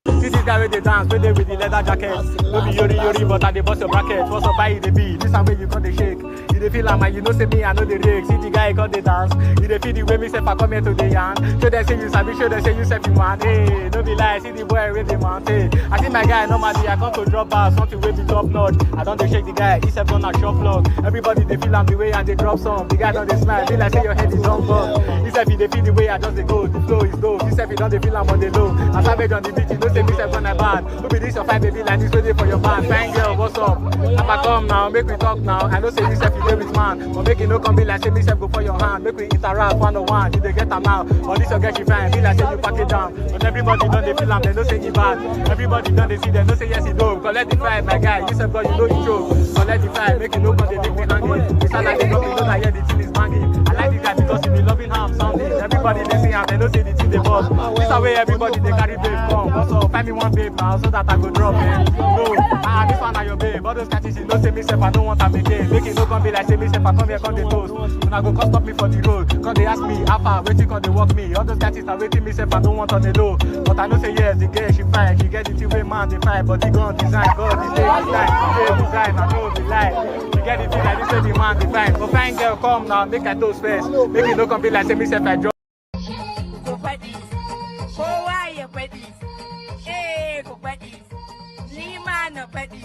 This is guy where they dance, when they with the leather jacket. No be yori, but I dey bust your bracket. What's up, buy the beat? This time when you got the shake. You dey feel like you know say me, I know the rig. See the guy got the dance. You dey feel the way me say I come here to the yarn. Show them say you sabi, show them say you self you man. Hey, no be lie, see the boy with the man. Hey, I see my guy normally I come to drop bars, something with the top notch. I don't dey shake the guy, he self on a shop log. Everybody they feel I'm the way and they drop some. The guy don't they smile, feel like say your head is on bug. He self they feel the way I just they go. The flow is dope. He self he don't they feel I'm on the low. As I on the beat, you know say me self on a band. Who be this your five baby like this waiting for your band? Fine girl, what's up? Papa come now, make we talk now. I know say me self you dey with man, but make it no come be like say me self go for your hand. Make we interact one on one, you dey get am out. But this your girl she fine, be like say you pack it down. But everybody don't they feel am, they know say you bad. Everybody don't they see them, know say yes he do. Collect the five, my guy, you self God you know you choke. Collect the five, make it no come they make me hanging. It's not like they know me know that yeah the thing is banging. I like the guy because he be loving how I'm sounding. Everybody they see him, they know say the thing they boss. This the way everybody they carry babe come. Also find me one babe now so that I go drop it. No, this one are your babe. All those catches you know say me self I don't want them again. Make it no come be like say me self I come here come they toast. When I go come stop me for the road, cause they ask me how far waiting cause they walk me. All those catches are waiting me self I don't want on the low. But I know say yes the girl she fine, she get the thing way man they fine, but the gun design God the day design, I know the lie. She get the thing like this way the man they fine. But fine girl come now, make I toast first. Make it no come be like say me self I drop. Na faɗi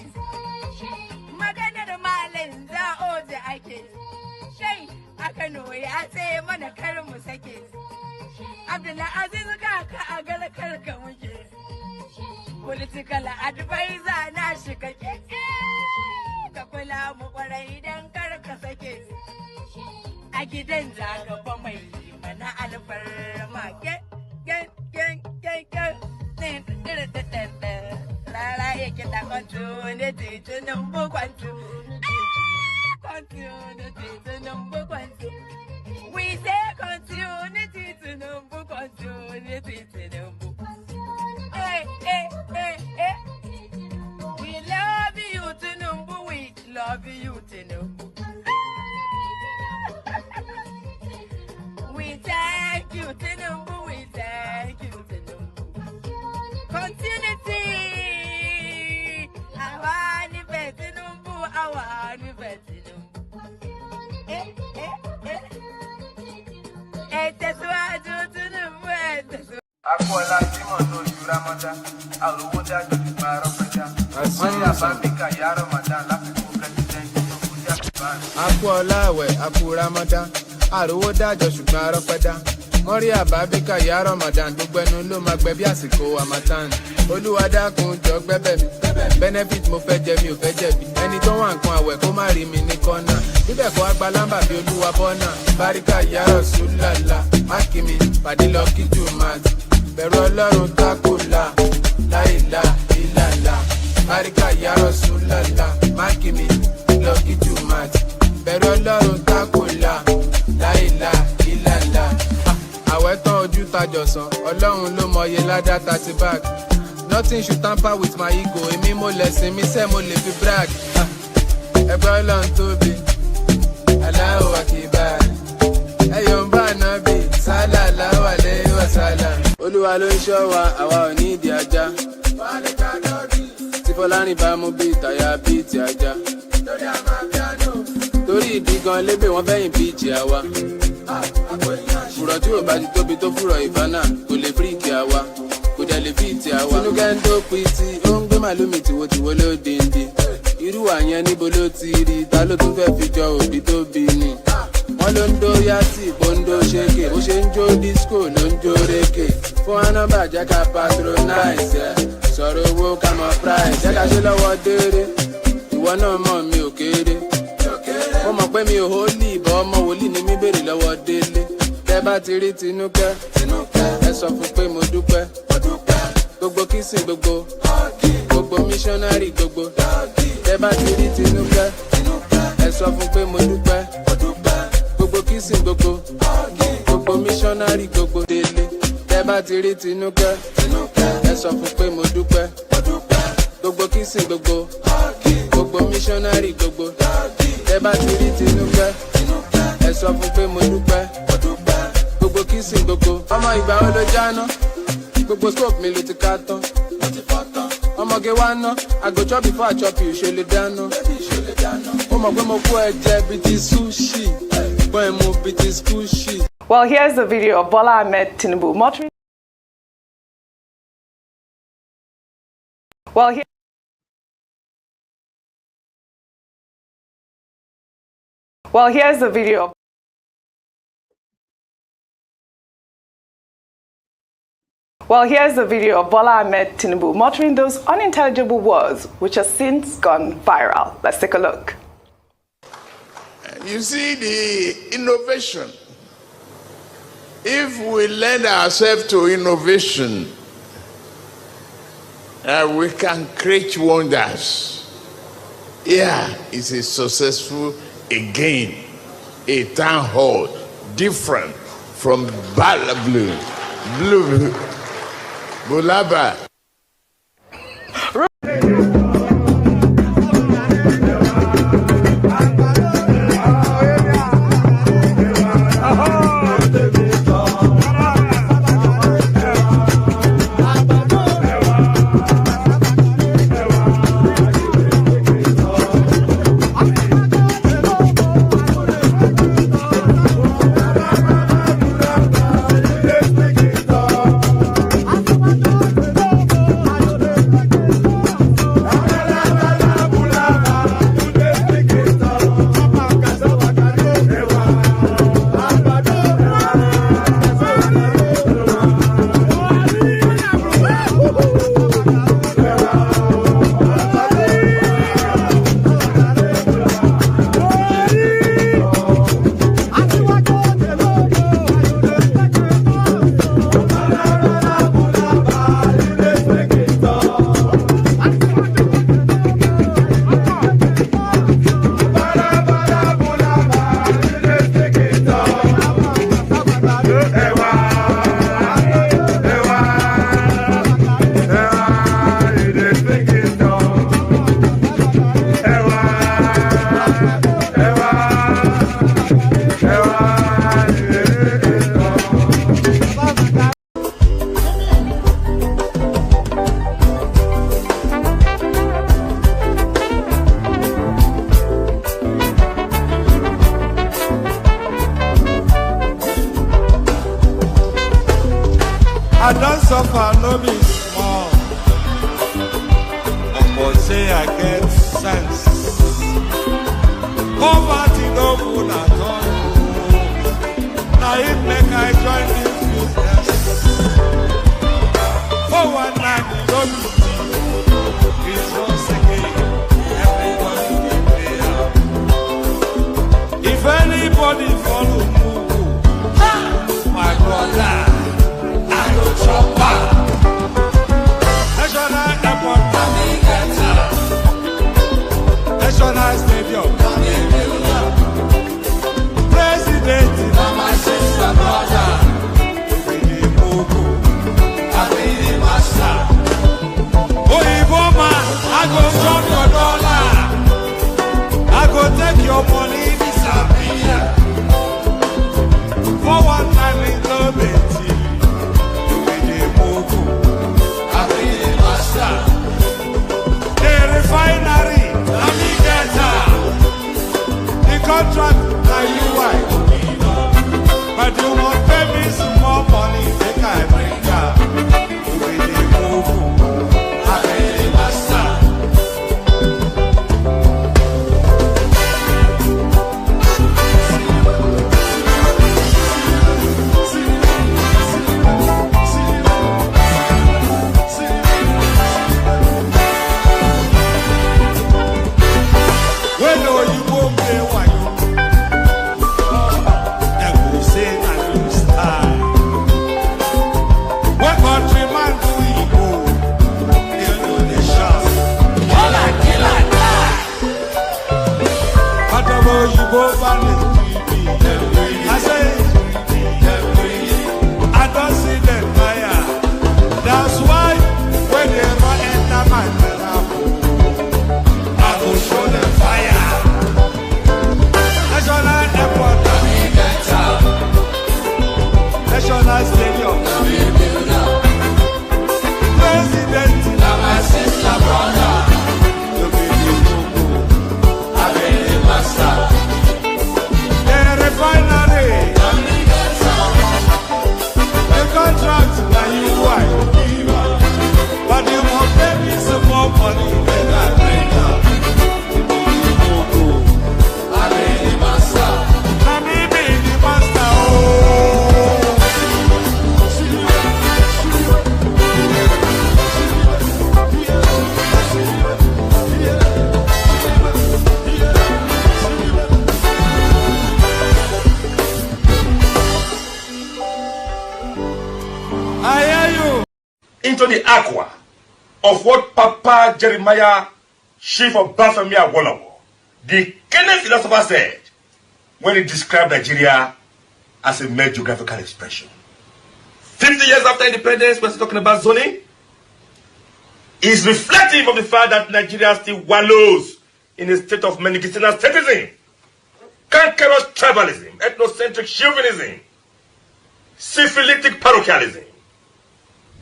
magana da malin za'o da ake shai a Kano ya ce mana kar mu sake Abdulaziz kaka a galakar ka muke political advisor na shi kake ka kula mu kwarai idan kar ka sake a gidan zagaba mai mana alfarma ke continuity to number one. Continuity to number one. We say continuity to number one. Continuity to number one. Hey. We love you to number. We love you to number. We thank you to number. We thank you to number. Continuity. Akwala Jimo no Ramadan, Aluwo dájú ti parọ́ pẹ́já. Wọ́n yà bá bíkà yá Ramadan láfikún president tó kújà kìbán. Akwala àwẹ̀, Aku Ramadan, àròwó dájọ́ ṣùgbọ́n arọ́ pẹ́dá. Mọ́rí àbábíkà yá Ramadan, gbogbo ẹnu ló máa gbẹ bí àsìkò Harmattan. Olúwa dákun jọ gbẹ́bẹ̀ mi, benefit mo fẹ́ jẹ mi ò fẹ́ jẹ̀bi. Ẹni tó wà nǹkan àwẹ̀ kó má rí mi ní kọ́nà. Bíbẹ̀ kọ́ agbalámbà bí Olúwa bọ́nà. Báríkà yá Rasulullah, mákìmí, pàdé lọ kí Jùmọ̀tì. Bẹ̀rù Ọlọ́run tákùlà, láìlà ìlàlà. Báríkà yá Rasulullah, mákìmí, lọ kí Jùmọ̀tì. Bẹ̀rù Ọlọ́run tákùlà, láìlà ìlàlà. Àwẹ̀ tán ojú tajọ̀sán, Ọlọ́run ló mọye ládá 30 bag. Nothing should tamper with my ego, èmi mo lẹ̀sìn mi sẹ́ mo lè fi brag. Ẹgbẹ́ Ọlọ́run tóbi, Allahu Akbar. Ẹyọ̀ ń bá nábì, sallallahu alayhi wa sallam. Olúwa ló ń ṣọ́ wa, àwa ò ní ìdí ajá. Tí Fọlárìn bá mú bí ìtàyà bí ti ajá. Torí ìdí gan lébè wọ́n fẹ́yìn bíìtì àwa. Fùrọ̀ tí ò bá ti tóbi tó fùrọ̀ ìfánà, kò lè fíríkì àwa. Kò dẹ̀ lè fíìtì àwa. Tinúkẹ́ ń tó pitì, ó ń gbé màlúmi tìwotìwo ló dìndín. Irú àyẹn níbo ló ti rí, ta ló tún fẹ́ fi jọ òbí tó bí ni. Wọ́n ló ń dó yàtì, bó ń dó ṣéke, bó ṣe ń jó disco ló ń jó rékè. Fún wa nọ́mbà jẹ́ ká patronize ẹ̀, sọ̀rọ̀ owó ká mọ price. Jẹ́ ká ṣe lọ́wọ́ déédé, ìwọ náà mọ̀ mi ò kéré. Mo mọ̀ pé mi ò hólì, ìbọn ọmọ wòlíì ni mi béèrè lọ́wọ́ délé. Tẹ́ bá ti rí Tinúkẹ́, ẹ sọ fún pé mo dúpẹ́. Gbogbo kìsìn gbogbo missionary gbogbo. Tẹ́ bá ti rí Tinúkẹ́, ẹ sọ fún pé mo dúpẹ́. Gbogbo kìsìn gbogbo missionary gbogbo délé. Tẹ́ bá ti rí Tinúkẹ́, ẹ sọ fún pé mo dúpẹ́. Gbogbo kìsìn gbogbo missionary gbogbo. Tẹ́ bá ti rí Tinúkẹ́, ẹ sọ fún pé mo dúpẹ́. Gbogbo kìsìn gbogbo. Ọmọ ìgbà wo ló jáná? Gbogbo scope mi ló ti ká tán. ọmọge wá ná, I go chop before I chop you, ṣe lè dáná. Ó mọ̀ pé mo kó ẹ̀jẹ̀ bíi ti sushi, pọ́n ẹ̀ mo bíi ti squishy. Well, here's the video of Bola Ahmed Tinubu motoring. Well, here's the video. Well, here's the video of Bola Ahmed Tinubu muttering those unintelligible words which have since gone viral. Let's take a look. You see the innovation. If we lend ourselves to innovation, we can create wonders. Yeah, it's a successful again, a town hall, different from Blue, Bulaba. I don't suffer, no be small. But say I get sense. Poverty no good at all. Now it make I join this business. For one night, don't it's once again. Everybody be there. If anybody follow Mugu, my brother. National Airport, National Stadium, President, my sister, brother, we need Mugu, I be the master. Oh, man, I go drop your dollar, I go take your money, disappear. For one time in love it. The refinery, the contract, but you won't pay me some more money, they can't bring down. I don't see them fire. That's why when they run enter my telephone, I will show them fire. National Airport, National Stadium, President, my sister. into the aqua of what Papa Jeremiah, chief of Bafemia Wolawo, the Kenyan philosopher, said when he described Nigeria as a mere geographical expression. 50 years after independence, we're still talking about zoning. Is reflective of the fact that Nigeria still wallows in a state of medicinal statism, cankerous tribalism, ethnocentric chauvinism, syphilitic parochialism,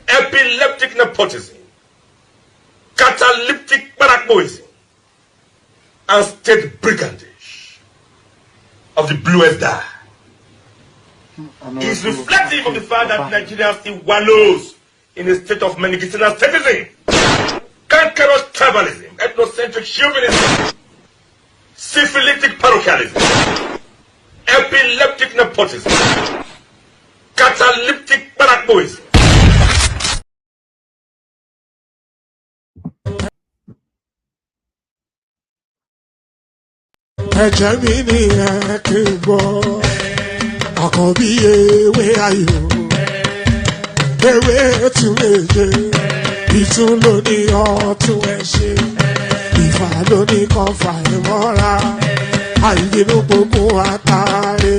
epileptic nepotism, catalyptic barrackboism, and state brigandage of the bluest dye. Is reflective of the fact that Nigeria still wallows in a state of medicinal statism, cankerous tribalism, ethnocentric chauvinism, syphilitic parochialism, epileptic nepotism, catalyptic barrackboism. Ẹ̀jẹ̀ mi ni ẹ kí n gbọ́, àkọ́bí ewé ayò, ewé tún èyẹ, ìtún ló ní ọ̀tún ẹ̀ ṣe, ìfà ló ní kan fà ẹ̀ mọ́ra, àìbínú gbogbo àtàrẹ,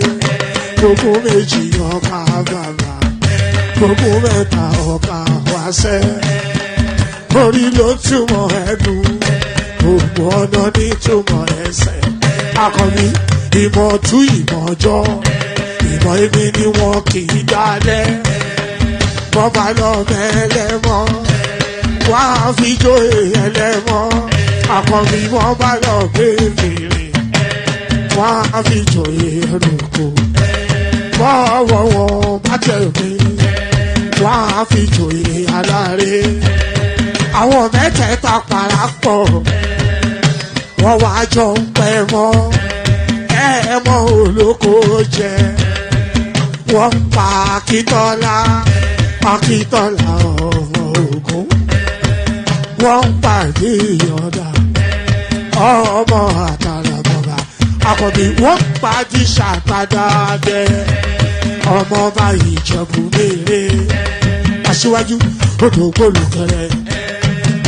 gbogbo méjì ọkà bàbà, gbogbo mẹ́ta ọkà wáṣẹ́, orí ló túmọ̀ ẹ̀dùn, gbogbo ọ̀nà ní túmọ̀ ẹsẹ̀. Akọni ìmọ̀ tú ìmọ̀ ọjọ́, ìmọ̀ èmi ni wọn kì í dálẹ̀. Wọ́n bá lọ mẹ́lẹ́mọ́, wọ́n á fi jó ẹlẹ́mọ́. Akọni wọ́n bá lọ gbé fèrè, wọ́n á fi jó ẹrùkù. Bọ́wọ́ wọn bá tẹ̀ mí, wọ́n á fi jó aláré. Àwọn mẹ́tẹ̀ẹ̀ta parapọ̀, wọ́n wá jọ ń pẹ́ mọ́, ẹ̀ẹ́mọ́ olóko jẹ. Wọ́n ń pa Akíntọ́lá, Akíntọ́lá ọmọ Ògún. Wọ́n ń pàdé Ìyọ̀dà, ọmọ Àtàràbọ̀bà. Àkọ́bí wọ́n ń pàdé Ṣàtàdàdẹ, ọmọ ọba Ìjẹ̀bú Mèrè. Aṣíwájú odò gbólùkẹrẹ,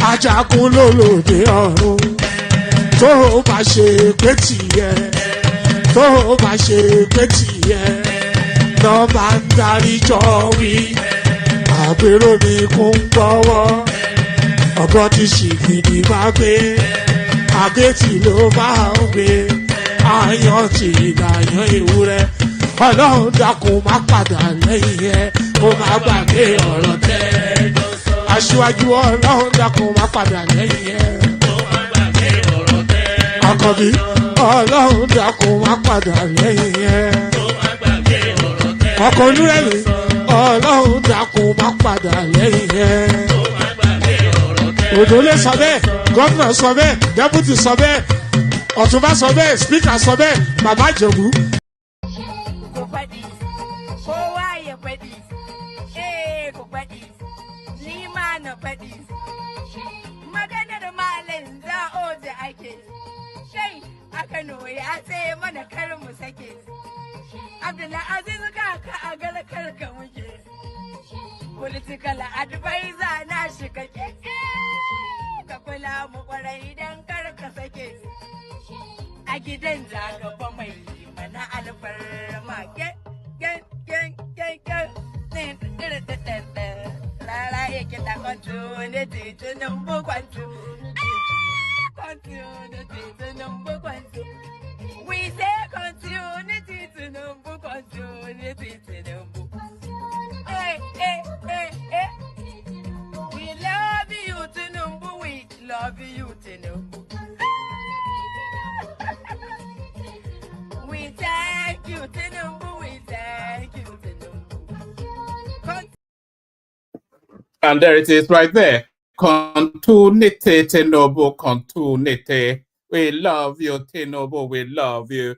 Ajagun lólòdì ọ̀run. Tó o bá ṣe pé tìyẹ, tó o bá ṣe pé tìyẹ, náà máa ń darí jọ wí. Àgbèrò ni kò ń gbọ́wọ́, ọ̀bọ ti ṣìgìdì máa gbé, àbẹ́tì ló máa ń gbé, àyàn ti ìlàyàn ewúrẹ́. Ọlọ́run dákun má padà lẹ́yìn ẹ̀, ó má gbàgbé ọ̀rọ̀ tẹ́. Aṣíwájú Ọlọ́run dákun má padà lẹ́yìn ẹ̀. Àkọ́bí Ọlọ́run dákun má padà lẹ́yìn ẹ̀. Ọkọ̀ olúrẹ̀mí Ọlọ́run dákun má padà lẹ́yìn ẹ̀. Òdòlé sọ bẹ́ẹ̀, gómìnà sọ bẹ́ẹ̀, dẹ́pútì sọ bẹ́ẹ̀, ọ̀túnbá sọ bẹ́ẹ̀, spíkà sọ bẹ́ẹ̀, bàbá Ìjẹ̀bú. Kowa ya faɗi, ku faɗi, ni ma na faɗi. Maganar malam za'o da ake, shai a Kano ya ce mana kar mu sake. Abdulaziz kaka a galakar ka muke, political advisor na shi kake. Ka kula mu kwarai don kar ka sake. A gidan zagaba mai mana alfarma ke. Rara yake da continuity Tinubu kwantu. Continuity Tinubu kwantu. We say continuity Tinubu, continuity Tinubu. Hey, hey, hey, hey. We love you Tinubu, we love you Tinubu. We thank you Tinubu, we thank you Tinubu. And there it is right there. Continuity, Tinubu, continuity. We love you, Tinubu, we love you.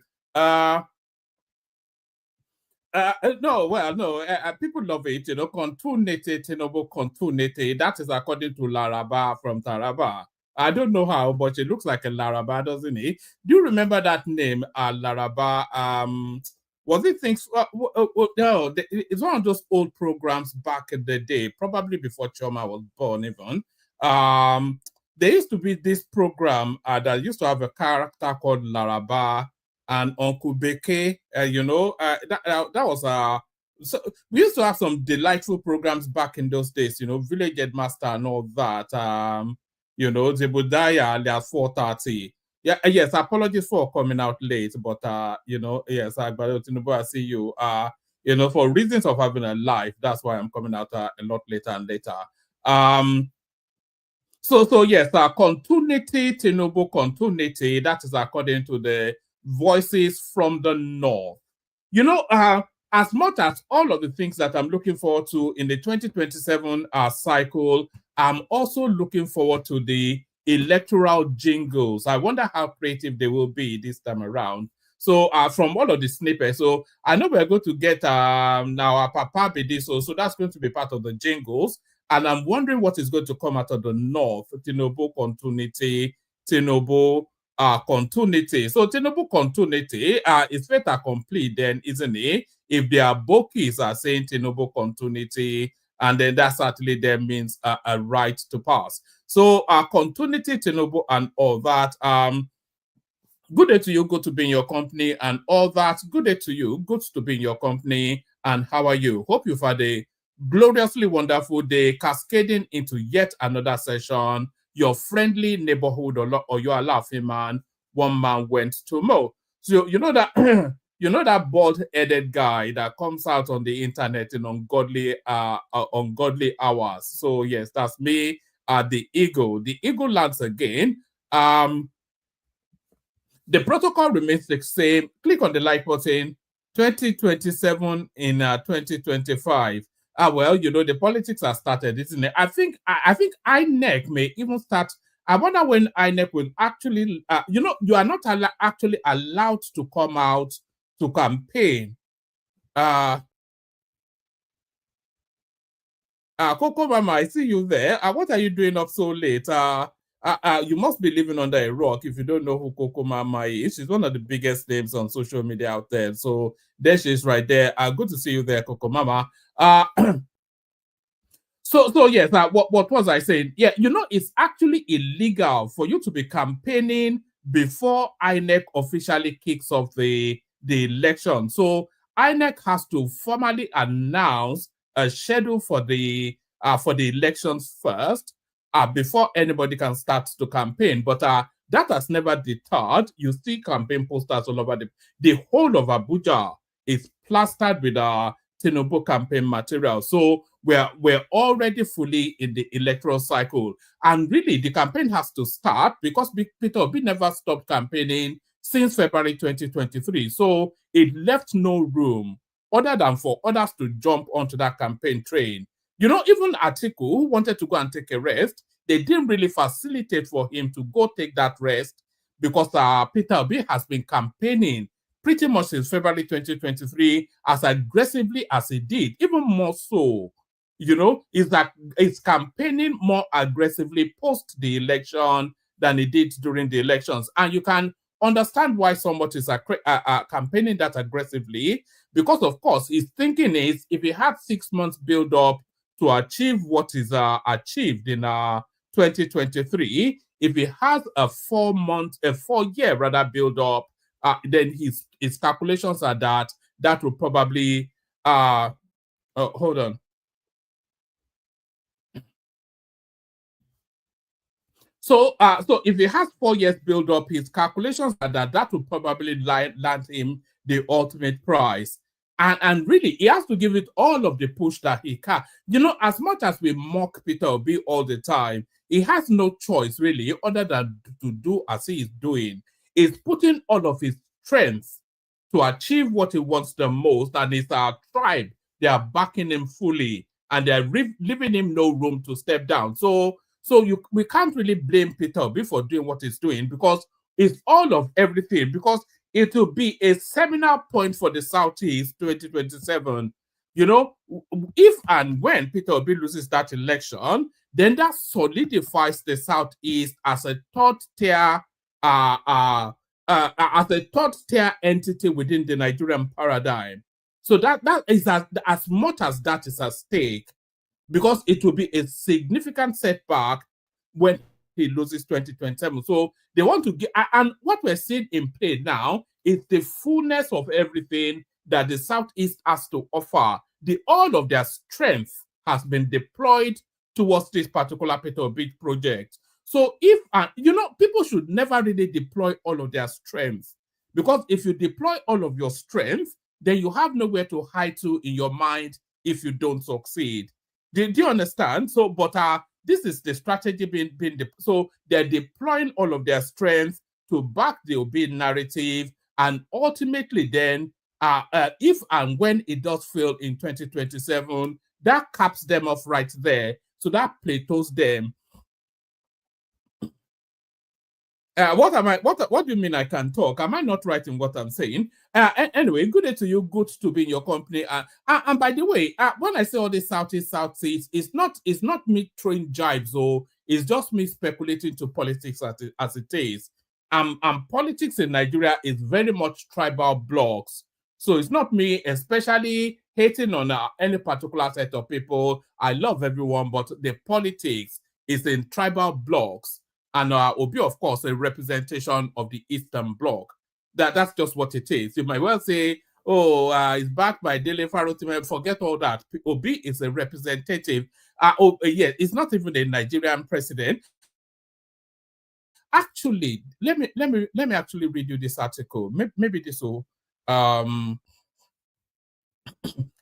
People love it, you know, continuity, Tinubu, continuity. That is according to Laraba from Taraba. I don't know how, but it looks like a Laraba, doesn't it? Do you remember that name, Laraba? Was it things? No, it's one of those old programs back in the day, probably before Choma was born. Even there used to be this program that used to have a character called Laraba and Uncle Beke. That was so we used to have some delightful programs back in those days. Village Headmaster and all that. Zebudaya alias 430. Yeah, yes, apologies for coming out late, but yes, Agbado Tinubu, I see you. For reasons of having a life, that's why I'm coming out a lot later and later. So yes, continuity, Tinubu continuity, that is according to the voices from the north. As much as all of the things that I'm looking forward to in the 2027 cycle, I'm also looking forward to the electoral jingles. I wonder how creative they will be this time around. So from all of the snippets, so I know we're going to get now our Papa Bidiso, so that's going to be part of the jingles. And I'm wondering what is going to come out of the north. Tinubu continuity, Tinubu continuity. So Tinubu continuity is fait accompli then, isn't it? If their bookies are saying Tinubu continuity, and then that certainly then means a right to pass. So continuity, Tinubu, and all that. Good day to you, good to be in your company, and all that. Good day to you, good to be in your company, and how are you? Hope you've had a gloriously wonderful day, cascading into yet another session. Your friendly neighborhood or your laughing man, one man went to mow. So you know that that bald-headed guy that comes out on the internet in ungodly hours. So yes, that's me. The eagle. The eagle lands again. The protocol remains the same. Click on the like button. 2027 in 2025. Well, the politics have started, isn't it? I think INEC may even start. I wonder when INEC will actually, you are not actually allowed to come out to campaign. Coco Mama, I see you there. What are you doing up so late? You must be living under a rock if you don't know who Coco Mama is. She's one of the biggest names on social media out there. So there she is right there. Good to see you there, Coco Mama. So yes, what was I saying? Yeah, it's actually illegal for you to be campaigning before INEC officially kicks off the election. So INEC has to formally announce a schedule for the elections first before anybody can start to campaign. But that has never deterred. You see campaign posters all over the whole of Abuja is plastered with Tinubu campaign material. So we're already fully in the electoral cycle. And really, the campaign has to start because Peter Obi never stopped campaigning since February 2023. So it left no room other than for others to jump onto that campaign train. Even Atiku, who wanted to go and take a rest, they didn't really facilitate for him to go take that rest because Peter Obi has been campaigning pretty much since February 2023 as aggressively as he did, even more so. Is that it's campaigning more aggressively post the election than he did during the elections. And you can understand why somebody is campaigning that aggressively, because of course his thinking is if he had 6 months build up to achieve what is achieved in 2023, if he has a 4-year rather build up, then his calculations are that will probably hold on. So if he has 4 years build up, his calculations are that will probably land him the ultimate prize. And really, he has to give it all of the push that he can. As much as we mock Peter Obi all the time, he has no choice really other than to do as he is doing. He's putting all of his strength to achieve what he wants the most, and it's our tribe. They are backing him fully, and they're leaving him no room to step down. So we can't really blame Peter Obi for doing what he's doing because it's all of everything. Because it will be a seminal point for the Southeast 2027. If and when Peter Obi loses that election, then that solidifies the Southeast as a third tier as a third tier entity within the Nigerian paradigm. So that is as much as that is at stake, because it will be a significant setback when he loses 2027. So they want to get, and what we're seeing in play now is the fullness of everything that the Southeast has to offer. All of their strength has been deployed towards this particular Peter Obi project. So if, people should never really deploy all of their strength, because if you deploy all of your strength, then you have nowhere to hide to in your mind if you don't succeed. Do you understand? So, but this is the strategy being so they're deploying all of their strength to back the Obi narrative, and ultimately then, if and when it does fail in 2027, that caps them off right there. So that plateaus them. What do you mean I can talk? Am I not right in what I'm saying? Anyway, good day to you. Good to be in your company. And by the way, when I say all this Southeast, it's not me throwing jibes, or it's just me speculating to politics as it is. And politics in Nigeria is very much tribal blocks. So it's not me, especially hating on any particular set of people. I love everyone, but the politics is in tribal blocks. And Obi, of course, a representation of the Eastern Bloc. That's just what it is. You might well say, oh, it's backed by Dele Farotime. Forget all that. Obi is a representative. Yeah, it's not even a Nigerian president. Actually, let me actually read you this article. Maybe this will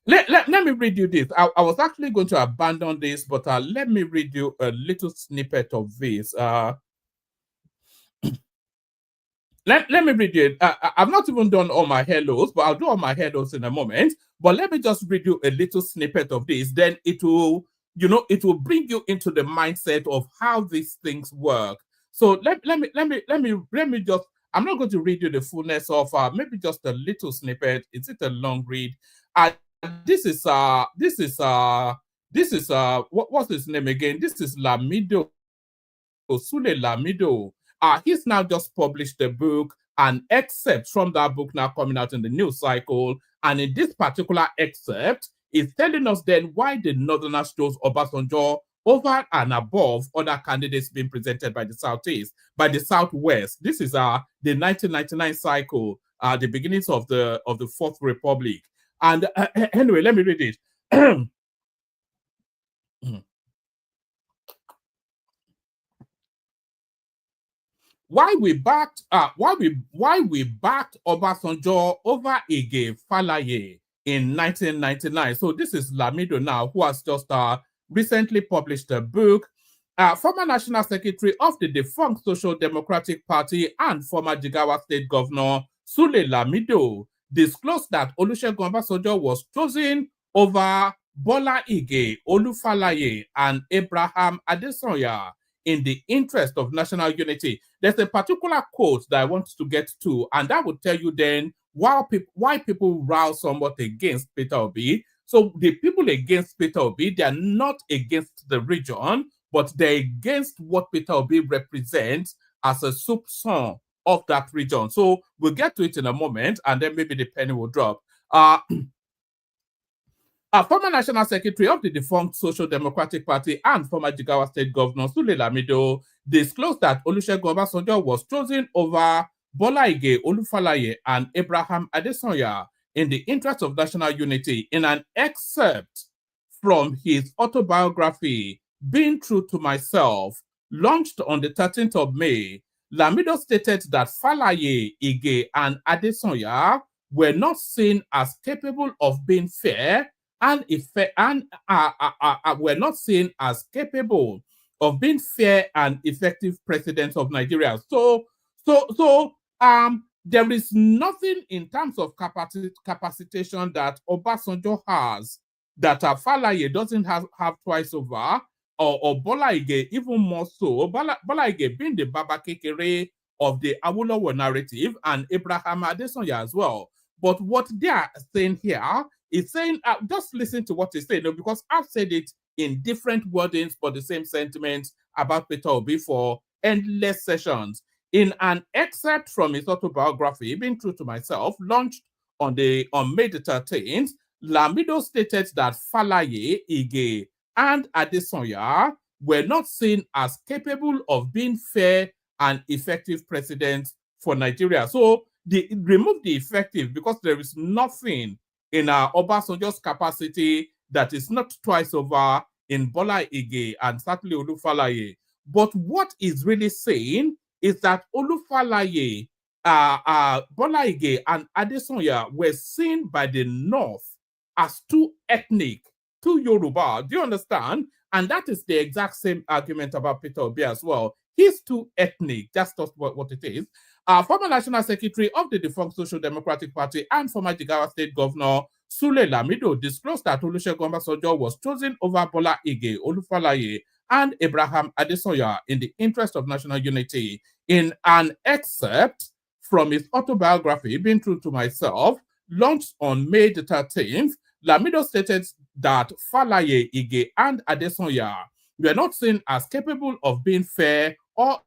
let me read you this. I was actually going to abandon this, but let me read you a little snippet of this. Let me read you. I've not even done all my hellos, but I'll do all my hellos in a moment. But let me just read you a little snippet of this. Then it will, it will bring you into the mindset of how these things work. So let me just. I'm not going to read you the fullness of maybe just a little snippet. Is it a long read? This is what's his name again? This is Lamido, Sule Lamido. He's now just published a book, an excerpt from that book now coming out in the news cycle. And in this particular excerpt, it's telling us then why the Northerners chose Obasanjo over and above other candidates being presented by the Southeast, by the Southwest. This is the 1999 cycle, the beginnings of the Fourth Republic. And anyway, let me read it. Why we backed Obasanjo over Ige Falaye in 1999. So this is Lamido now, who has just recently published a book. Former National Secretary of the defunct Social Democratic Party and former Jigawa State Governor Sule Lamido disclosed that Olusegun Obasanjo was chosen over Bola Ige, Olufalaye, and Abraham Adesanya in the interest of national unity. There's a particular quote that I want to get to, and that will tell you then why people rouse somewhat against Peter Obi. So the people against Peter Obi, they are not against the region, but they're against what Peter Obi represents as a soupçon of that region. So we'll get to it in a moment, and then maybe the penny will drop. A former National Secretary of the defunct Social Democratic Party and former Jigawa State Governor Sule Lamido disclosed that Olusegun Obasanjo was chosen over Bola Ige, Olufalaye, and Abraham Adesanya in the interest of national unity in an excerpt from his autobiography, Being True to Myself, launched on the 13th of May. Lamido stated that Falaye, Ige, and Adesanya were not seen as capable of being fair and were not seen as capable of being fair and effective presidents of Nigeria. So there is nothing in terms of capacitation that Obasanjo has that Falaye doesn't have twice over, or Bola Ige even more so. Bola Ige being the Baba Kekere of the Awolowo narrative, and Abraham Adesanya as well. But what they are saying here is saying, just listen to what he's saying, because I've said it in different wordings for the same sentiments about Peter Obi for endless sessions. In an excerpt from his autobiography, Being True to Myself, launched on May the 13th, Lamido stated that Falaye, Ige, and Adesanya were not seen as capable of being fair and effective presidents for Nigeria. So they removed the effective because there is nothing in Obasanjo's capacity that is not twice over in Bola Ige and certainly Olufalaye. But what is really saying is that Olufalaye, Bola Ige, and Adesanya were seen by the North as too ethnic, too Yoruba. Do you understand? And that is the exact same argument about Peter Obi as well. He's too ethnic. That's just what it is. Former National Secretary of the defunct Social Democratic Party and former Jigawa State Governor Sule Lamido disclosed that Olusegun Obasanjo was chosen over Bola Ige, Olufalaye, and Abraham Adesanya in the interest of national unity. In an excerpt from his autobiography, Being True to Myself, launched on May the 13th, Lamido stated that Falaye, Ige, and Adesanya were not seen as capable of being fair or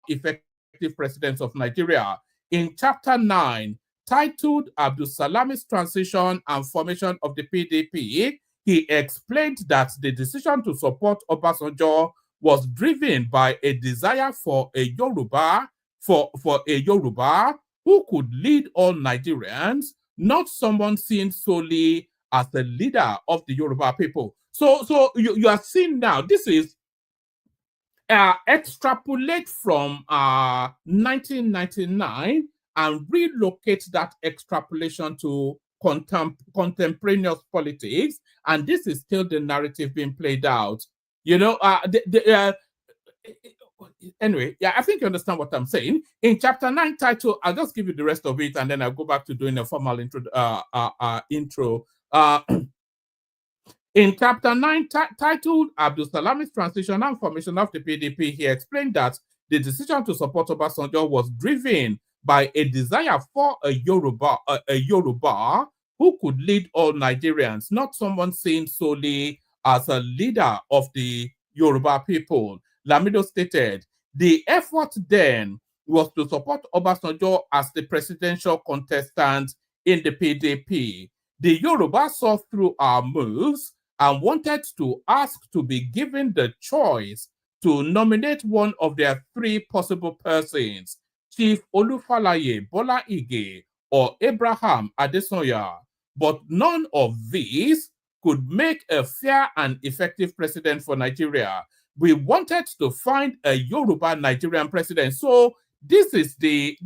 effective presidents of Nigeria. In Chapter 9, titled Abdul Salami's Transition and Formation of the PDP, he explained that the decision to support Obasanjo was driven by a desire for a Yoruba, for a Yoruba who could lead all Nigerians, not someone seen solely as the leader of the Yoruba people. So you are seeing now, this is extrapolate from 1999 and relocate that extrapolation to contemporaneous politics, and this is still the narrative being played out. You know, anyway, yeah, I think you understand what I'm saying. In Chapter 9 title, I'll just give you the rest of it, and then I'll go back to doing a formal intro. In Chapter 9, titled Abdul Salami's Transition and Formation of the PDP, he explained that the decision to support Obasanjo was driven by a desire for a Yoruba who could lead all Nigerians, not someone seen solely as a leader of the Yoruba people. Lamido stated, the effort then was to support Obasanjo as the presidential contestant in the PDP. The Yoruba saw through our moves and wanted to ask to be given the choice to nominate one of their three possible persons, Chief Olufalaye, Bola Ige, or Abraham Adesanya. But none of these could make a fair and effective president for Nigeria. We wanted to find a Yoruba Nigerian president. So this is the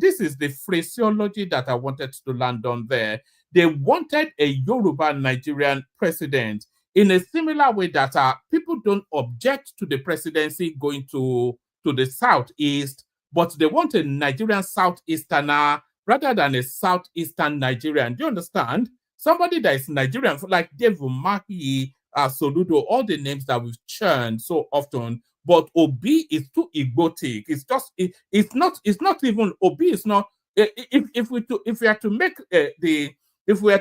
phraseology that I wanted to land on there. They wanted a Yoruba Nigerian president in a similar way that people don't object to the presidency going to the southeast, but they want a Nigerian southeasterner rather than a southeastern Nigerian. Do you understand? Somebody that is Nigerian, like Dave Umahi, Soludo, all the names that we've churned so often. But Obi is too egotic. It's just it's not even Obi is not. If we are to make if we were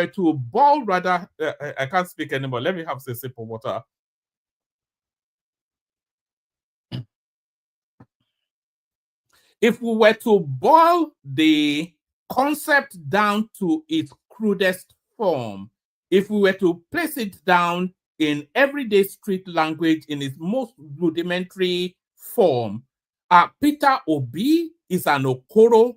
to boil rather, I can't speak anymore. Let me have a sip of water. If we were to boil the concept down to its crudest form, if we were to place it down in everyday street language in its most rudimentary form, Peter Obi is an Okoro,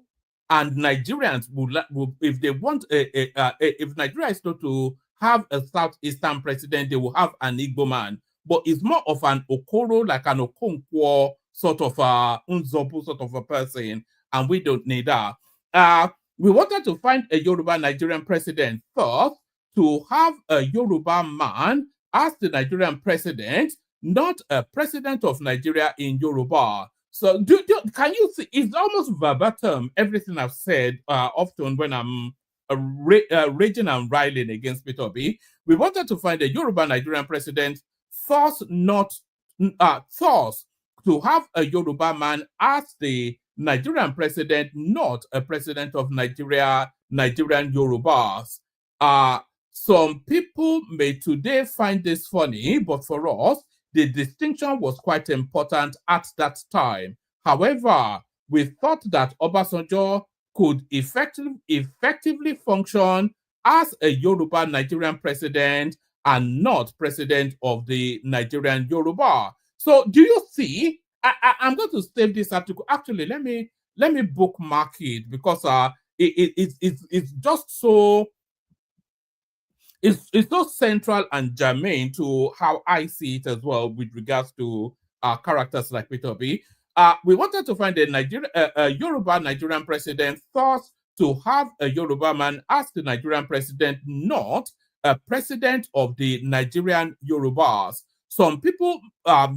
and Nigerians will if they want if Nigeria is not to have a southeastern president, they will have an Igbo man. But it's more of an Okoro, like an Okonkwo sort of Unzobu sort of a person, and we don't need that. We wanted to find a Yoruba Nigerian president first, to have a Yoruba man as the Nigerian president, not a president of Nigeria in Yoruba. So can you see, it's almost verbatim everything I've said often when I'm raging and riling against Peter Obi. We wanted to find a Yoruba Nigerian president first, first to have a Yoruba man as the Nigerian president, not a president of Nigerian Yorubas. Some people may today find this funny, but for us, the distinction was quite important at that time. However, we thought that Obasanjo could effectively function as a Yoruba Nigerian president and not president of the Nigerian Yoruba. So do you see? I'm going to save this article. Actually, let me bookmark it because it's just so it's so central and germane to how I see it as well with regards to characters like Peter B. We wanted to find a Yoruba Nigerian president, thus to have a Yoruba man as the Nigerian president, not a president of the Nigerian Yorubas. Some people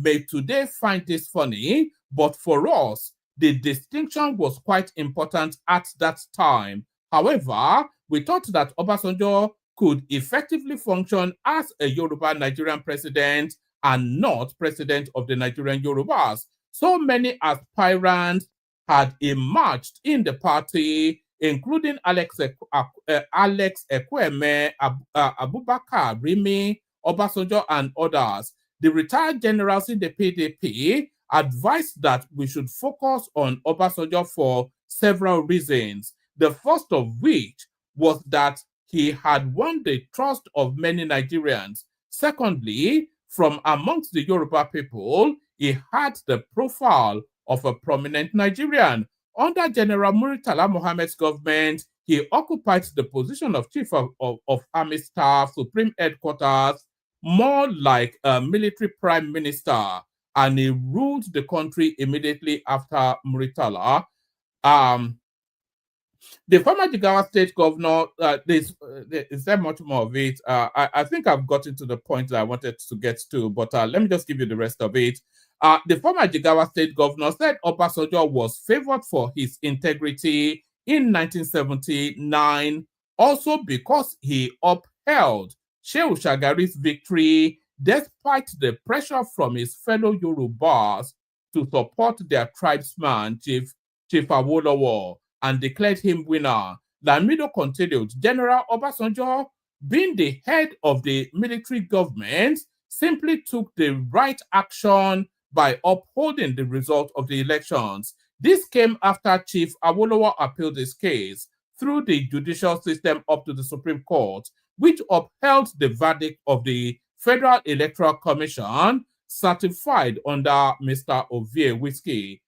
may today find this funny, but for us, the distinction was quite important at that time. However, we thought that Obasanjo could effectively function as a Yoruba Nigerian president and not president of the Nigerian Yorubas. So many aspirants had emerged in the party, including Alex Ekweme, Abubakar Rimi, Obasanjo, and others. The retired generals in the PDP advised that we should focus on Obasanjo for several reasons. The first of which was that he had won the trust of many Nigerians. Secondly, from amongst the Yoruba people, he had the profile of a prominent Nigerian. Under General Muritala Mohammed's government, he occupied the position of Chief of Army Staff, Supreme Headquarters, more like a military prime minister, and he ruled the country immediately after Muritala. The former Jigawa state governor, is there much more of it? I think I've gotten to the point that I wanted to get to, but let me just give you the rest of it. The former Jigawa state governor said Obasanjo was favored for his integrity in 1979, also because he upheld Shehu Shagari's victory despite the pressure from his fellow Yorubas to support their tribesman, Chief Awolowo, and declared him winner. Lamido continued, General Obasanjo, being the head of the military government, simply took the right action by upholding the result of the elections. This came after Chief Awolowo appealed his case through the judicial system up to the Supreme Court, which upheld the verdict of the Federal Electoral Commission, certified under Mr. Ovie Whiskey.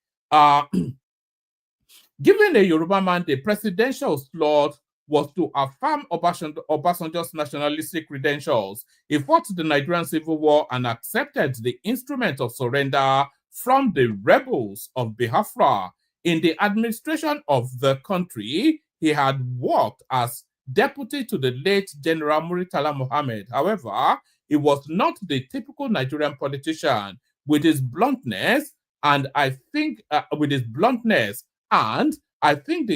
Giving a Yoruba man the presidential slot was to affirm Obasanjo's nationalistic credentials. He fought the Nigerian Civil War and accepted the instrument of surrender from the rebels of Biafra. In the administration of the country, he had worked as deputy to the late General Muritala Mohammed. However, he was not the typical Nigerian politician. With his bluntness, and I think the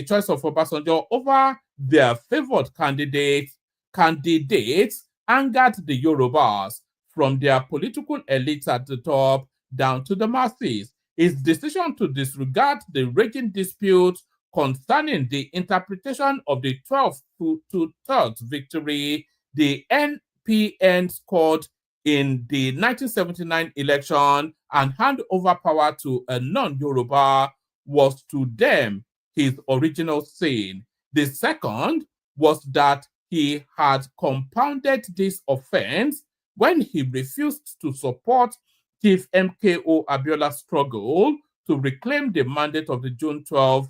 choice of Obasanjo over their favored candidates angered the Yorubas, from their political elites at the top down to the masses. His decision to disregard the raging dispute concerning the interpretation of the 12th to 3rd victory the NPN scored in the 1979 election and hand over power to a non-Yoruba was to them his original sin. The second was that he had compounded this offense when he refused to support Chief MKO Abiola's struggle to reclaim the mandate of the June 12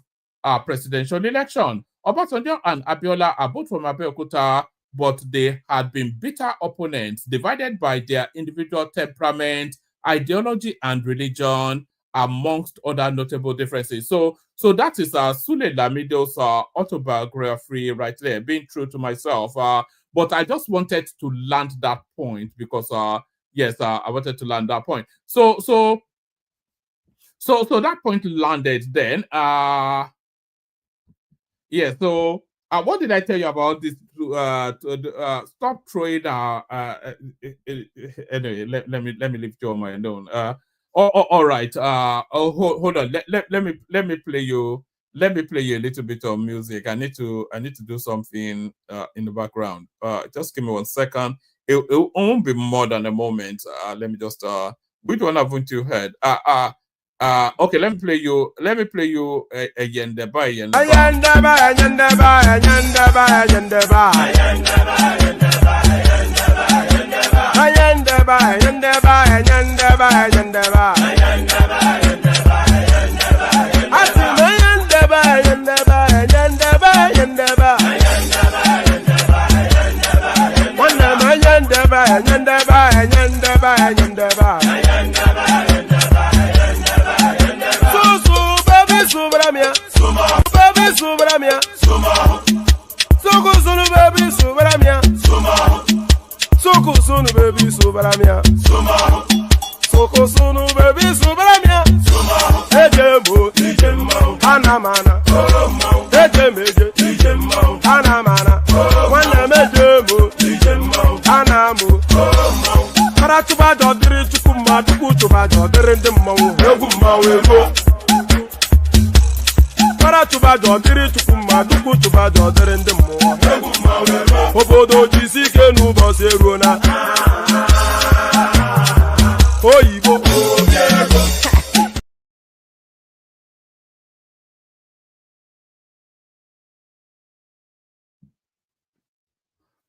presidential election. Obasanjo and Abiola are both from Abeokuta, but they had been bitter opponents, divided by their individual temperament, ideology, and religion, amongst other notable differences. So that is Sule Lamido's autobiography right there, being true to myself. But I just wanted to land that point because, yes, I wanted to land that point. So that point landed then. Yeah, so what did I tell you about this? Stop throwing. Anyway, let me leave you on my own. All right. Hold on. Let me play you. Let me play you a little bit of music. I need to do something in the background. Just give me 1 second. It won't be more than a moment. Let me just. Which one haven't you heard? Okay, let me play you a Yendeba.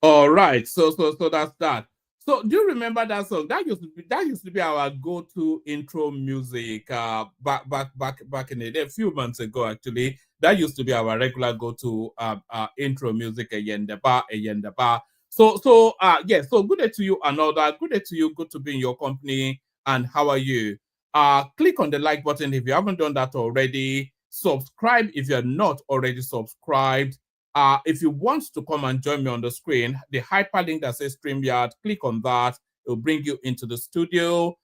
All right, so that's that. So do you remember that song? That used to be our go-to intro music back in the day, a few months ago actually. That used to be our regular go-to intro music, Yendeba. So yeah, so good day to you and all that. Good day to you, good to be in your company. And how are you? Click on the like button if you haven't done that already. Subscribe if you're not already subscribed. If you want to come and join me on the screen, the hyperlink that says StreamYard, click on that. It will bring you into the studio.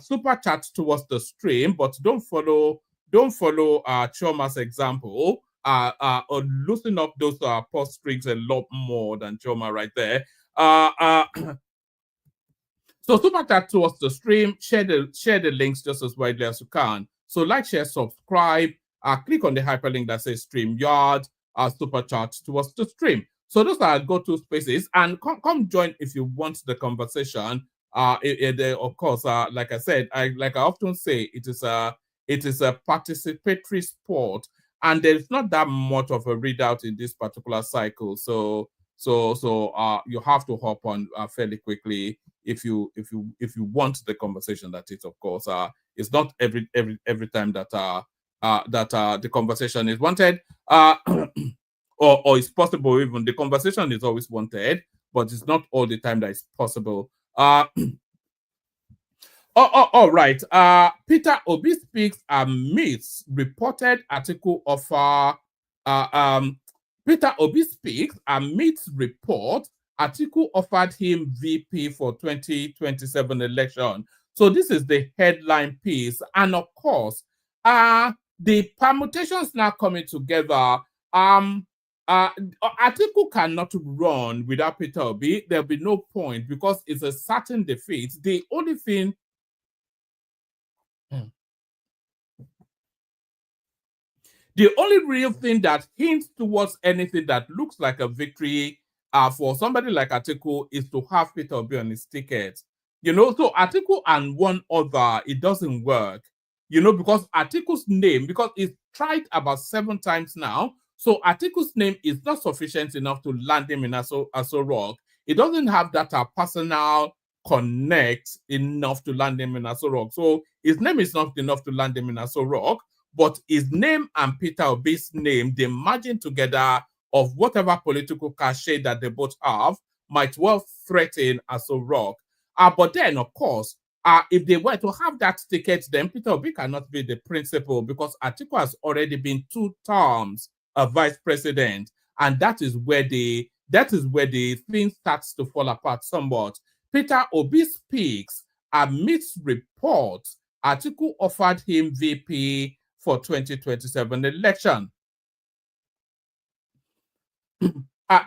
Super chat towards the stream, but don't follow Choma's example. Or loosen up those post streaks a lot more than Choma right there. So super chat towards the stream, share the links just as widely as you can. So like, share, subscribe, click on the hyperlink that says StreamYard, super chat towards the stream. So those are go-to spaces, and come join if you want the conversation. Of course, like I said, I often say, it is a participatory sport, and there's not that much of a readout in this particular cycle. So you have to hop on fairly quickly if you want the conversation. That is, of course, it's not every time that the conversation is wanted, or it's possible. Even the conversation is always wanted, but it's not all the time that it's possible. All right. Peter Obi speaks myths. Reported article of Peter Obi speaks myths report. Atiku offered him VP for 2027 election. So this is the headline piece, and of course, the permutations now coming together. Atiku cannot run without Peter Obi. There'll be no point because it's a certain defeat. The only thing. The only real thing that hints towards anything that looks like a victory for somebody like Atiku is to have Peter Obi on his ticket. So Atiku and one other, it doesn't work. Because Atiku's name, because it's tried about 7 times now, so Atiku's name is not sufficient enough to land him in Aso Rock. It doesn't have that personal connect enough to land him in Aso Rock. So his name is not enough to land him in Aso Rock. But his name and Peter Obi's name, they margin together of whatever political cachet that they both have, might well threaten Aso Rock. But then, of course, if they were to have that ticket, then Peter Obi cannot be the principal, because Atiku has already been 2 terms a vice president, and that is where the thing starts to fall apart somewhat. Peter Obi speaks amidst reports Atiku offered him VP for 2027 election.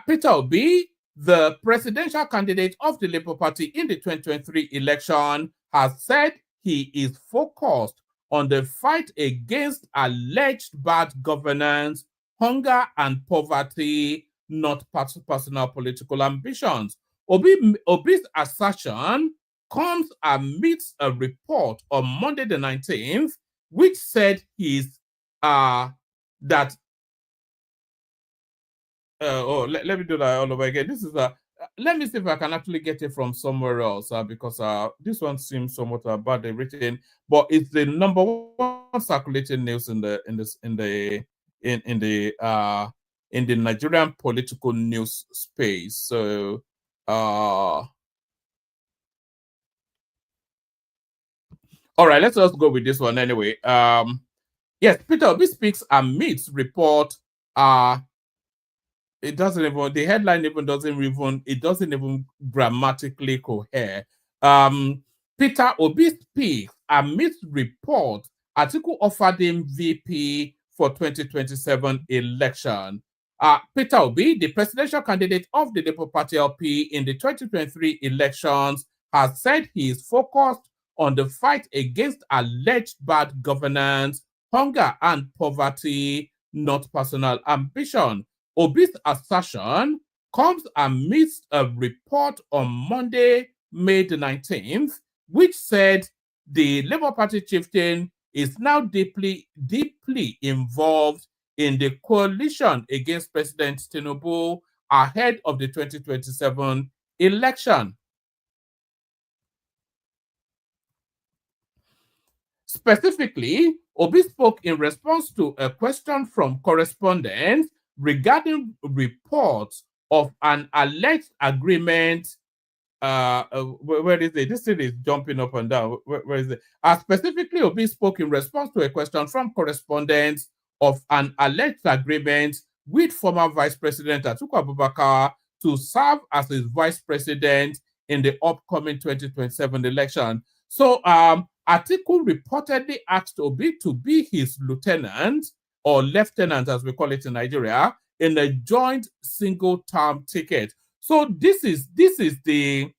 Peter Obi, the presidential candidate of the Labour Party in the 2023 election, has said he is focused on the fight against alleged bad governance, hunger and poverty, not personal political ambitions. Obi's assertion comes amidst a report on Monday the 19th which said he's that let me do that all over again. This is let me see if I can actually get it from somewhere else because this one seems somewhat badly written, but it's the number one circulating news in the Nigerian political news space. So all right, let's just go with this one anyway. Yes, Peter Obi speaks amidst report it doesn't even, the headline even doesn't even grammatically cohere. Peter Obi speaks amidst report Atiku offered him VP for 2027 election. Peter Obi, the presidential candidate of the Labour Party LP in the 2023 elections, has said he is focused on the fight against alleged bad governance, hunger and poverty, not personal ambition. Obi's assertion comes amidst a report on Monday, May the 19th, which said the Labour Party chieftain is now deeply involved in the coalition against President Tinubu ahead of the 2027 election. Specifically, Obi spoke in response to a question from correspondents regarding reports of an alleged agreement. Where is it? This thing is jumping up and down. Where is it? Specifically, Obi spoke in response to a question from correspondents of an alleged agreement with former Vice President Atiku Abubakar to serve as his vice president in the upcoming 2027 election. So, Atiku reportedly asked Obi to be his lieutenant or lieutenant, as we call it in Nigeria, in a joint single-term ticket. So this is the.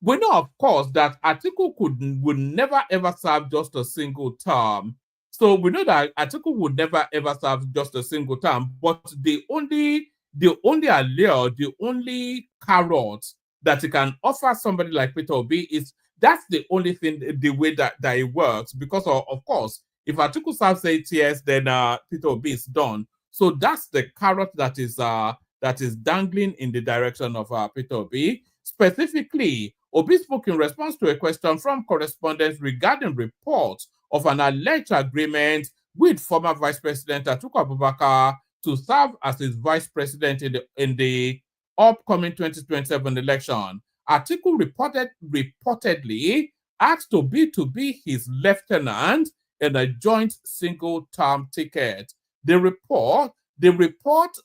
We know, of course, that Atiku would never ever serve just a single term. So we know that Atiku would never ever serve just a single term. But the only allure, the only carrot that he can offer somebody like Peter Obi is that's the only thing, the way that it works. Because of course, if Atiku serves 8 years, then Peter Obi is done. So that's the carrot that is dangling in the direction of Peter Obi. Specifically, Obi spoke in response to a question from correspondents regarding reports of an alleged agreement with former Vice President Atiku Abubakar to serve as his vice president in the upcoming 2027 election. Atiku reportedly asked Obi to be his lieutenant in a joint single-term ticket. The report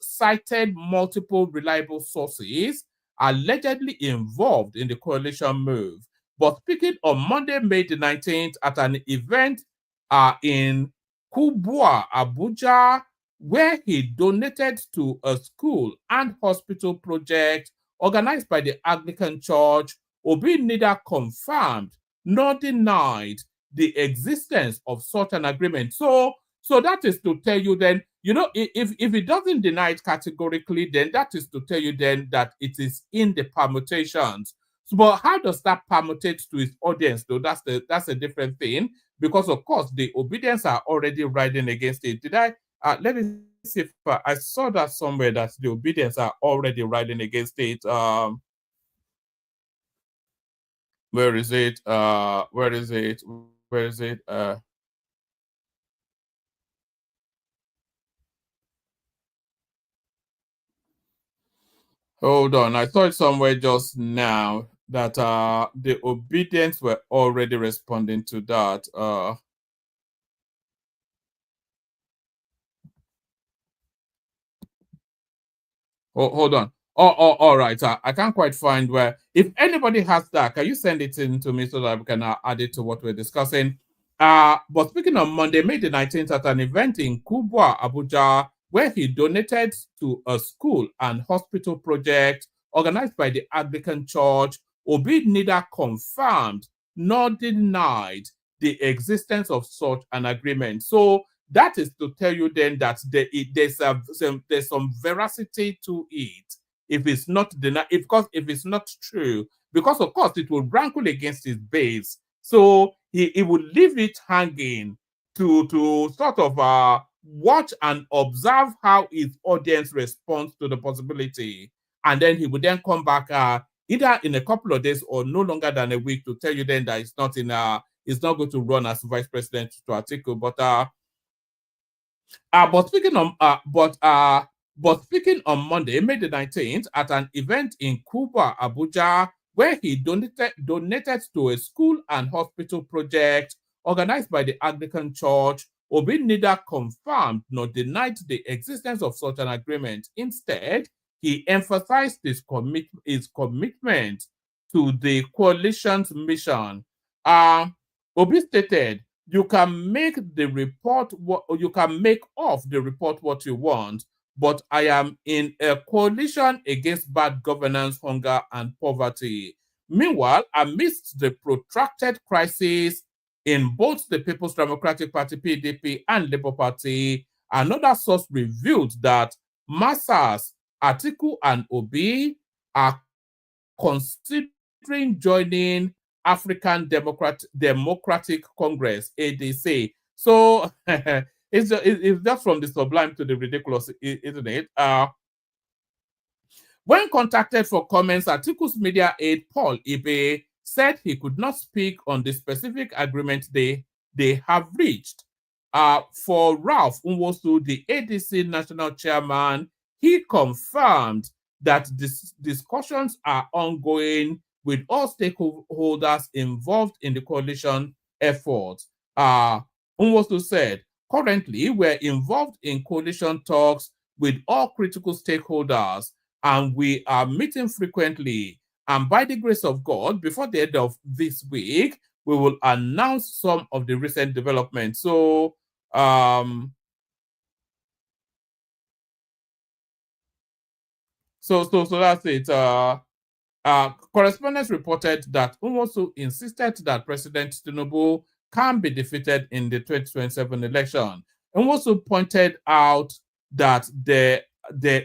cited multiple reliable sources allegedly involved in the coalition move. But speaking on Monday, May the 19th, at an event in Kubwa, Abuja, where he donated to a school and hospital project organized by the Anglican Church, Obi neither confirmed nor denied the existence of such an agreement. So that is to tell you then, if it doesn't deny it categorically, then that is to tell you then that it is in the permutations. So, but how does that permutate to his audience, though? That's a different thing, because of course the obedience are already riding against it. Did I? Let me see if I saw that somewhere that the obedience are already riding against it. Where is it? Where is it? Where is it? Hold on, I saw it somewhere just now that the obedience were already responding to that. Hold on. All right. I can't quite find where. If anybody has that, can you send it in to me so that we can add it to what we're discussing? But speaking on Monday, May the 19th, at an event in Kubwa, Abuja, where he donated to a school and hospital project organized by the Anglican Church, Obi neither confirmed nor denied the existence of such an agreement. So that is to tell you then that there's some veracity to it. If it's not denied, if it's not true, because of course it will rankle against his base, So he would leave it hanging to sort of watch and observe how his audience responds to the possibility. And then he would then come back either in a couple of days or no longer than a week to tell you then that it's not going to run as vice president to Atiku. But speaking on Monday, May the 19th, at an event in Cuba, Abuja, where he donated to a school and hospital project organized by the Anglican Church, Obi neither confirmed nor denied the existence of such an agreement. Instead, he emphasized his commitment to the coalition's mission. Obi stated, you can make the report you can make of the report what you want, but I am in a coalition against bad governance, hunger, and poverty. Meanwhile, amidst the protracted crisis in both the People's Democratic Party, PDP, and Labour Party, another source revealed that Masas, Atiku, and Obi are considering joining African Democratic Congress, ADC. So it's just from the sublime to the ridiculous, isn't it? When contacted for comments, Atiku's media aide Paul Ibe said he could not speak on the specific agreement they have reached. For Ralph Nwosu, the ADC national chairman, he confirmed that discussions are ongoing with all stakeholders involved in the coalition effort. Nwosu said, currently, we're involved in coalition talks with all critical stakeholders, and we are meeting frequently. And by the grace of God, before the end of this week, we will announce some of the recent developments. So, so that's it. Correspondents reported that Nwosu insisted that President Tinubu can be defeated in the 2027 election. Nwosu pointed out that there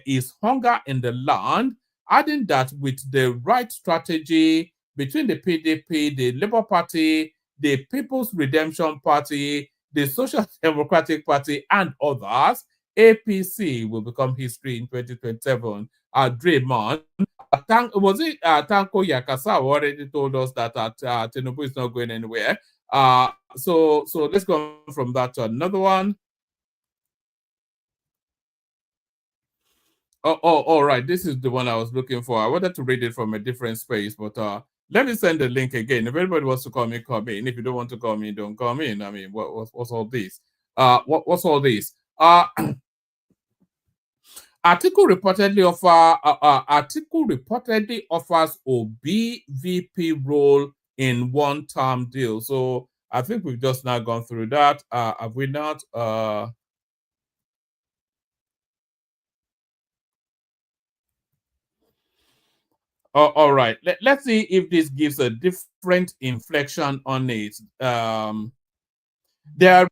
is hunger in the land, adding that with the right strategy between the PDP, the Labour Party, the People's Redemption Party, the Social Democratic Party, and others, APC will become history in 2027. Draymond, Tanko Yakasa already told us that Tinubu is not going anywhere. So let's go from that to another one. Oh, all right. This is the one I was looking for. I wanted to read it from a different space, but let me send the link again. If anybody wants to call me, come in. If you don't want to call me, don't come in. I mean, what's all this? What's all this? Atiku reportedly offers Obi VP role in one-term deal. So I think we've just now gone through that. Have we not? All right. Let's see if this gives a different inflection on it. There are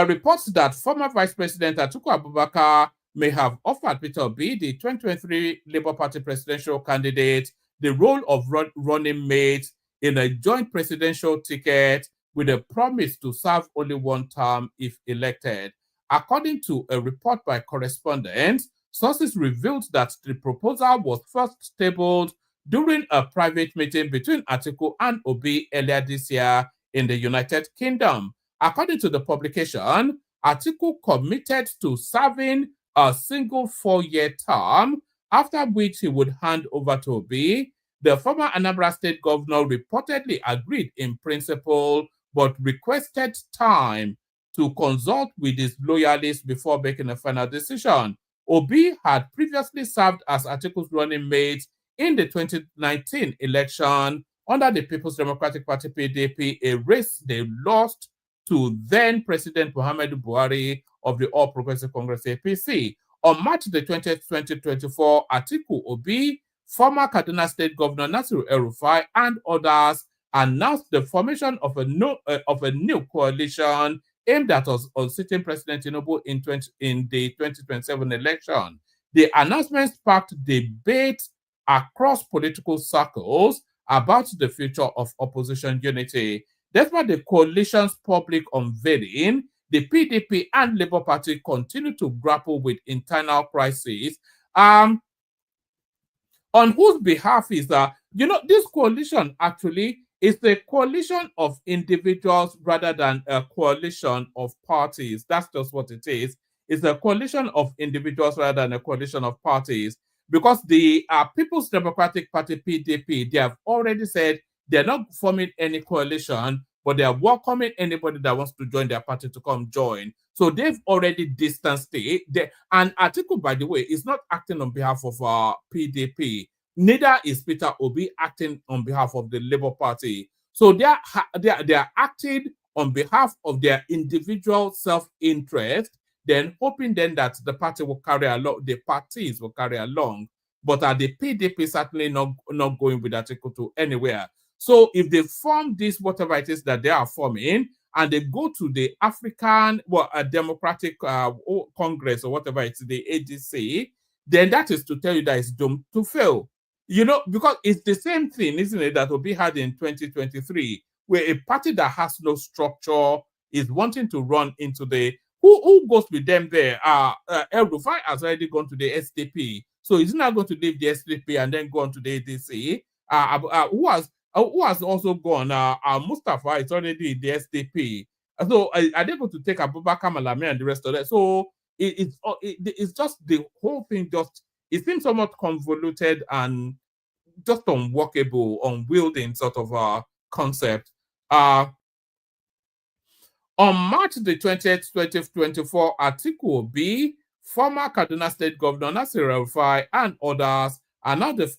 reports that former Vice President Atiku Abubakar may have offered Peter Obi, the 2023 Labour Party presidential candidate, the role of running mate in a joint presidential ticket with a promise to serve only one term if elected. According to a report by correspondents, sources revealed that the proposal was first tabled during a private meeting between Atiku and Obi earlier this year in the United Kingdom. According to the publication, Atiku committed to serving a single 4-year term, after which he would hand over to Obi. The former Anambra State governor reportedly agreed in principle, but requested time to consult with his loyalists before making a final decision. Obi had previously served as Atiku's running mate in the 2019 election under the People's Democratic Party, PDP, a race they lost to then President Muhammadu Buhari of the All Progressive Congress, APC. On March the 20th, 2024, Atiku, Obi, former Kaduna State Governor Nasiru El-Rufai, and others announced the formation of a new coalition aimed at unseating President Tinubu in the 2027 election. The announcement sparked debate across political circles about the future of opposition unity. Despite the coalition's public unveiling, the PDP and Labour Party continue to grapple with internal crises. On whose behalf is that, this coalition actually is a coalition of individuals rather than a coalition of parties. That's just what it is. It's a coalition of individuals rather than a coalition of parties, because the People's Democratic Party, PDP, they have already said they're not forming any coalition, but they are welcoming anybody that wants to join their party to come join. So they've already distanced it. And Atiku, by the way, is not acting on behalf of PDP. Neither is Peter Obi acting on behalf of the Labour Party. So they are acting on behalf of their individual self-interest, then hoping then that the party will carry along, the parties will carry along. But the PDP certainly not going with Atiku to anywhere. So if they form this, whatever it is that they are forming, and they go to the African Democratic Congress or whatever it's the ADC, then that is to tell you that it's doomed to fail. Because it's the same thing, isn't it, that Obi had in 2023, where a party that has no structure is wanting to run into the... Who goes with them there? El Rufai has already gone to the SDP. So he's not going to leave the SDP and then go on to the ADC. Who has also gone? Mustafa is already in the SDP. So are they going to take Abubakar Malami and the rest of that? So it's just the whole thing. It seems somewhat convoluted and just unworkable, unwielding sort of concept. On March the 20th, 2024, Atiku Obi, former Kaduna State Governor Nasir El-Rufai, and others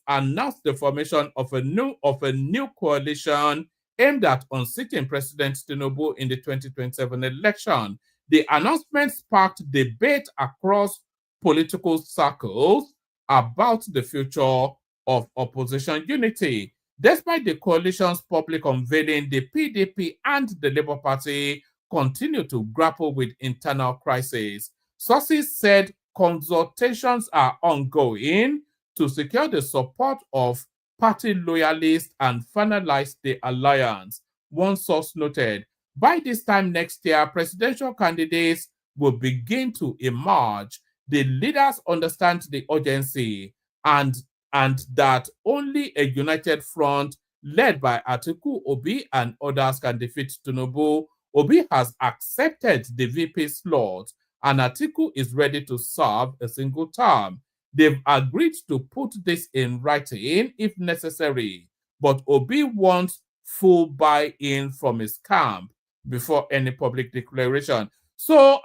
announced the formation of a new coalition aimed at unseating President Tinubu in the 2027 election. The announcement sparked debate across political circles about the future of opposition unity. Despite the coalition's public unveiling, the PDP and the Labour Party continue to grapple with internal crises. Sources said consultations are ongoing to secure the support of party loyalists and finalize the alliance. One source noted, by this time next year, presidential candidates will begin to emerge. The leaders understand the urgency and that only a united front led by Atiku, Obi, and others can defeat Tinubu. Obi has accepted the VP slot, and Atiku is ready to serve a single term. They've agreed to put this in writing if necessary, but Obi wants full buy-in from his camp before any public declaration. So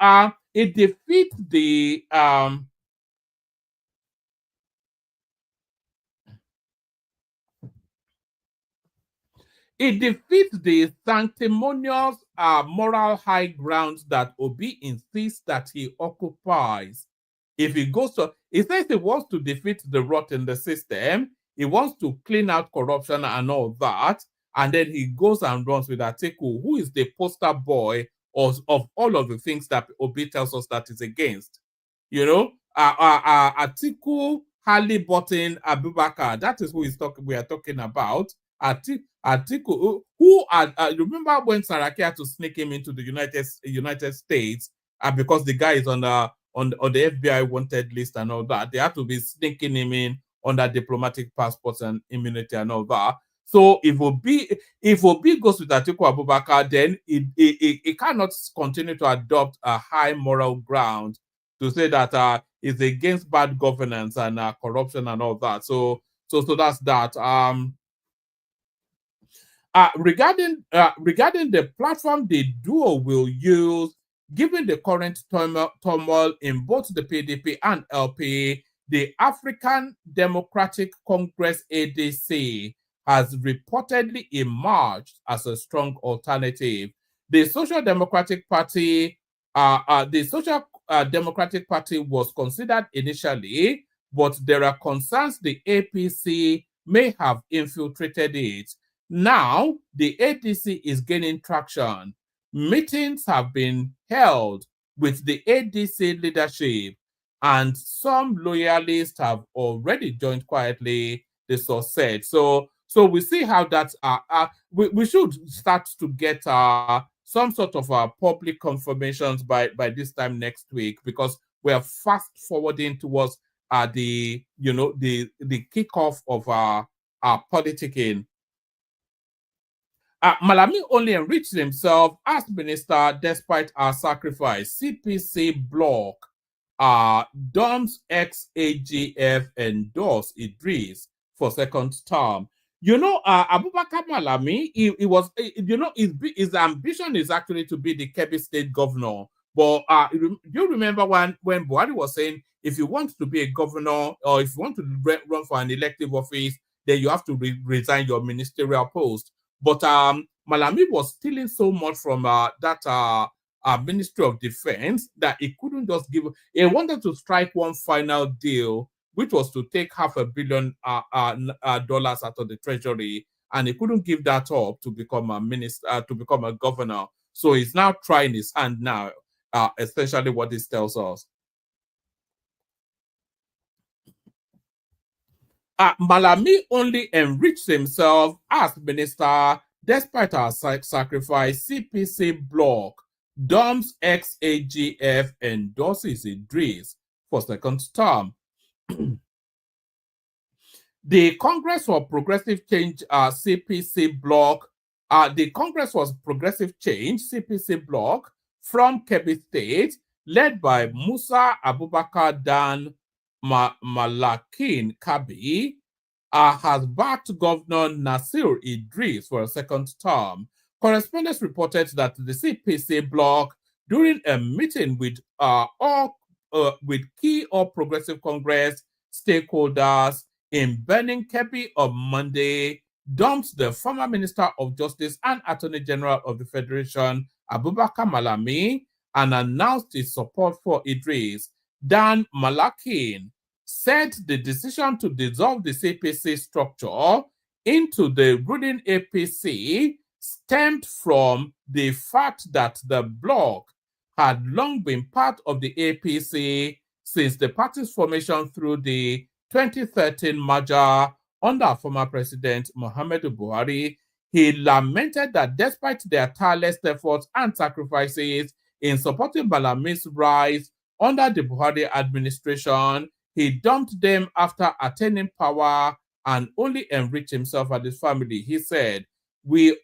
it defeats the sanctimonious moral high ground that Obi insists that he occupies. If he goes to, he says he wants to defeat the rot in the system, he wants to clean out corruption and all that, and then he goes and runs with Atiku, who is the poster boy of all of the things that Obi tells us that is against. Atiku, Halliburton, Abubakar, that is who we are talking about. Atiku, who remember when Saraki had to sneak him into the United States because the guy is on the FBI wanted list and all that. They had to be sneaking him in under diplomatic passports and immunity and all that. So if Obi goes with Atiku Abubakar, then it cannot continue to adopt a high moral ground to say that it's against bad governance and corruption and all that. So that's that. Regarding the platform the duo will use, given the current turmoil in both the PDP and LP, the African Democratic Congress ADC has reportedly emerged as a strong alternative. The Social Democratic Party, Democratic Party was considered initially, but there are concerns the APC may have infiltrated it. Now, the ADC is gaining traction. Meetings have been held with the ADC leadership, and some loyalists have already joined quietly, the source said. So So we see how that we should start to get some sort of public confirmations by this time next week, because we are fast forwarding towards the kickoff of our politicking. Malami only enriched himself as minister despite our sacrifice. CPC bloc dumps ex-AGF endorse Idris for second term. Abubakar Malami, he was, his ambition is actually to be the Kebbi State governor. But do you remember when Buhari was saying, if you want to be a governor or if you want to run for an elective office, then you have to resign your ministerial post. But Malami was stealing so much from that Ministry of Defense that he couldn't just give. He wanted to strike one final deal, which was to take $500 million dollars out of the treasury, and he couldn't give that up to become a minister, to become a governor. So he's now trying his hand now, essentially what this tells us. Malami only enriched himself as minister despite our sacrifice. CPC bloc dumps ex-AGF endorses Idris for second term. The Congress for Progressive Change CPC bloc, the Congress for Progressive Change CPC bloc from Kebbi State, led by Musa Abubakar Dan Malakin Kabi, has backed Governor Nasir Idris for a second term. Correspondents reported that the CPC bloc, during a meeting with key All Progressive Congress stakeholders in Benin Kebbi on Monday, dumped the former Minister of Justice and Attorney General of the Federation, Abubakar Malami, and announced his support for Idris. Dan Malakin said the decision to dissolve the CPC structure into the ruling APC stemmed from the fact that the bloc had long been part of the APC since the party's formation through the 2013 merger under former President Muhammadu Buhari. He lamented that despite their tireless efforts and sacrifices in supporting Malami's rise under the Buhari administration, he dumped them after attaining power and only enriched himself and his family. He said, we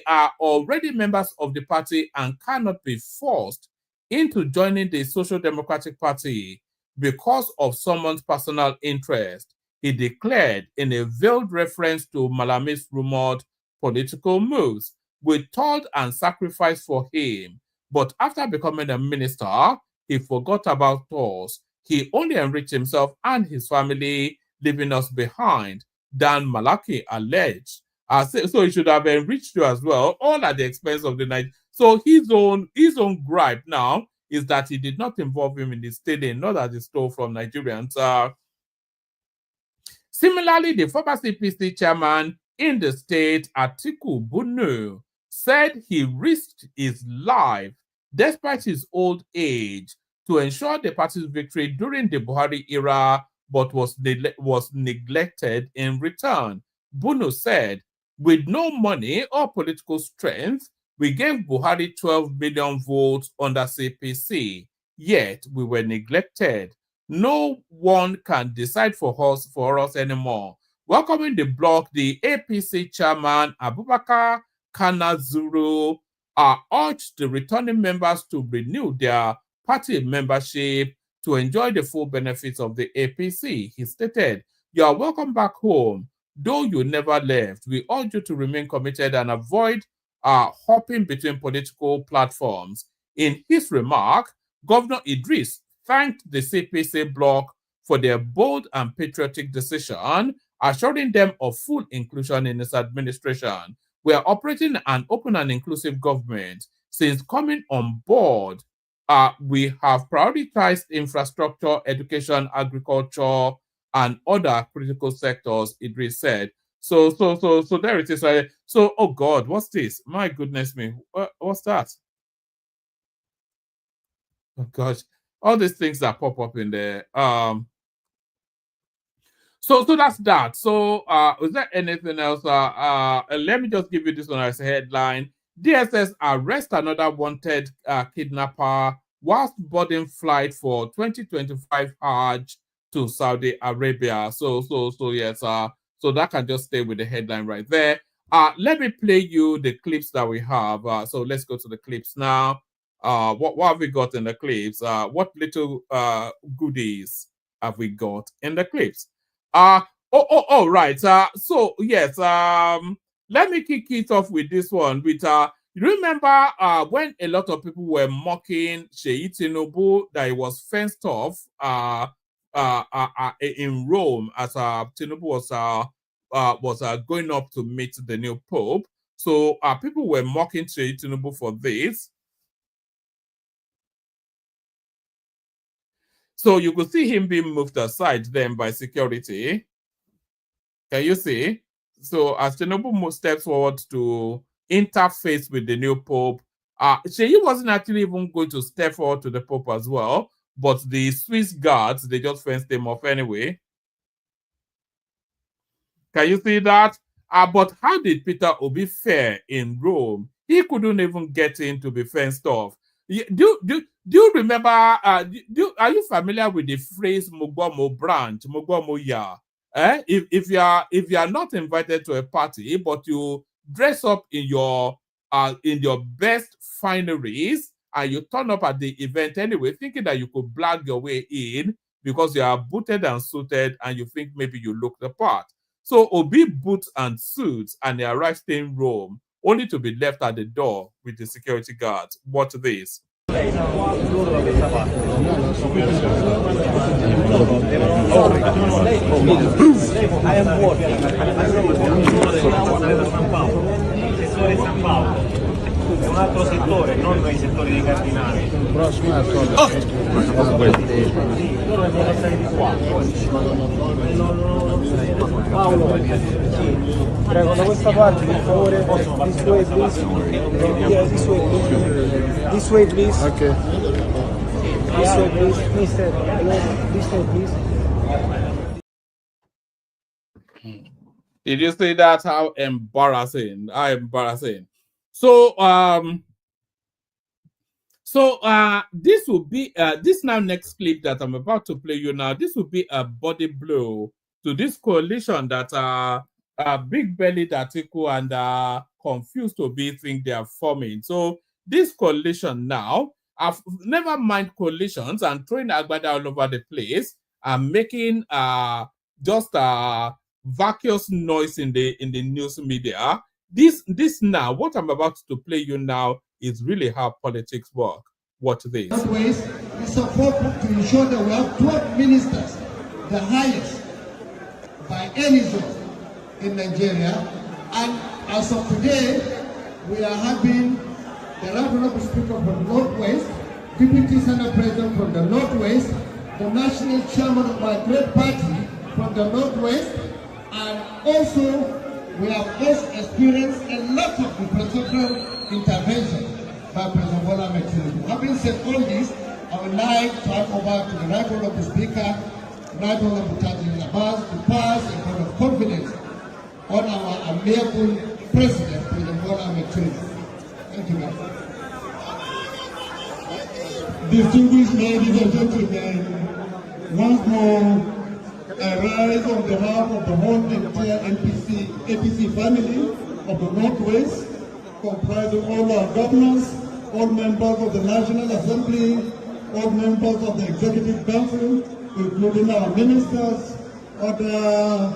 are already members of the party and cannot be forced into joining the Social Democratic Party because of someone's personal interest, he declared in a veiled reference to Malami's rumored political moves. We toiled and sacrificed for him, but after becoming a minister, he forgot about us. He only enriched himself and his family, leaving us behind, Dan Malaki alleged. So he should have enriched you as well, all at the expense of the night. So his own gripe now is that he did not involve him in the stealing, not that he stole from Nigerians. Similarly, the former CPC chairman in the state, Atiku Bunu, said he risked his life despite his old age to ensure the party's victory during the Buhari era, but was neglected in return. Bunu said, with no money or political strength, we gave Buhari 12 million votes under CPC, yet we were neglected. No one can decide for us anymore. Welcoming the bloc, the APC chairman, Abubakar Kanazuru, urged the returning members to renew their party membership to enjoy the full benefits of the APC. He stated, "You are welcome back home. Though you never left, we urge you to remain committed and avoid hopping between political platforms." In his remark, Governor Idris thanked the CPC bloc for their bold and patriotic decision, assuring them of full inclusion in his administration. We are operating an open and inclusive government. Since coming on board, we have prioritized infrastructure, education, agriculture, and other critical sectors, Idris said. So there it is. So, oh God, what's this? My goodness me, what's that? Oh gosh, all these things that pop up in there. So that's that. So is there anything else? Let me just give you this one as a headline. DSS arrest another wanted kidnapper whilst boarding flight for 2025 Hajj to Saudi Arabia. So yes, so that can just stay with the headline right there. Let me play you the clips that we have. So let's go to the clips now. What have we got in the clips? What little goodies have we got in the clips? Right. So yes, let me kick it off with this one. With you remember when a lot of people were mocking Sheyi Tinubu that he was fenced off in Rome as Tinubu was going up to meet the new Pope. So people were mocking Sheyi Tinubu for this. So you could see him being moved aside then by security. Can you see? So as Tinubu steps forward to interface with the new Pope, Sheyi wasn't actually even going to step forward to the Pope as well, but the Swiss guards, they just fenced him off anyway. Can you see that? But how did Peter Obi fare in Rome? He couldn't even get in to be fenced off. Do you remember? Are you familiar with the phrase "Mugwamo branch, Mugwamo ya"? If you are not invited to a party, but you dress up in your best fineries and you turn up at the event anyway, thinking that you could blag your way in because you are booted and suited and you think maybe you look the part. So Obi boots and suits and he arrives in Rome, only to be left at the door with the security guards. Watch this. Un altro settore, non i settori dei cardinali. Loro devono stare di qua. Paolo, prego da questa parte per favore. This way please. Yeah, this way please. This way please. Okay. This way please. Mister, this way please. Did you see that? How embarrassing! How embarrassing! So this will be this now next clip that I'm about to play you now. This will be a body blow to this coalition that Big Belly Atiku and Confused Obi think they are forming. So this coalition now, never mind coalitions and throwing Agbada all over the place and making just vacuous noise in the news media. This now, what I'm about to play you now is really how politics work. Watch this. Ways, we support to ensure that we have 12 ministers, the highest by any zone in Nigeria. And as of today, we are having the Right Honorable Speaker from the Northwest, Deputy Senate President from the Northwest, the National Chairman of my great party from the Northwest, and also we have also experienced a lot of presidential intervention by President Bola Ahmed Tinubu. Having said all this, I would like to hand over to the Right Honorable Speaker, Right Honorable Tajin Abbas, to pass a vote of confidence on our amiable President, President Bola Ahmed Tinubu. Thank you, ma'am. Distinguished ladies and gentlemen, once more, I rise on behalf of the whole entire APC family of the Northwest, comprising all our governors, all members of the National Assembly, all members of the Executive Council, including our ministers, other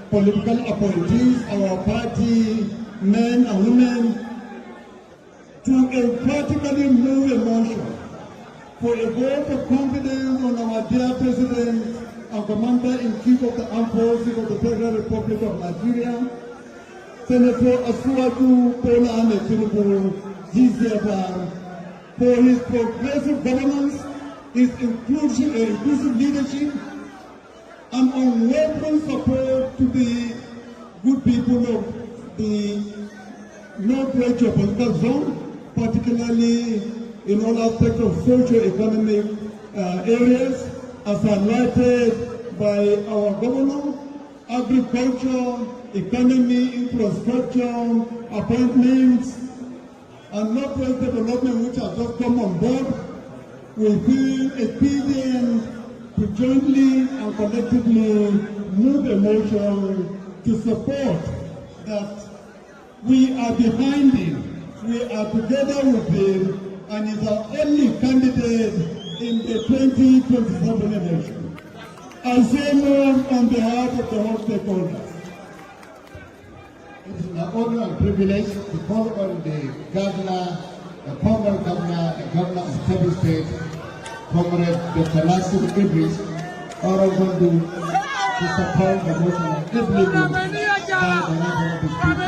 political appointees, our party men and women, to emphatically move a motion for a vote of confidence on our dear President and Commander-in-Chief of the Armed Forces of the Federal Republic of Nigeria, Senator Asuwaju Bola Ahmed Tinubu, GCFR, for his progressive governance, his inclusive leadership, and unwavering support to the good people of the Northwest geopolitical zone, particularly in all aspects of socio-economic areas, as highlighted by our governor agriculture, economy, infrastructure, appointments, and northwest development, which have just come on board, we feel expedient to jointly and collectively move a motion to support that we are behind him, we are together with him, and is our only candidate in the 2027 election. I say no on behalf of the whole stakeholders. It is an honor and privilege to call on the governor, the former governor, the governor of Kebbi State, Comrade Dr. Nasir Idris, Orogundu, to support the motion of implementing by the National Speaker,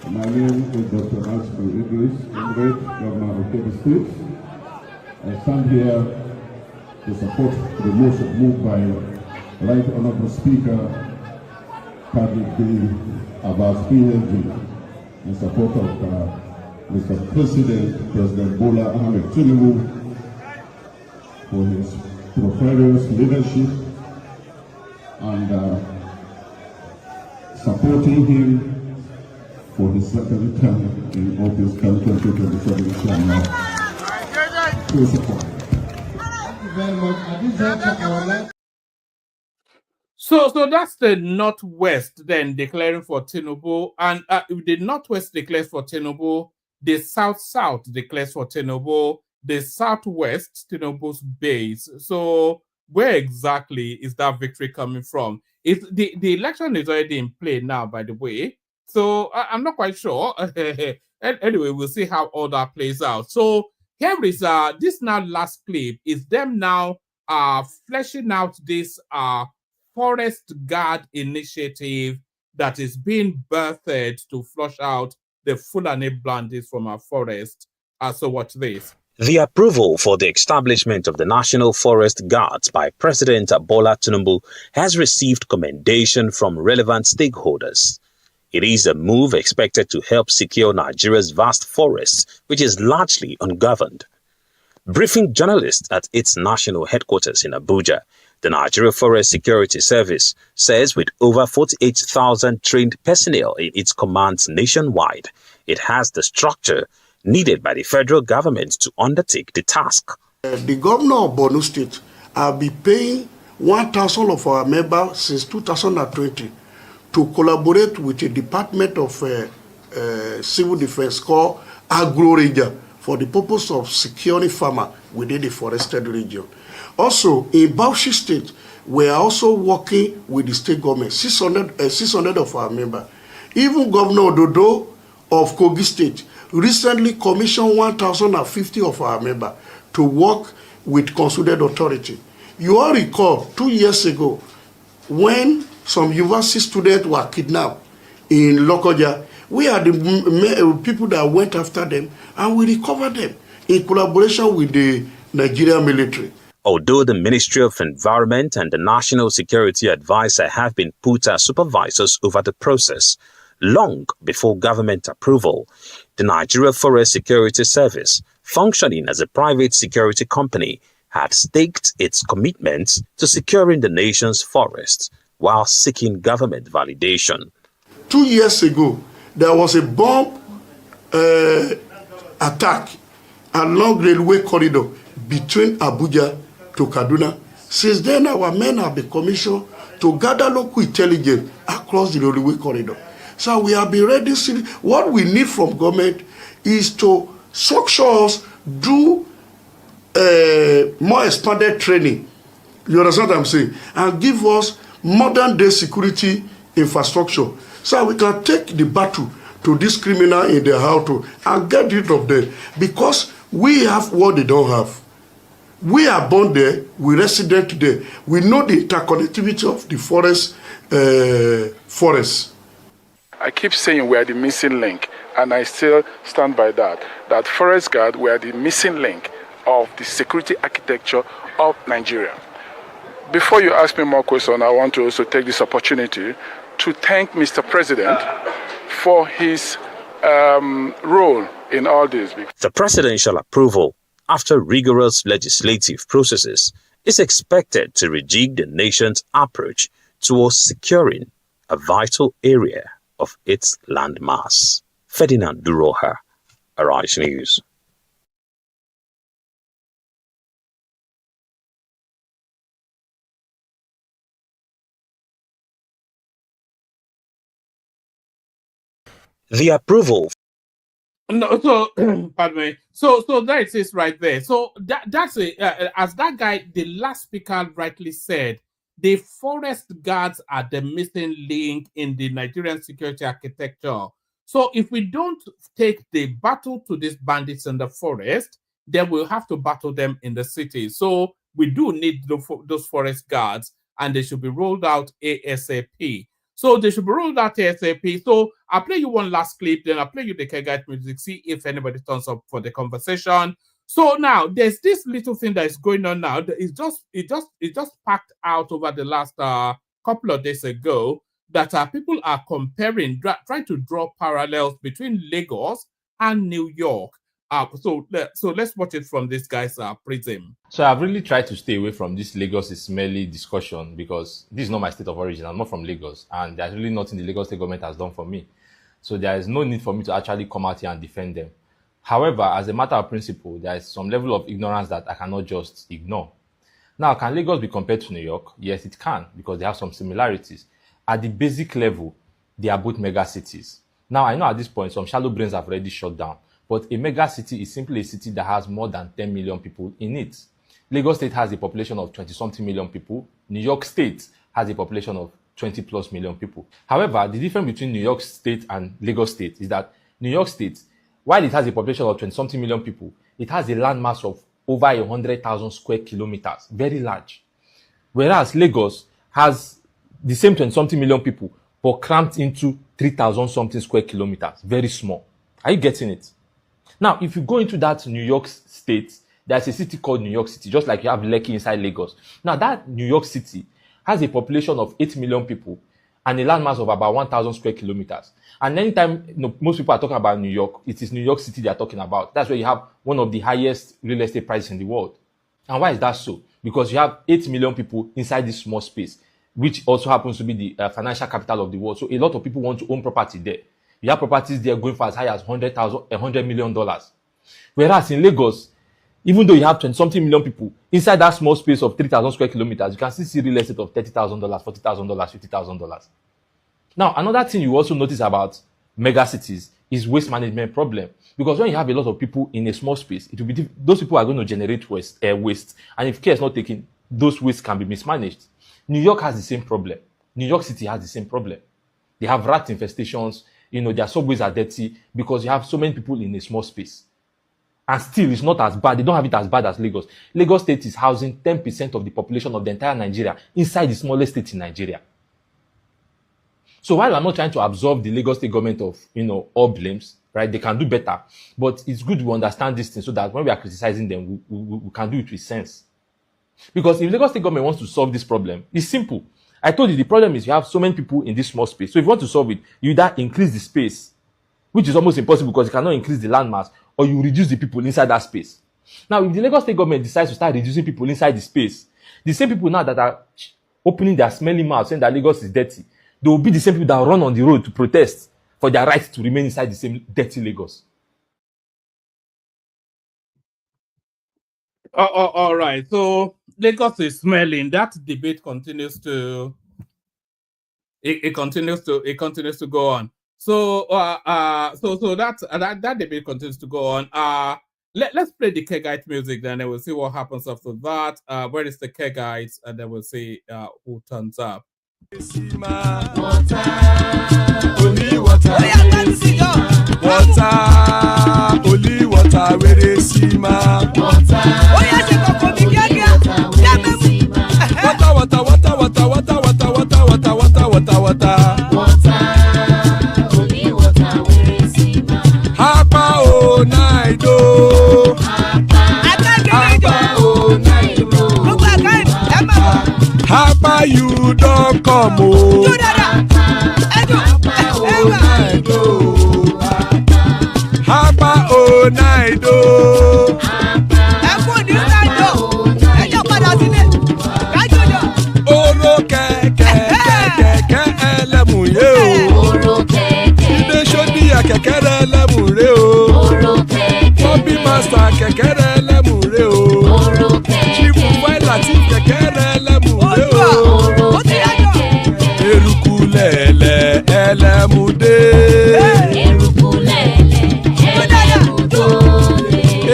My name is Dr. Nasir Idris, Comrade Governor of Kebbi State. I stand here to support the motion moved by Right Honorable Speaker Patrick B. about PNG in support of Mr. President Bola Ahmed Tinubu for his prosperous leadership and supporting him for his second term in office, 2027 inshallah. Please support. Thank you very much. At this juncture, I would like So that's the Northwest then declaring for Tinubu, and if the Northwest declares for Tinubu, the South declares for Tinubu, the Southwest, Tinubu's base. So where exactly is that victory coming from? The election is already in play now, by the way, so I'm not quite sure. Anyway, we'll see how all that plays out. So here is this now last clip is them now fleshing out this Forest Guard initiative that is being birthed to flush out the Fulani bandits from our forest. So watch this. The approval for the establishment of the National Forest Guards by President Bola Tinubu has received commendation from relevant stakeholders. It is a move expected to help secure Nigeria's vast forests, which is largely ungoverned. Briefing journalists at its national headquarters in Abuja, the Nigeria Forest Security Service says with over 48,000 trained personnel in its commands nationwide, it has the structure needed by the federal government to undertake the task. The governor of Borno State has been paying 1,000 of our members since 2020 to collaborate with the Department of Civil Defense called Agro Ranger for the purpose of securing farmers within the forested region. Also, in Bauchi State, we are also working with the state government, 600 of our members. Even Governor Dodo of Kogi State recently commissioned 1,050 of our members to work with consulted authority. You all recall 2 years ago when some university students were kidnapped in Lokoja, we are the people that went after them and we recovered them in collaboration with the Nigerian military. Although the Ministry of Environment and the National Security Advisor have been put as supervisors over the process, long before government approval, the Nigeria Forest Security Service, functioning as a private security company, had staked its commitments to securing the nation's forests while seeking government validation. 2 years ago, there was a bomb attack along railway corridor between Abuja to Kaduna. Since then, our men have been commissioned to gather local intelligence across the railway corridor. So we have been ready. What we need from government is to structure us, do more expanded training. You understand what I'm saying? And give us modern day security infrastructure so we can take the battle to this criminal in their house and get rid of them, because we have what they don't have. We are born there, we resident there. We know the interconnectivity of the forest. I keep saying we are the missing link, and I still stand by that. That Forest Guard, we are the missing link of the security architecture of Nigeria. Before you ask me more questions, I want to also take this opportunity to thank Mr. President for his role in all this. The presidential approval, after rigorous legislative processes, is expected to rejig the nation's approach towards securing a vital area of its landmass. Ferdinand Duroha, Arise News. The approval. No, so pardon me. So that it is right there. So that's it. As that guy, the last speaker rightly said, the forest guards are the missing link in the Nigerian security architecture. So if we don't take the battle to these bandits in the forest, then we'll have to battle them in the city. So we do need those forest guards, and they should be rolled out ASAP. So they should be rolled out ASAP. So I'll play you one last clip, then I'll play you the Kegite music, see if anybody turns up for the conversation. So now there's this little thing that is going on now. It just packed out over the last couple of days ago that people are comparing, trying to draw parallels between Lagos and New York. So let's watch it from this guy's prism. So I've really tried to stay away from this Lagos is smelly discussion because this is not my state of origin. I'm not from Lagos, and there's really nothing the Lagos state government has done for me. So there is no need for me to actually come out here and defend them. However, as a matter of principle, there is some level of ignorance that I cannot just ignore. Now, can Lagos be compared to New York? Yes, it can, because they have some similarities. At the basic level, they are both mega cities. Now, I know at this point, some shallow brains have already shut down, but a mega city is simply a city that has more than 10 million people in it. Lagos State has a population of 20-something million people. New York State has a population of 20+ million people. However, the difference between New York State and Lagos State is that New York State, while it has a population of 20-something million people, it has a landmass of over 100,000 square kilometers, very large. Whereas Lagos has the same 20-something million people, but cramped into 3,000-something square kilometers, very small. Are you getting it? Now, if you go into that New York State, there's a city called New York City, just like you have Lekki inside Lagos. Now, that New York City has a population of 8 million people and a landmass of about 1,000 square kilometers. And anytime most people are talking about New York, it is New York City they are talking about. That's where you have one of the highest real estate prices in the world. And why is that so? Because you have 8 million people inside this small space, which also happens to be the financial capital of the world. So a lot of people want to own property there. You have properties there going for as high as $100 million. Whereas in Lagos, even though you have 20-something million people, inside that small space of 3,000 square kilometers, you can still see real estate of $30,000, $40,000, $50,000. Now, another thing you also notice about mega cities is waste management problem. Because when you have a lot of people in a small space, it will be those people are going to generate waste. And if care is not taken, those wastes can be mismanaged. New York has the same problem. New York City has the same problem. They have rat infestations. Their subways are dirty because you have so many people in a small space. And still, it's not as bad. They don't have it as bad as Lagos. Lagos State is housing 10% of the population of the entire Nigeria inside the smallest state in Nigeria. So while I'm not trying to absolve the Lagos State government of, all blames, right? They can do better. But it's good we understand this thing so that when we are criticizing them, we can do it with sense. Because if Lagos State government wants to solve this problem, it's simple. I told you the problem is you have so many people in this small space. So if you want to solve it, you either increase the space, which is almost impossible because you cannot increase the landmass, or you reduce the people inside that space. Now, if the Lagos State government decides to start reducing people inside the space, the same people now that are opening their smelly mouths saying that Lagos is dirty, they will be the same people that run on the road to protest for their right to remain inside the same dirty Lagos. All right. So Lagos is smelling. That debate continues to it continues to go on. So so that debate continues to go on. Let's play the Kegite music, then we'll see what happens after that. Where is the Kegites? And then we'll see who turns up. Only water, where they see ma. You don't come, oh. náìdó. ẹ kú ní náìdó ẹ jọ padà sílé kájọjọ. Oró kẹ̀kẹ́ ẹlẹ́mùrè o. Ilé sódìyà kẹ̀kẹ́ rẹ̀ ẹlẹ́mùrè o. Bọ́bí màsà kẹ̀kẹ́ rẹ̀ ẹlẹ́mùrè o. Chifu Fáìlà tí kẹ̀kẹ́ rẹ̀ ẹlẹ́mùrè o. Eruku lẹ̀lẹ̀ ẹlẹ́mùdé.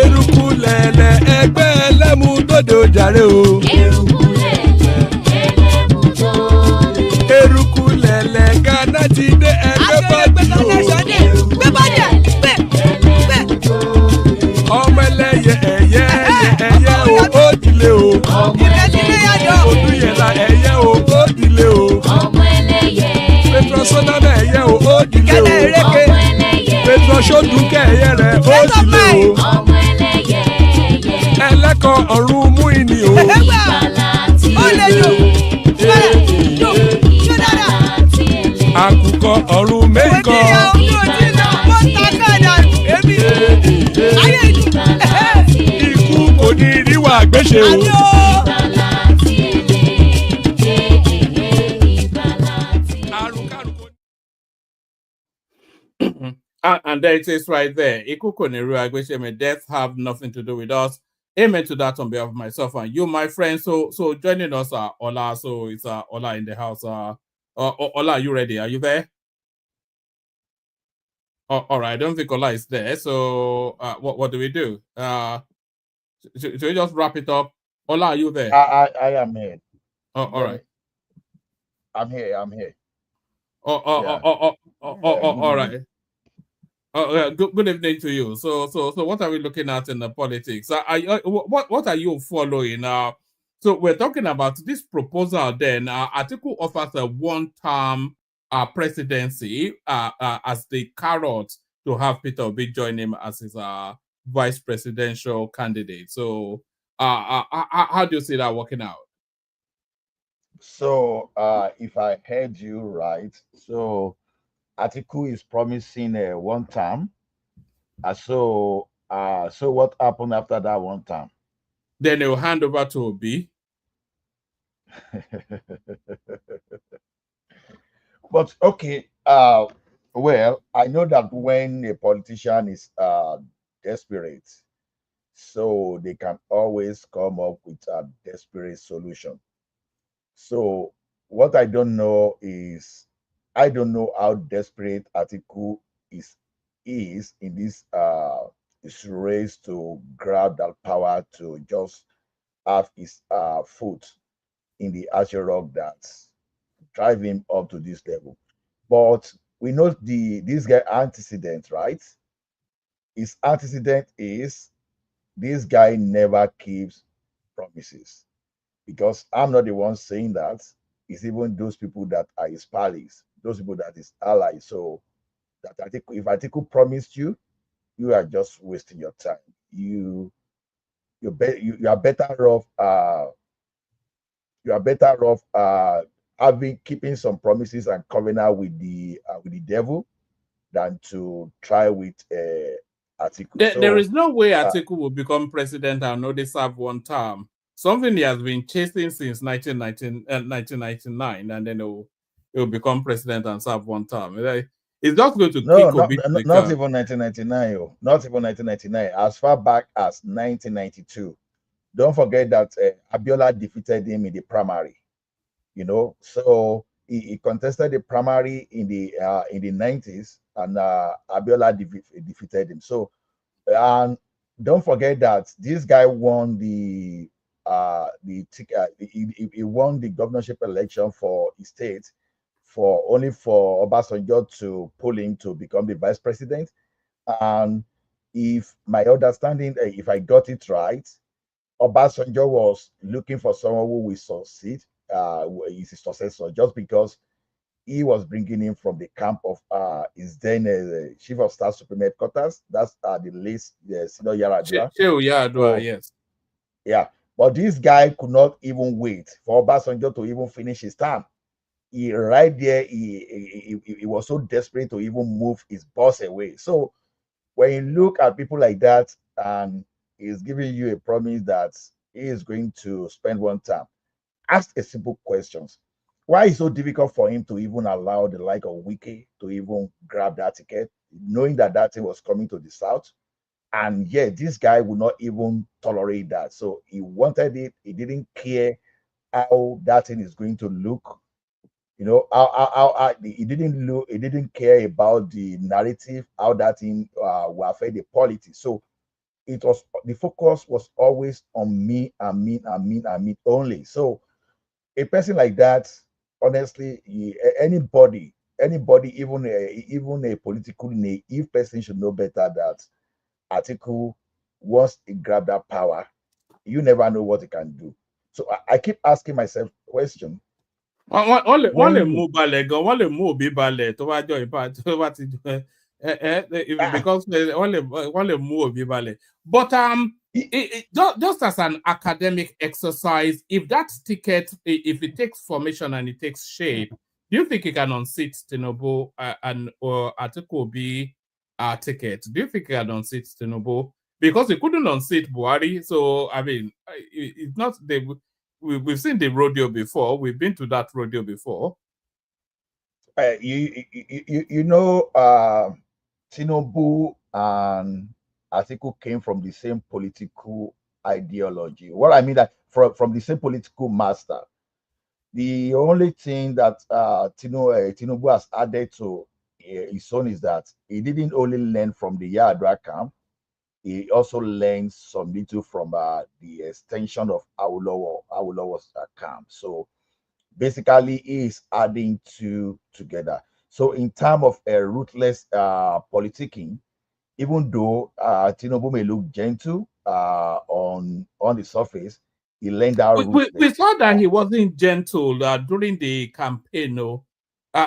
Eruku lẹ̀lẹ̀ ẹgbẹ́ ẹlẹ́mùdódò jàre o. Eruku lẹ̀lẹ̀ Ghana ti dé ẹgbẹ́ bọ́dì o. Ọmọ ẹlẹ́yẹ ẹyẹ o ó dìlé o. Odúyẹ̀lá ẹyẹ o ó dìlé o. Petrosoname ẹyẹ o ó dìlé o. Petrosodúnkẹ́ ẹyẹ rẹ̀ ó dìlé o. Ẹlẹ́kọ̀ ọ̀run mú ìní o. Àkùkọ ọ̀run mẹ́kọ̀. Ikú kò ní ríwà gbéṣe o. And there it is right there. Ikuko Neru Agwesheme, death have nothing to do with us. Amen to that on behalf of myself and you, my friends. So joining us are Ola. So it's Ola in the house. Ola, are you ready? Are you there? All right. I don't think Ola is there. So what do we do? Should we just wrap it up? Ola, are you there? I am here. All right. I'm here. All right. Good evening to you. So what are we looking at in the politics? What are you following? So we're talking about this proposal. Then Atiku offers a one-term presidency as the carrot to have Peter Obi join him as his vice presidential candidate. So how do you see that working out? So if I heard you right, so Atiku is promising a one term. So what happened after that one term? Then they will hand over to Obi. But okay, well, I know that when a politician is desperate, so they can always come up with a desperate solution. So what I don't know is, I don't know how desperate Atiku is in this race to grab that power to just have his foot in the Asher Rock that drive him up to this level. But we know this guy antecedent, right? His antecedent is this guy never keeps promises, because I'm not the one saying that. It's even those people that are his pals, those people that is allies. So that if Atiku promised you, you are just wasting your time. You are better off keeping some promises and covenant with the devil than to try with Atiku. There is no way Atiku will become president and only serve one term. Something he has been chasing since 1999, and then it will become president and serve one term. It's not going to not even 1999. Not even 1999. As far back as 1992. Don't forget that Abiola defeated him in the primary. You know, so he contested the primary in the 90s, and Abiola defeated him. So, and don't forget that this guy won he won the governorship election for his state for Obasanjo to pull him to become the vice president. And if my understanding, if I got it right, Obasanjo was looking for someone who will succeed, is his successor, just because he was bringing him from the camp of his then chief of staff supreme headquarters. That's the list, Senior Yaradua. Yaradua, yes. Yeah, but this guy could not even wait for Obasanjo to even finish his term. He was so desperate to even move his boss away. So when you look at people like that and he's giving you a promise that he is going to spend one time, ask a simple questions. Why is it so difficult for him to even allow the like of Wiki to even grab that ticket, knowing that that thing was coming to the south? And yet this guy would not even tolerate that. So he wanted it. He didn't care how that thing is going to look. You know, he didn't look. He didn't care about the narrative, how that thing will affect the politics. So it was the focus was always on me and me and me and me only. So a person like that, honestly, anybody, even a political naive person should know better that Atiku, once he grab that power, you never know what he can do. So I keep asking myself question. wọ́n lè When mú you balẹ̀ gan, wọ́n lè mú òbí balẹ̀ tó bá jọ ìbá tó bá ti because wọ́n lè mú òbí balẹ̀. But just as an academic exercise, if that ticket, if it takes formation and it takes shape, do you think it can unseat Tinubu or Atiku Obi ticket? Do you think it can unseat Tinubu? Because it couldn't unseat Buhari, so I mean, it's not we've seen the rodeo before. We've been to that rodeo before. you know, Tinubu and Atiku came from the same political ideology. What I mean that from the same political master. The only thing that Tinubu has added to his own is that he didn't only learn from the Yadra camp, he also learned some little from the extension of Awolowo's camp. So basically, he is adding two together. So in terms of a ruthless politicking, even though Tinubu may look gentle on the surface, he learned that We ruthless. saw that he wasn't gentle during the campaign. No,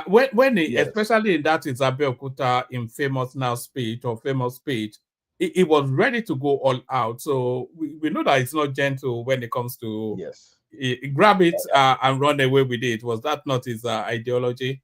when he, Yes. especially in that Isabel Kuta infamous now speech or famous speech, he was ready to go all out. So we know that it's not gentle when it comes to grab it and run away with it. Was that not his ideology?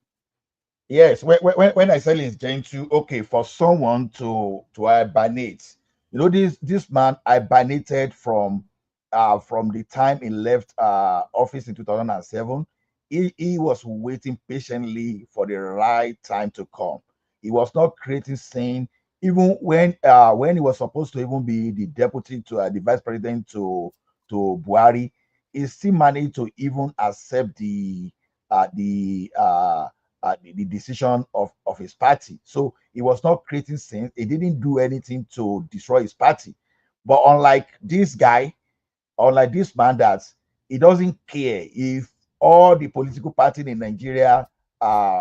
Yes, when I say it's gentle, okay, for someone to hibernate, you know, this man hibernated from the time he left office in 2007. He was waiting patiently for the right time to come. He was not creating scene even when he was supposed to even be the deputy to the vice president to Buhari. He still managed to even accept uh, the uh the decision of his party. So he was not creating sense. He didn't do anything to destroy his party. But unlike this guy, unlike this man, that he doesn't care if all the political parties in Nigeria,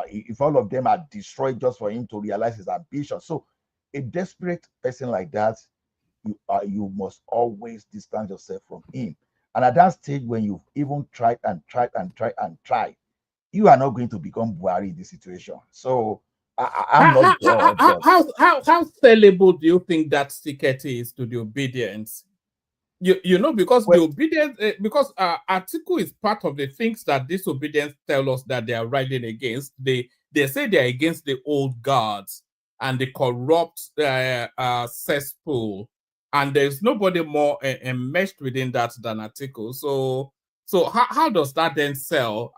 if all of them are destroyed just for him to realize his ambition. So a desperate person like that, you must always distance yourself from him. And at that stage, when you've even tried and tried and tried and tried, you are not going to become Buhari in this situation. So I'm not God, but How sellable do you think that ticket is to the obedience? You know, because the obedience, because Atiku is part of the things that disobedience tell us that they are riding against. They say they are against the old guards and the corrupt cesspool, and there's nobody more enmeshed within that than Atiku. So how does that then sell?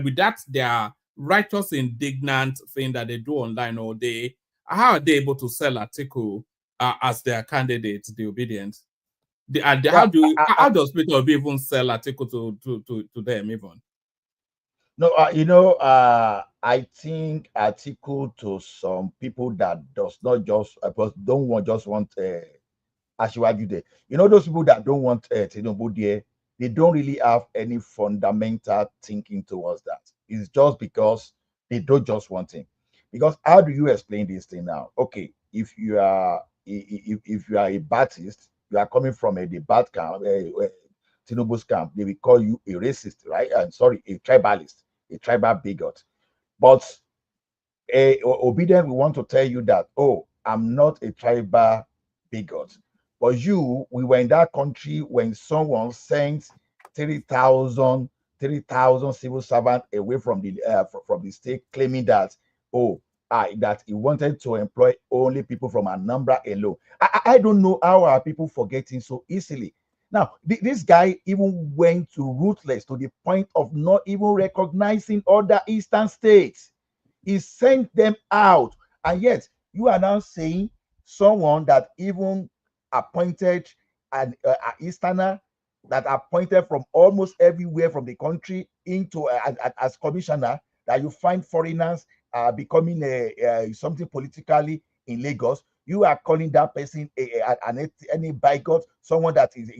With that, their righteous indignant thing that they do online all day, how are they able to sell Atiku as their candidate, the obedience? How does Peter Obi even sell Atiku to them even? no, I think Atiku to some people that does not just don't want Asiwaju there. You know, those people that don't want Tinubu there, they don't really have any fundamental thinking towards that. It's just because they don't just want him. Because how do you explain this thing now? Okay, if you are if you are a Baptist, you are coming from a debate camp, Tinubu's camp, they will call you a racist, right? I'm sorry, a tribalist, a tribal bigot. But obedient, we want to tell you that, oh, I'm not a tribal bigot. But we were in that country when someone sent 3,000 civil servants away from the state, claiming that, oh, that he wanted to employ only people from Anambra alone. I don't know how are people forgetting so easily. Now, this guy even went to ruthless to the point of not even recognizing other eastern states. He sent them out, and yet you are now saying someone that even appointed an Easterner that appointed from almost everywhere from the country into as commissioner, that you find foreigners becoming something politically in Lagos. You are calling that person any bigot, someone that is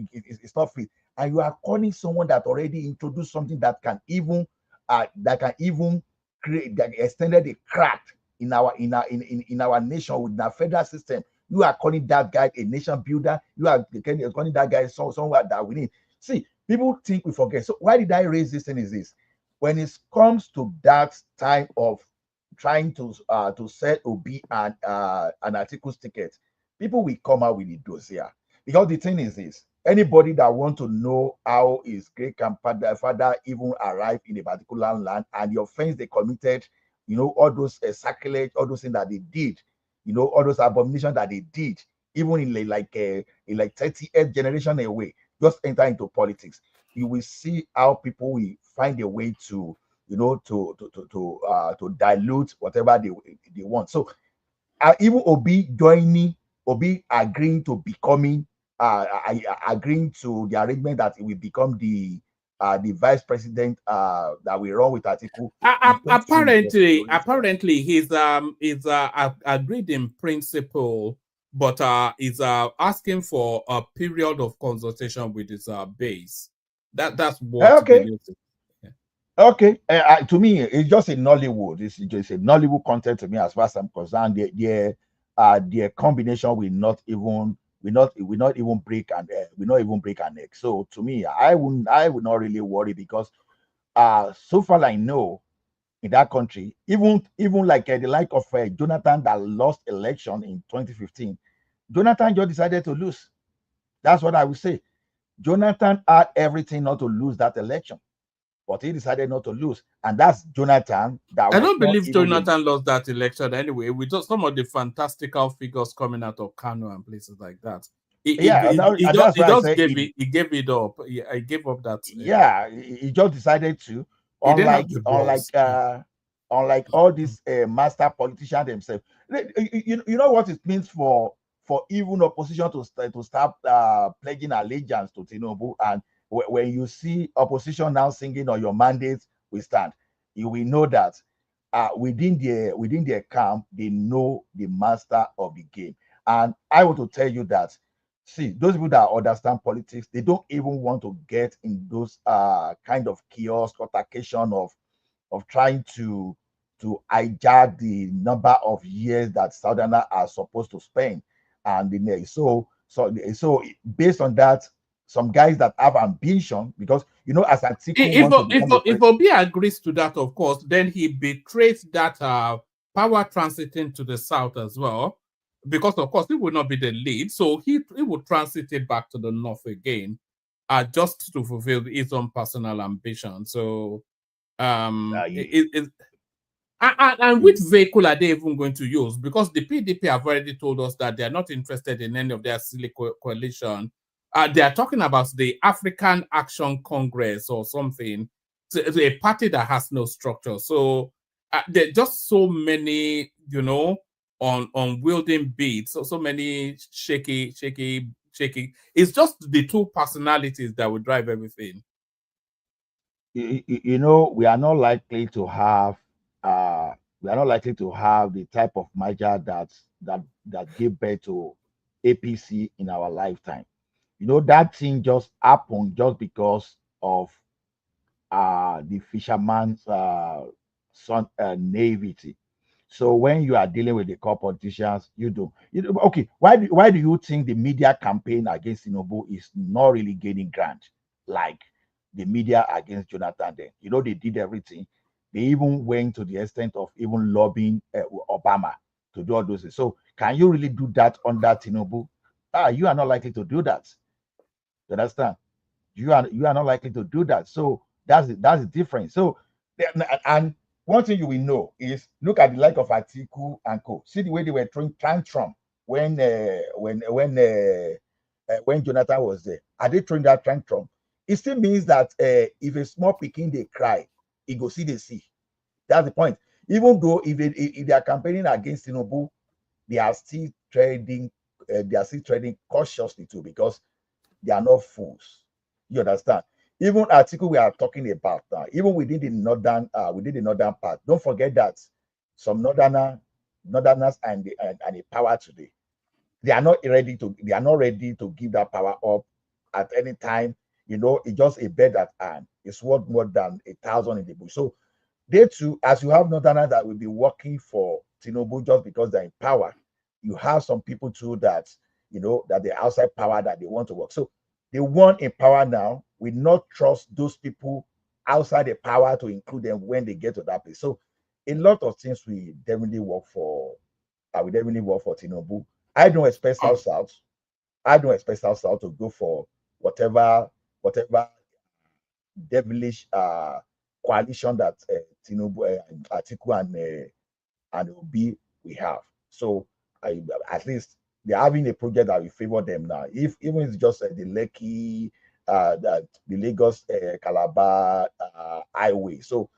not fit, and you are calling someone that already introduced something that can even create, that extended a crack in our nation with our federal system. You are calling that guy a nation builder. You are calling that guy someone that we need. See, people think we forget. So why did I raise this thing? Is this when it comes to that time of trying to sell Obi and an Atiku's ticket, people will come out with the dossier. Because the thing is this: anybody that want to know how his great grandfather even arrived in a particular land and the offense they committed, all those sacrilege, all those things that they did, all those abominations that they did, even in like 38th generation away, just enter into politics. You will see how people will find a way to to dilute whatever they want. So even Obi agreeing to becoming agreeing to the arrangement that he will become the vice president that will run with Atiku. Apparently, he's agreed in principle, but is asking for a period of consultation with his base. That's what Okay. the news is. Okay, to me, it's just a Nollywood. It's just a Nollywood content to me, as far as I'm concerned. Their combination will not even break an egg. So to me, I would not really worry, because so far I know in that country, even like the like of Jonathan that lost election in 2015, Jonathan just decided to lose. That's what I would say. Jonathan had everything not to lose that election, but he decided not to lose, and that's Jonathan. I don't believe Jonathan lost that election anyway. With just some of the fantastical figures coming out of Kano and places like that. He gave it up. He gave up that. Yeah, he just decided to. Unlike all these master politicians themselves. You know what it means for even opposition to start pledging allegiance to Tinubu, and when you see opposition now singing on your mandate, we stand. You will know that within their camp, they know the master of the game. And I want to tell you that, see, those people that understand politics, they don't even want to get in those kind of chaos, altercation of trying to hijack the number of years that Southerners are supposed to spend. And so based on that, some guys that have ambition, because as Atiku if Obi agrees to that, of course, then he betrays that power transiting to the south as well, because of course he will not be the lead, so he will transit it back to the north again, just to fulfill his own personal ambition. So and which vehicle are they even going to use? Because the PDP have already told us that they are not interested in any of their silly coalition. They are talking about the African Action Congress or something, a party that has no structure. So there are just so many, unwielding beats, so many shaky. It's just the two personalities that will drive everything. We are not likely to have the type of merger that gave birth to APC in our lifetime. That thing just happened just because of the fisherman's son naivety. So when you are dealing with the core politicians, okay. Why do you think the media campaign against Tinubu is not really gaining ground like the media against Jonathan? Then they did everything. They even went to the extent of even lobbying Obama to do all those things. So can you really do that under Tinubu? You are not likely to do that. You understand? You are not likely to do that. So that's the difference. So, and one thing you will know is look at the like of Atiku and Co. See the way they were throwing tantrum when Jonathan was there. Are they throwing that tantrum? It still means that if a small pikin they cry, he go see they see. That's the point. Even though if they are campaigning against Tinubu, they are still trading cautiously too, because they are not fools. You understand? Even article we are talking about now, even within the northern part, don't forget that some northerners and the power today, they are not ready to give that power up at any time. It's just a bed at hand. It's worth more than 1,000 in the bush. So they too, as you have northerners that will be working for Tinubu just because they're in power, you have some people too that that the outside power that they want to work. So the one in power now will not trust those people outside the power to include them when they get to that place. So a lot of things we definitely work for. We definitely work for Tinubu. I don't expect South. I don't expect South to go for whatever devilish coalition that Tinubu, Atiku, and Obi we have. So at least they're having a project that will favor them now. If even it's just the Lekki, the Lagos Calabar highway. So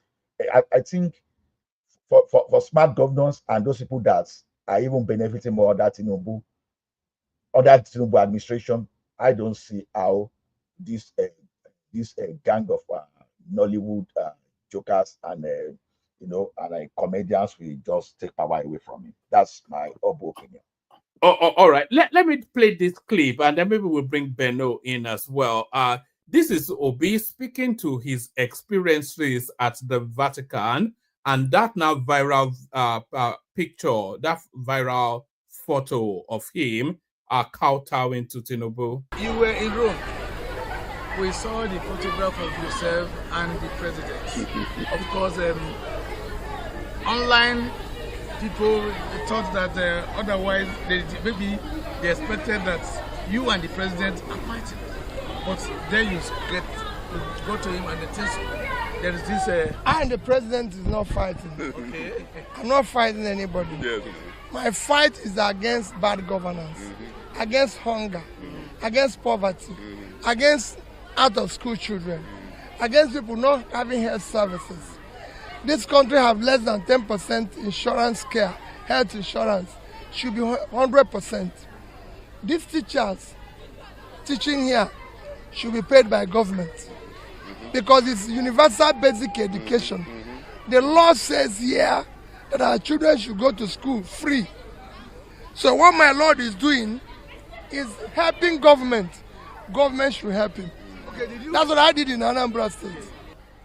I think for smart governors and those people that are even benefiting more that Tinubu administration, I don't see how this gang of Nollywood jokers and comedians will just take power away from him. That's my humble opinion. All right. Let me play this clip and then maybe we'll bring Benno in as well. This is Obi speaking to his experiences at the Vatican, and that now viral picture, that viral photo of him kowtowing to Tinubu. You were in Rome. We saw the photograph of yourself and the president. Of course, online people thought that otherwise maybe they expected that you and the president are fighting. But then you go to him and the things, there is this... I and the president is not fighting. Okay. I'm not fighting anybody. Yes. My fight is against bad governance, against hunger, against poverty, against out-of-school children, against people not having health services. This country have less than 10% insurance care, health insurance, should be 100%. These teachers teaching here should be paid by government because it's universal basic education. The law says here that our children should go to school free. So what my Lord is doing is helping government. Government should help him. Okay, that's what I did in Anambra State.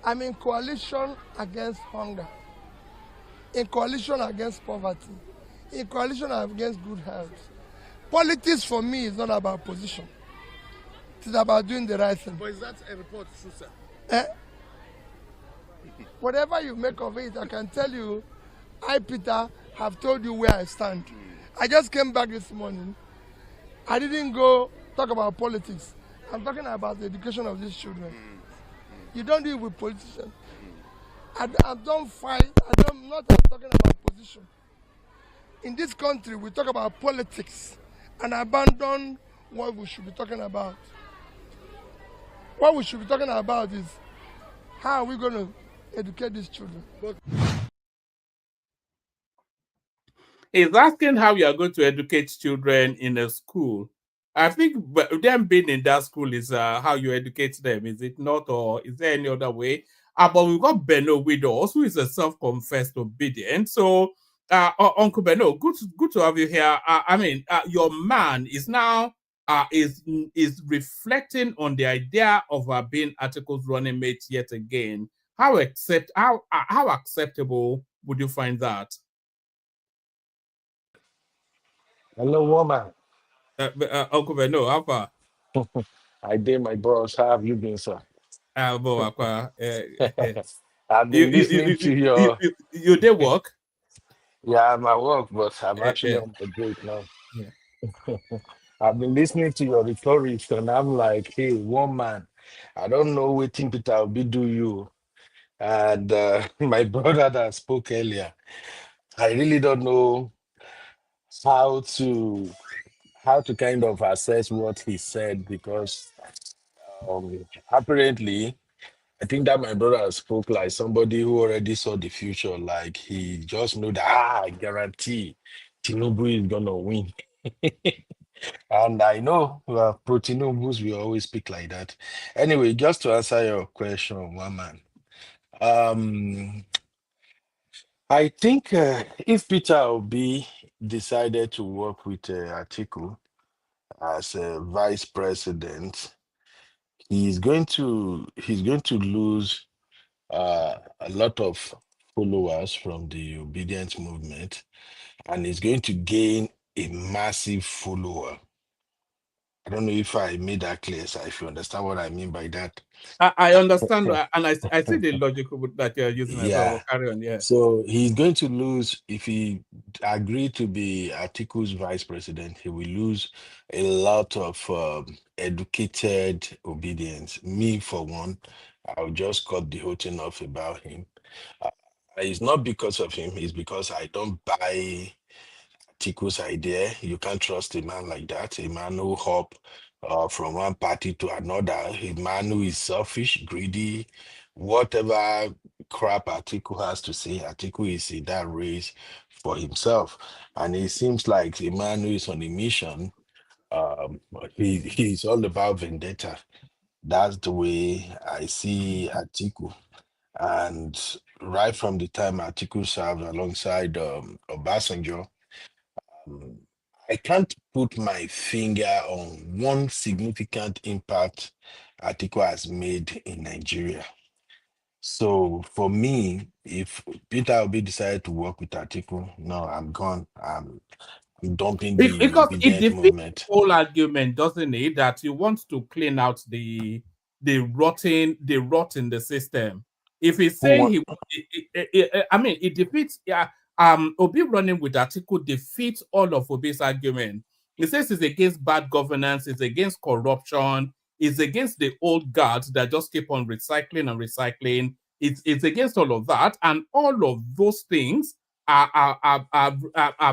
I'm in coalition against hunger, in coalition against poverty, in coalition against good health. Politics for me is not about position. It is about doing the right thing. But is that a report true, sir? Whatever you make of it, I can tell you, I, Peter, have told you where I stand. I just came back this morning. I didn't go talk about politics. I'm talking about the education of these children. You don't deal with politicians. I don't fight. I'm not talking about position. In this country, we talk about politics and abandon what we should be talking about. What we should be talking about is how are we going to educate these children. He's asking how you are going to educate children in a school. I think them being in that school is how you educate them, is it not? Or is there any other way? But we've got Benno with us, who is a self-confessed obedient. So, Uncle Benno, good to have you here. Your man is now is reflecting on the idea of being Atiku's running mate yet again. How acceptable would you find that? Hello, woman. Uncle Benno, how far? I did, my bros. How have you been, sir? I've been listening to your... You did work? Yeah, I'm at work, but I'm actually on the break now. Yeah. I've been listening to your rhetoric, and I'm like, hey, woman, I don't know what Peter will be do you. And my brother that spoke earlier, I really don't know how to kind of assess what he said because apparently I think that my brother spoke like somebody who already saw the future. Like he just knew that I guarantee Tinubu is gonna win. And I know pro Tinubus will always speak like that. Anyway, just to answer your question, one man. I think if Peter Obi decided to work with Atiku as a vice president, he's going to lose a lot of followers from the obedience movement, and he's going to gain a massive follower. I don't know if I made that clear, sir, if you understand what I mean by that. I understand, and I see the logic that you're using as well. Yeah. Well, carry on, yeah. So he's going to lose if he agreed to be Atiku's vice president. He will lose a lot of educated obedience. Me, for one, I'll just cut the whole thing off about him. It's not because of him. It's because I don't buy Tiku's idea. You can't trust a man like that. A man who hop from one party to another. A man who is selfish, greedy, whatever crap Atiku has to say. Atiku is in that race for himself, and it seems like a man who is on a mission. He's all about vendetta. That's the way I see Atiku. And right from the time Atiku served alongside Obasanjo, I can't put my finger on one significant impact Atiku has made in Nigeria. So for me, if Peter Obi decided to work with Atiku, no, I'm gone. I'm dumping the Because it obedient defeats movement. the whole argument, doesn't it? That you want to clean out the rot in the system. If he's Who saying want, I mean, it defeats. Yeah, Obi running with Atiku defeats all of Obi's argument. He says it's against bad governance, it's against corruption, it's against the old guards that just keep on recycling and recycling. It's against all of that, and all of those things are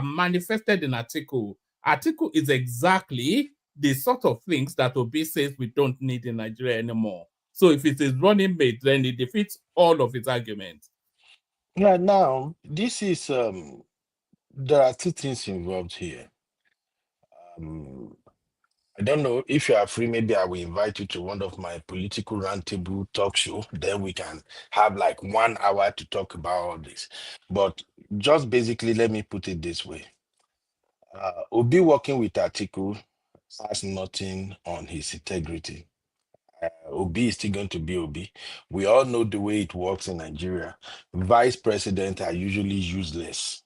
manifested in Atiku. Atiku is exactly the sort of things that Obi says we don't need in Nigeria anymore. So if it is running mate, then it defeats all of his arguments. yeah, now this is there are two things involved here. I don't know if you are free. Maybe I will invite you to one of my political roundtable talk show. Then we can have like 1 hour to talk about all this. But just basically, let me put it this way: Obi working with Atiku has nothing on his integrity. Obi is still going to be Obi. We all know the way it works in Nigeria. Vice presidents are usually useless.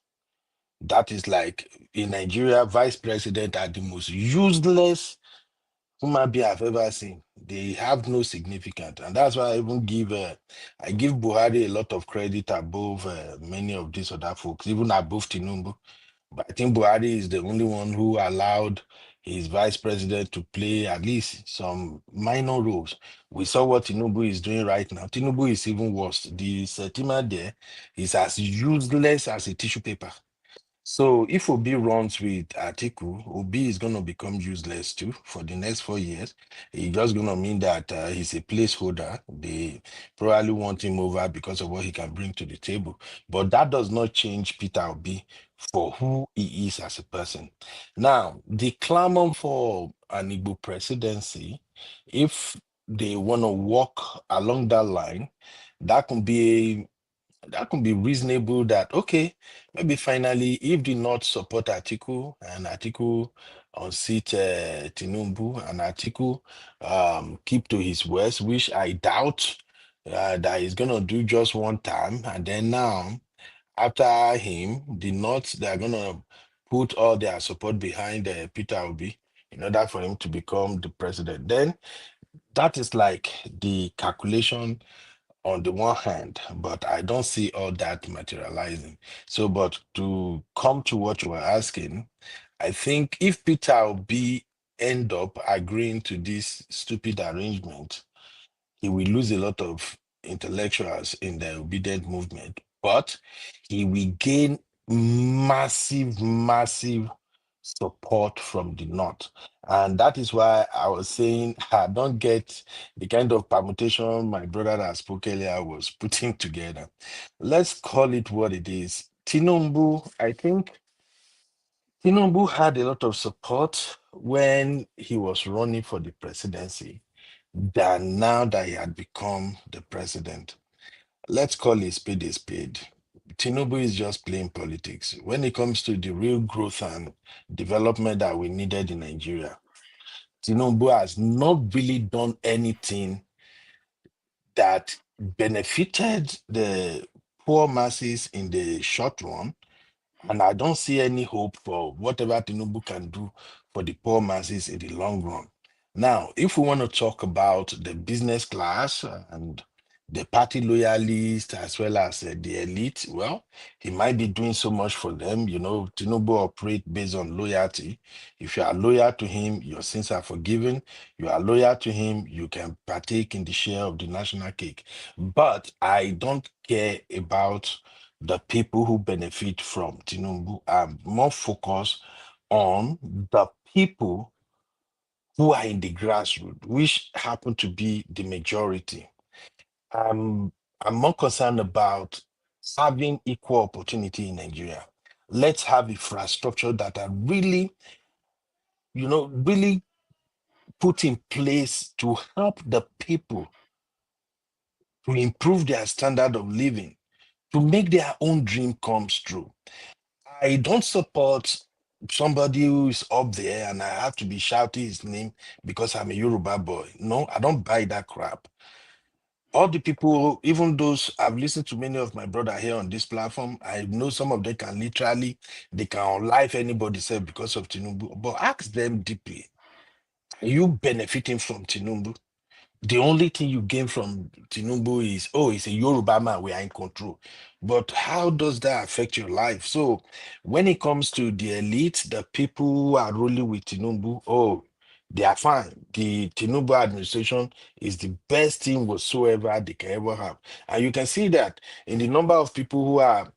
That is like in Nigeria, vice president are the most useless human being I've ever seen. They have no significance, and that's why I give Buhari a lot of credit above many of these other folks, even above Tinubu. But I think Buhari is the only one who allowed his vice president to play at least some minor roles. We saw what Tinubu is doing right now. Tinubu is even worse. The Setima there is as useless as a tissue paper. So if Obi runs with Atiku, Obi is going to become useless too for the next 4 years. It's just going to mean that he's a placeholder. They probably want him over because of what he can bring to the table. But that does not change Peter Obi for who he is as a person. Now, the clamor for an Igbo presidency, if they want to walk along that line, that can be reasonable that okay, maybe finally if the North support Atiku and Atiku unseat Tinubu and Atiku keep to his words, which I doubt that he's gonna do just one time, and then now after him, the North they're gonna put all their support behind Peter Obi in order for him to become the president. Then that is like the calculation on the one hand, but I don't see all that materializing. So, but to come to what you were asking, I think if Peter Obi end up agreeing to this stupid arrangement, he will lose a lot of intellectuals in the obedient movement, but he will gain massive support from the North. And that is why I was saying I don't get the kind of permutation my brother that spoke earlier was putting together. Let's call it what it is. Tinubu, I think Tinubu had a lot of support when he was running for the presidency than now that he had become the president. Let's call a spade a spade. Tinubu is just playing politics. When it comes to the real growth and development that we needed in Nigeria, Tinubu has not really done anything that benefited the poor masses in the short run. And I don't see any hope for whatever Tinubu can do for the poor masses in the long run. Now, if we want to talk about the business class and the party loyalists as well as the elite, well, he might be doing so much for them. You know, Tinubu operate based on loyalty. If you are loyal to him, your sins are forgiven. You are loyal to him, you can partake in the share of the national cake. But I don't care about the people who benefit from Tinubu. I'm more focused on the people who are in the grassroots, which happen to be the majority. I'm more concerned about having equal opportunity in Nigeria. Let's have infrastructure that are really, really put in place to help the people to improve their standard of living, to make their own dream comes true. I don't support somebody who is up there and I have to be shouting his name because I'm a Yoruba boy. No, I don't buy that crap. All the people, even those I've listened to many of my brother here on this platform, I know some of them can literally, they can life anybody say because of Tinubu. But ask them deeply, are you benefiting from Tinubu? The only thing you gain from Tinubu is, oh, it's a Yoruba man, we are in control. But how does that affect your life? So when it comes to the elite, the people who are ruling with Tinubu, oh, they are fine. The Tinubu administration is the best thing whatsoever they can ever have. And you can see that in the number of people who are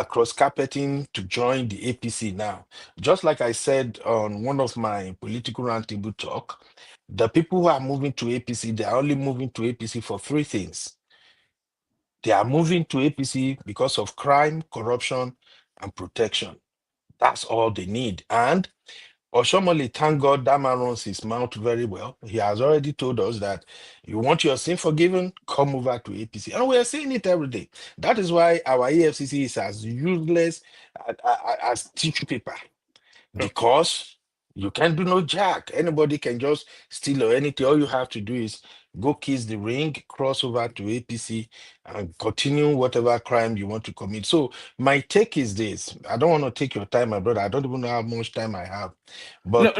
cross-carpeting to join the APC now. Just like I said on one of my political roundtable talk, the people who are moving to APC, they are only moving to APC for three things. They are moving to APC because of crime, corruption, and protection. That's all they need. And Oshomole, thank God that man runs his mouth very well. He has already told us that you want your sin forgiven, come over to APC. And we are seeing it every day. That is why our EFCC is as useless as tissue paper. Because you can't do no jack. Anybody can just steal or anything. All you have to do is go kiss the ring, cross over to APC, and continue whatever crime you want to commit. So my take is this. I don't want to take your time, my brother. I don't even know how much time I have. But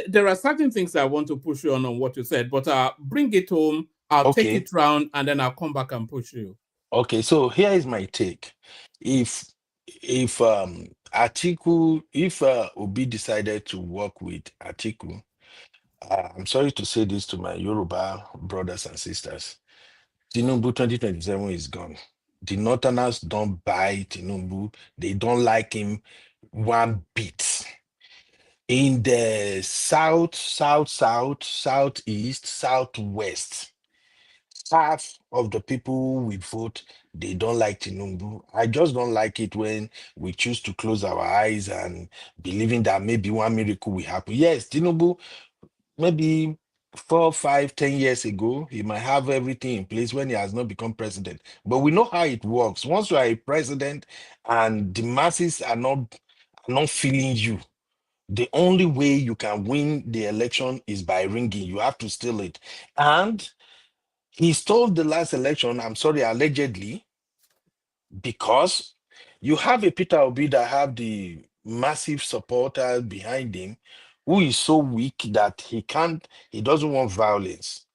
there are certain things I want to push you on what you said, but bring it home. I'll take it round, and then I'll come back and push you. Okay, so here is my take. If Atiku, if Obi decided to work with Atiku, I'm sorry to say this to my Yoruba brothers and sisters. Tinubu 2027 is gone. The Northerners don't buy Tinubu. They don't like him one bit. In the south, southeast, southwest, half of the people we vote, they don't like Tinubu. I just don't like it when we choose to close our eyes and believing that maybe one miracle will happen. Yes, Tinubu, maybe 4, 5, 10 years ago, he might have everything in place when he has not become president. But we know how it works. Once you are a president and the masses are not feeling you, the only way you can win the election is by ringing. You have to steal it. And he stole the last election, I'm sorry, allegedly, because you have a Peter Obi that have the massive supporters behind him who is so weak that he doesn't want violence.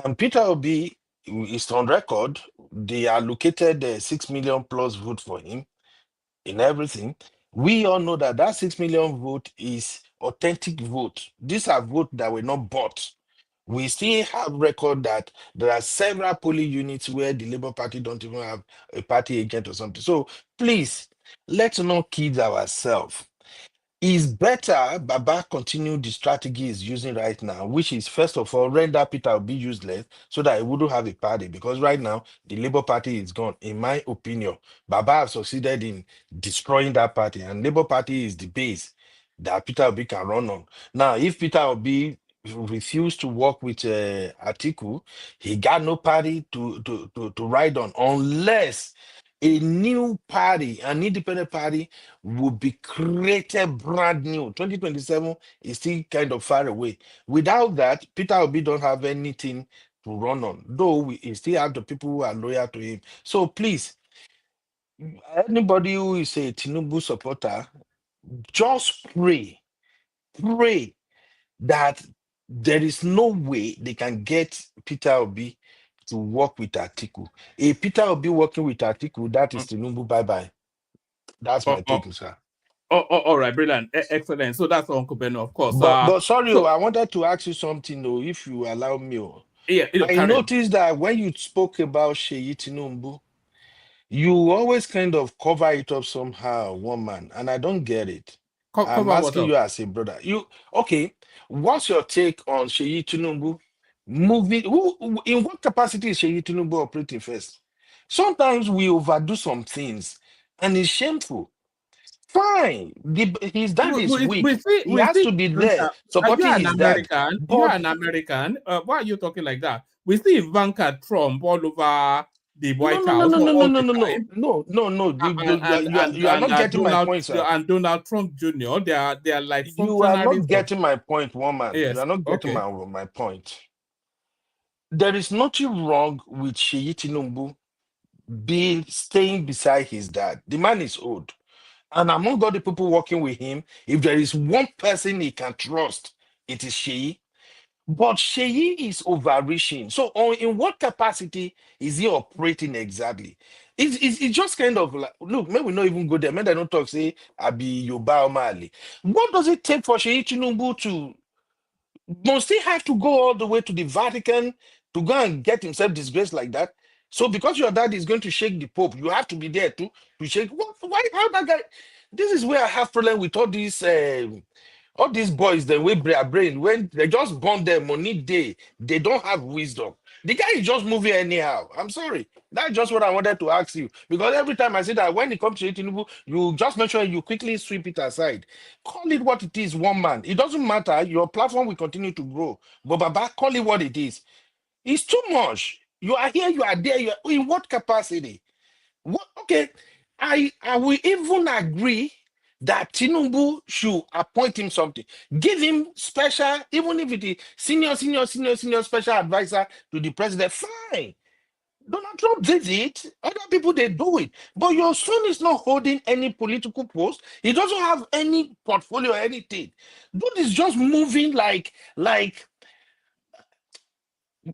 And Peter Obi is on record. They allocated 6 million plus vote for him in everything. We all know that 6 million vote is authentic vote. These are votes that were not bought. We still have record that there are several polling units where the Labour Party don't even have a party agent or something. So please, let's not kid ourselves. It's better Baba continue the strategy he's using right now, which is first of all render Peter Obi useless so that he wouldn't have a party. Because right now the Labour Party is gone. In my opinion, Baba has succeeded in destroying that party, and Labour Party is the base that Peter Obi can run on. Now, if Peter Obi refused to work with Atiku, he got no party to ride on unless a new party, an independent party, will be created brand new. 2027 is still kind of far away. Without that, Peter Obi don't have anything to run on, though we still have the people who are loyal to him. So please, anybody who is a Tinubu supporter, just pray that there is no way they can get Peter Obi to work with Atiku. A Peter Obi working with Atiku, that is Tinubu bye-bye. That's my take, sir. All right, brilliant, excellent. So that's Uncle Ben, of course. But sorry, so I wanted to ask you something, though, if you allow me. yeah, I carry on. noticed that when you spoke about Sheyi Tinubu, you always kind of cover it up somehow, woman, and I don't get it. I'm Cover what asking up? you as a brother. Okay? What's your take on Sheyi Tinubu moving? In what capacity is Sheyi Tinubu operating first? Sometimes we overdo some things, and it's shameful. Fine, his dad is weak. He has to be there supporting You're an his dad. American. But You're an American. Why are you talking like that? We see Ivanka Trump all over the White House all the time. No. You are not getting my point, sir. And Donald Trump Jr. They are like You are functionaries not getting my point, woman. Yes. You are not getting my point. There is nothing wrong with Sheyi Tinubu staying beside his dad. The man is old. And among all the people working with him, if there is one person he can trust, it is Sheyi. But Sheyi is overreaching. So, in what capacity is he operating exactly? It's just kind of like, look, maybe we not even go there. Maybe I don't talk, say, I be Yoba or Mali. What does it take for Sheyi Tinubu to, must he have to go all the way to the Vatican to go and get himself disgraced like that? So, because your dad is going to shake the Pope, you have to be there too to shake. What? Why? How that guy? This is where I have problem with all these boys. Then we brain when they just born them money they don't have wisdom. The guy is just moving anyhow. I'm sorry. That's just what I wanted to ask you. Because every time I say that when it comes to Tinubu, you just make sure you quickly sweep it aside. Call it what it is, one man. It doesn't matter. Your platform will continue to grow. But Baba, call it what it is. It's too much. You are here, you are there. You are, in what capacity? What? Okay. I will even agree that Tinubu should appoint him something. Give him special, even if it is senior special advisor to the president. Fine. Donald Trump did it. Other people, they do it. But your son is not holding any political post. He doesn't have any portfolio or anything. Dude is just moving like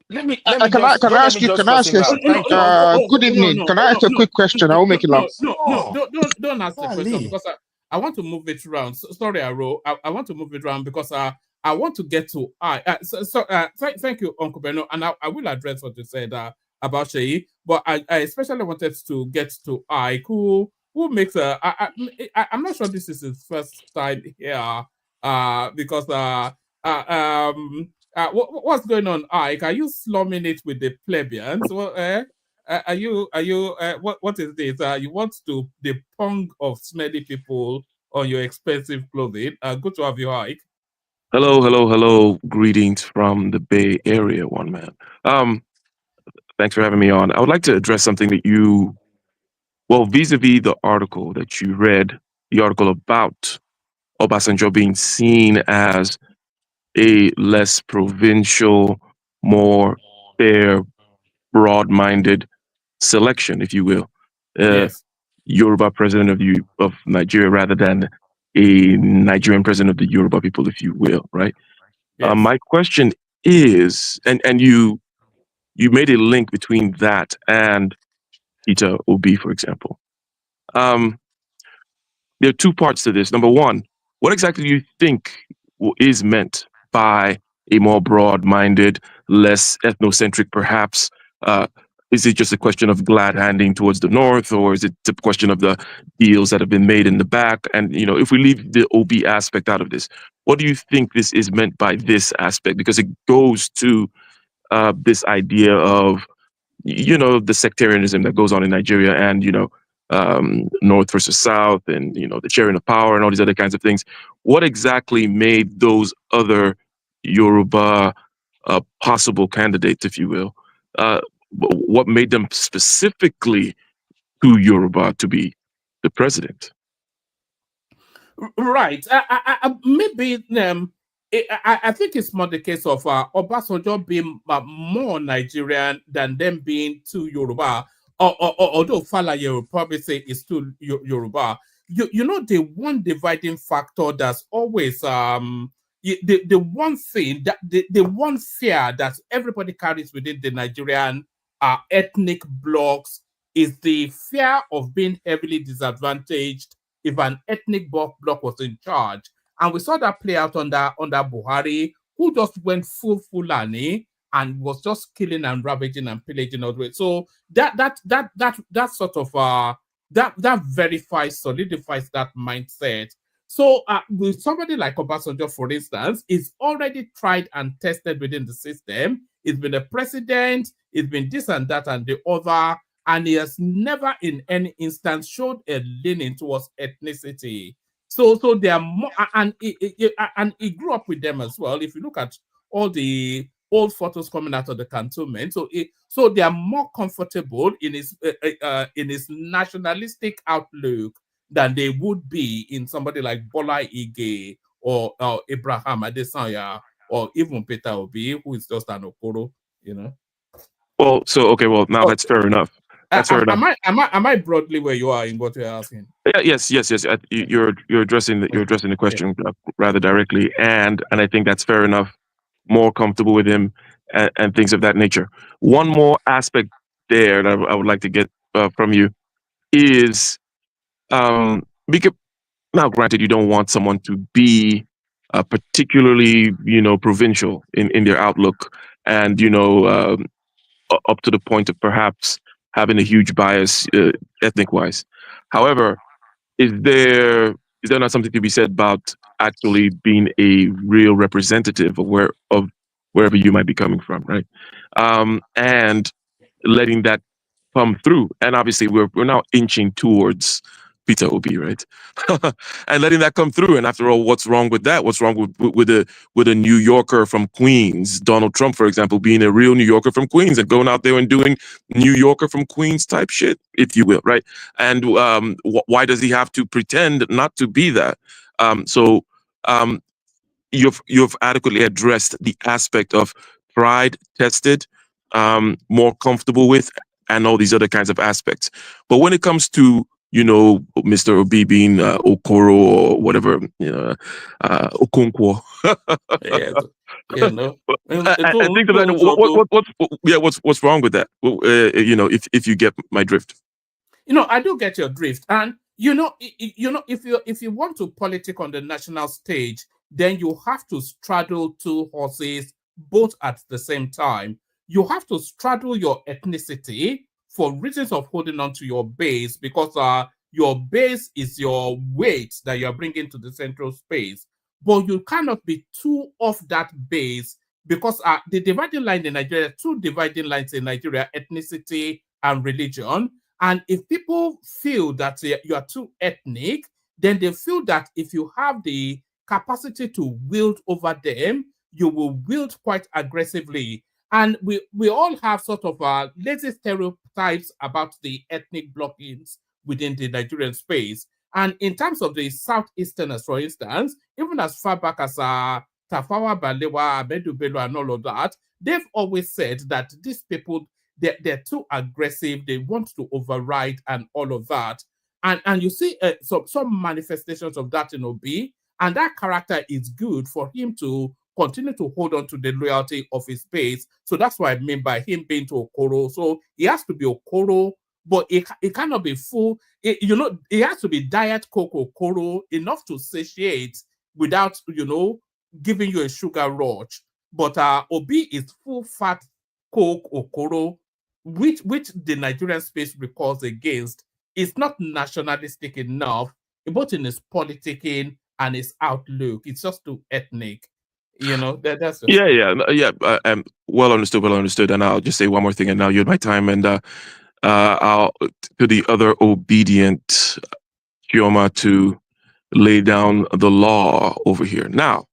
let me Can I ask you? Can I ask you? Good evening. Can I ask a quick question? I will make it long. Don't ask the question because I want to move it around. Sorry, Aro. I want to move it around because I want to get to thank you, Uncle Beno, and I will address what you said about Sheyi, but I especially wanted to get to Ike, who makes I'm not sure this is his first time here because what's going on, Ike? Are you slumming it with the plebeians? Well, are you what is this? You want to the pong of smelly people on your expensive clothing? Good to have you, Ike. Hello. Greetings from the Bay Area, one man. Thanks for having me on. I would like to address something that vis-a-vis the article that you read, the article about Obasanjo being seen as a less provincial, more fair, broad-minded selection, if you will. Yes. Yoruba president of Nigeria rather than a Nigerian president of the Yoruba people, if you will, right? Yes. My question is, and you made a link between that and Peter Obi, for example. There are two parts to this. Number one, what exactly do you think is meant by a more broad-minded, less ethnocentric, perhaps? Is it just a question of glad handing towards the north, or is it a question of the deals that have been made in the back? And if we leave the OB aspect out of this, what do you think this is meant by this aspect? Because it goes to this idea of the sectarianism that goes on in Nigeria, and North versus South, and the sharing of power and all these other kinds of things. What exactly made those other Yoruba possible candidates, if you will, what made them specifically to Yoruba to be the president? Right. Maybe I think it's more the case of Obasanjo being more Nigerian than them being too Yoruba. Although Falaye will probably say it's too Yoruba. The one dividing factor that's always the one thing that the one fear that everybody carries within the Nigerian ethnic blocks is the fear of being heavily disadvantaged if an ethnic bloc was in charge. And we saw that play out under Buhari, who just went full Fulani and was just killing and ravaging and pillaging all the way. So that sort of that solidifies that mindset. So with somebody like Obasanjo, for instance, is already tried and tested within the system. He's been a president, it's been this and that and the other, and he has never in any instance showed a leaning towards ethnicity. So they are more, and he grew up with them as well. If you look at all the old photos coming out of the cantonment, so they are more comfortable in his nationalistic outlook than they would be in somebody like Bola Ige or Abraham Adesanya or even Peter Obi, who is just an Okoro, Well, now that's fair enough. That's fair enough. Am I broadly where you are in what you're asking? Yeah, yes. You're addressing the question rather directly, and I think that's fair enough. More comfortable with him and things of that nature. One more aspect there that I would like to get from you is because now, granted, you don't want someone to be particularly provincial in their outlook, and up to the point of perhaps having a huge bias ethnic wise. However, is there not something to be said about actually being a real representative of wherever you might be coming from, right? And letting that come through. And obviously we're now inching towards Peter Obi, right? And letting that come through. And after all, what's wrong with that? What's wrong with a New Yorker from Queens? Donald Trump, for example, being a real New Yorker from Queens and going out there and doing New Yorker from Queens type shit, if you will, right? And why does he have to pretend not to be that? You've adequately addressed the aspect of pride tested, more comfortable with, and all these other kinds of aspects. But when it comes to Mr. Obi being Okoro or whatever, Okonkwo. And think of that. What's wrong with that? If you get my drift. I do get your drift, and if you want to politic on the national stage, then you have to straddle two horses both at the same time. You have to straddle your ethnicity for reasons of holding on to your base, because your base is your weight that you're bringing to the central space. But you cannot be too off that base, because the dividing line in Nigeria, two dividing lines in Nigeria, ethnicity and religion. And if people feel that you are too ethnic, then they feel that if you have the capacity to wield over them, you will wield quite aggressively. And we all have sort of lazy stereotypes about the ethnic blockings within the Nigerian space. And in terms of the Southeasterners, for instance, even as far back as Tafawa Balewa, Ahmedu Bello, and all of that, they've always said that these people, they're too aggressive, they want to override and all of that. And you see some manifestations of that in Obi, and that character is good for him to continue to hold on to the loyalty of his base. So that's what I mean by him being to Okoro. So he has to be Okoro, but it cannot be full. It has to be diet Coke Okoro, enough to satiate without, giving you a sugar rush. but Obi is full fat Coke Okoro, which the Nigerian space recalls against. Is not nationalistic enough, both in his politicking and his outlook. It's just too ethnic. That's just well understood. And I'll just say one more thing, and now you have my time. And I'll to the other obedient Chioma to lay down the law over here. Now,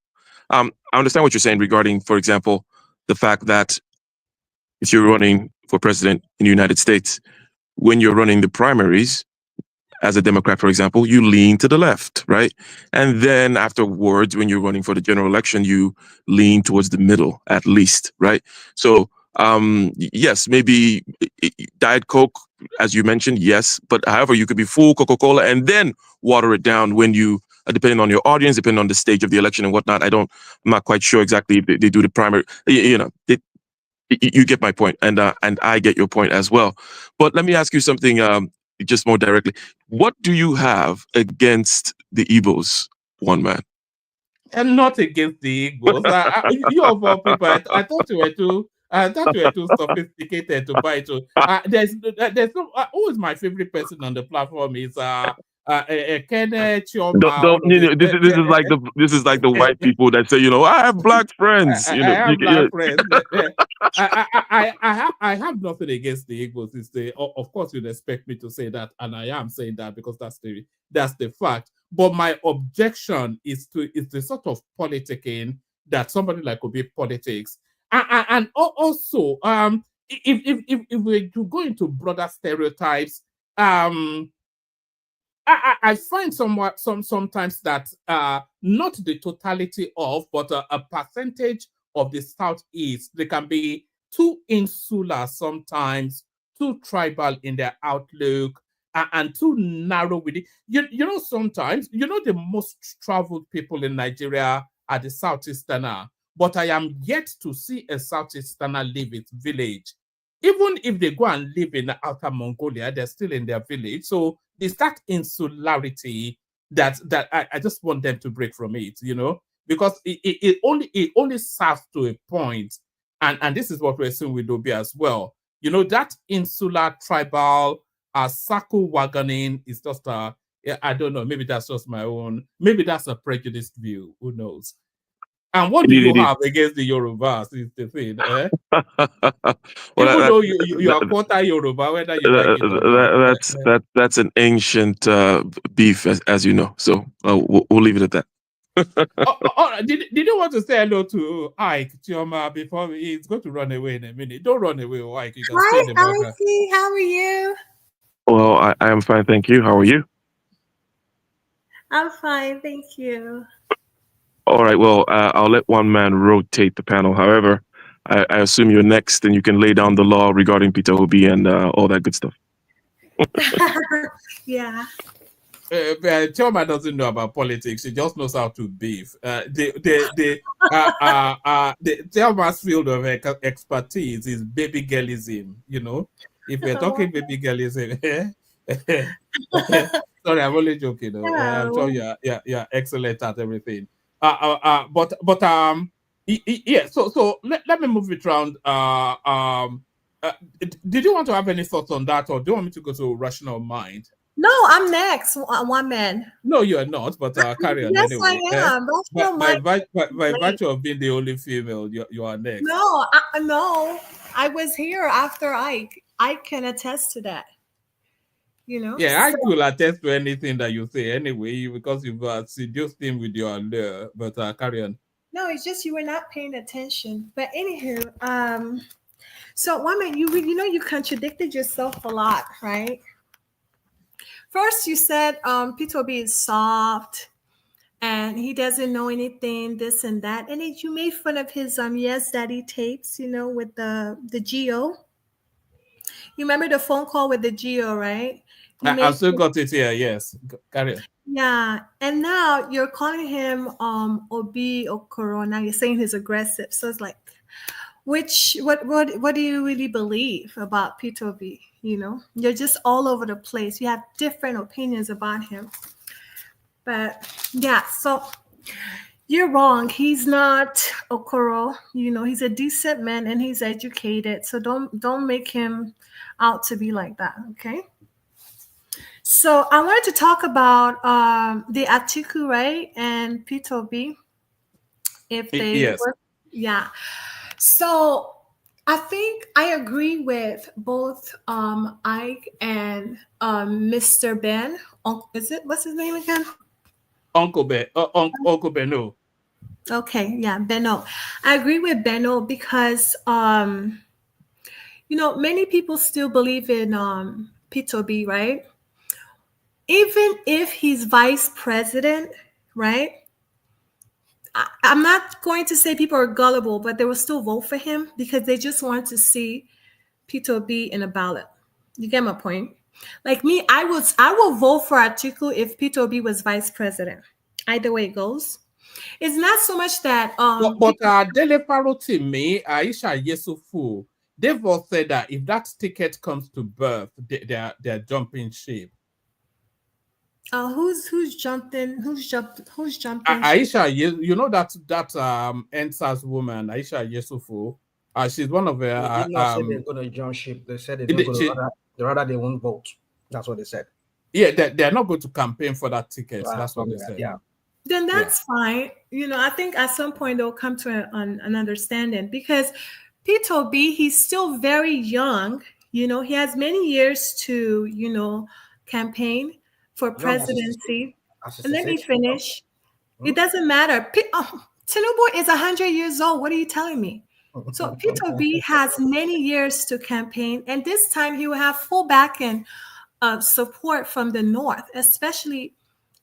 I understand what you're saying regarding, for example, the fact that if you're running for president in the United States, when you're running the primaries, as a Democrat, for example, you lean to the left, right? And then afterwards, when you're running for the general election, you lean towards the middle, at least, right? So, yes, maybe Diet Coke, as you mentioned, yes. But however, you could be full Coca-Cola and then water it down when you, depending on your audience, depending on the stage of the election and whatnot. I'm not quite sure exactly if they do the primary, you get my point, and I get your point as well. But let me ask you something just more directly. What do you have against the Igbos, one man? And not against the Igbos. You of all people, I thought you were too. I thought you were too sophisticated to buy it. There's no. Who is my favorite person on the platform? Is Kenneth Chioma. This is like the white people that say, I have black friends. I have black friends. I have nothing against the Igbos. Of course, you'd expect me to say that, and I am saying that because that's the fact. But my objection is the sort of politicking that somebody like Obi politics, and also if we to go into broader stereotypes, I find sometimes that not the totality of, but a percentage of the Southeast, they can be too insular sometimes, too tribal in their outlook, and too narrow with it. Sometimes, the most traveled people in Nigeria are the Southeasterner, but I am yet to see a Southeasterner leave its village. Even if they go and live in Outer Mongolia, they're still in their village. So it's that insularity that I just want them to break from it, because it only serves to a point, and this is what we're seeing with Obi as well. That insular tribal circle wagoning is just I don't know, maybe that's just my own, maybe that's a prejudiced view, who knows. And what do you have against the Yorubas is the thing, eh? Even though you are quarter Yoruba, whether you like it or not. That's an ancient beef, as you know. So we'll leave it at that. Did you want to say hello to Ike Chioma before he's going to run away in a minute? Don't run away, Ike. You can stay in the background. Hi, how are you? Well, I am fine, thank you. How are you? I'm fine, thank you. All right, well, I'll let one man rotate the panel. However, I assume you're next, and you can lay down the law regarding Peter Obi and all that good stuff. Yeah. Chioma doesn't know about politics. She just knows how to beef. Chioma's field of expertise is baby girlism. If we're talking baby girlism, sorry, I'm only joking. I'm sure you're excellent at everything. Yeah. So let me move it around. Did you want to have any thoughts on that, or do you want me to go to rational mind? No, I'm next. One man. No, you are not. But carry on. Yes, anyway. I am. By virtue of being the only female, you are next. No, no. I was here after Ike. I can attest to that. Yeah, I could attest to anything that you say anyway, because you've seduced him with your allure. But carry on. No, it's just you were not paying attention. But anywho, so woman, you contradicted yourself a lot, right? First, you said Peter Obi is soft and he doesn't know anything, this and that, and then you made fun of his Yes Daddy tapes, with the GO. You remember the phone call with the GO, right? I still got it here. Yes, carry on. Yeah, and now you're calling him Obi Okoro. Now you're saying he's aggressive. So it's like, what do you really believe about Peter Obi? You're just all over the place. You have different opinions about him. But yeah, so You're wrong. He's not Okoro. You know, he's a decent man and he's educated. So don't make him out to be like that. Okay. So I wanted to talk about the Atiku, right, and P2B if they Yes. work. Yeah. So I think I agree with both Ike and Mr. Ben. Is it what's his name again? Uncle Beno. Okay, yeah, Beno. I agree with Beno because you know, many people still believe in P2B, right? Even if he's vice president, right? I'm not going to say people are gullible, but they will still vote for him because they just want to see P2B in a ballot. You get my point? Like me, I will vote for Atiku if P2B was vice president. Either way it goes. It's not so much that But Dele Parotimi, Aisha Yesufu, they've all said that if that ticket comes to birth, they're jumping ship. Who's jumped in? Who's jumped in? Aisha, you know that NSAS woman, Aisha Yesufu, she's one of They the did not say they're going to jump ship. They said they're not going to rather they won't vote. That's what they said. Yeah, they're not going to campaign for that ticket. That's what they said. Yeah. Then that's fine. You know, I think at some point they'll come to an understanding because P2B, he's still very young. You know, he has many years to, you know, campaign for presidency. And let me finish. It doesn't matter. Tinubu is 100 years old. What are you telling me? So P2B has many years to campaign, and this time he will have full backing support from the North, especially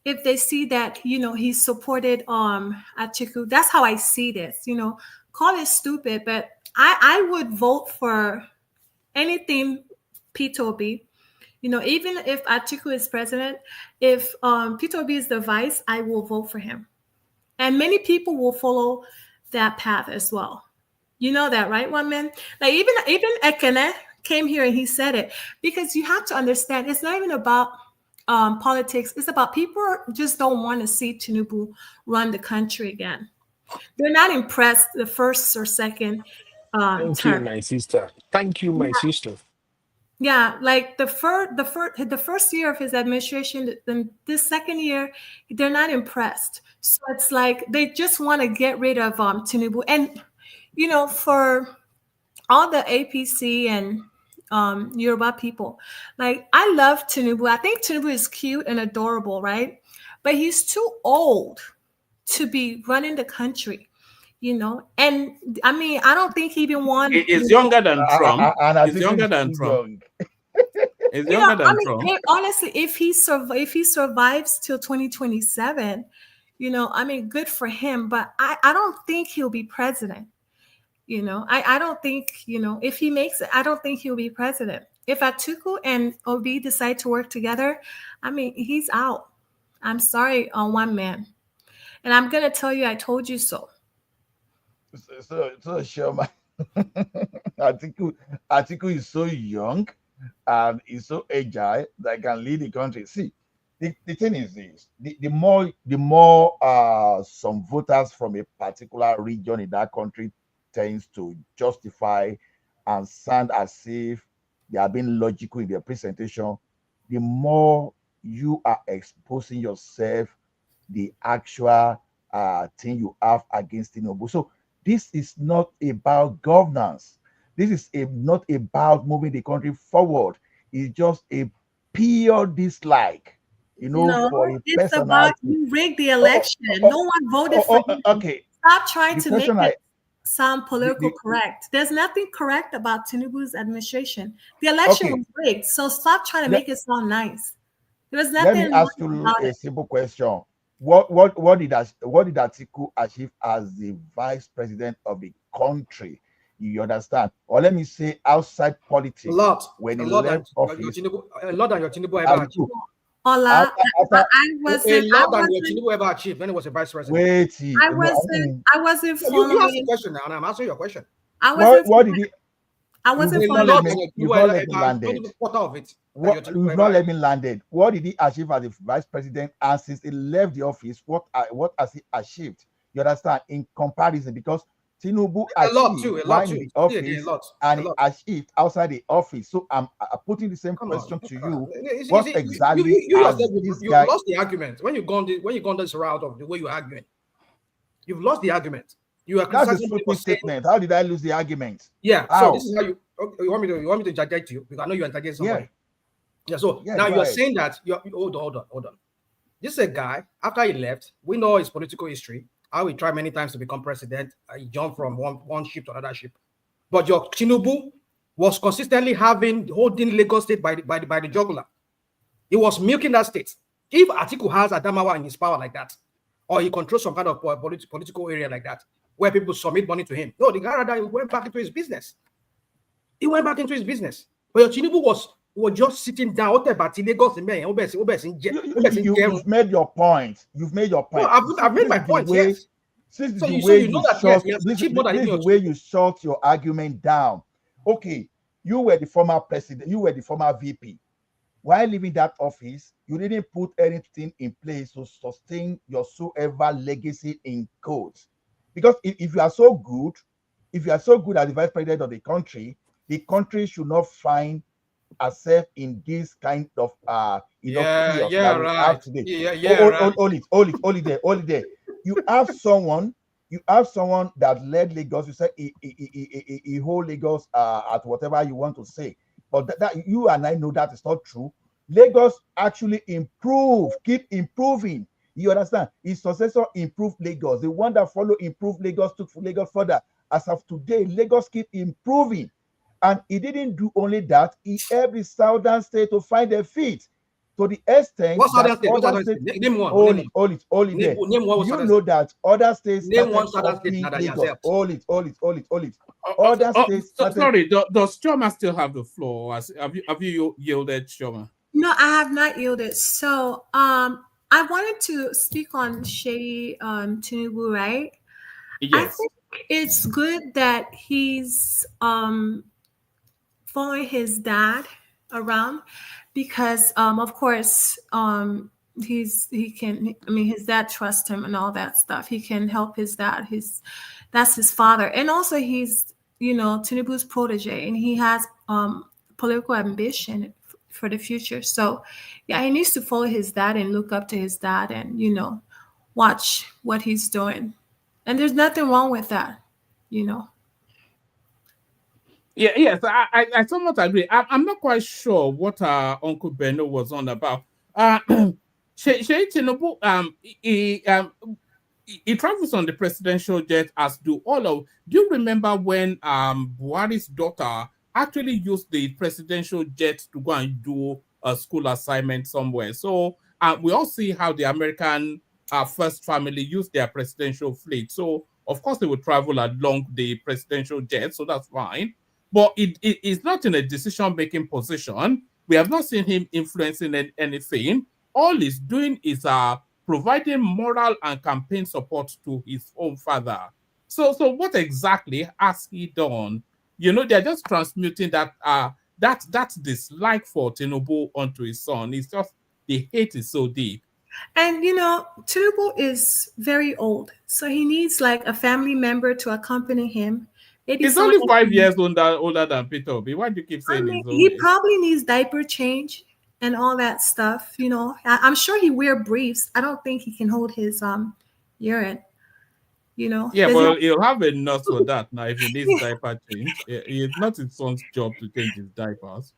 if they see that, you know, he supported Atiku. That's how I see this. You know, call it stupid, but I would vote for anything P2B. You know, even if Atiku is president, if P2B is the vice, I will vote for him. And many people will follow that path as well. You know that, right, one man? Like even Ekene came here and he said it because you have to understand it's not even about politics. It's about people just don't want to see Tinubu run the country again. They're not impressed the first or second Thank term. you, my sister. Thank you, my sister. Yeah, like the first year of his administration, then this second year, they're not impressed. So it's like they just want to get rid of Tinubu. And you know, for all the APC and Yoruba people, like I love Tinubu. I think Tinubu is cute and adorable, right? But he's too old to be running the country, you know. And I mean, I don't think he even wanted. He's younger than Trump. And He's younger than Trump. He's You younger know, than I Trump. mean, honestly, if he survives till 2027, you know, I mean, good for him. But I don't think he'll be president. You know, I don't think, you know, if he makes it, I don't think he'll be president. If Atiku and Obi decide to work together, I mean, he's out. I'm sorry, on one man. And I'm gonna tell you, I told you so. So sure, man. Atiku is so young and he's so agile that can lead the country. See, the thing is this: the more some voters from a particular region in that country tends to justify and sound as if they are being logical in their presentation, the more you are exposing yourself the actual thing you have against Tinubu. So this is not about governance. This is not about moving the country forward. It's just a pure dislike, you know, No, for a it's about personality. you rigged the election. No one voted for you. Okay. Stop trying The to make question it sound political correct. There's nothing correct about Tinubu's administration. The election Okay. was rigged, so stop trying to Let- make it sound nice. There's Let me nothing ask nice you about a it. simple question. What did Atiku achieve as the vice president of the country? You understand? Or let me say outside politics. A lot When he than left your office. Tinubu, a lot than your Tinubu ever achieved. Ola, After- I A wasn't. lot than your Tinubu ever achieved when he was a vice president. Wait, I no, wasn't. I wasn't You asked the following. question now, and I'm answering your question. I wasn't. what did he? I wasn't You've not following. let me. You've You not were let me not landed. even quarter of it. What you've not let me landed. What did he achieve as the vice president? And since he left the office, what has he achieved? You understand? In comparison, because Tinubu A lot achieved too, a while lot in too. the Yeah, a office, lot, and a he lot. achieved outside the office. So I'm putting the same Come question on, to you. you What see, exactly you has yourself, this you've guy? lost the argument when you've gone this route of the way you're arguing. You've lost the argument. You are That's a criticizing what he stupid was saying. statement. How did I lose the argument? Yeah. How? So this is how you want me to interject you, because I know you interject somebody. Yeah. So Yeah, now go you're ahead. saying that hold on. This is a guy, after he left, we know his political history, how he tried many times to become president. He jumped from one ship to another ship. But your Tinubu was consistently holding Lagos State by the jugular. He was milking that state. If Atiku has Adamawa in his power like that, or he controls some kind of political area like that, where people submit money to him, no, the guy rather went back into his business. He went back into his business. But your Tinubu was just sitting down. You've made your point. You've made your point. No, I've made my point. Yes. Since So the you way know you that short, yes, this is the way you short your argument down. Okay, you were the former president. You were the former VP. While leaving that office, you didn't put anything in place to sustain your soever legacy in quotes. Because if you are so good, as the vice president of the country should not find herself in this kind of chaos that we have today. Hold it there. You have someone that led Lagos. You say he hold Lagos at whatever you want to say, but that you and I know that is not true. Lagos actually keep improving. You understand? His successor improved Lagos. The one that followed improved Lagos, took Lagos further. As of today, Lagos keep improving. And he didn't do only that, he helped the southern state to find their feet. To the extent that other states, name one. Hold it there. Name one. You know that other states name one started southern state copying Lagos. Hold it. Other states started... Sorry, does Chioma still have the floor? Have you yielded, Chioma? No, I have not yielded. So I wanted to speak on Shady Tinubu, right? Yes. I think it's good that he's following his dad around, because of course his dad trusts him and all that stuff. He can help his dad. That's his father, and also he's Tinubu's protege, and he has political ambition for the future. So yeah, he needs to follow his dad and look up to his dad, and watch what he's doing. And there's nothing wrong with that. Yeah, yes, I somewhat agree. I'm not quite sure what Uncle Benno was on about. Sheikh Tinubu, he travels on the presidential jet, as do all of. Do you remember when Buhari's daughter actually used the presidential jet to go and do a school assignment somewhere? So we all see how the American first family use their presidential fleet. So of course they will travel along the presidential jet, so that's fine. But it is not in a decision-making position. We have not seen him influencing anything. All he's doing is providing moral and campaign support to his own father. So what exactly has he done? They're just transmuting that dislike for Tinubu onto his son. It's just the hate is so deep. And Tinubu is very old, so he needs like a family member to accompany him. He's only 5 years older than Peter Obi. Why do you keep saying he probably needs diaper change and all that stuff. I'm sure he wear briefs. I don't think he can hold his urine. Yeah, well, he'll have a nurse for that now if he needs diaper change. It's not his son's job to change his diapers.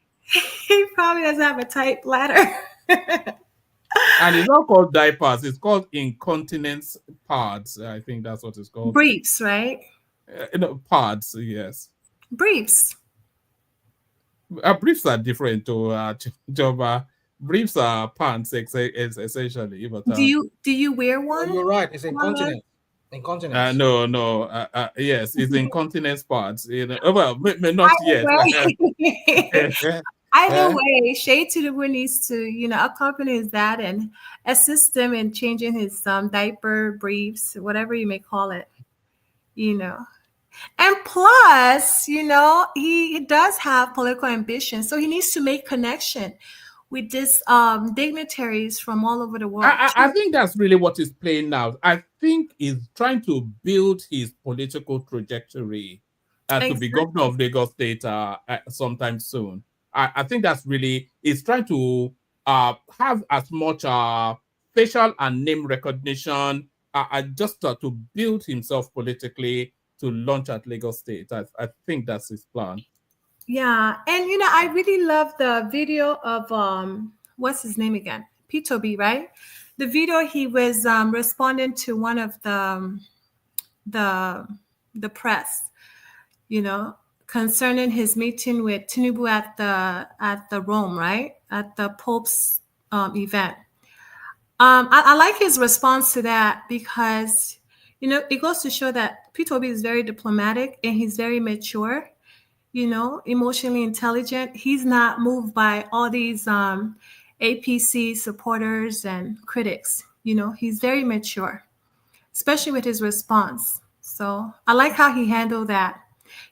He probably doesn't have a tight bladder. And it's not called diapers, it's called incontinence pads. I think that's what it's called. Briefs, right? Pads, yes. Briefs. Briefs are different to Jova. Briefs are pants, essentially. But, do you wear one? You're right. It's incontinence. Incontinence. No. Yes, it's incontinence pads. Well, not yet. Either way, Shea Tinubu needs to, accompany his dad and assist him in changing his diaper, briefs, whatever you may call it. And plus, he does have political ambition, so he needs to make connection with this dignitaries from all over the world. I think that's really what he's playing now. I think he's trying to build his political trajectory to be governor of Lagos State sometime soon. I think that's really, he's trying to have as much facial and name recognition just to build himself politically to launch at Lagos State. I think that's his plan. Yeah, and I really love the video of what's his name again? P2B, right? The video he was responding to one of the press, concerning his meeting with Tinubu at the Rome, right? At the Pope's event. I like his response to that because it goes to show that P2B is very diplomatic and he's very mature. Emotionally intelligent. He's not moved by all these APC supporters and critics. He's very mature, especially with his response. So I like how he handled that.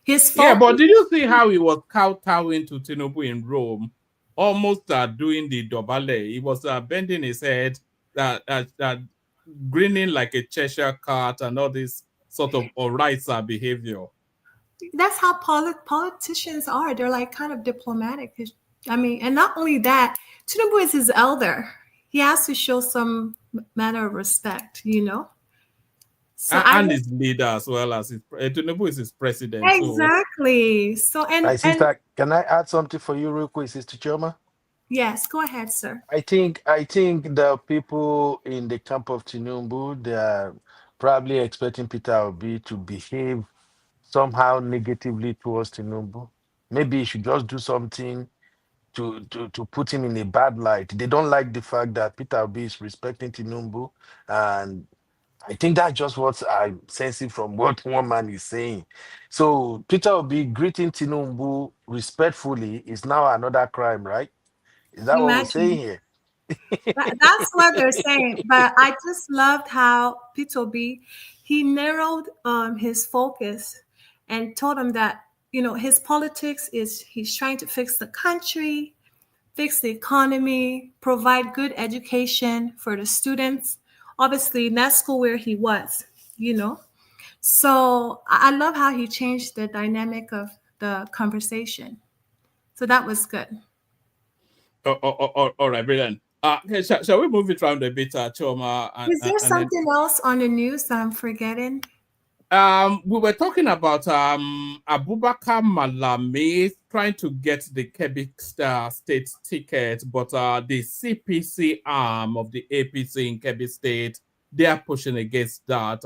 Yeah, but did you see how he was kowtowing to Tinubu in Rome, almost doing the dobale? He was bending his head, grinning like a Cheshire cat, and all this sort of Oraisa behavior. That's how politicians are. They're like kind of diplomatic. I mean, and not only that, Tinubu is his elder. He has to show some manner of respect, So and his leader as well as Tinubu is his president. Exactly. My sister, can I add something for you real quick, Sister Choma? Yes, go ahead, sir. I think the people in the camp of Tinubu, they are probably expecting Peter Obi to behave somehow negatively towards Tinubu. Maybe he should just do something to put him in a bad light. They don't like the fact that Peter Obi is respecting Tinubu, and I think that's just what I'm sensing from what one man is saying. So Peter Obi greeting Tinubu respectfully is now another crime, right? Is that what we're saying here? That's what they're saying. But I just loved how P2B, he narrowed his focus and told him that, his politics is he's trying to fix the country, fix the economy, provide good education for the students. Obviously, in that school where he was, So I love how he changed the dynamic of the conversation. So that was good. All right, brilliant. Okay, shall we move it around a bit, Choma? Is there something else on the news that I'm forgetting? We were talking about Abubakar Malami trying to get the Kebbi State ticket, but the CPC arm of the APC in Kebbi State, they are pushing against that.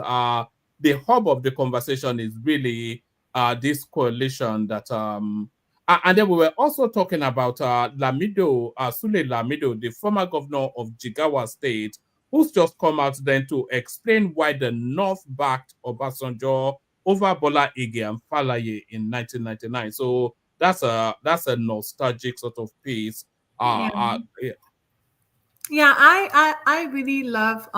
The hub of the conversation is really this coalition that and then we were also talking about Lamido, Sule Lamido, the former governor of Jigawa State, who's just come out then to explain why the North backed Obasanjo over Bola Ige and Falaye in 1999. So that's a nostalgic sort of piece. Yeah, I really love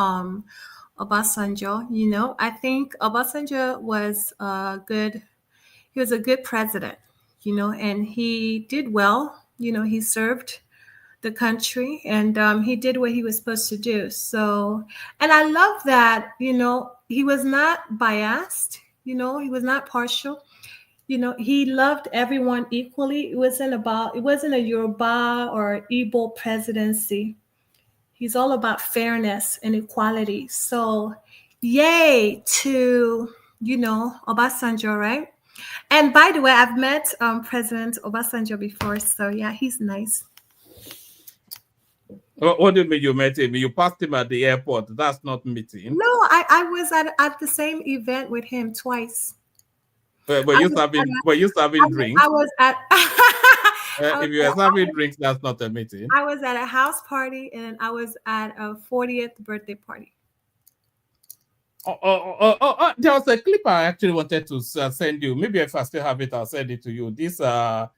Obasanjo. I think Obasanjo was a good president, and he did well. He served the country and he did what he was supposed to do. So, and I love that, he was not biased, he was not partial. He loved everyone equally. It wasn't a Yoruba or Igbo presidency. He's all about fairness and equality. So, yay to, Obasanjo, right? And by the way, I've met President Obasanjo before. So, yeah, he's nice. What do you mean you met him? You passed him at the airport. That's not meeting. No, I was at the same event with him twice. Were you serving drinks? I was at. If you were serving drinks, that's not a meeting. I was at a house party and I was at a 40th birthday party. There was a clip I actually wanted to send you. Maybe if I still have it, I'll send it to you. This the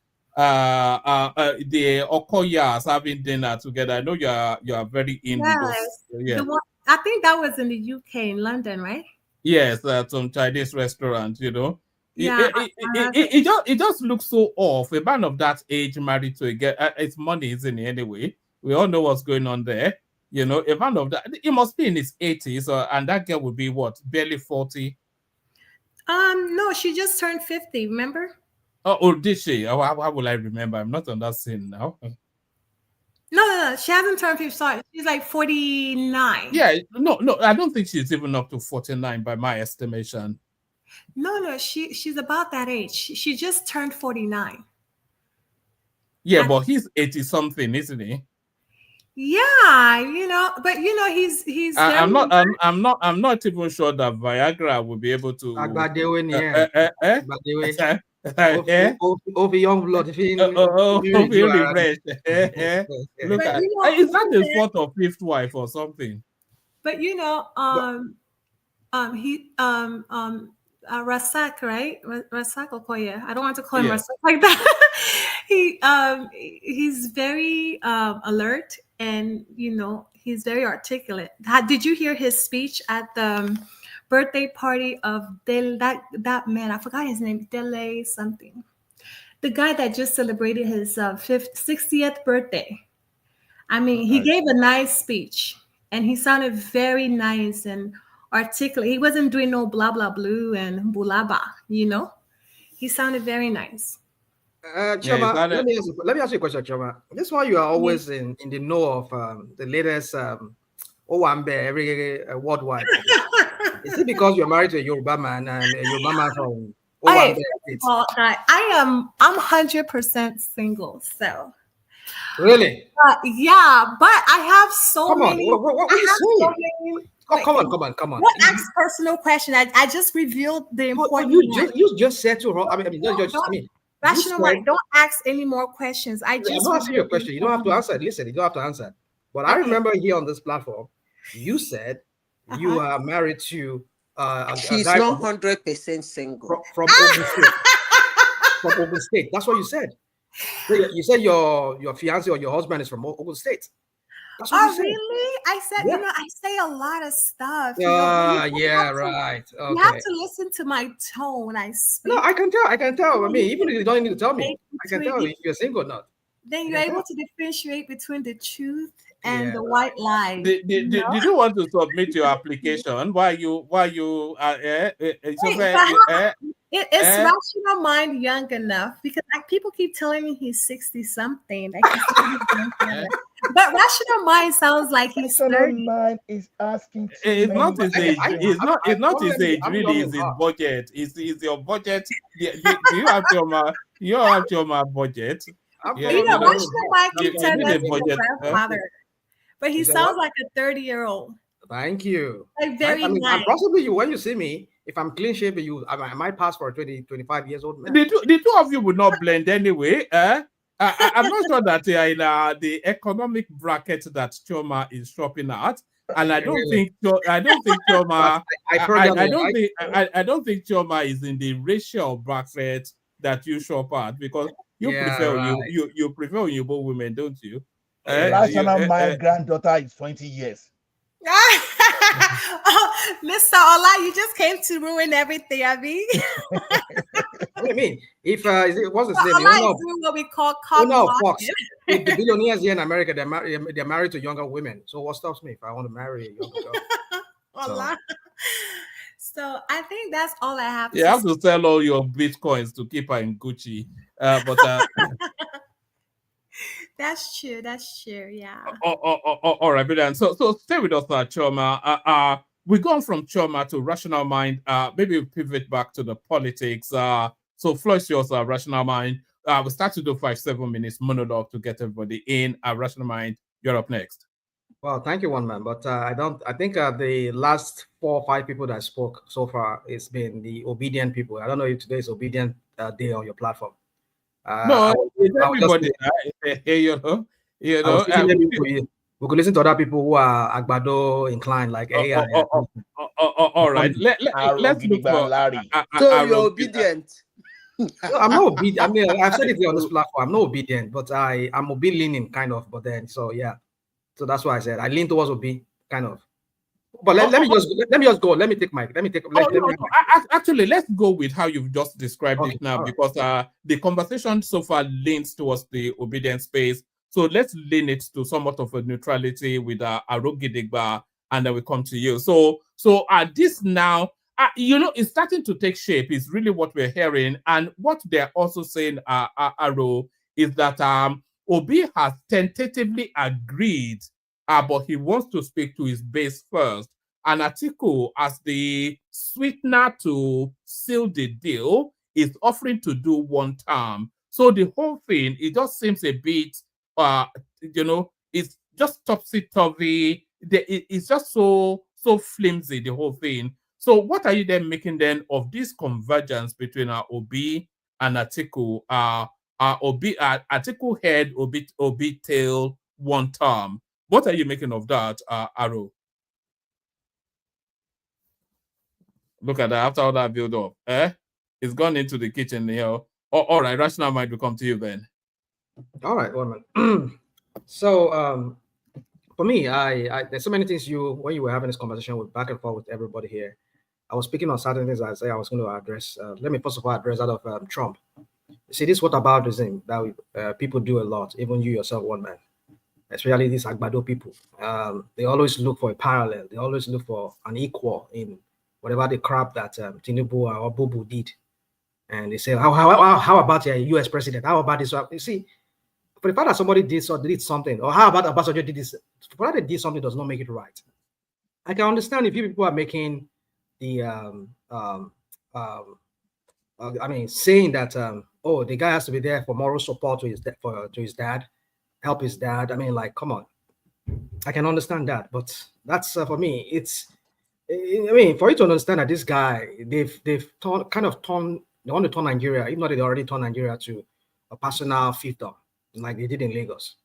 Okoyas having dinner together. I know you are very in with those. Yeah. I think that was in the UK, in London, right? Yes, some Chinese restaurant. Yeah, it just looks so off. A man of that age married to a girl, it's money, isn't it? Anyway, We all know what's going on there. You know, a man of that, he must be in his 80s, and that girl would be what, barely 40? No, she just turned 50. Remember? Oh, did she? Oh, how will I remember? I'm not on that scene now. No, she hasn't turned 50. Sorry, she's like 49. Yeah, no, I don't think she's even up to 49 by my estimation. No, she's about that age. She just turned 49. Yeah, but he's 80 something, isn't he? Yeah, but he's I'm not even sure that Viagra will be able to Over young blood. Look at, is that his fourth or fifth wife or something? But Rasak, right? Rasak Okoye. I don't want to call him Rasak like that. He's very alert, and he's very articulate. Did you hear his speech at the birthday party of that man? I forgot his name. Dele something. The guy that just celebrated his 60th birthday. I mean, he gave a nice speech, and he sounded very nice and articulate. He wasn't doing no blah blah blue and bulaba. He sounded very nice. Choma, let me ask you a question, Choma. This is why you are always in the know of the latest Owambe worldwide. Is it because you're married to a Yoruba man and a Yoruba man from Owambe? I'm 100% single, so. Really? Yeah, but I have so many. What are you saying? Come on. What next personal question? I just revealed the important. You just said to her. I mean, Rational mind. Don't ask any more questions. I'm not asking you a question. You don't have to answer. Listen, you don't have to answer. But I remember here on this platform, you said you are married to she's not 100% single from Ogun State. From Ogun State. That's what you said. You said your fiance or your husband is from Ogun State. That's what you said. Really? I said, I say a lot of stuff. Right. Okay. You have to listen to my tone when I speak. No, I can tell. I mean, even if you don't need to tell me, I can tell if you're single or not. Then you're able to differentiate between the truth and the white lie. Did you want to submit your application? Why you Is Rational Mind young enough? Because people keep telling me he's 60 something. But Rational Mind sounds like he's 30. Rational Mind is asking. It's not his age. It's not his age. Really, it's his budget. Is your budget? Do you have your budget? Rational Mind keeps telling us he's a grandfather, but he sounds like a 30-year-old. Thank you. Like very nice. Possibly when you see me, if I'm clean shaven, I might pass for a 25 years old man. The two of you would not blend anyway. I'm not sure that they are in the economic bracket that Choma is shopping at, and I don't think Choma. I don't think Choma is in the racial bracket that you shop at, because you prefer Yoruba women, don't you? My granddaughter is 20 years. Mr. Ola, you just came to ruin everything. I mean, what do you mean? If what's his name? Ola is doing what we call Fox. If the billionaires here in America, they're married to younger women. So what stops me if I want to marry a younger girl? Ola. So I think that's all I have. You have to sell all your bitcoins to keep her in Gucci. But that's true. Yeah. All right, brilliant. So stay with us now, Choma. We've gone from Choma to Rational Mind. Maybe we pivot back to the politics. So Floyd yours, Rational Mind. We'll start to do 5-7 minutes monologue to get everybody in. Rational Mind, you're up next. Well, thank you, one man. But I think the last 4 or 5 people that spoke so far, it's been the obedient people. I don't know if today is obedient day on your platform. No, it's everybody. We could listen to other people who are Agbado inclined, like AI. All right. Let's look for Larry. So you're obedient. No, I'm not obedient. I mean, I've said it here on this platform. I'm not obedient, but I'm obe leaning kind of. But then, so yeah. So that's why I said I lean towards obe kind of. But let me just go. Let me take. Actually, let's go with how you've just described it now, because the conversation so far leans towards the obedient space. So let's lean it to somewhat of a neutrality with Arogidigba, and then we come to you. So this now, it's starting to take shape. Is really what we're hearing, and what they're also saying, Aro, is that Obi has tentatively agreed, but he wants to speak to his base first. And Atiku, as the sweetener to seal the deal, is offering to do one term. So the whole thing, it just seems a bit, it's just topsy-turvy. It's just so flimsy, the whole thing. So what are you then making then of this convergence between Obi and Atiku? Atiku head, Obi tail, one term. What are you making of that, Aro? Look at that, after all that build up, it's gone into the kitchen here. All right, Rational Mind will come to you, Ben. All right, one minute. So for me, I there's so many things when you were having this conversation with back and forth with everybody here, I was speaking on certain things I say I was going to address. Let me first of all address that of Trump. See, this whataboutism that people do a lot, even you yourself, one man, especially these Agbado people. They always look for a parallel. They always look for an equal in whatever the crap that Tinubu or Bubu did. And they say, how about a U.S. president? How about this? You see, for the fact that somebody did something, or how about Obasanjo did this, for that they did something does not make it right. I can understand if you people are making the saying that the guy has to be there for moral support to his dad, help his dad. I mean, like, come on, I can understand that, but that's for me. For you to understand that this guy, they've turned. They want to turn Nigeria, even though they already turned Nigeria to a personal fiefdom, like they did in Lagos.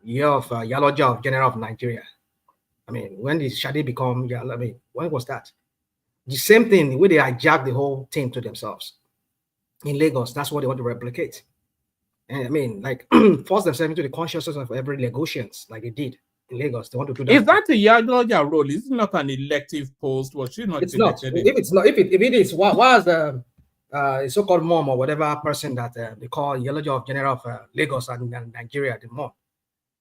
Year of Yaloja of General of Nigeria. I mean, when did Shade become? When was that? The same thing where they hijacked the whole thing to themselves in Lagos. That's what they want to replicate. And I mean, like, force themselves into the consciousness of every Lagosians, like they did in Lagos. They want to do that. Is that a Yaloja role? Is it not an elective post? Was she not? It's not. If it's not, if it is, why is the so-called mom or whatever person that they call Yaloja of General of Lagos and Nigeria the mom?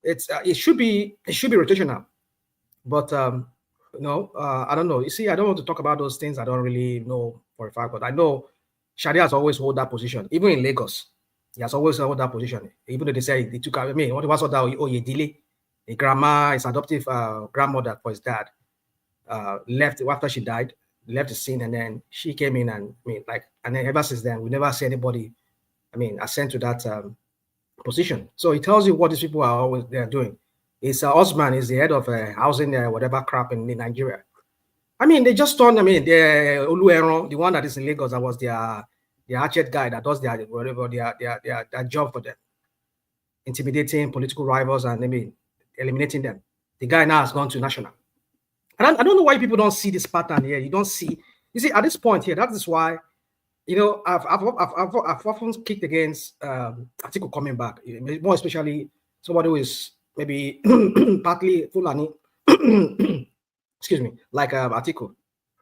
It should be rotational, but I don't know. You see, I don't want to talk about those things I don't really know for a fact, but I know Shadi has always held that position, even in Lagos. He has always held that position, even though they say he took. I mean, what was that? Oyedele, the grandma, his adoptive grandmother for his dad, left after she died, left the scene, and then she came in, and and then ever since then, we never see anybody, ascend to that position. So it tells you what these people are always doing. It's Osman is the head of housing whatever crap in Nigeria. I mean, they just turned. I mean, the Olueron, the one that is in Lagos, that was their hatchet guy that does their job for them, intimidating political rivals and eliminating them. The guy now has gone to national. And I don't know why people don't see this pattern here. You see, at this point here, that is why, I've often kicked against Atiku coming back, more especially somebody who is maybe partly Fulani, excuse me, like Atiku.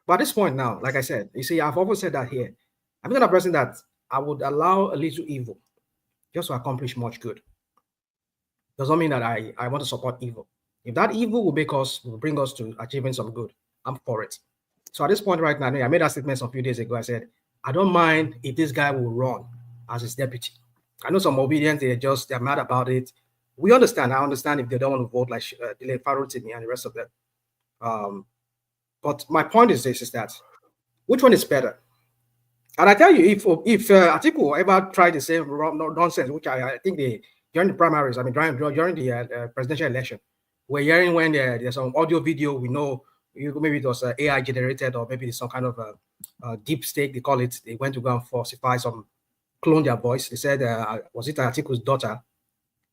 But at this point now, like I said, you see, I've always said that here. I'm not a person that I would allow a little evil just to accomplish much good. Doesn't mean that I want to support evil. If that evil will bring us to achieving some good, I'm for it. So at this point right now, I made that statement some few days ago. I said, I don't mind if this guy will run as his deputy. I know some obedience, they're mad about it. We understand. I understand if they don't want to vote like Dele Farotimi and the rest of them. But my point is this, is that which one is better? And I tell you, if Atiku ever tried the same nonsense, which I think during the primaries, during the presidential election, we're hearing when there's some audio video, we know maybe it was AI generated or maybe some kind of deep state, they call it. They went to go and falsify clone their voice. They said, was it Atiku's daughter?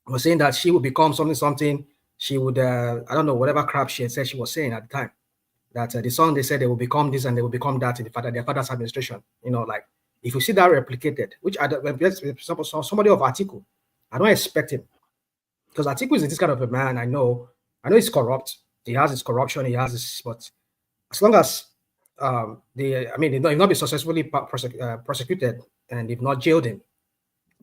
Was saying that she would become something. She would, I don't know, whatever crap she had said she was saying at the time. That the son, they said they will become this and they will become that in their father's administration. Like if you see that replicated, which somebody of Atiku, I don't expect him, because Atiku is this kind of a man. I know he's corrupt. He has his corruption. He has his, but as long as they've not been successfully prosecuted and they've not jailed him,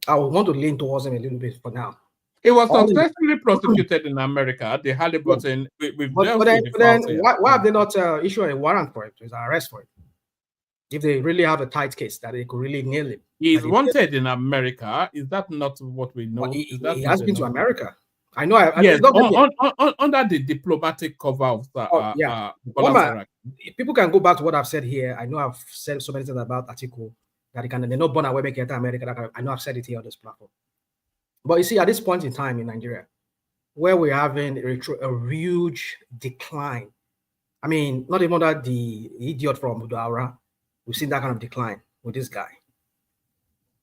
I would want to lean towards him a little bit for now. It was successfully prosecuted in America. The Halliburton, we've dealt with the then files here. why have they not issued a warrant for it, to arrest for it? If they really have a tight case that they could really nail him. He is wanted in America. Is that not what we know? He has been to America. I know. Yes, under the diplomatic cover of people can go back to what I've said here. I know I've said so many things about Atiku that they're not born away make it America. I know I've said it here on this platform. But you see, at this point in time in Nigeria, where we're having a huge decline. I mean, not even that the idiot from Budaura, we've seen that kind of decline with this guy.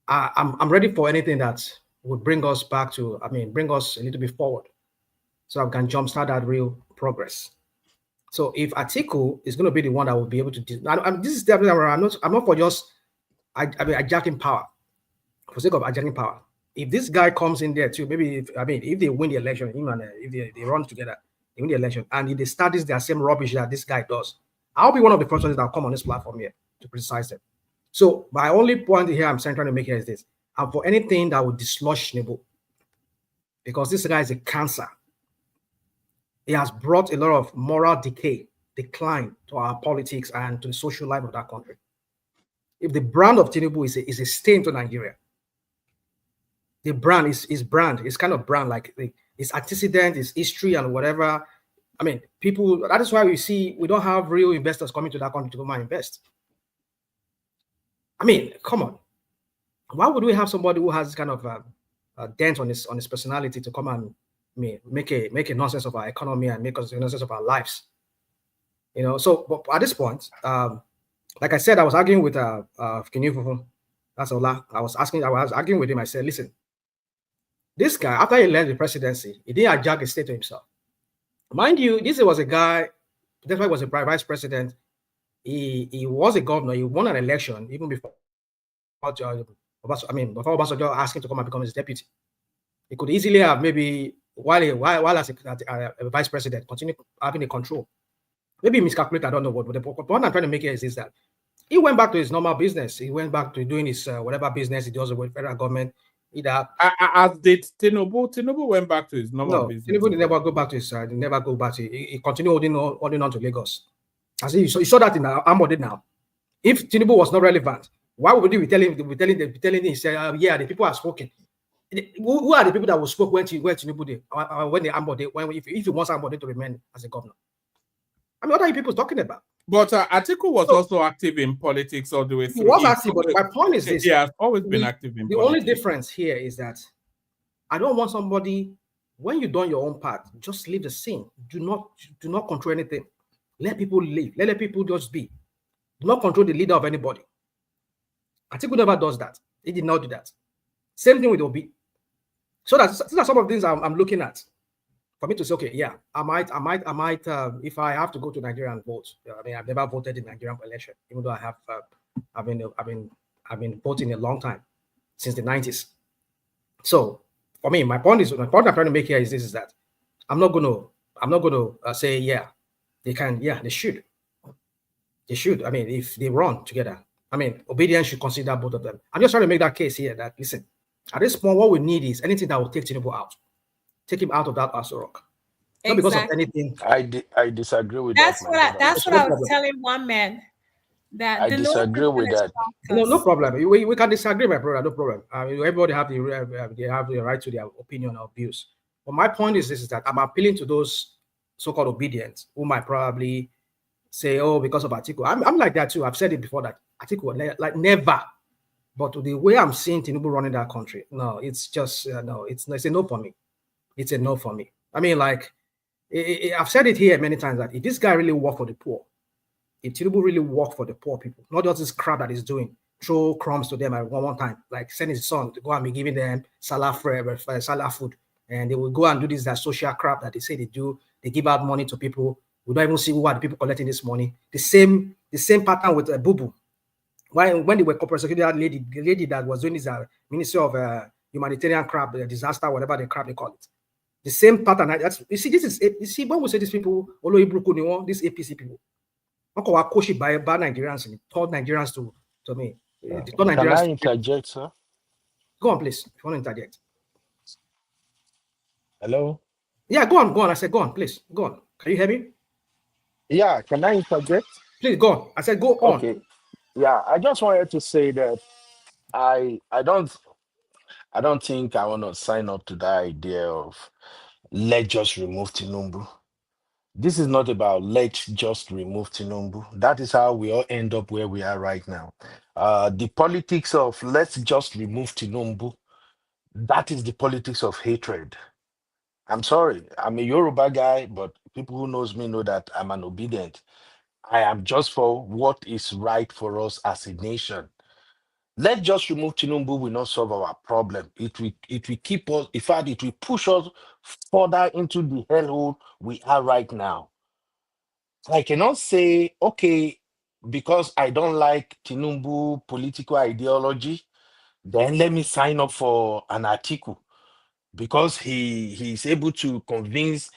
I'm ready for anything that would bring us back to, bring us a little bit forward, so I can jumpstart that real progress. So if Atiku is going to be the one that will be able to do, this is definitely, I'm not for just hijacking power, for sake of hijacking power. If this guy comes in there too, maybe if they win the election, if they run together, they win the election, and if they start their same rubbish that this guy does, I'll be one of the first ones that will come on this platform here to criticize them. So my only point here I'm trying to make here is this: and for anything that would dislodge Tinubu, because this guy is a cancer. He has brought a lot of moral decline to our politics and to the social life of that country. If the brand of Tinubu is a stain to Nigeria, the brand is brand, it's kind of brand, like it's antecedent, it's history and whatever. I mean, people, that is why we don't have real investors coming to that country to come and invest. I mean, come on. Why would we have somebody who has kind of a dent on his personality to come and make a nonsense of our economy and make us a nonsense of our lives? You know, so but at this point, like I said, I was arguing with Kinyufufu. That's all. I was arguing with him. I said, listen, this guy, after he left the presidency, he didn't hijack a state to himself. Mind you, this was a guy, that's why he was a vice president. He was a governor. He won an election even before Obasanjo asked him to come and become his deputy. He could easily have maybe while as a vice president continue having a control. Maybe miscalculate, I don't know what. But the point I'm trying to make here is that he went back to his normal business. He went back to doing his whatever business he does with federal government. As did Tinubu. Tinubu went back to his normal business. Tinubu did never go back to his side. He never go back to. He continued holding on to Lagos. As you saw that in Ambode now. If Tinubu was not relevant, why would we be telling him? Yeah, the people are spoken. Who are the people that will spoke when Tinubu did? When the Ambode, if he wants Ambode to remain as a governor? I mean, what are you people talking about? But Atiku was also active in politics all the way through. He was active, but my point is this: he has always been active in politics. The only difference here is that I don't want somebody, when you've done your own part, just leave the scene. Do not control anything. Let people live. Let people just be. Do not control the leader of anybody. Atiku never does that. He did not do that. Same thing with Obi. So these are some of the things I'm looking at. For me to say, okay, yeah, I might, if I have to go to Nigeria and vote. I mean, I've never voted in Nigerian election, even though I have, I've been voting a long time, since the 90s. So for me, my point I'm trying to make here is this: is that I'm not gonna say, yeah, they can, yeah, they should. I mean, if they run together, I mean, obedience should consider both of them. I'm just trying to make that case here that listen, at this point, what we need is anything that will take Tinubu out. Take him out of that Aso Rock. Not because of anything. I disagree with that's that. That's what I was telling one man. That I disagree with that. No problem. We can disagree, my brother. No problem. Everybody have the right to their opinion or views. But my point is this: is that I'm appealing to those so-called obedience who might probably say, "Oh, because of Atiku." I'm like that too. I've said it before that Atiku like never. But the way I'm seeing Tinubu running that country, no, it's just no. It's a no for me. It's a no for me. I mean, like, I've said it here many times that if this guy really worked for the poor, if Tinubu really worked for the poor people, not just this crap that he's doing, throw crumbs to them at one time, like send his son to go and be giving them salah food, and they will go and do this that social crap that they say they do. They give out money to people. We don't even see who are the people collecting this money. The same pattern with Bubu. When they were prosecuting that lady, the lady that was doing this Ministry of Humanitarian crap, disaster, whatever the crap they call it. The same pattern. You see, when we say these people, these APC people, by Nigerians and told Nigerians to me. Can I interject, sir? Go on, please. If you want to interject. Hello? Yeah, go on. I said, go on, please. Go on. Can you hear me? Yeah, can I interject? Please go on. I said, go on. Okay. Yeah, I just wanted to say that I don't think I want to sign up to that idea of let's just remove Tinubu. This is not about let's just remove Tinubu. That is how we all end up where we are right now. The politics of let's just remove Tinubu, that is the politics of hatred. I'm sorry, I'm a Yoruba guy, but people who knows me know that I'm an obedient. I am just for what is right for us as a nation. Let's just remove Tinubu will not solve our problem. It will keep us, in fact, it will push us further into the hellhole we are right now. I cannot say, okay, because I don't like Tinubu political ideology, then let me sign up for an Atiku because he's able to convince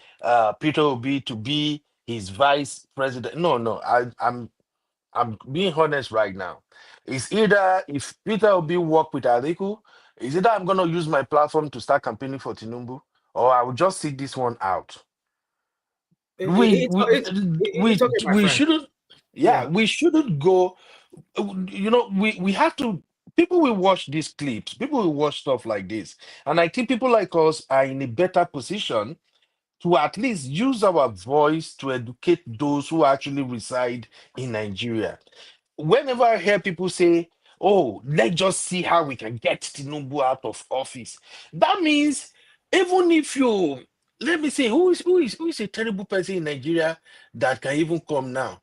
Peter Obi to be his vice president. No, I'm being honest right now. It's either if Peter Obi work with Atiku, it's either I'm gonna use my platform to start campaigning for Tinubu, or I will just sit this one out. we we It's okay, my we friend. shouldn't, yeah, we shouldn't go, we have to, people will watch these clips, people will watch stuff like this, and I think people like us are in a better position to at least use our voice to educate those who actually reside in Nigeria. Whenever I hear people say, oh, let's just see how we can get Tinubu out of office, that means even if you, let me say, who is a terrible person in Nigeria that can even come now?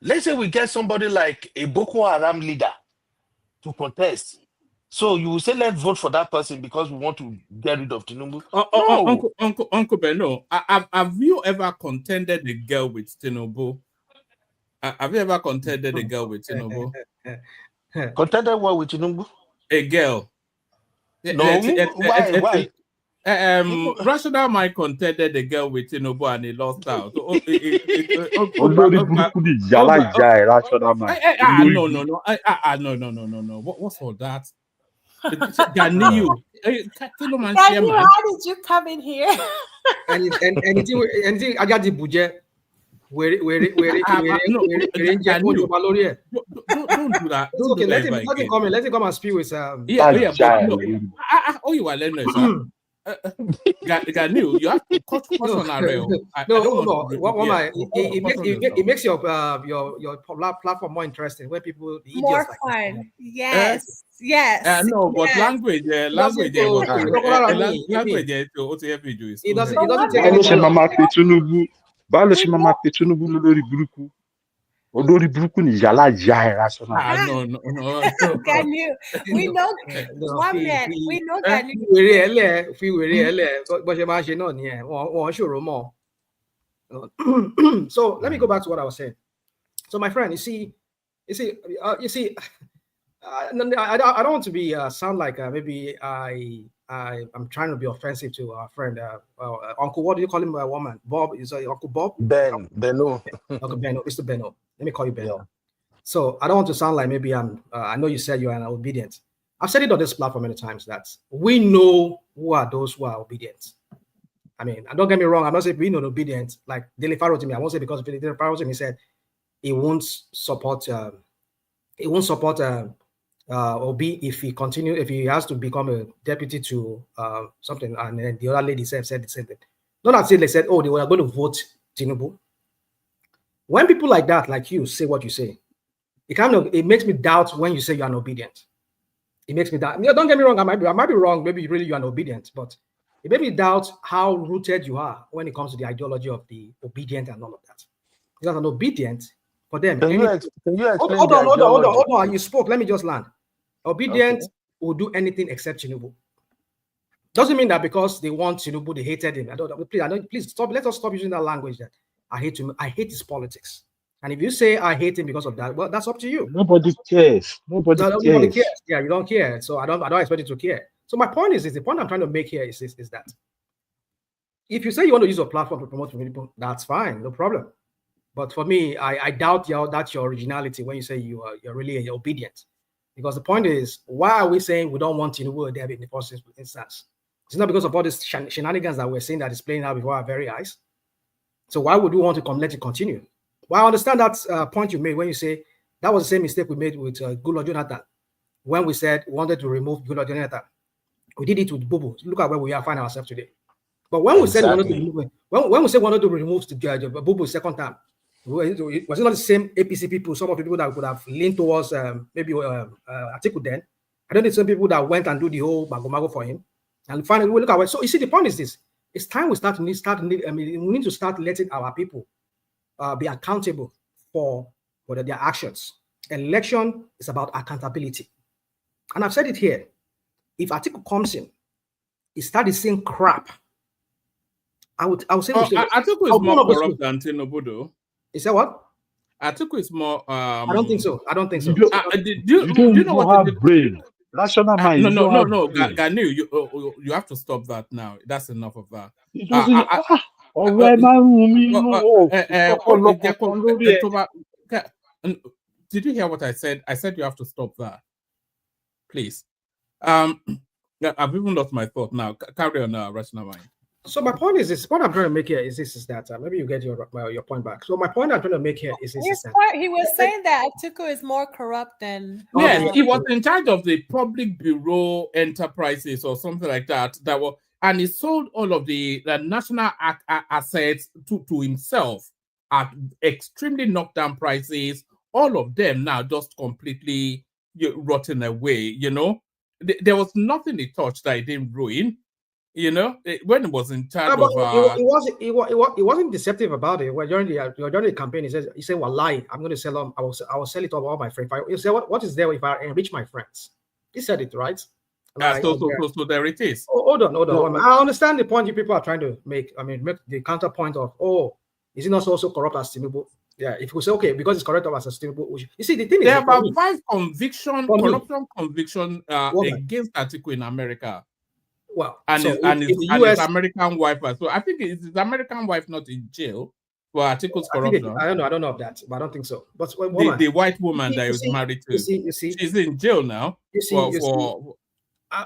Let's say we get somebody like a Boko Haram leader to contest. So you will say, let's vote for that person because we want to get rid of Tinubu. No. Uncle Beno, have you ever contended a girl with Tinubu? Have you ever contended a girl with Tinubu? Contended what with Tinubu? A girl. No, why? Rational Mind contended a girl with Tinubu and he lost out. Olórí burúkú ni yàrá ìyá ẹ̀ Rational Mind. No. What's all that? Ganiyu, how did you come in here? Anything I got the budget. Don't do that. It's okay. Let him come in. Let him come and speak with oh, you are learning, sir. Ganiu, you have to cut on our rail. It makes your platform more interesting where people more fun. Yes. No, but language. It doesn't báwo ló ṣe máa pe Tinubu lórí burúkú? Olórí burúkú ni yàrá ìyá ẹ̀ Rational Mind. No. We know one man. We know that. Fi wèrè ẹlẹ bó ṣe máa ṣe náà nìyẹn. Wọ́n ṣòro mọ́. So let me go back to what I was saying. So my friend, you see, I don't want to be sound like maybe I'm trying to be offensive to our friend Uncle. What do you call him? A woman, Bob. Is Uncle Bob? Beno. Uncle Beno, Mr. Beno. Let me call you Beno. Yeah. So I don't want to sound like maybe I know you said you are an obedient. I've said it on this platform many times that we know who are those who are obedient. I mean, and don't get me wrong. I'm not saying we know obedient like Dele Farrow to me. I won't say because Dele Farrow to me said he won't support. Obi if he has to become a deputy to something, and then the other lady said the same thing. Not until they said, oh, they were going to vote Tinubu. When people like that, like you, say what you say, it makes me doubt when you say you're an obedient. It makes me doubt. Don't get me wrong, I might be wrong. Maybe really you're an obedient, but it made me doubt how rooted you are when it comes to the ideology of the obedient and all of that. Because an obedient for them. Can you explain? Hold on. You spoke. Let me just land. Obedient will do anything except Tinubu. Doesn't mean that because they want Tinubu, they hated him. Please stop. Let us stop using that language that I hate him. I hate his politics. And if you say I hate him because of that, well, that's up to you. Nobody cares. Nobody cares. Yeah, you don't care. So I don't expect you to care. So my point is the point I'm trying to make here is that if you say you want to use your platform to promote people, that's fine, no problem. But for me, I doubt that's your originality when you say you're really obedient. Because the point is, why are we saying we don't want Tinubu there in the first instance? It's not because of all these shenanigans that we're seeing that is playing out before our very eyes. So why would we want to let it continue? Well, I understand that point you made when you say that was the same mistake we made with Goodluck Jonathan when we said we wanted to remove Goodluck Jonathan. We did it with Bubu. Look at where we are find ourselves today. But when we said we wanted to remove, when we said we wanted to remove the Bubu second time, was it not the same APC people? Some of the people that would have leaned towards maybe Atiku then. I don't think some people that went and do the whole mago for him. And finally, we look at it. So you see, the point is this: it's time we we need to start letting our people be accountable for their actions. Election is about accountability, and I've said it here. If Atiku comes in, he started saying crap. I would say Atiku is more corrupt than Tinubu, though. Is that what? Atiku is more. I don't think so. I don't think so. You don't know how brain. Rational mind. No, Ganu, you have to stop that now. That's enough of that. Did you hear what I said? I said you have to stop that. Please. I've even lost my thought now. Carry on, rational mind. So my point is this: what I'm trying to make here is that maybe you get your point back. So my point I'm trying to make here is this: he was saying that Atiku is more corrupt than. Yes, he was in charge of the public bureau enterprises or something like that. And he sold all of the national assets to himself at extremely knocked down prices. All of them now just completely rotten away. You know, there was nothing he touched that he didn't ruin. You know, when he was in charge of... He wasn't deceptive about it. Well, during the campaign, he said, well, lie, I'm going to sell them. I will sell it to all my friends. He said, what is there if I enrich my friends? He said it, right? So there it is. Hold on. I understand the point you people are trying to make. I mean, make the counterpoint of, is it not also corrupt as Tinubu? Yeah, if we say, okay, because it's corrupt as Tinubu, you see, the thing is... There are about 5 corruption conviction against Atiku in America. Well, and his American wife. So I think it's his American wife not in jail for Atiku's corruption. I don't know of that, but I don't think so. But the white woman that he was married to, she's in jail now.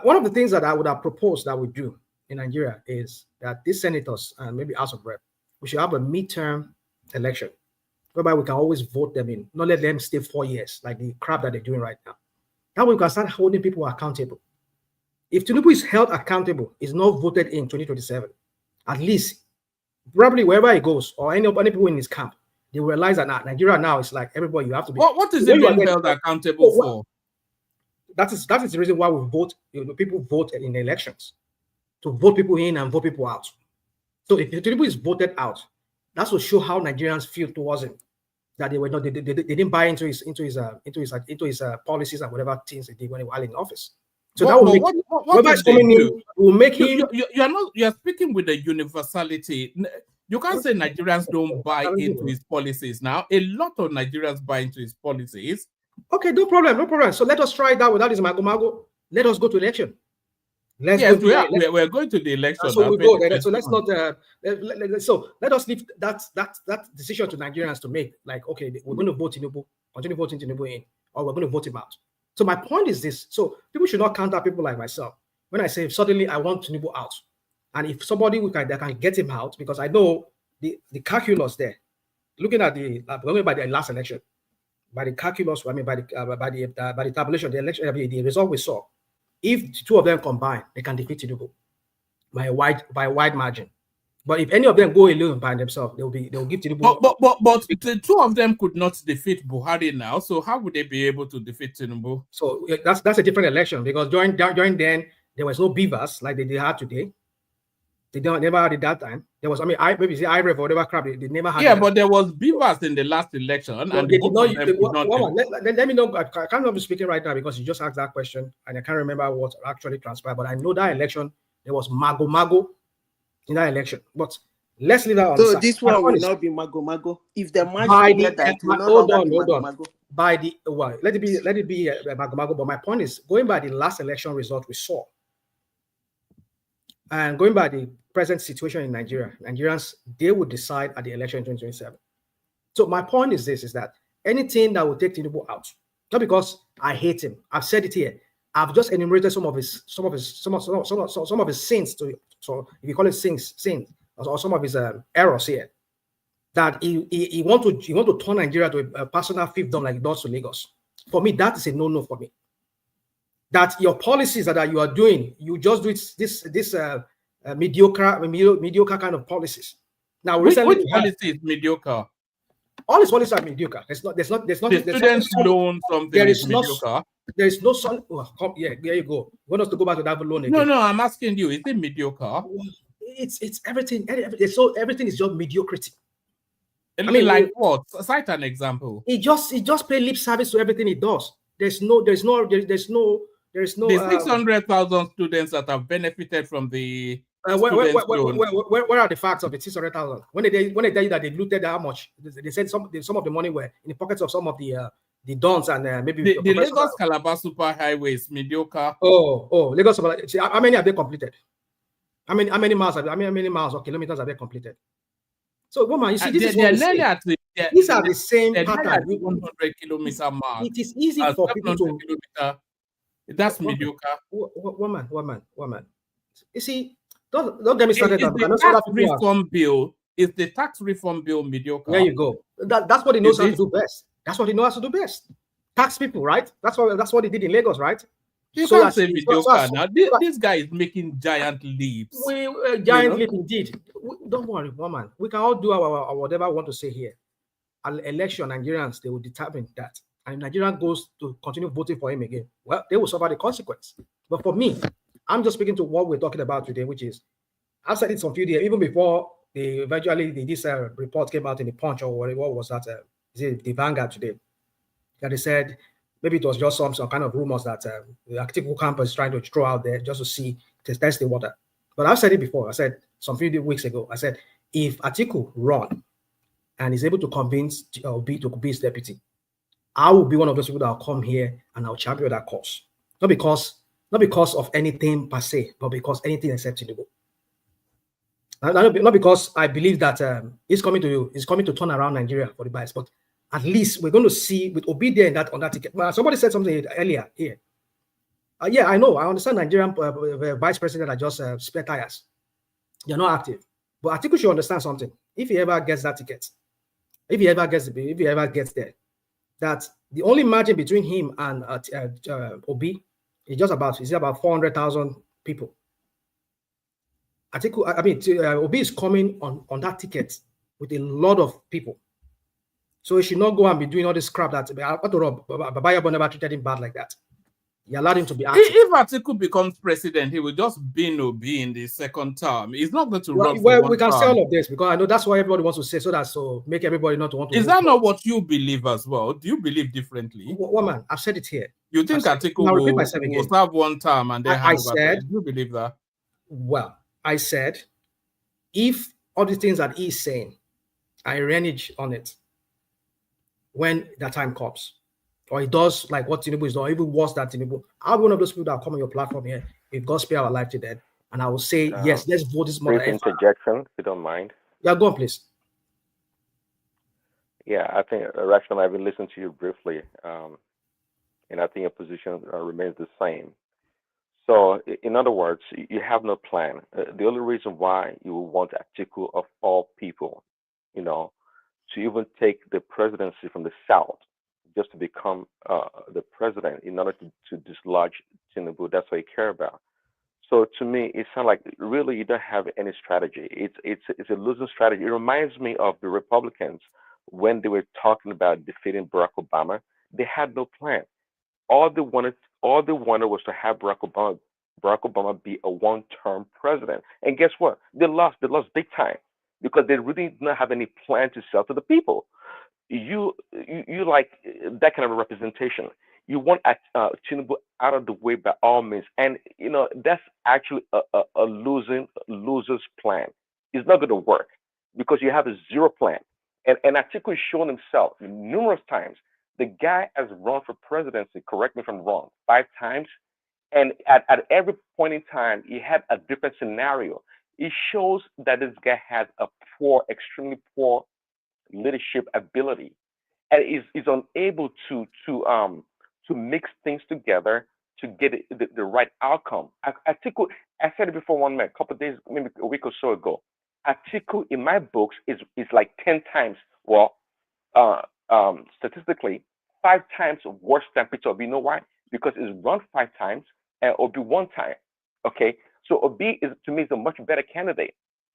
One of the things that I would have proposed that we do in Nigeria is that these senators and maybe House of Rep, we should have a midterm election whereby we can always vote them in, not let them stay 4 years like the crap that they're doing right now. That way we can start holding people accountable. If Tinubu is held accountable, is not voted in 2027, at least probably wherever he goes or any people in his camp, they will realize that Nigeria now is like everybody. You have to be. What is it being held accountable for? That is the reason why we vote. People vote in elections to vote people in and vote people out. So if Tinubu is voted out, that will show how Nigerians feel towards him. That they were not, they didn't buy into his policies and whatever things they did when he was in office. So that will make him. You're speaking with the universality. You can't say Nigerians don't buy into his policies now. A lot of Nigerians buy into his policies. Okay, no problem. So let us try that without his mago. Let us go to election. We're going to the election. So we go. So let's not. So let us leave that decision to Nigerians to make. Like, okay, we're going to vote Tinubu, continue voting Tinubu in, or we're going to vote him out. So my point is this. So people should not counter people like myself. When I say suddenly I want Tinubu out, and if somebody that can get him out, because I know the calculus there, looking at by the last election, by the calculus, I mean by the tabulation, the election, the result we saw, if the two of them combine, they can defeat Tinubu by a wide margin. But if any of them go alone by themselves, they'll give Tinubu. But the two of them could not defeat Buhari now. So how would they be able to defeat Tinubu? So that's a different election, because during then there was no beavers like they had today. They never had it that time. There was, maybe IREF or whatever crap they never had. Yeah, but there was beavers in the last election, and they did not. Let me know. I can't be speaking right now because you just asked that question, and I can't remember what actually transpired. But I know that election there was mago in that election. But let's leave that on. So this one will not be mago. If the match hold on. By the let it be mago. But my point is, going by the last election result we saw, and going by the present situation in Nigeria, Nigerians, they would decide at the election in 2027. So my point is this, is that anything that will take Tinubu out, not because I hate him, I've said it here, I've just enumerated some of his sins. So if you call it sins, or some of his errors here, that he want to turn Nigeria to a personal fiefdom like he does to Lagos. For me, that is a no for me. That your policies that you are doing, you just do this mediocre kind of policies. Now, which recently, policy is mediocre? All his policies are mediocre. There's not. The students' loan something is mediocre. There is no son. Oh, yeah, there you go. You want us to go back to that loan No, again? no, I'm asking you. Is it mediocre? It's everything. So everything is just mediocrity. I mean, like what? Cite an example. He just pay lip service to everything he does. There's no. The 600,000 students that have benefited from the where are the facts of the 600,000? When they tell you that they looted how much, they said some of the money were in the pockets of some of the dons and maybe the Lagos Calabar Super Highway is mediocre. Oh, Lagos. See, how many have they completed? How many miles or kilometers have they completed? So, woman, you see, this is what these are the same pattern. 100-kilometer mark. It is easy for people to. That's mediocre. Woman. You see, don't get me started. Is the tax reform bill mediocre? There you go. That's what he knows how to do best. That's what he knows how to do best. Tax people, right? That's what he did in Lagos, right? You can't say mediocre now. This guy is making giant leaps. Giant leap indeed. Don't worry, woman. We can all do our whatever we want to say here. Election Nigerians, they will determine that. And Nigerian goes to continue voting for him again. Well, they will suffer the consequence. But for me, I'm just speaking to what we're talking about today, which is, I've said it some few days, even before this report came out in the Punch or what was that? Is it the Vanguard today? That they said maybe it was just some kind of rumors that the Atiku campus is trying to throw out there just to test the water. But I've said it before. I said some few weeks ago, I said, if Atiku run and is able to convince Obi to be his deputy, I will be one of those people that will come here and I'll champion that cause. Not because of anything per se, but because anything except Tinubu. Not because I believe that he's coming to turn around Nigeria for the bias, but at least we're going to see with Obi there on that ticket. Well, somebody said something earlier here. Yeah, I know. I understand Nigerian vice president are just spare tires. They're not active. But I think we should understand something. If he ever gets that ticket, if he ever gets there, that the only margin between him and Obi is about 400,000 people. Obi is coming on that ticket with a lot of people. So he should not go and be doing all this crap that Babayabo never treated him bad like that. He allowed him to be active. If Atiku becomes president, he will just bin Obi in the second term. He's not going to run for one we can say all of this because I know that's why everybody wants to say so make everybody not want to. Is that not what you believe as well? Do you believe differently? Woman, I've said it here. You think Atiku will serve one term and then do you believe that? Well, I said, if all the things that he's saying, I renege on it when the time comes. Or he does like what Tinubu is doing, or even worse than Tinubu. I'll be one of those people that come on your platform here, if God spare our life to then, and I will say, yes, let's vote this mother. Brief interjection, if you don't mind. Yeah, go on, please. Yeah, I think, Rasham, I've been listening to you briefly, and I think your position remains the same. So, in other words, you have no plan. The only reason why you will want Atiku of all people, to even take the presidency from the South, just to become the president in order to dislodge Tinubu. That's what you care about. So to me, it sounds like really you don't have any strategy. It's a losing strategy. It reminds me of the Republicans when they were talking about defeating Barack Obama. They had no plan. All they wanted was to have Barack Obama be a one-term president. And guess what? They lost big time because they really did not have any plan to sell to the people. You like that kind of a representation. You want Tinubu out of the way by all means, and that's actually a loser's plan. It's not going to work because you have a zero plan. And Atiku has shown himself numerous times. The guy has run for presidency. Correct me if I'm wrong. 5 times, and at every point in time, he had a different scenario. It shows that this guy has a extremely poor leadership ability, and is unable to mix things together to get the right outcome. Atiku, I said it before one minute, a couple of days, maybe a week or so ago. Atiku, in my books, is like 10 times, well, statistically, 5 times worse than Peter Obi. You know why? Because it's run 5 times and Obi 1 time. Okay, so Obi is, to me, is a much better candidate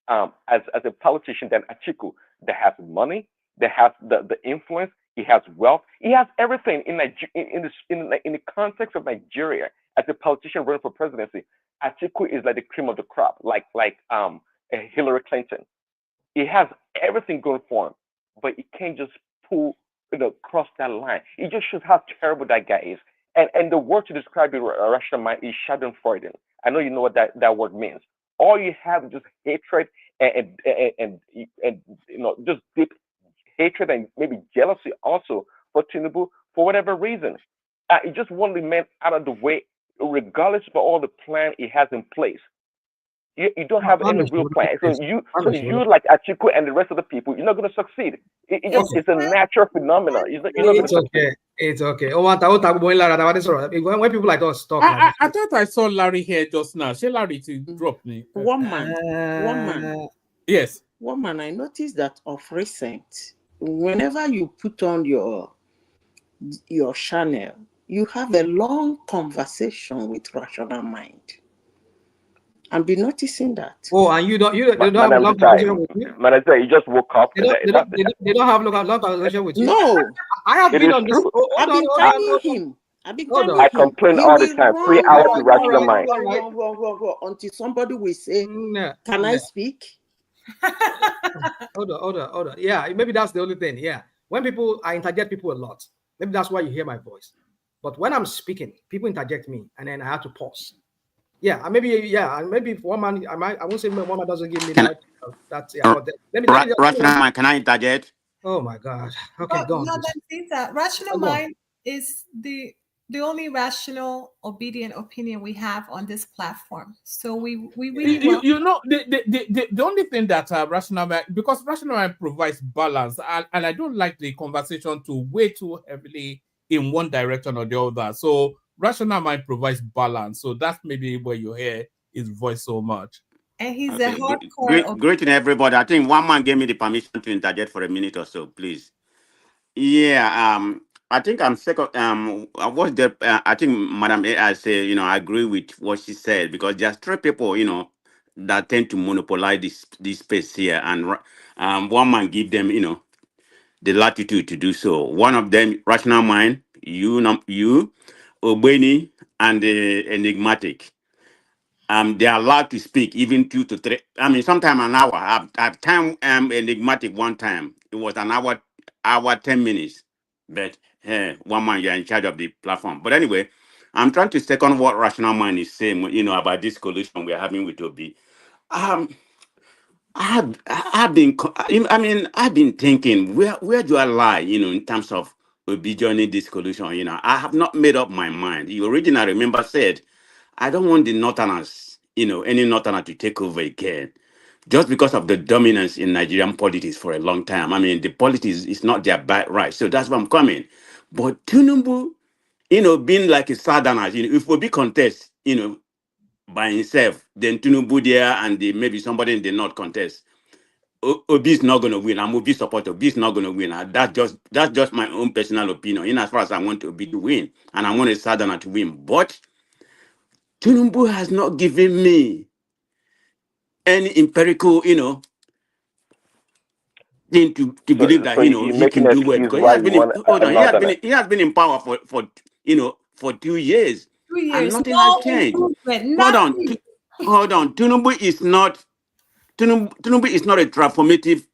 as a politician than Atiku, that has money, that has the influence, he has wealth, he has everything in the context of Nigeria. As a politician running for presidency, Atiku is like the cream of the crop, like Hillary Clinton. He has everything going for him, but he can't just cross that line. It just shows how terrible that guy is. And the word to describe it, rational mind, is Schadenfreude. I know you know what that word means. All you have is just hatred and just deep hatred and maybe jealousy also for Tinubu for whatever reason. He just want the man out of the way, regardless of all the plan he has in place. You don't have any real plan. So you like Atiku and the rest of the people, you're not going to succeed. It's a natural phenomenon. You're not going to succeed. It's okay. When people like us talk like this. I thought I saw Larry here just now. Say Larry to drop me. One man. Yes. One man, I noticed that of recent, whenever you put on your channel, you have a long conversation with rational mind. I've been noticing that. Oh, and you don't have a long conversation with me? Man, I say you just woke up. They don't have long conversation with you. No. I have been on this. I've been telling him. I complain all the time. 3 hours to rational mind. Until somebody will say, "Can I speak?" Hold on. Yeah, maybe that's the only thing. Yeah, when I interject people a lot. Maybe that's why you hear my voice. But when I'm speaking, people interject me, and then I have to pause. Yeah, maybe one man, I won't say one man doesn't give me that. Rational mind, can I interject? Oh my God. Okay, go on. No, rational mind is the only rational, obedient opinion we have on this platform. So we really the only thing that rational mind, because rational mind provides balance, and I don't like the conversation to way too heavily in one direction or the other. So rational mind provides balance. So that's maybe where you hear his voice so much. And he's a hardcore. Greeting everybody. I think one man gave me the permission to interject for a minute or so, please. Yeah, I think I'm second. I think Madam AI said, I agree with what she said, because there's 3 people, that tend to monopolize this space here, and one man give them, the latitude to do so. One of them, rational mind, you, Obeni, and the enigmatic. They are allowed to speak even 2 to 3. I mean, sometime an hour. I've time enigmatic one time. It was an hour 10 minutes. But one man, you're in charge of the platform. But anyway, I'm trying to second what rational mind is saying, about this collision we're having with Obi. I've been thinking, where do I lie, in terms of Obi joining this coalition? I have not made up my mind. You originally, remember, said, I don't want the Northerners, any Northerner to take over again, just because of the dominance in Nigerian politics for a long time. I mean, the politics is not their bad right. So that's where I'm coming. But Tinubu, being like a Southerner, if Obi contest, by himself, then Tinubu there and maybe somebody in the North contest, Obi is not going to win. I'm Obi supporter. Obi is not going to win. That's just my own personal opinion. In as far as I want Obi to win, and I want a Southerner to win, but Tinubu has not given me any empirical, thing to believe that he can do well, because he has been in power for 2 years. 2 years. And nothing has changed. Hold on. Tinubu is not a transformative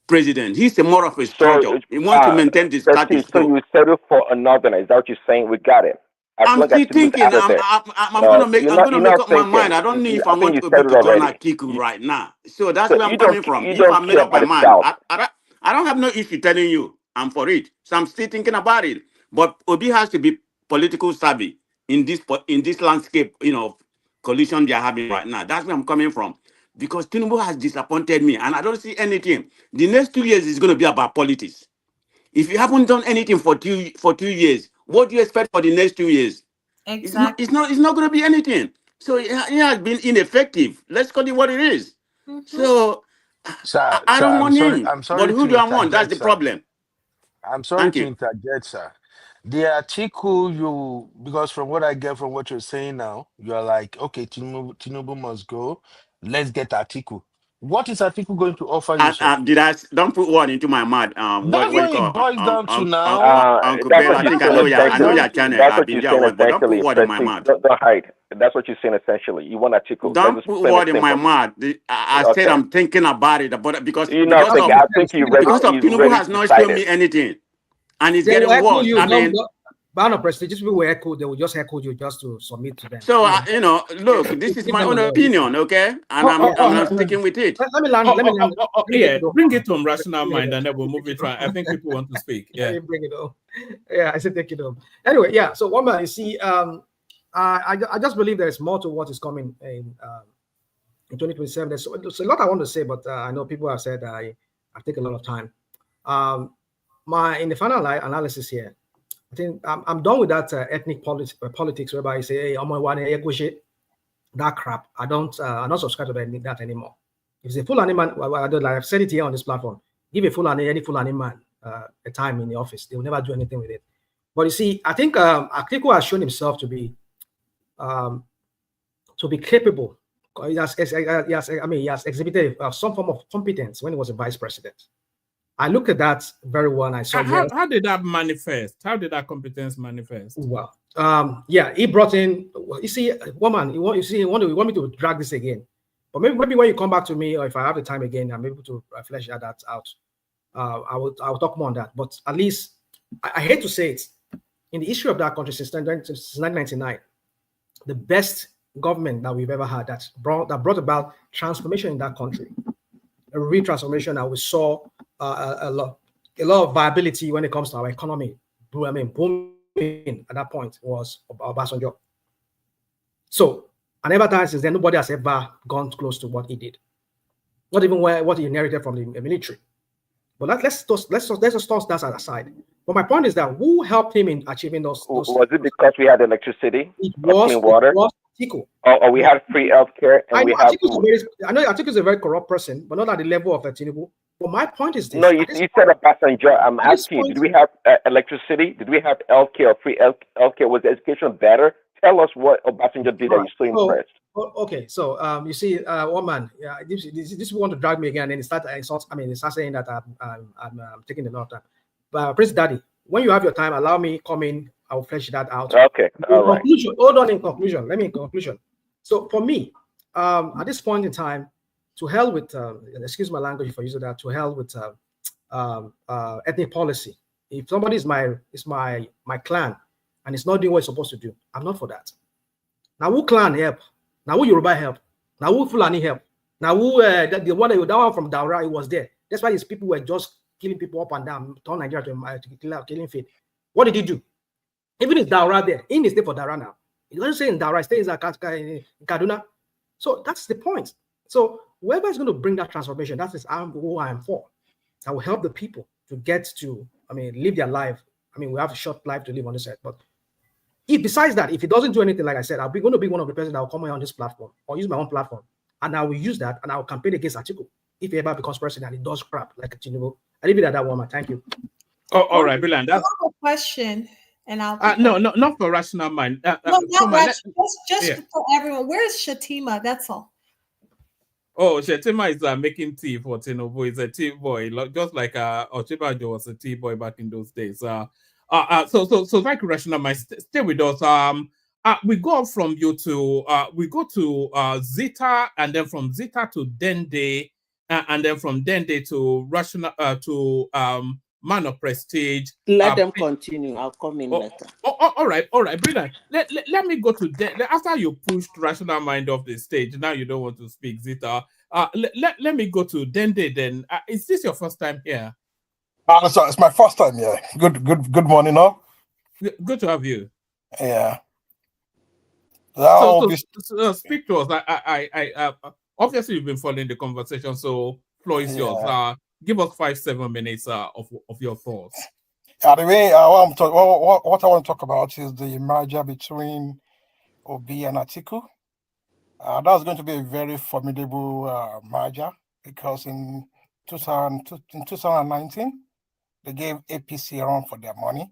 president. He's more of a strategy. He wants to maintain the status quo. So you settle for another. Is that what you're saying? We got it. I'm still thinking. I'm gonna make up my mind. I don't know if I want to join Atiku right now. So that's where I'm coming from. If I made up my mind, I don't have no issue telling you I'm for it. So I'm still thinking about it. But Obi has to be political savvy in this landscape, coalition they are having right now. That's where I'm coming from. Because Tinubu has disappointed me, and I don't see anything. The next 2 years is going to be about politics. If you haven't done anything for 2 years, what do you expect for the next 2 years? Exactly. It's not going to be anything. So it has been ineffective. Let's call it what it is. So Sir, I sir, don't want him. I'm But sorry who to do I want? That's interject, the sir. problem. I'm sorry Thank to you. interject, sir. The article because from what I get from what you're saying now, you're like, okay, Tinubu must go. Let's get Atiku. What is Atiku going to offer you, sir? Don't put word into my mouth. That's What you what it call boils down to now. Uncle That's Bill? what I you're think That's I saying what know it your boils essentially. down to. channel. That's I've what been you're there saying once, but don't put essentially. word in my mouth. Don't hide. That's what you're saying essentially. You want Atiku. Let's Don't just put plain and word in my simple. mouth. I said Okay. I'm thinking about it, but You're not thinking. I think because of you Tinubu already has not shown decided. me anything, and it's They will getting echo worse. you. I mean, But no, prestigious people will echo. They will just echo you just to submit to them. so look, this is Leave my them own alone. opinion, okay, and Yeah. I'm sticking with it. Let me land. Let me land. Let me take Yeah, it over. bring it on rational Bring it mind, over. and then we'll move it on. I think people want to speak. Let Yeah. me bring it over. Yeah, I said take it over. Anyway, yeah. So one man, you see, I just believe there's more to what is coming in 2027. There's a lot I want to say, but I know people have said I take a lot of time. In the final analysis here, I think I'm done with that ethnic politics whereby you say, hey, I'm going to shit. That crap. I'm not subscribed to that anymore. If it's a full animal, I've said it here on this platform. Give a any full animal a time in the office, they will never do anything with it. But you see, I think Atiku has shown himself to be capable. He has exhibited some form of competence when he was a vice president. I looked at that very well, and I saw. How did that manifest? How did that competence manifest? Well, he brought in. You see, woman, you want me to drag this again, but maybe when you come back to me, or if I have the time again, I'm able to flesh that out. I will talk more on that. But at least I hate to say it, in the history of that country since 1999, the best government that we've ever had that brought about transformation in that country, a real transformation, and we saw a lot of viability when it comes to our economy. I mean, booming at that point was Obasanjo. So, and ever time since then, nobody has ever gone close to what he did. Not even what he inherited from the military. But let's just toss that aside. But my point is that who helped him in achieving those? Was it because we had electricity or clean water? It was Atiku. Or we had free healthcare and we have food? I know Atiku is a very corrupt person, but not at the level of Tinubu. But my point is this. No, you said Obasanjo. I'm asking you, did we have electricity? Did we have healthcare or free healthcare? Was education better? Tell us what Obasanjo did that you're so impressed. Okay, so you see, one man, this want to drag me again, and he start saying that I'm taking a lot of time. But Prince Daddy, when you have your time, allow me come in. I'll flesh that out. Okay, all right. Hold on. In conclusion. So for me, at this point in time, to hell with excuse my language for using that. To hell with ethnic policy. If somebody is my clan and it's not doing what it's supposed to do, I'm not for that. Now who clan help? Now who Yoruba help? Now who Fulani help? Now who that one from Daura, it was there. That's why these people were just killing people up and down, turn Nigeria to killing field. What did he do? Even if Daura there, in the state for Daura now. He doesn't say in Daura, he stays in Kaduna. So that's the point. So whoever is going to bring that transformation, that is who I am for. That will help the people to get to, live their life. We have a short life to live on this earth, but besides that, if he doesn't do anything, like I said, going to be one of the persons that will come on this platform or use my own platform, and I will use that and I will campaign against Atiku if he ever becomes president and he does crap like Tinubu. I leave it at that one. Thank you. Oh, all right, brilliant. That's a question, and I'll. No, not for rational mind. No, not rational. Just for everyone. Where is Shatima? That's all. Oh, Shetima is making tea for Tinubu. He's a tea boy, just like Ochibajo was a tea boy back in those days. So thank you, rational mind. Stay with us. We go from you to we go to Zita, and then from Zita to Dende, and then from Dende to rational to Man of Prestige. Let them continue. I'll come in later. All right, brilliant. Let me go to after you pushed rational mind off the stage. Now you don't want to speak, Zita. Let me go to Dende then. Is this your first time here? So it's my first time here. Good morning, all. Good to have you. Yeah. So speak to us. I obviously you've been following the conversation, so floor is yours. Give us 5-7 minutes of your thoughts. The way what I want to talk about is the merger between Obi and Atiku. That's going to be a very formidable merger because in 2019 they gave APC a run for their money,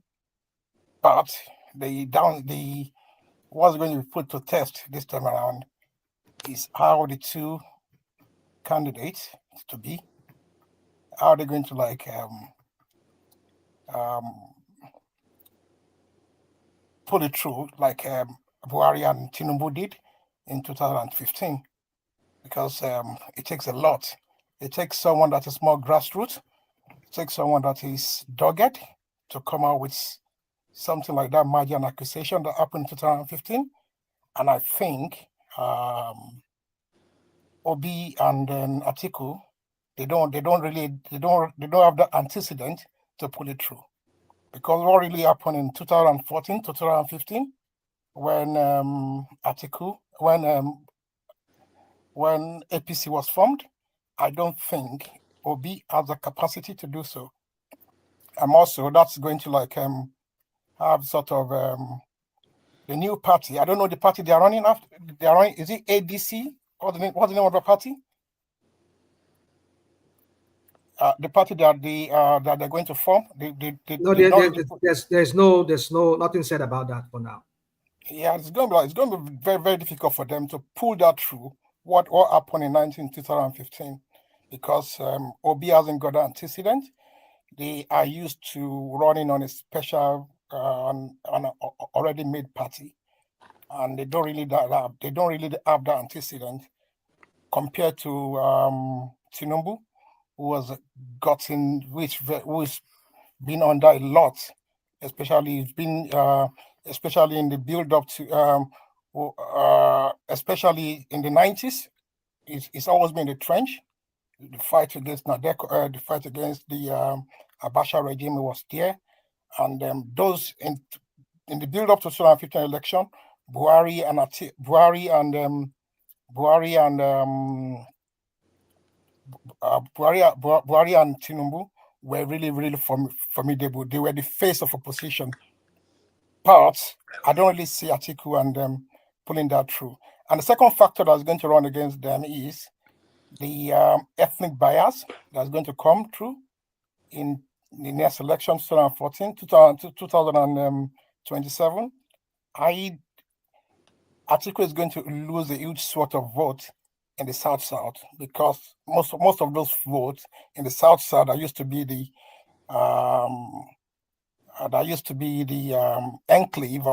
but what's going to be put to test this time around is how the two candidates to be, how they're going to pull it through like Buhari and Tinubu did in 2015, because it takes a lot. It takes someone that is more grassroots. It takes someone that is dogged to come out with something like that merger and acquisition that happened in 2015. And I think Obi and Atiku, they don't have the antecedent to pull it through. Because what really happened in 2014 to 2015, when Atiku, when APC was formed, I don't think Obi has the capacity to do so. And also, that's going to have sort of the new party. I don't know the party they are running after. They are running. Is it ADC? What's the name of the party? The party that they're going to form. There's no nothing said about that for now. Yeah, it's going to be very, very difficult for them to pull that through. What happened in 2015, because Obi hasn't got the antecedent. They are used to running on a special on an already made party, and they don't really have that antecedent compared to Tinubu, who's been under a lot, especially especially in the build up to especially in the 90s. It's always been the trench. The fight against Nadeko, the fight against the Abacha regime was there, and those in the build up to 2015 election, Buhari and Tinubu were really, really formidable. They were the face of opposition. But I don't really see Atiku and them pulling that through. And the second factor that's going to run against them is the ethnic bias that's going to come through in the next election, 2027. Atiku is going to lose a huge swath of vote in the South, because most of those votes in the South that used to be the enclave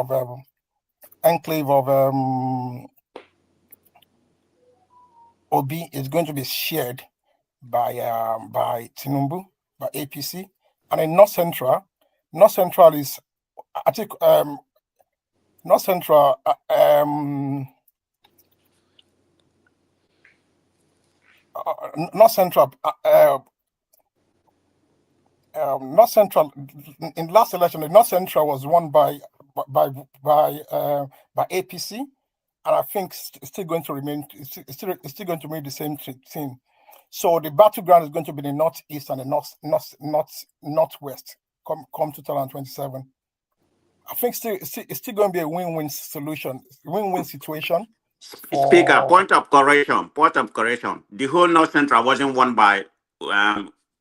of Obi is going to be shared by Tinubu, by APC, and in North Central is I think North Central North Central in last election, the North Central was won by APC, and I think it's still going to remain. It's still going to remain the same thing. So the battleground is going to be the Northeast and the Northwest come 2027. I think it's still going to be a win-win solution, win-win situation. Speaker, point of correction. The whole North Central wasn't won by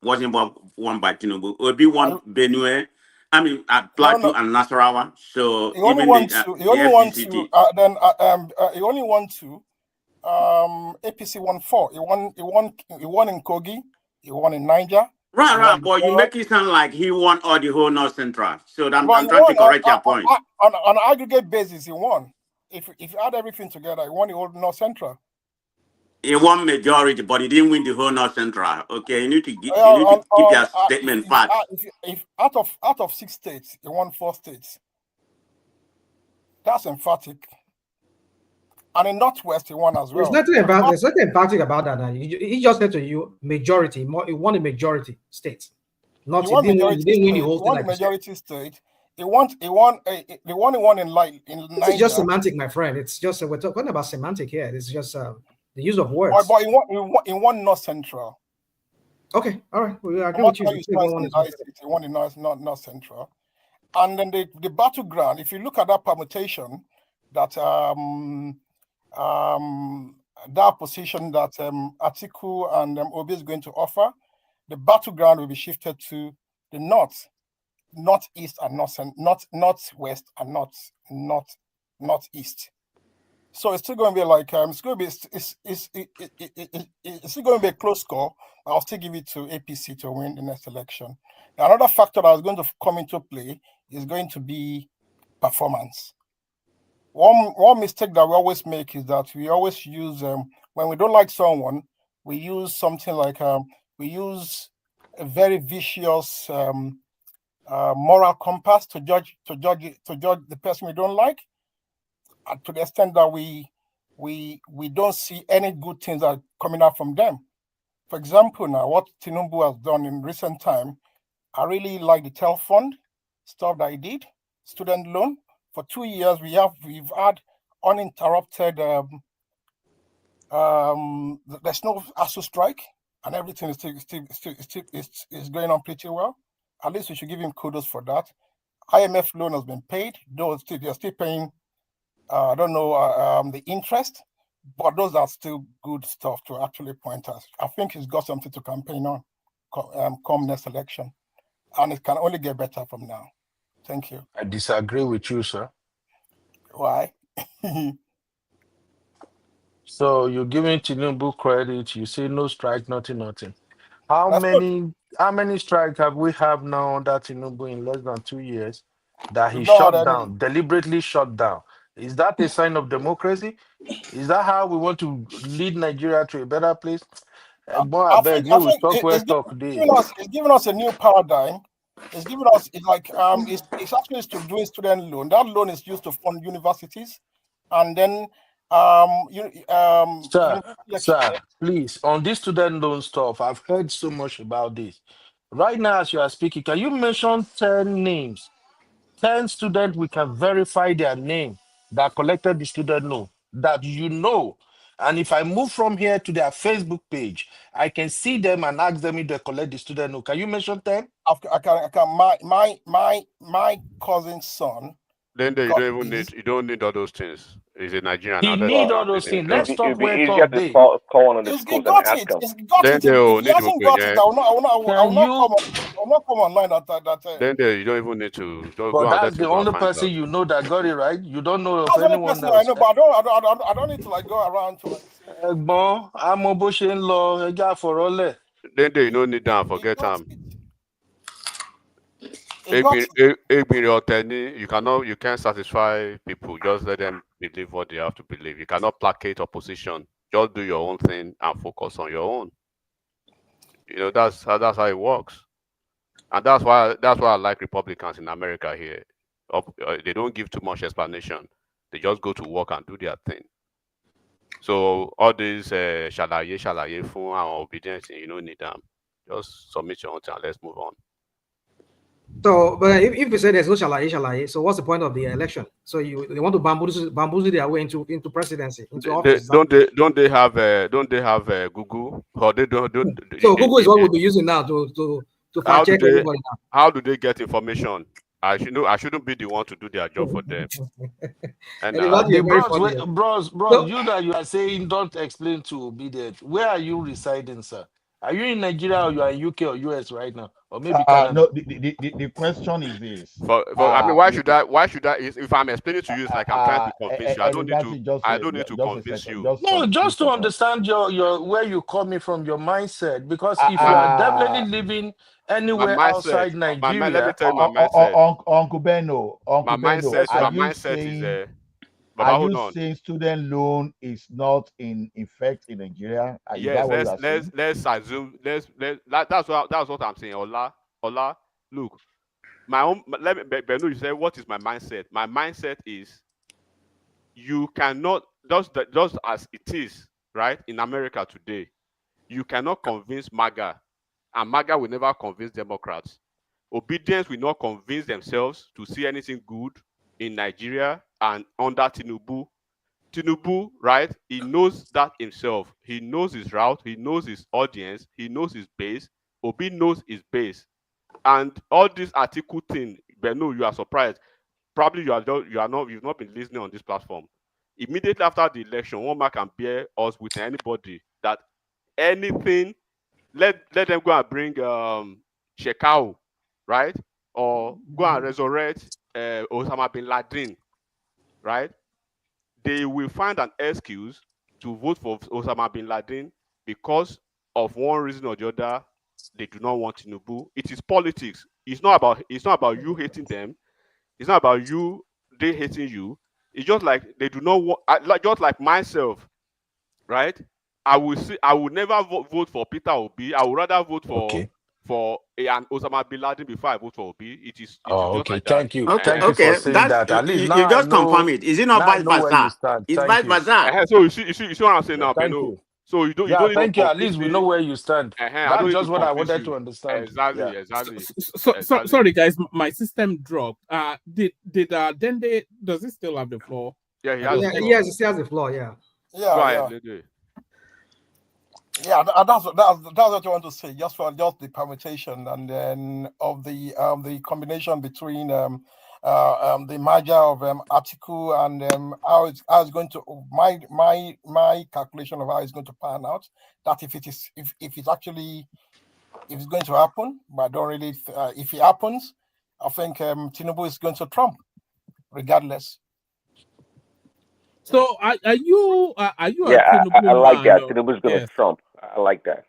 Tinubu. Obi won Benue. I mean, at Plateau and Nasarawa. So he only won two. He only won two. APC won 4. He won in Kogi. He won in Niger. Right. But you make it sound like he won all the whole North Central. So I'm trying to correct your point. On an aggregate basis, he won. If you add everything together, he won the whole North Central. He won majority, but he didn't win the whole North Central. Okay, you need to keep your statement back. If out of 6 states, he won 4 states. That's emphatic. And in Northwest, he won as well. There's nothing emphatic about that. He just said to you majority. He won a majority state. He didn't win the whole state. He won the majority state. He won in Niger. It's just semantic, my friend. It's just we're talking about semantic here. It's just the use of words. But he won North Central. Okay, all right. Well, I agree I'm with not you. sure you The start one in is the city, one in not central. And then the battleground, if you look at that permutation, that that position that Atiku and Obi is going to offer, the battleground will be shifted to the northeast and northwest and northeast. So it's still going to be like it's going to be it's still going to be a close score. I'll still give it to APC to win the next election. Another factor that is going to come into play is going to be performance. One mistake that we always make is that we always use when we don't like someone, we use something like we use a very vicious moral compass to judge the person we don't like, to the extent that we don't see any good things that are coming out from them. For example, now what Tinubu has done in recent time, I really like the TEL fund stuff that he did, student loan. For 2 years, we've had uninterrupted. There's no ASU strike, and everything is still going on pretty well. At least we should give him kudos for that. IMF loan has been paid, though they're still paying. I don't know the interest, but those are still good stuff to actually point us. I think he's got something to campaign on come next election, and it can only get better from now. Thank you. I disagree with you, sir. Why? So you're giving Tinubu credit. You say no strike, nothing. How That's good. many strikes have we have now under Tinubu in less than 2 years that he We've not shut had any. down, deliberately shut down? Is that a sign of democracy? Is that how we want to lead Nigeria to a better place? Boy, I beg, I me we think talk where it's talk today. giving us a new paradigm. It's giving us it's actually to doing student loan. That loan is used to fund universities, and then Sir, please, on this student loan stuff, I've heard so much about this. Right now, as you are speaking, can you mention 10 names? 10 students we can verify their name that collected the student loan that you know. And if I move from here to their Facebook page, I can see them and ask them if they collect the student loan. Can you mention 10? I can my cousin's son. Then you don't need all those things. He's a Nigerian now. He Let's need move all on to those the things. next Let's one. talk It'd be where easier talk to day. call one of the He schools and got ask it. them. He's got Then it. they If will he need to hasn't got it, I will not come online. Then you don't even need to go But and that's let the him go and only find person out. you know that got it right. You don't know of That's the only anyone person I else. know. But I don't need to like go around to like say. Ẹ̀gbọ́n, àmọ́ bó ṣe ń lọ, ẹja fọ̀rọ̀ Then you don't need that. Forget him. He got it. You can't satisfy people. Just let them believe what they have to believe. You cannot placate opposition. Just do your own thing and focus on your own. That's how it works. And that's why I like Republicans in America here. They don't give too much explanation. They just go to work and do their thing. So all these ṣàlàyé fún àwọn obedience, you don't need them. Just submit your own thing and let's move on. So, but if we say there's no shalaye, so what's the point of the election? So they want to bamboozle their way into presidency, into office. Don't they have Google? Or they don't So Google is what we'll be using now to fact check everybody now. How do they get information? I shouldn't be the one to do their job for them. And bros, you that you are saying don't explain to obedient. Where are you residing, sir? Are you in Nigeria or you are in UK or US right now? Or maybe Canada? No, the question is this. I mean, why should I if I'm explaining to you, it's like I'm trying to convince you. I don't need to convince you. No, just to understand your where you're coming from, your mindset. Because if you are definitely living anywhere outside Nigeria, let me tell you my mindset. Uncle Beno, my mindset is are you saying student loan is not in effect in Nigeria? Yes, let's assume that's what I'm saying. Ola, look, Beno, you said what is my mindset? My mindset is you cannot just as it is right in America today. You cannot convince MAGA, and MAGA will never convince Democrats. Obedience will not convince themselves to see anything good in Nigeria and under Tinubu. Tinubu, right? He knows that himself. He knows his route. He knows his audience. He knows his base. Obi knows his base, and all this Atiku thing. Beno, you are surprised. Probably you've not been listening on this platform. Immediately after the election, one man can bear us with anybody that anything. Let them go and bring Shekau, right? Or go and resurrect Osama bin Laden, right? They will find an excuse to vote for Osama bin Laden because of one reason or the other. They do not want Tinubu. It is politics. It's not about you hating them. It's not about they hating you. It's just like they do not want. Just like myself, right? I will never vote for Peter Obi. I would rather vote for an Osama bin Laden before I vote for Obi. It is Oh, just okay. like that. Thank you. Okay, Thank you for okay. saying That's that. At least you now I just confirm know. it. Is it not Now I vice know where you versa? stand. It's Thank vice you. versa. So you see what I'm saying Yeah, now, thank Beno. you. So you don't Yeah, need to thank you. At least we convince know me. where you stand. I don't That's need to just what I convince wanted you. to understand. Exactly, Yeah. exactly. Sorry guys, my system dropped. Did Dende, does it still have the floor? Yeah, he I has don't the think. floor. Yes, he has the floor. Yeah. Go ahead, Lede. Yeah, that's what I want to say. Just the permutation and then of the combination between the merger of Atiku and how it's going to my calculation of how it's going to pan out. That if it's going to happen, but I don't really if it happens, I think Tinubu is going to trump, regardless. So are you a Tinubu I like man? that. Tinubu's going to trump. I like that.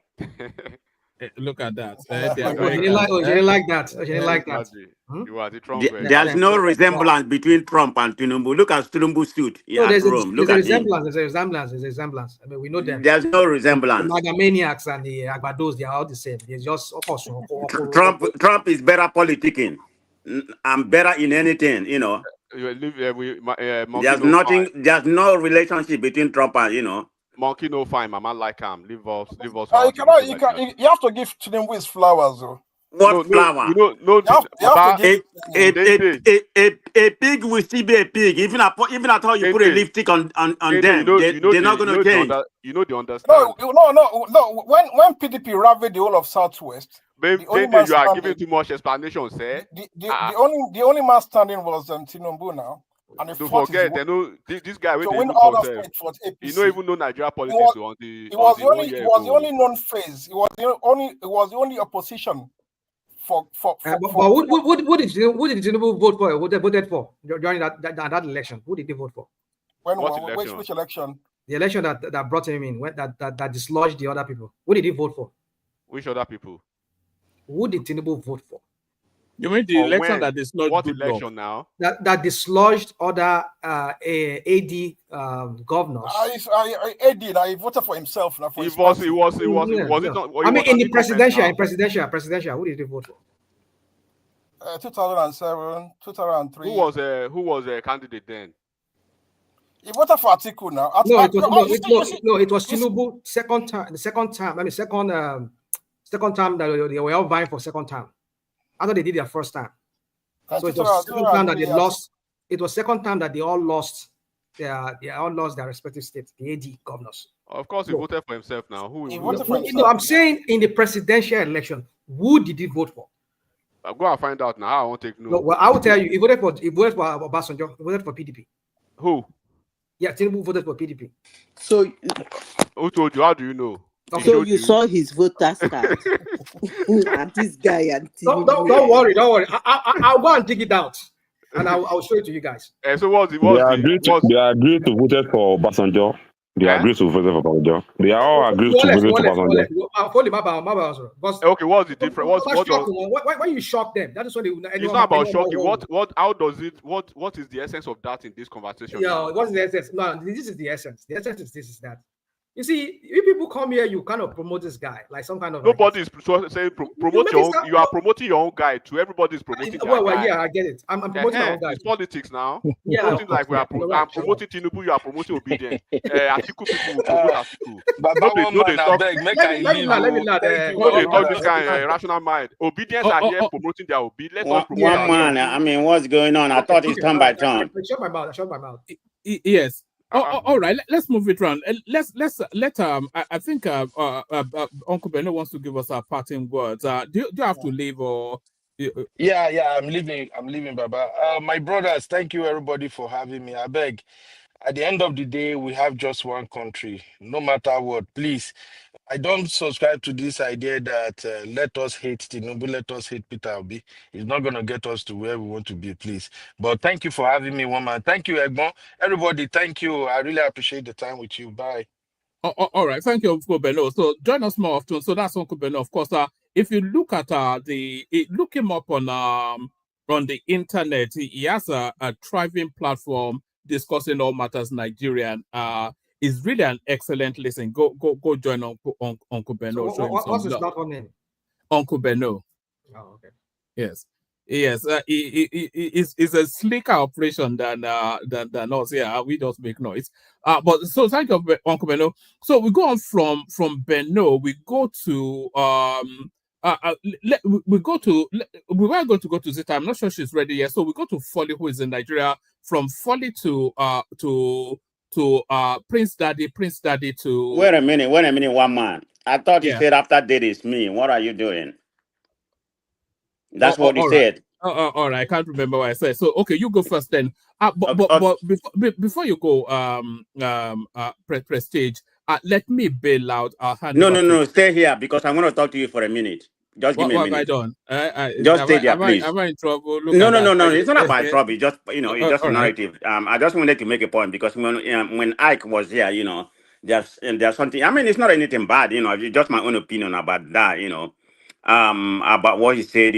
Look at that. They Oh, are very you didn't like that. You didn't like that. You are the Trump. There's no resemblance between Trump and Tinubu. Look at Tinubu's suit No, at there's Rome. Look a at him. resemblance. There's a resemblance. There's a resemblance. I mean, we know them. There's no resemblance. The Magamaniacs and the Agbados, they are all the same. It's just Trump is better politicking. I'm better in anything, you know. There's nothing. There's no relationship between Trump and Monkey no fine, mama like him. Leave us. You have to give Tinubu his flowers, though. What flower? A pig will still be a pig. Even at all you put a lipstick on them, they're not going to change. You know they understand. No. When PDP ravaged the whole of Southwest, you are giving too much explanation, sir. The only man standing was Tinubu now. And don't forget, this guy to win all the states for APC. You don't even know Nigeria politics. It was the only known phase. It was the only opposition for. But who did Tinubu vote for? Who they voted for during that election? Who did they vote for? Which election? The election that brought him in, that dislodged the other people. Who did he vote for? Which other people? Who did Tinubu vote for? You mean the election that dislodged? What election now? That dislodged other AD governors. AD, he voted for himself. Now for it was it not? I mean, in the presidential, who did he vote for? 2007, 2003. Who was a candidate then? He voted for Atiku now. It was Tinubu second time that they were all vying for second time. After they did their first time. So it was second time that they lost. It was second time that they all lost their respective states, the AD governors. Of course, he voted for himself now. He voted for himself. No, I'm saying in the presidential election, who did he vote for? I'll go and find out now. I won't take no. Well, I will tell you. He voted for Obasanjo. He voted for PDP. Who? Yeah, Tinubu voted for PDP. So who told you? How do you know? So you saw his voter's card. And this guy and don't worry. I'll go and dig it out, and I'll show it to you guys. So they agreed to vote for Obasanjo. They agreed to vote for Obasanjo. They are all agreed to vote for Obasanjo. Okay, what's the difference? Why you shock them? That is what it's not about shocking. How does it? What is the essence of that in this conversation? Yeah, what's the essence? No, this is the essence. The essence is this is that. You see, if people come here, you kind of promote this guy like some kind of. Nobody is saying promote your own. You are promoting your own guy too. Everybody is promoting. Well, yeah, I get it. I'm promoting my own guy. It's politics now. Yeah, promoting like we are. I'm promoting Tinubu. You are promoting obedience. Atiku people will promote Atiku. Let me not. They talk this kind of rational mind. Obedience are here promoting their obedience. One man. I mean, what's going on? I thought it's turn by turn. Shut my mouth. Yes. All right. Let's move it around. I think Uncle Beno wants to give us our parting words. Do you have to leave or? Yeah, I'm leaving, Baba. My brothers, thank you everybody for having me. I beg. At the end of the day, we have just one country, no matter what. Please, I don't subscribe to this idea that let us hate Tinubu, let us hate Peter Obi. It's not going to get us to where we want to be, please. But thank you for having me, woman. Thank you, Egbon. Everybody, thank you. I really appreciate the time with you. Bye. All right, thank you, Uncle Beno. So join us more often. So that's Uncle Beno. Of course, if you look at look him up on the internet, he has a thriving platform discussing all matters Nigerian. Is really an excellent listen. Go join Uncle Beno. So Show him some what's his love. platform name? Uncle Beno. Oh, okay. Yes. Yes, it's a slicker operation than us. Yeah, we just make noise. But so thank you, Uncle Beno. So we go on from Beno. We go to we go to we were going to go to Zita. I'm not sure she's ready yet. So we go to Folly, who is in Nigeria. From Folly to Prince Daddy to. Wait a minute, one man. I thought you Yeah. said after that is me. What are you doing? That's what he all said. Right. All right. I can't remember what I said. So okay, you go first then. But before you go, Prestige, let me bail out. I'll hand over to No. Stay here because I'm going to talk to you for a minute. Just give me a what have I minute. done? Just stay there, please. Am I in trouble? Look No. at that. It's not about trouble. Just it's just a all right. narrative. I just wanted to make a point because when Ike was here, there's something. I mean, it's not anything bad. It's just my own opinion about that. About what he said.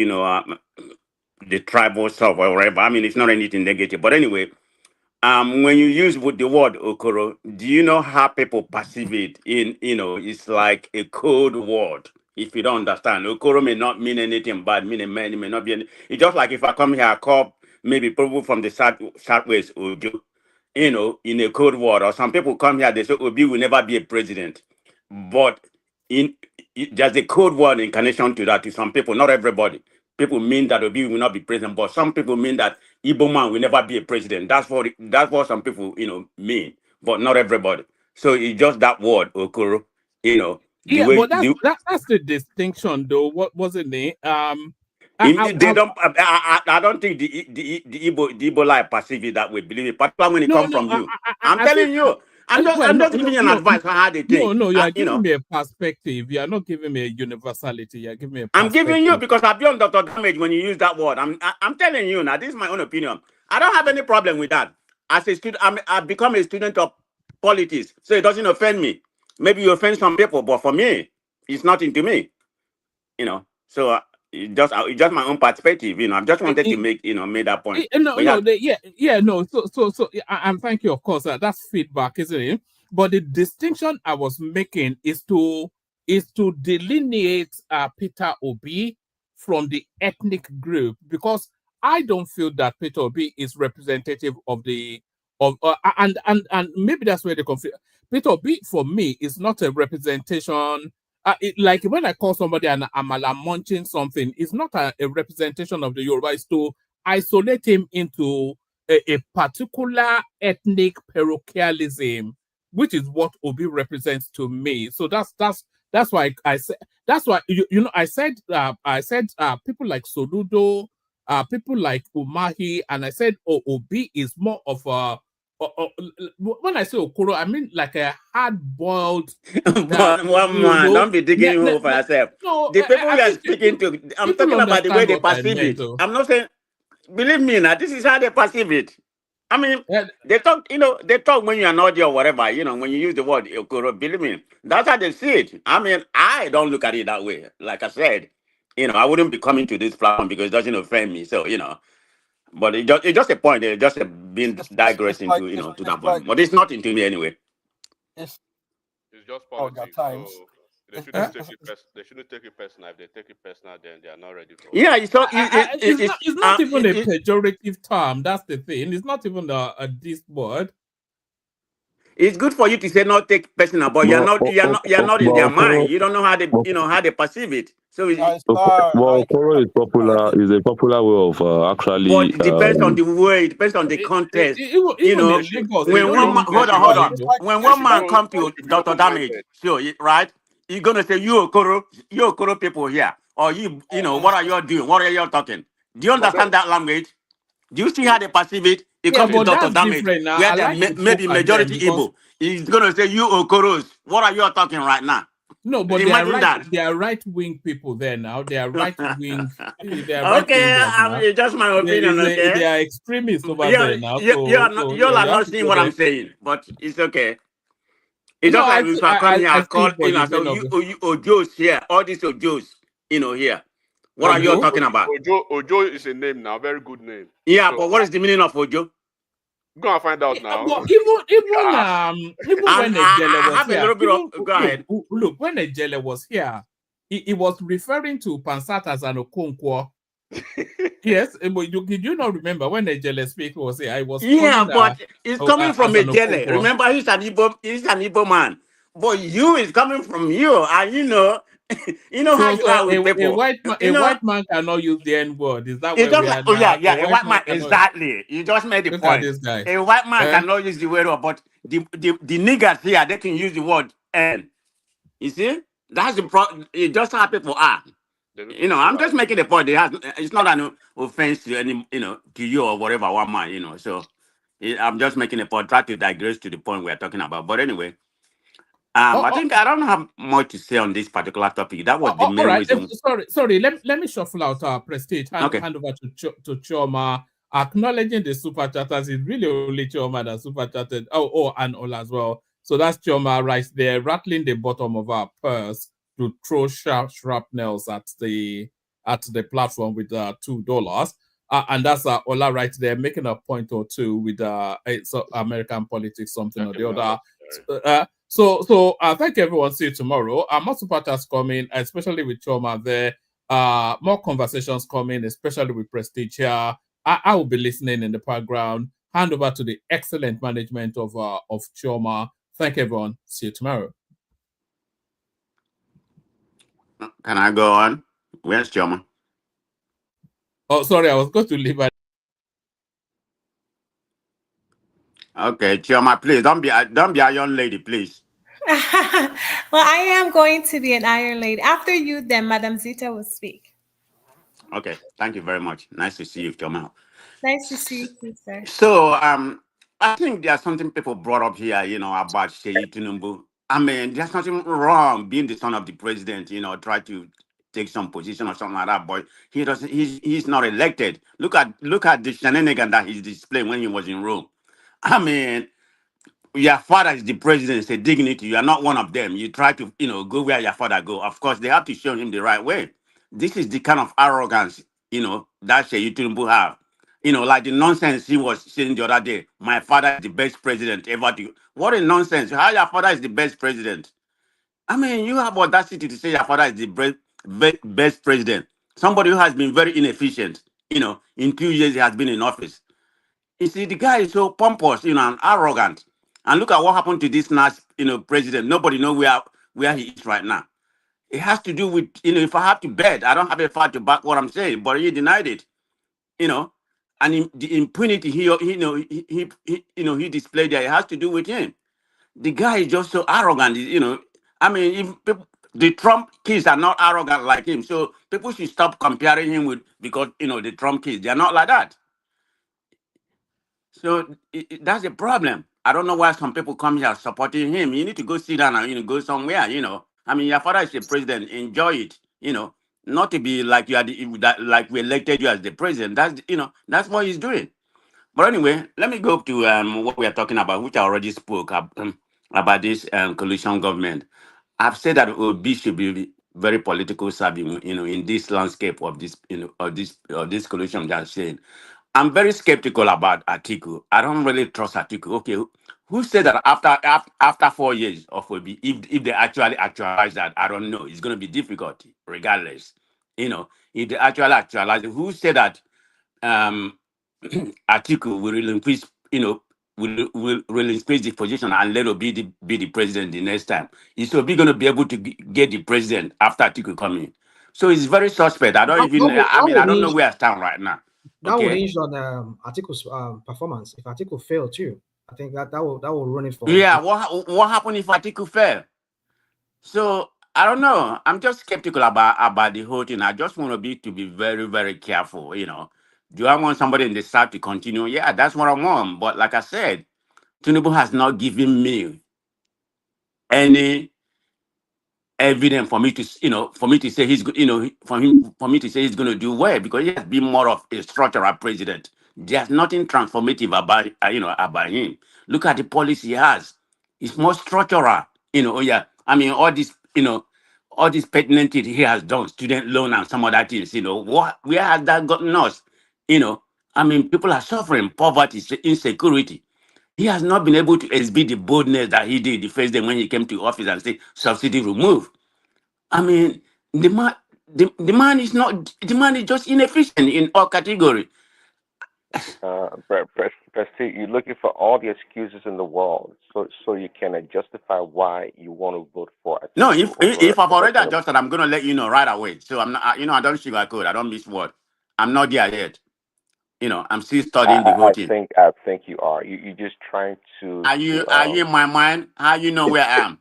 The tribal stuff or whatever. I mean, it's not anything negative. But anyway, when you use with the word okoro, do you know how people perceive it? It's like a code word. If you don't understand, okoro may not mean anything bad, meaning man, it may not be any. It's just like if I come here, I call maybe people from the southwest Ojo, in a code word, or some people come here, they say Obi will never be a president. But there's a code word incarnation to that to some people, not everybody. People mean that Obi will not be president, but some people mean that Igbo man will never be a president. That's what some people mean, but not everybody. So it's just that word, okoro. But that's the distinction, though. What was it? I don't think the Igbo lie perceive it that way. Believe it, particularly when it comes from you. I'm telling you. I'm just giving you an advice on how they think. No, you are giving me a perspective. You are not giving me a universality. You are giving me a perspective. I'm giving you because I've been on Dr. Damage when you use that word. I'm telling you now, this is my own opinion. I don't have any problem with that. As a student, I've become a student of politics, so it doesn't offend me. Maybe you offend some people, but for me, it's nothing to me. So it's just my own perspective. I just wanted to make that point. And thank you, of course. That's feedback, isn't it? But the distinction I was making is to delineate Peter Obi from the ethnic group, because I don't feel that Peter Obi is representative of and maybe that's where the conflict. Peter Obi for me is not a representation. Like when I call somebody an amala munching something, it's not a representation of the Yoruba. It's to isolate him into a particular ethnic parochialism, which is what Obi represents to me. So that's why I said I said people like Soludo, people like Umahi, and I said Obi is more of a. When I say okoro, I mean like a hard-boiled. Man, don't be digging in hole for yourself. No, the people we are speaking to, I'm talking about the way they perceive it. I'm not saying, believe me now, this is how they perceive it. I mean, they talk, they talk when you're an audio or whatever, when you use the word okoro, believe me, that's how they see it. I mean, I don't look at it that way. Like I said, I wouldn't be coming to this platform because it doesn't offend me. So, but it's just a point. It's just been digressing to that point. But it's nothing to me anyway. It's just politics. So they shouldn't take it personal. If they take it personal, then they are not ready for it. Yeah, it's not even a pejorative term. That's the thing. It's not even a this word. It's good for you to say not take personal, but you're not in their mind. You don't know how they perceive it. So Well, Okoro is popular. Is a popular way of but actually. it depends on the way, it depends on the context. Even You know, in Lagos, they when don't one man, even get hold to on, know hold on. Igbo. When They one should man know. come to They should be Dr. Damage, open-minded. sure, right? You're gonna say you Okoro people here, or you know, what are you doing? What are you talking? Do you But understand that language? Do you see how they perceive it? It Yeah, comes to but Dr. that's Damage, different now. where I they're like to poke maybe at them majority because Igbo. He's gonna say you Okoros. What are you talking right now? no, but Imagine that. they are right wing people there now. They are right wing. They are right Okay, wingers now. it's just my opinion. They Okay, are extremists over there now. you all Yeah, are you have not to seeing go what I'm there. saying, but it's okay. It's No, just like if I come here, I I see call, it for the so vein of you Ojos here, all these Ojos, here. What are you Ojo. talking about? Ojo is a name now, very good name. Yeah, So but what is the meaning of Ojo? go and find out now. But even And when Ejele I was have a here, little bit of. even Go ahead. look when Ejele was here, he was referring to Pansatas and Okonkwo. Yes, but did you not remember when Ejele speak was here? I was Yeah, calling but it's coming as from a an jelly. Okonkwo. Remember, he's an Igbo man. But you is coming from you, and you know how So, you are with people. a white man cannot use the N word. Is that It's where just we like, are oh yeah, now? A yeah, a white white man man, cannot. exactly. You just made the Look at point. this guy. A white man Eh? cannot use the word, but the niggers here, they can use the word N. You see? That's the problem. It just how people are. I'm just making the point. It's not an offense to any, to you or whatever one man. So I'm just making a point. Try to digress to the point we're talking about. But anyway, I think I don't have much to say on this particular topic. That was the All main right. reason. Sorry. Let me shuffle out our prestige. Okay. Hand over to Choma. Acknowledging the super chatters is really only Choma that super chatted. And Ola as well. So that's Choma right there, rattling the bottom of our purse to throw shrapnels at the platform with $2. And that's Ola right there, making a point or two with American politics, something or the other. So thank everyone. See you tomorrow. More super chats coming, especially with Choma there. More conversations coming, especially with Prestige here. I will be listening in the background. Hand over to the excellent management of Choma. Thank everyone. See you tomorrow. Can I go on? Where's Choma? Oh, sorry, I was going to leave. Okay, Chioma, please don't be a young lady, please. Well, I am going to be an Iron Lady. After you, then Madam Zita will speak. Okay, thank you very much. Nice to see you, Chioma. Nice to see you too, sir. So, I think there's something people brought up here, about Sheyi Tinubu. I mean, there's nothing wrong being the son of the president, try to take some position or something like that. But he doesn't. He's not elected. Look at the shenanigan that he's displaying when he was in Rome. I mean, your father is the president, it's a dignity. You are not one of them. You try to, go where your father go. Of course, they have to show him the right way. This is the kind of arrogance, that Sheyi Tinubu have. Like the nonsense he was saying the other day. My father is the best president ever. What a nonsense! How your father is the best president? I mean, you have audacity to say your father is the best president. Somebody who has been very inefficient. In 2 years he has been in office. You see, the guy is so pompous, and arrogant. And look at what happened to this last, president. Nobody know where he is right now. It has to do with, if I have to bet, I don't have a fact to back what I'm saying, but he denied it, you know. And the impunity he displayed there, it has to do with him. The guy is just so arrogant. I mean, if people, the Trump kids are not arrogant like him, so people should stop comparing him with because the Trump kids, they are not like that. So that's a problem. I don't know why some people come here supporting him. You need to go sit down and go somewhere. I mean, your father is the president. Enjoy it. Not to be like you are like we elected you as the president. That's what he's doing. But anyway, let me go to what we are talking about, which I already spoke about this coalition government. I've said that Obi should be very political savvy, in this landscape of this, of this coalition just saying. I'm very skeptical about Atiku. I don't really trust Atiku. Okay, who said that after 4 years of Obi, if they actually actualize that, I don't know. It's going to be difficult, regardless. If they actually actualize it, who said that um Atiku will relinquish, will relinquish the position and let Obi be the president the next time. Is Obi going to be able to get the president after Atiku come in? So it's very suspect. I don't even. I mean, I don't know where I stand right now. That will hinge on Atiku's performance. If Atiku fail too, I think that will run it for. Yeah, what happened if Atiku fail? So I don't know. I'm just skeptical about the whole thing. I just want to be very, very careful. You know, do I want somebody in the south to continue? Yeah, that's what I want. But like I said, Tinubu has not given me any evidence for me to, for me to say he's good, for me to say he's going to do well, because he has been more of a structural president. There's nothing transformative about, about him. Look at the policy he has. It's more structural, Oh yeah, I mean, all these pertinent things he has done, student loan and some other things, where has that gotten us? I mean, people are suffering poverty, insecurity. He has not been able to exhibit the boldness that he did the first day when he came to office and say subsidy removed. I mean, the man is not, the man is just inefficient in all category. Prestige, you're looking for all the excuses in the world, so you can justify why you want to vote for Atiku. No, if I've already adjusted, I'm going to let you know right away. So I'm not, I don't sugarcoat. I don't miss word. I'm not there yet. I'm still studying the whole thing. I think you are. You're just trying to. Are you in my mind? How you know where I am?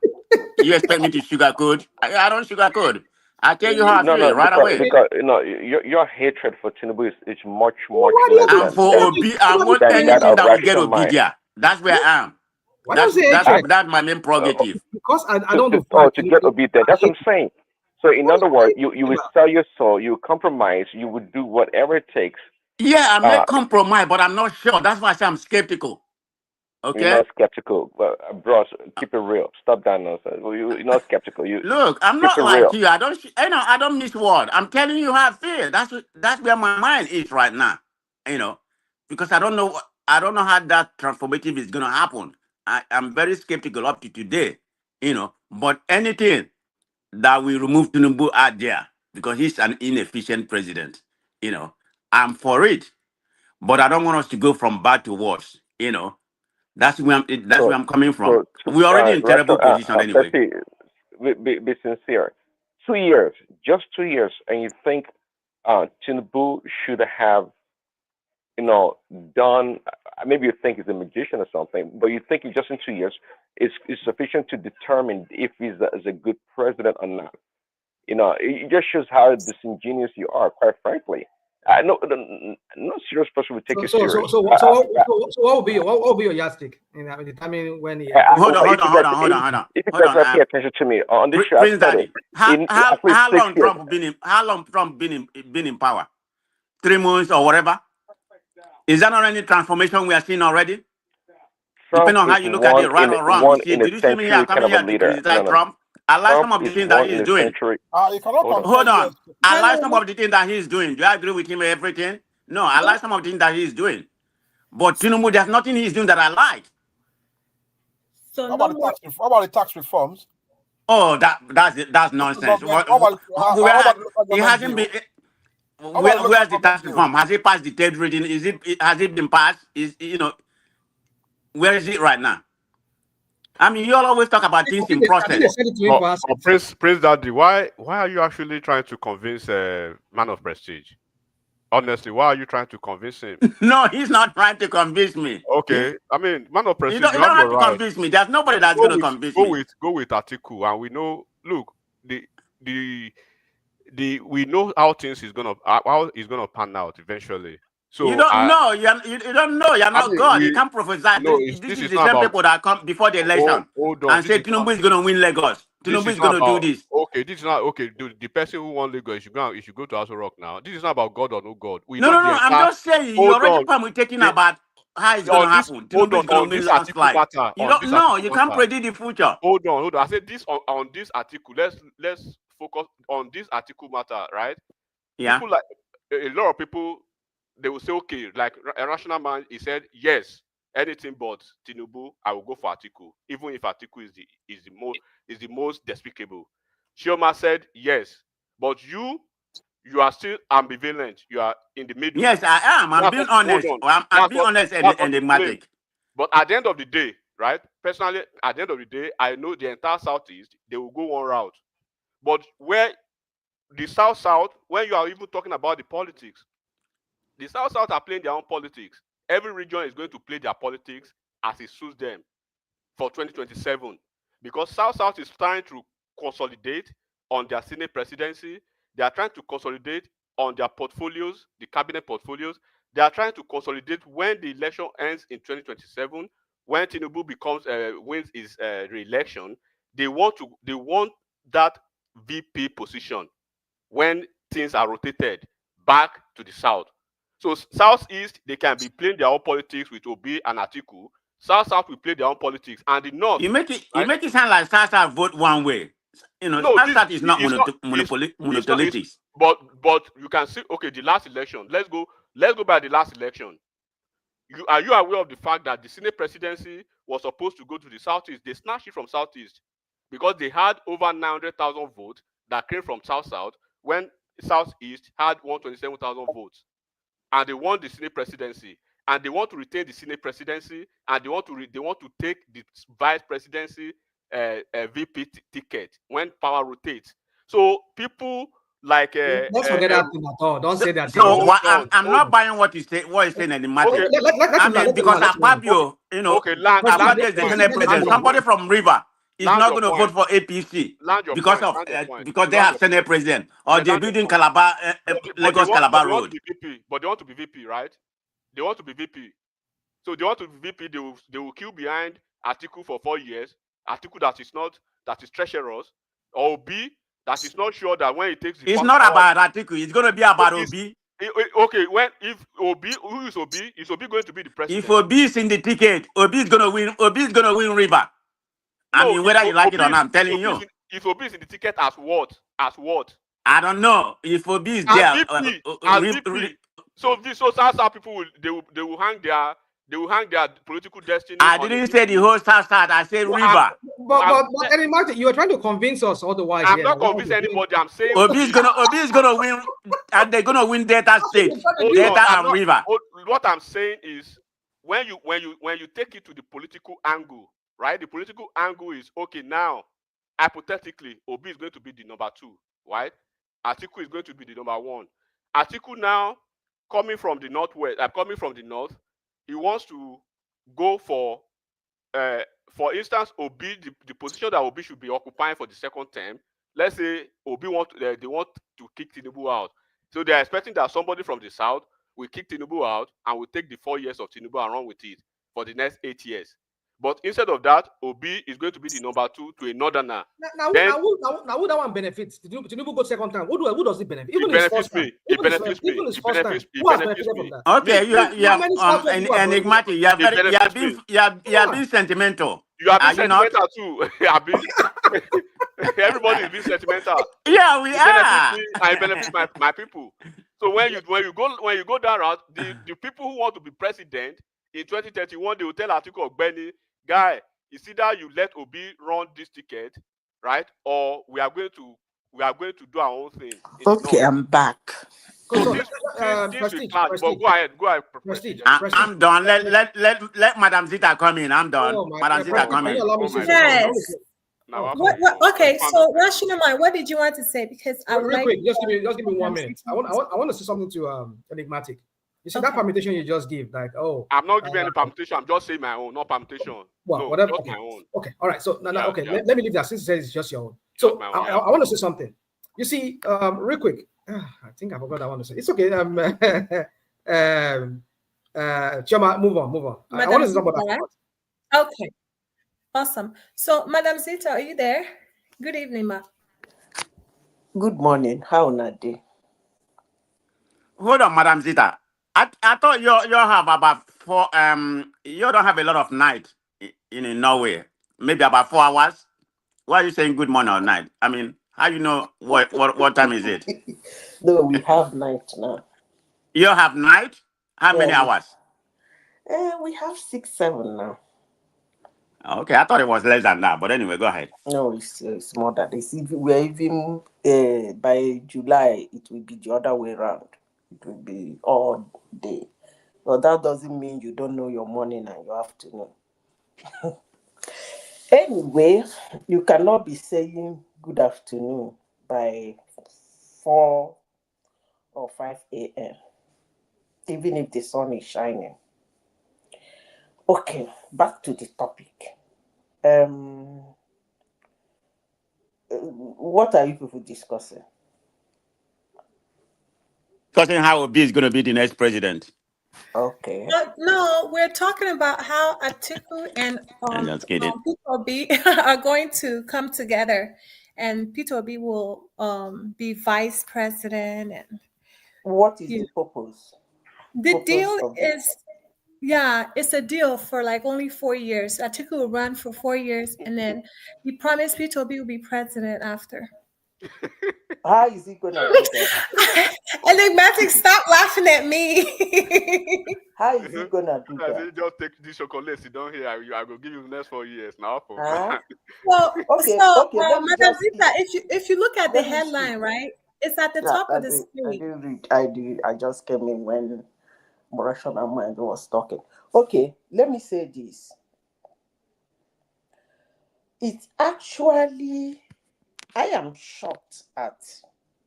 You expect me to sugarcoat? I don't sugarcoat. I tell you how I feel right away. Because your hatred for Tinubu is much less than for Obi. I want anything that will get Obi there. That's where I am. That's my main prerogative. Because I don't know. To get Obi there. That's what I'm saying. So in other words, you would sell your soul, you compromise, you would do whatever it takes. Yeah, I may compromise, but I'm not sure. That's why I say I'm skeptical. Okay. You're not skeptical, but bros, keep it real. Stop that nonsense. You're not skeptical. Look, I'm not like you. I don't miss word. I'm telling you how I feel. That's where my mind is right now. Because I don't know how that transformative is gonna happen. I'm very skeptical up to today. But anything that will remove Tinubu out there because he's an inefficient president, I'm for it. But I don't want us to go from bad to worse. That's where I'm coming from. We're already in terrible position anyway. Be sincere. 2 years, just 2 years, and you think Tinubu should have, done. Maybe you think he's a magician or something, but you think just in 2 years is sufficient to determine if he's a good president or not. It just shows how disingenuous you are, quite frankly. No serious person would take you serious. So what will be your yardstick? I mean, when he hold on. If you guys pay attention to me on this show, Prince Daddy, how long Trump been in power? 3 months or whatever? Is that not any transformation we are seeing already? Depending on how you look at it, right or wrong. Did you see me here coming here to criticize Trump? I like some of the things that he's doing. Hold on. I like some of the things that he's doing. Do I agree with him with everything? No, I like some of the things that he's doing. But Tinubu, there's nothing he's doing that I like. So how about the tax reforms? Oh, that's nonsense. He hasn't been. Where's the tax reform? Has it passed the third reading? Has it been passed? Where is it right now? I mean, you all always talk about things in process. Prince Daddy, why are you actually trying to convince Man of Prestige? Honestly, why are you trying to convince him? No, he's not trying to convince me. Okay, I mean, Man of Prestige, you don't have to convince me. There's nobody that's going to convince me. Go with Atiku, and we know. Look, we know how things is gonna pan out eventually. So you don't know. You don't know. You're not God. You can't prophesy. No, this is the same people that come before the election and say Tinubu is going to win Lagos. Tinubu is going to do this. Okay, this is not okay. The person who won Lagos, you should go to Aso Rock now. This is not about God or no God. No. I'm just saying. You're already permutating about how it's going to happen. Tinubu is going to win landslide. You don't know. You can't predict the future. Hold on. I said this on this article. Let's focus on this article matter, right? Yeah. People, like a lot of people, they will say, okay, like a rational man, he said, yes, anything but Tinubu, I will go for Atiku, even if Atiku is the most despicable. Chioma said, yes, but you are still ambivalent. You are in the middle. Yes, I am. I'm being honest. I'm being honest and enigmatic. But at the end of the day, right? Personally, at the end of the day, I know the entire Southeast, they will go one route. But where the South, when you are even talking about the politics, the South are playing their own politics. Every region is going to play their politics as it suits them for 2027. Because South is trying to consolidate on their Senate presidency. They are trying to consolidate on their portfolios, the cabinet portfolios. They are trying to consolidate when the election ends in 2027, when Tinubu wins his re-election. They want that VP position when things are rotated back to the South. So Southeast, they can be playing their own politics with Obi and Atiku. South will play their own politics, and the North. You make it sound like South vote one way. You know, No, South is not it's monopolistic. But you can see, okay, the last election. Let's go by the last election. Are you aware of the fact that the Senate presidency was supposed to go to the Southeast? They snatched it from Southeast because they had over 900,000 votes that came from South when Southeast had 127,000 votes, and they won the Senate presidency. And they want to retain the Senate presidency, and they want to take the vice presidency VP ticket when power rotates. So people like let's forget that thing at all. Don't say that. So I'm not buying what you say. What is saying enigmatic. Okay. Because Akpabio, Akpabio is the Senate president. Somebody from River is not going to vote for APC because they have Senate president, or they're building Calabar, Lagos Calabar Road. But they want to be VP, right? They want to be VP. So they want to be VP. They will queue behind Atiku for 4 years. Atiku that is treacherous, or B that is not sure that when he takes the it's not about Atiku. It's going to be about Obi. Okay, if Obi, who is Obi? Is Obi going to be the president? If Obi is in the ticket, Obi is going to win. Obi is going to win River. I mean, whether you like it or not, I'm telling you. If Obi is in the ticket as what? I don't know. If Obi is there, VP. So South people they will hang their political destiny. I didn't say the whole South. I said River. But imagine you are trying to convince us otherwise. I'm not convincing anybody. I'm saying Obi is gonna win, and they're gonna win Delta State, Delta and River. What I'm saying is, when you take it to the political angle, right? The political angle is okay. Now, hypothetically, Obi is going to be the number 2, right? Atiku is going to be the number 1. Atiku now, coming from the northwest, coming from the north, he wants to go for instance, Obi, the position that Obi should be occupying for the second term. Let's say Obi they want to kick Tinubu out, so they are expecting that somebody from the south will kick Tinubu out and will take the 4 years of Tinubu and run with it for the next 8 years. But instead of that, Obi is going to be the number 2 to a northerner. Now who that one benefits? Tinubu go second time. Who does it benefit? Even it benefits me. It benefits me. It benefits me. Okay, you have enigmatic. You have been sentimental. You have been sentimental too. Everybody is being sentimental. Yeah, we are. I benefit my people. So when you go that route, the people who want to be president in 2031, they will tell Atiku Ogbeni, guy, it's either you let Obi run this ticket, right, or we are going to do our own thing. Okay, I'm back. So but go ahead. Prestige. I'm done. Let Madam Zita come in. I'm done. Madam Zita come in. Yes. Okay, so Rashidamai, what did you want to say? Because I would quick, just give me 1 minute. I want to say something to Enigmatic. You see that permutation you just give, like, I'm not giving any permutation. I'm just saying my own, not permutation. Well, no, whatever. Just Okay. my own. Okay. All right. So let me leave that since it says it's just your own. So I want to say something. You see, real quick. I think I forgot what I want to say. It's okay. Choma, move on. I want to say something about that. Okay. Awesome. So, Madam Zita, are you there? Good evening, ma. Good morning. How Nade? Hold on, Madam Zita. I thought you have about 4 you don't have a lot of night in Norway. Maybe about 4 hours. Why are you saying good morning or night? I mean, how you know what time is it? No, we have night now. You have night? How many hours? We have 6, 7 now. Okay, I thought it was less than that, but anyway, go ahead. No, it's more than this. We're even by July, it will be the other way around. It will be all day. But that doesn't mean you don't know your morning and your afternoon. Anyway, you cannot be saying good afternoon by 4 or 5 a.m., even if the sun is shining. Okay, back to the topic. What are you people discussing? Discussing how Obi is going to be the next president. Okay. No, we're talking about how Atiku and I'm just kidding. Peter Obi are going to come together, and Peter Obi will be vice president. And what is the purpose? The deal is, yeah, it's a deal for like only 4 years. Atiku will run for 4 years, and then he promised Peter Obi will be president after. How is he gonna do that? Enigmatic, stop laughing at me. How is he gonna do I that? say just take this chocolate, sit down here. I will give you the next 4 years now. Huh? Well, Okay, let me Madam just Zita, if you look at the let me speak. headline, right, it's at the Yeah, top I of the screen. didn't read. I did. I just came in when Morashana Mind was talking. Okay, let me say this. It's actually, I am shocked at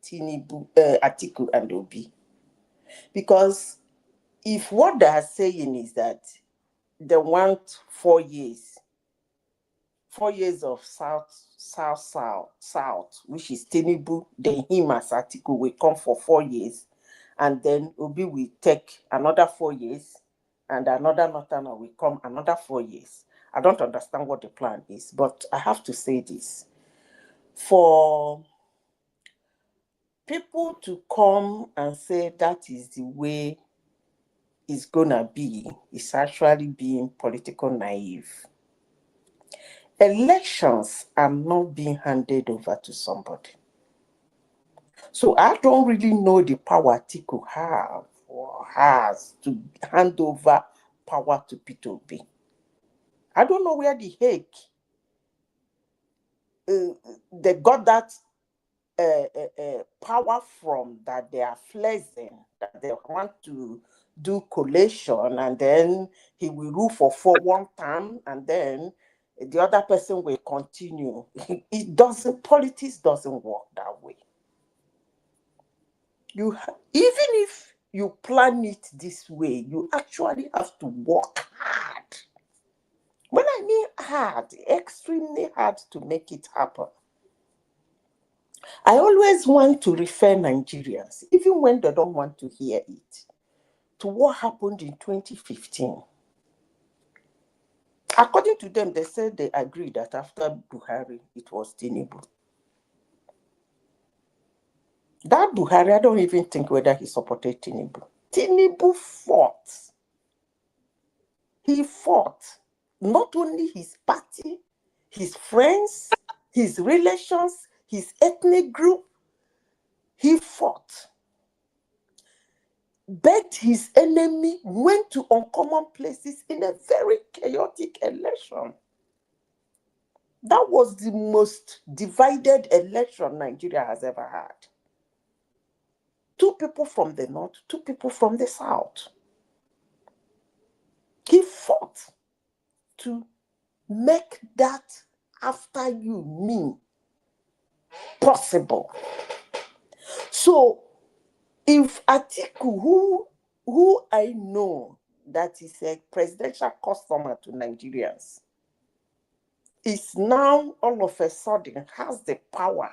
Tinubu, Atiku and Obi, because if what they are saying is that they want 4 years, 4 years of South, which is Tinubu, then him as Atiku will come for 4 years, and then Obi will take another 4 years, and another Northerner will come another 4 years. I don't understand what the plan is, but I have to say this. For people to come and say that is the way it's gonna be, is actually being political naive. Elections are not being handed over to somebody. So I don't really know the power Atiku have or has to hand over power to Peter Obi. I don't know where the heck they got that power from, that they are flexing, that they want to do collation, and then he will rule for 1 term, and then the other person will continue. It doesn't, politics doesn't work that way. Even if you plan it this way, you actually have to work hard. When I mean hard, extremely hard to make it happen. I always want to refer Nigerians, even when they don't want to hear it, to what happened in 2015. According to them, they said they agreed that after Buhari, it was Tinubu. That Buhari, I don't even think whether he supported Tinubu. Tinubu fought. He fought not only his party, his friends, his relations, his ethnic group. He fought. Begged his enemy, went to uncommon places in a very chaotic election. That was the most divided election Nigeria has ever had. 2 people from the north, 2 people from the south. He fought to make that after you, me possible. So if Atiku, who I know that is a presidential customer to Nigerians, is now all of a sudden has the power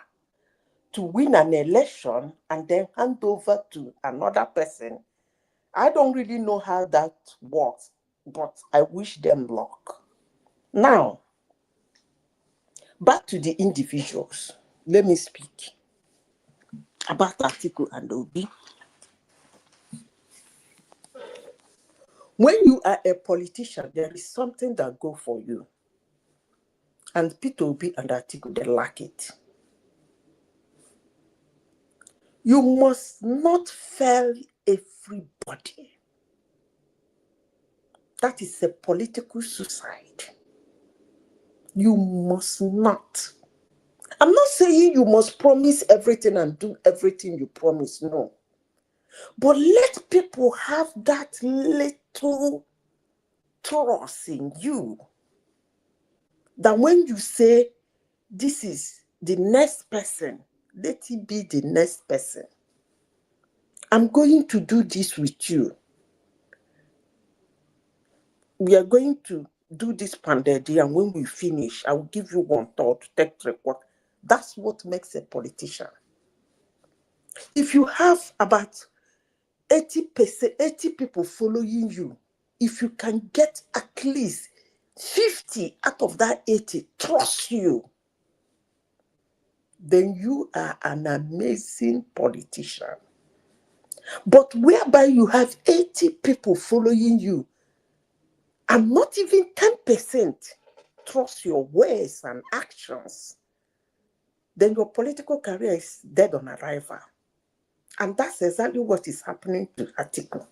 to win an election and then hand over to another person, I don't really know how that works, but I wish them luck. Now, back to the individuals. Let me speak about Atiku and Obi. When you are a politician, there is something that goes for you. And Peter Obi and Atiku, they lack it. You must not fail everybody. That is a political suicide. You must not. I'm not saying you must promise everything and do everything you promise. No. But let people have that little trust in you that when you say, this is the next person, let it be the next person. I'm going to do this with you. We are going to do this pandemic, and when we finish, I will give you 1/3 to take record. That's what makes a politician. If you have about 80%, 80 people following you, if you can get at least 50 out of that 80 trust you, then you are an amazing politician. But whereby you have 80 people following you and not even 10% trust your words and actions, then your political career is dead on arrival. And that's exactly what is happening to Atiku.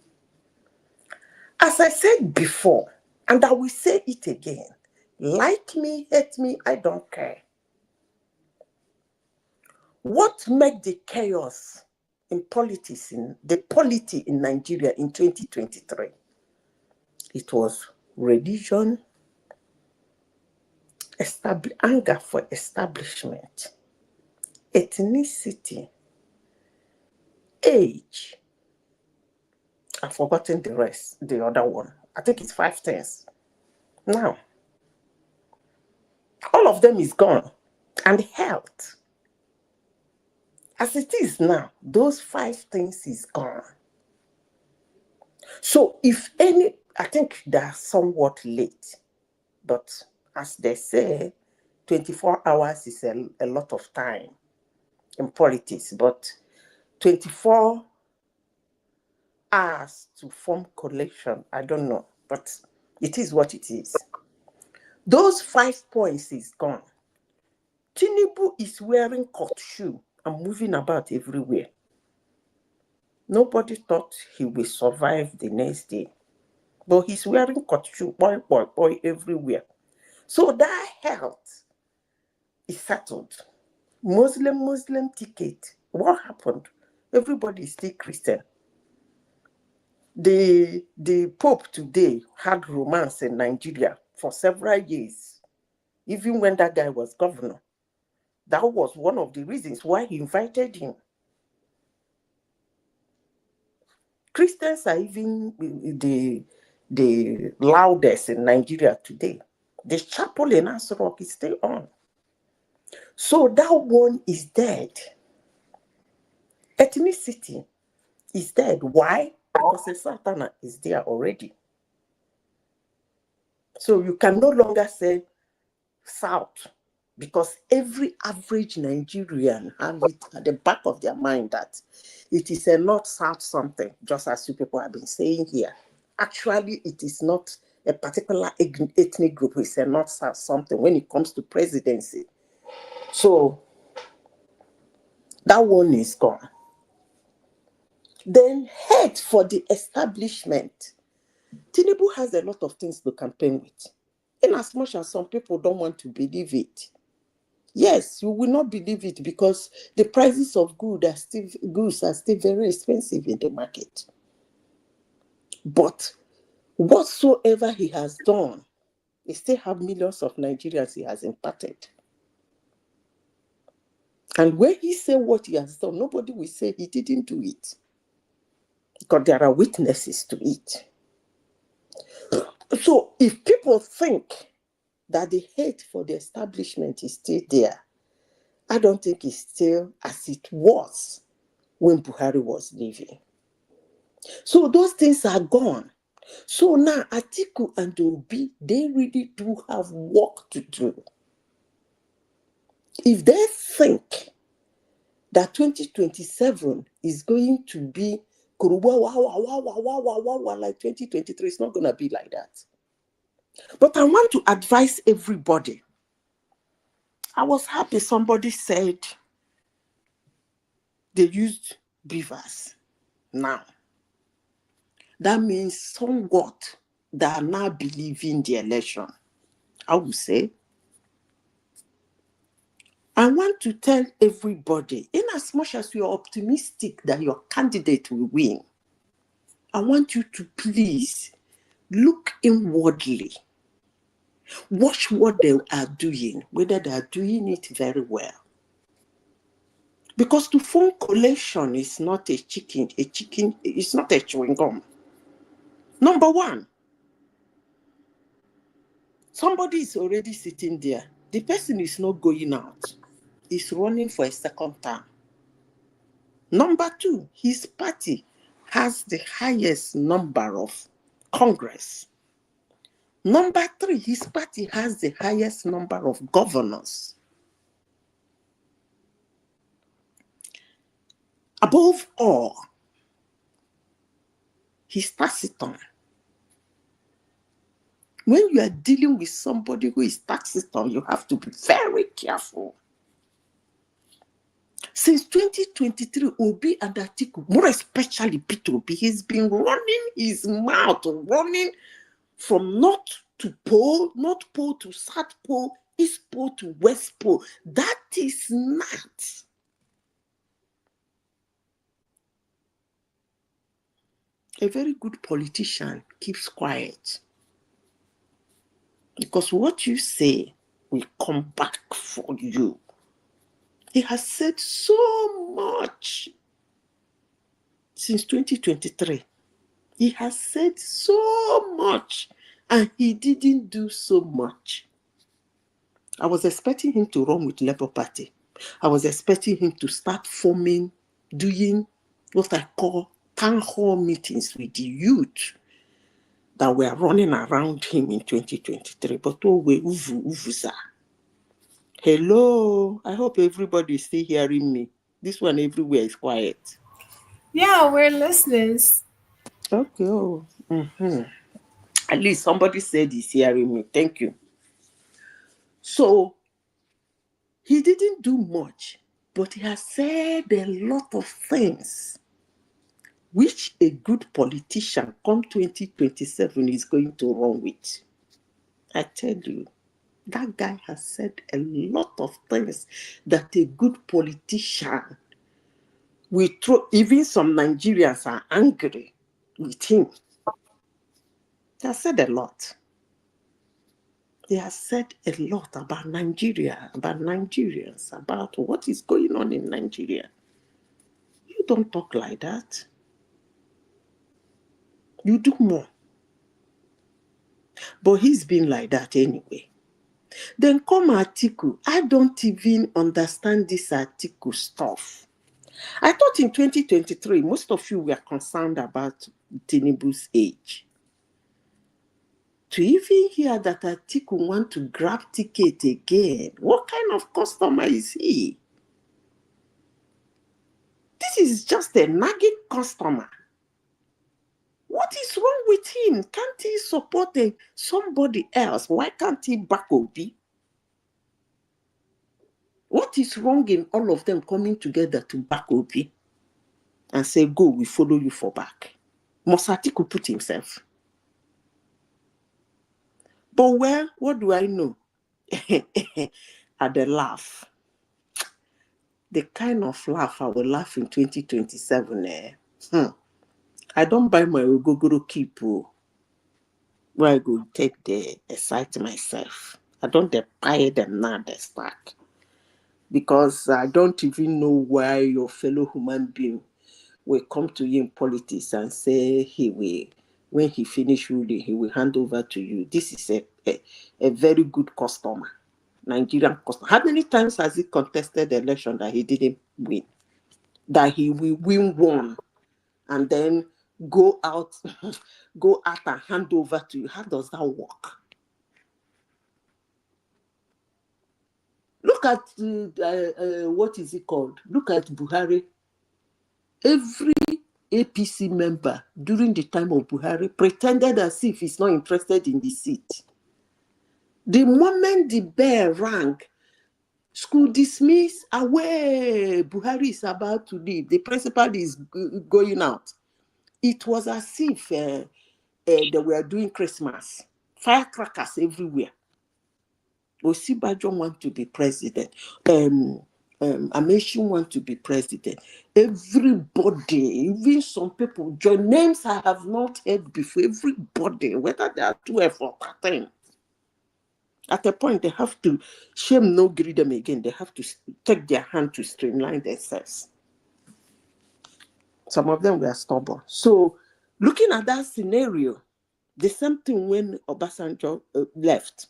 As I said before, and I will say it again, like me, hate me, I don't care. What made the chaos in politics, in the polity in Nigeria in 2023? It was religion, anger for establishment, ethnicity, age. I've forgotten the rest, the other one. I think it's 5 things. Now, all of them is gone. And health. As it is now, those 5 things is gone. So if any, I think they are somewhat late, but as they say, 24 hours is a lot of time in politics, but 24 hours to form coalition, I don't know, but it is what it is. Those 5 points is gone. Tinubu is wearing court shoe and moving about everywhere. Nobody thought he will survive the next day. But he's wearing court shoe, boy, everywhere. So that health is settled. Muslim ticket. What happened? Everybody is still Christian. The Pope today had romance in Nigeria for several years, even when that guy was governor. That was one of the reasons why he invited him. Christians are even the loudest in Nigeria today. The chapel in Asrock is still on. So that one is dead. Ethnicity is dead. Why? Because the Sultana is there already. So you can no longer say South, because every average Nigerian have it at the back of their mind that it is a North-South something, just as you people have been saying here. Actually, it is not a particular ethnic group. It's a North-South something when it comes to presidency. So that one is gone. Then hate for the establishment. Tinubu has a lot of things to campaign with, in as much as some people don't want to believe it. Yes, you will not believe it because the prices of goods are still very expensive in the market. But whatsoever he has done, he still have millions of Nigerians he has impacted. And when he say what he has done, nobody will say he didn't do it, because there are witnesses to it. So if people think that the hate for the establishment is still there, I don't think it's still as it was when Buhari was leaving. So those things are gone. So now Atiku and Obi, they really do have work to do. If they think that 2027 is going to be like 2023, it's not going to be like that. But I want to advise everybody. I was happy somebody said they used beavers now. That means somewhat they are now believing the election. I would say. I want to tell everybody, in as much as you are optimistic that your candidate will win, I want you to please look inwardly. Watch what they are doing, whether they are doing it very well. Because to form coalition is not a chicken is not a chewing gum. Number one, somebody is already sitting there. The person is not going out. He's running for a second term. Number two, his party has the highest number of Congress. Number three, his party has the highest number of governors. Above all, he's taciturn. When you are dealing with somebody who is taciturn, you have to be very careful. Since 2023, Obi and Atiku, more especially Peter Obi, he's been running his mouth, running from north to pole, north pole to south pole, east pole to west pole. That is not. A very good politician keeps quiet. Because what you say will come back for you. He has said so much since 2023. He has said so much and he didn't do so much. I was expecting him to run with Labour Party. I was expecting him to start doing what I call town hall meetings with the youth that were running around him in 2023. But oh, we uvuza. Hello, I hope everybody is still hearing me. This one everywhere is quiet. Yeah, we're listeners. Okay. Oh. Mm-hmm. At least somebody said he's hearing me. Thank you. So, he didn't do much, but he has said a lot of things which a good politician come 2027 is going to run with. I tell you, that guy has said a lot of things that a good politician will throw. Even some Nigerians are angry with him. He has said a lot. He has said a lot about Nigeria, about Nigerians, about what is going on in Nigeria. You don't talk like that. You do more. But he's been like that anyway. Then come Atiku. I don't even understand this Atiku stuff. I thought in 2023, most of you were concerned about Tinubu's age. To even hear that Atiku want to grab ticket again, what kind of customer is he? This is just a nagging customer. What is wrong with him? Can't he support somebody else? Why can't he back Obi? What is wrong in all of them coming together to back Obi and say, go, we follow you for back? Must Atiku put himself? But well, what do I know? At the laugh. The kind of laugh I will laugh in 2027. I don't buy my Ogogoro keep where I go take the excite myself. I don't buy them now, they start. Because I don't even know why your fellow human being will come to you in politics and say when he finish ruling, he will hand over to you. This is a very good customer, Nigerian customer. How many times has he contested the election that he didn't win? That he will win one and then go out and hand over to you. How does that work? Look at what is it called? Look at Buhari. Every APC member during the time of Buhari pretended as if he's not interested in the seat. The moment the bell rang, school dismiss, away, Buhari is about to leave, the principal is going out. It was as if they were doing Christmas. Firecrackers everywhere. Osibajo want to be president. Amechi want to be president. Everybody, even some people, your names I have not heard before. Everybody, whether they are 12 or 13, at a point they have to shame no greet them again. They have to take their hand to streamline themselves. Some of them were stubborn. So, looking at that scenario, the same thing when Obasanjo left.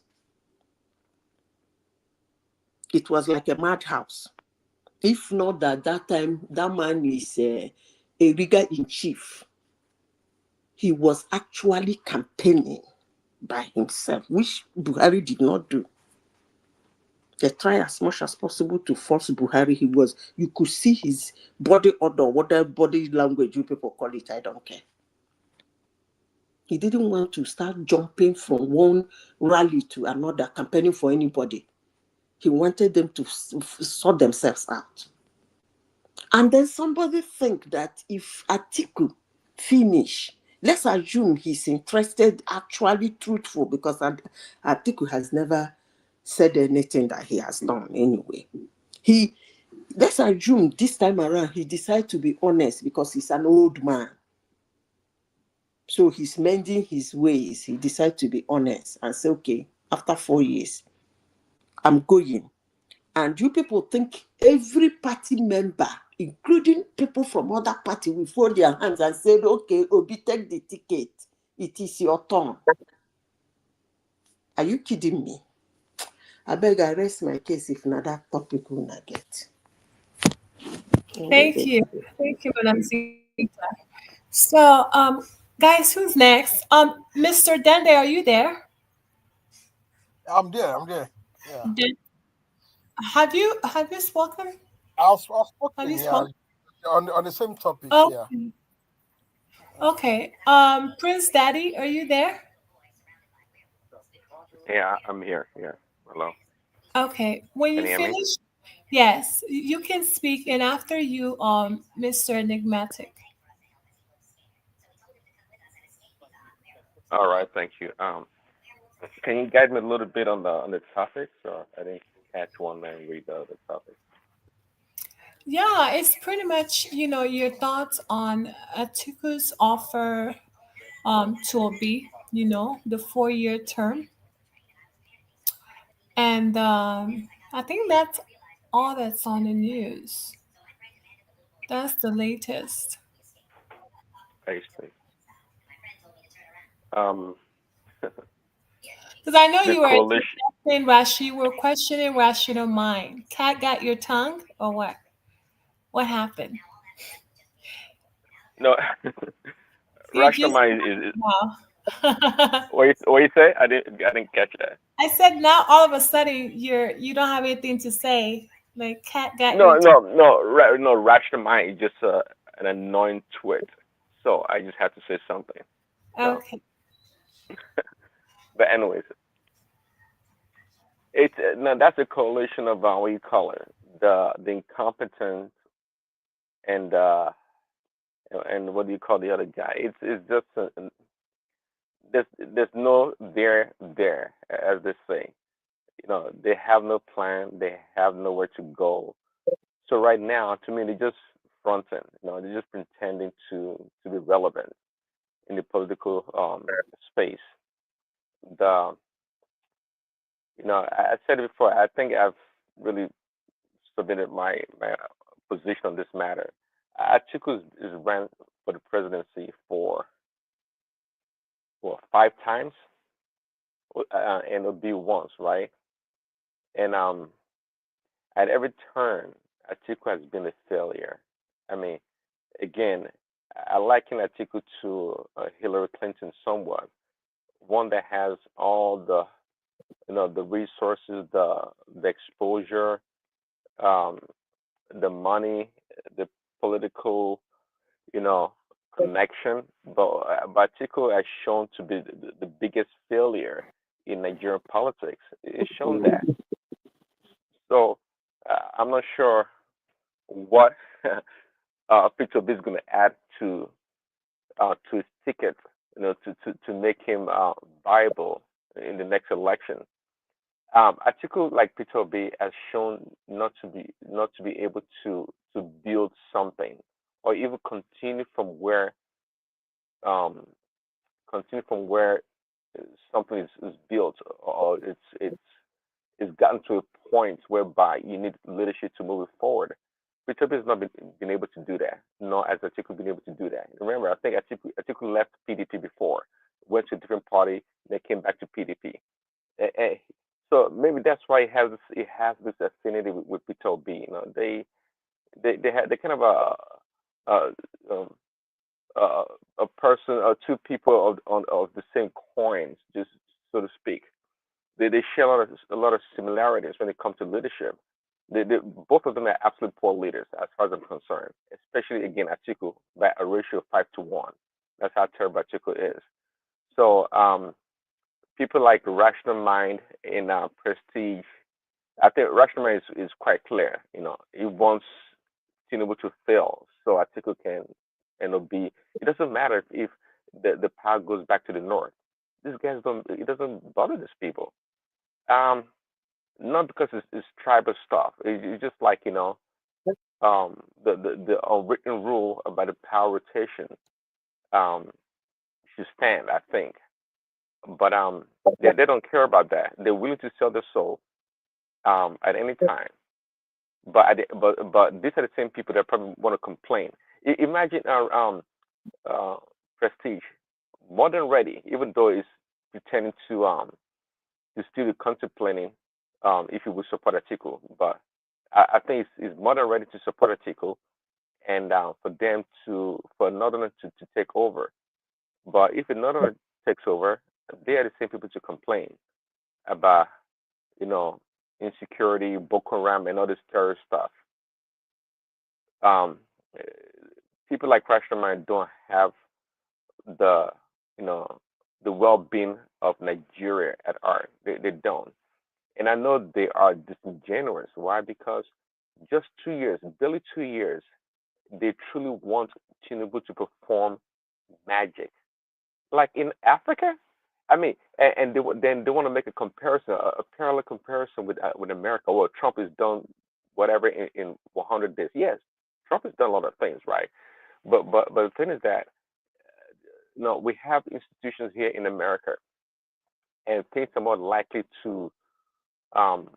It was like a madhouse. If not that time, that man is a rigger in chief. He was actually campaigning by himself, which Buhari did not do. They try as much as possible to force Buhari. You could see his body odor, whatever body language you people call it, I don't care. He didn't want to start jumping from one rally to another, campaigning for anybody. He wanted them to sort themselves out. And then somebody think that if Atiku finish, let's assume he's interested, actually truthful, because Atiku has never said anything that he has done anyway. Let's assume this time around he decided to be honest because he's an old man. So he's mending his ways. He decided to be honest and say, okay, after 4 years, I'm going. And you people think every party member, including people from other party, will fold their hands and say, okay, Obi, take the ticket. It is your turn. Are you kidding me? I beg I rest my case if not that topic will not get. Thank you. Thank you, Madam Zita. So, guys, who's next? Mr. Dende, are you there? I'm there. Yeah. Have you spoken? I've Have you spoken, yeah, spoken? on the same topic, yeah. Okay. Okay. Prince Daddy, are you there? Yeah, I'm here. Yeah. Hello. Okay. When Can you you hear me? finish, yes, you can speak, and after you, Mr. Enigmatic. All right. Thank you. Can you guide me a little bit on the topics? Or I didn't catch one and read the topic. Yeah, it's pretty much, your thoughts on Atiku's offer to Obi, the 4-year term. And I think that's all that's on the news. That's the latest. I see. Um, Because I know the you were coalition. questioning rational mind. Cat got your tongue or what? What happened? No, You rational just mind is wow. what you say? I didn't catch that. I said now all of a sudden you don't have anything to say. Like cat got your No, tongue. no, no, no. Rational mind is just an annoying twit. So I just have to say something. No, Okay. but anyways, it's no. That's a coalition of what you call it, the incompetent and and what do you call the other guy? It's just there's no there as they say. They have no plan. They have nowhere to go. So right now, to me, they're just fronting. They're just pretending to be relevant in the political space. The I said it before. I think I've really submitted my position on this matter. Atiku is ran for the presidency for 5 times, and it'll be once, right? And at every turn, Atiku has been a failure. I mean, again, I liken Atiku to Hillary Clinton somewhat, one that has all the resources, the exposure, um, the money, the political, you know, connection. But Atiku has shown to be the biggest failure in Nigerian politics. It's shown that. So I'm not sure what Peter B is going to add to his ticket, to make him viable in the next election. Atiku, like Peter Obi, has shown not to be able to build something or even um, continue from where something is built, or it's gotten to a point whereby you need leadership to move it forward. Peter Obi has not been able to do that, nor has Atiku been able to do that. Remember, I think Atiku left PDP before, went to a different party, then came back to PDP. So maybe that's why he has this affinity with Peter Obi. They kind of a um, uh, a person or two people of the same coins, just so to speak. They share a lot of similarities when it comes to leadership. Both of them are absolute poor leaders, as far as I'm concerned. Especially again, Atiku by a ratio of 5-1. That's how terrible Atiku is. So people like Rational Mind in Prestige, I think Rational Mind is quite clear. He wants Tinubu to fail so Atiku can be. It doesn't matter if the power goes back to the north. These guys don't. It doesn't bother these people. Um, Not because it's tribal stuff. It's just like the unwritten rule about the power rotation um should stand. I think, but they don't care about that. They're willing to sell their soul at any time. But these are the same people that probably want to complain. Imagine uh, Prestige, more than ready, even though it's pretending to still be contemplating if it would support Atiku. But I think it's more than ready to support Atiku and for Northern to take over. But if a Northern takes over, they are the same people to complain about you know insecurity, Boko Haram, and all this terror stuff. Um, eh, People like Crash Mind don't have the you know the well-being of Nigeria at heart. They don't, and I know they are disingenuous. Why? Because just 2 years, barely 2 years, they truly want Tinubu to perform magic, like in Africa. I mean, and then they want to make a comparison, a parallel comparison with America. Well, Trump has done whatever in 100 days. Yes, Trump has done a lot of things, right? But the thing is that we have institutions here in America, and um,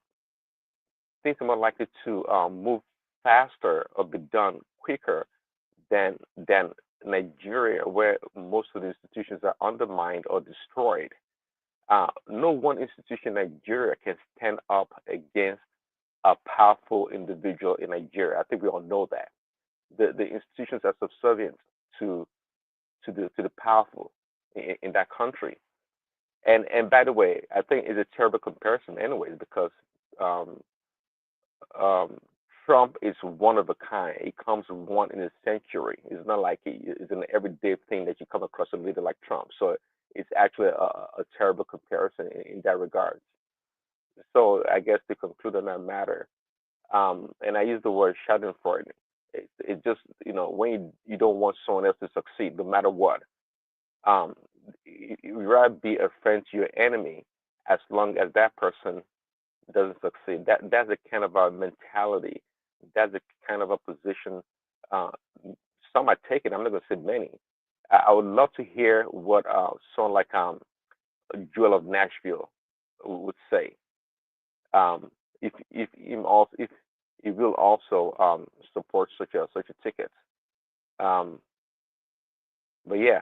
things are more likely to move faster or be done quicker than Nigeria, where most of the institutions are undermined or destroyed. No one institution in Nigeria can stand up against a powerful individual in Nigeria. I think we all know that. The institutions are subservient to to the powerful in that country. And by the way, I think it's a terrible comparison, anyways, because um, um, Trump is one of a kind. He comes one in a century. It's not like it's an everyday thing that you come across a leader like Trump. So it's actually a terrible comparison in that regard. So I guess to conclude on that matter, and I use the word Schadenfreude. It just when you don't want someone else to succeed, no matter what. Um, you rather be a friend to your enemy as long as that person doesn't succeed. That's a kind of a mentality. That's a kind of a position. Uh, some are taking. I'm not going to say many. I would love to hear what someone like Joel of Nashville would say. If he will also support such a ticket. Um, but yeah,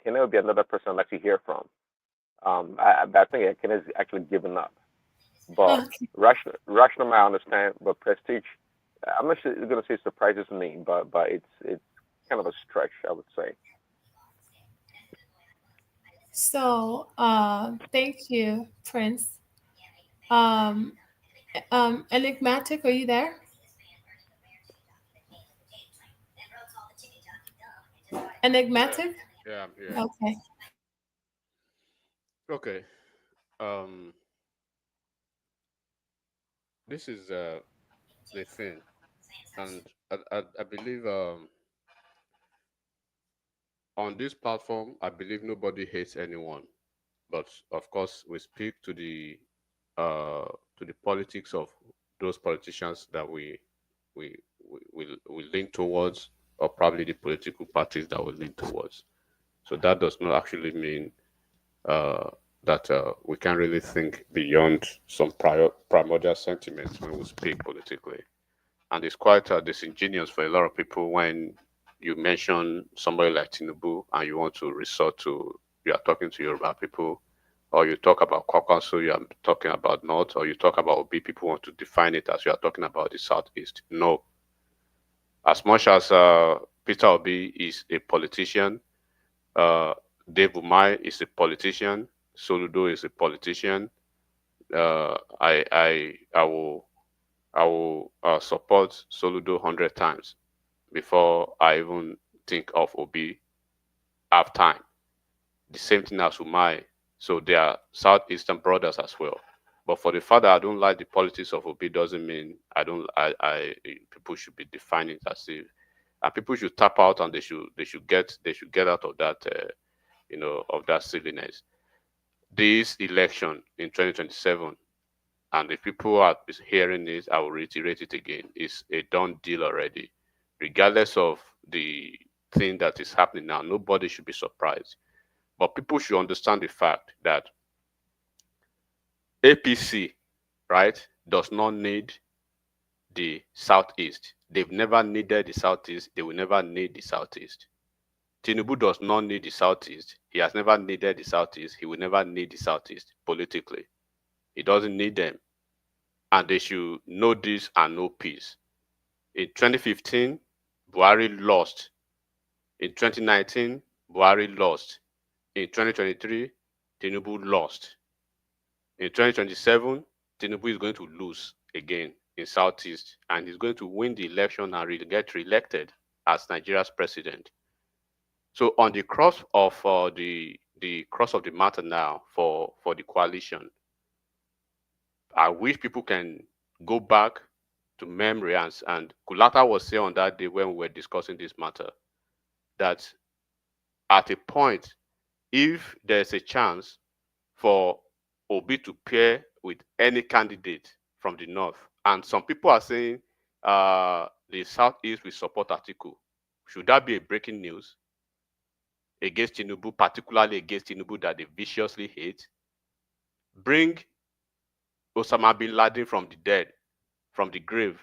Kenneth will be another person I'd like to hear from. I think Kenneth is actually given up. But Okay. rational, I understand. But prestige, I'm not sure it's going to say surprises me, but it's kind of a stretch, I would say. So, thank you, Prince. Um, Enigmatic, are you there? Yeah, Enigmatic? yeah, I'm here. Okay. Okay. Um, this is the thing, and I believe on this platform, I believe nobody hates anyone, but of course, we speak to the to the politics of those politicians that we lean towards, or probably the political parties that we lean towards. So that does not actually mean uh, that we can really think beyond some primordial sentiments when we speak politically. And it's quite disingenuous for a lot of people when you mention somebody like Tinubu and you want to resort to, you are talking to Yoruba people, or you talk about Kwakwaso, you are talking about North, or you talk about Obi, people want to define it as you are talking about the Southeast. No. As much as Peter Obi is a politician, uh, Dave Umai is a politician, Soludo is a politician, I will support Soludo 100 times before I even think of Obi half time. The same thing as Umai. So they are Southeastern brothers as well. But for the fact that I don't like the politics of Obi doesn't mean I don't. People should be defining it as if, and people should tap out and they should get out of that of that silliness. This election in 2027, and if people are hearing this, I will reiterate it again, is a done deal already. Regardless of the thing that is happening now, nobody should be surprised. But people should understand the fact that APC, right, does not need the Southeast. They've never needed the Southeast. They will never need the Southeast. Tinubu does not need the Southeast. He has never needed the Southeast. He will never need the Southeast politically. He doesn't need them. And they should know this and know peace. In 2015, Buhari lost. In 2019, Buhari lost. In 2023, Tinubu lost. In 2027, Tinubu is going to lose again in Southeast, and he's going to win the election and get re-elected as Nigeria's president. So on the cross of the cross of the matter now for the coalition, I wish people can go back to memory, and Kulata was saying on that day when we were discussing this matter that at a point, if there's a chance for Obi to pair with any candidate from the north, and some people are saying the southeast will support Atiku, should that be a breaking news against Tinubu, particularly against Tinubu that they viciously hate? Bring Osama bin Laden from the dead, from the grave,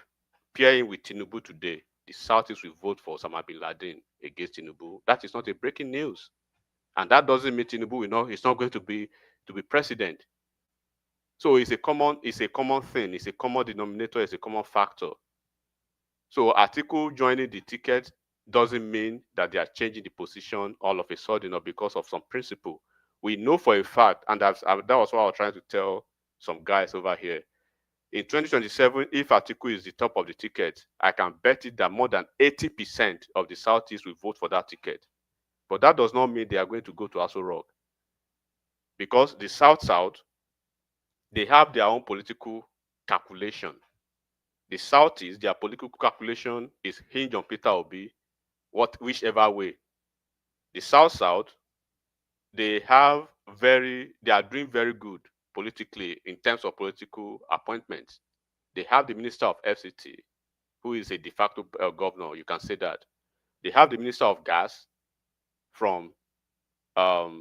pairing with Tinubu today. The Southeast will vote for Osama bin Laden against Tinubu. That is not a breaking news, and that doesn't mean Tinubu will not. He's not going to be president. So it's a common thing. It's a common denominator. It's a common factor. So Atiku joining the ticket doesn't mean that they are changing the position all of a sudden or because of some principle. We know for a fact, and that was what I was trying to tell some guys over here. In 2027, if Atiku is the top of the ticket, I can bet it that more than 80% of the Southeast will vote for that ticket. But that does not mean they are going to go to Aso Rock. Because the South, they have their own political calculation. The Southeast, their political calculation is hinged on Peter Obi, whichever way. The South, they are doing very good politically in terms of political appointments. They have the Minister of FCT, who is a de facto governor, you can say that. They have the Minister of Gas from Akwa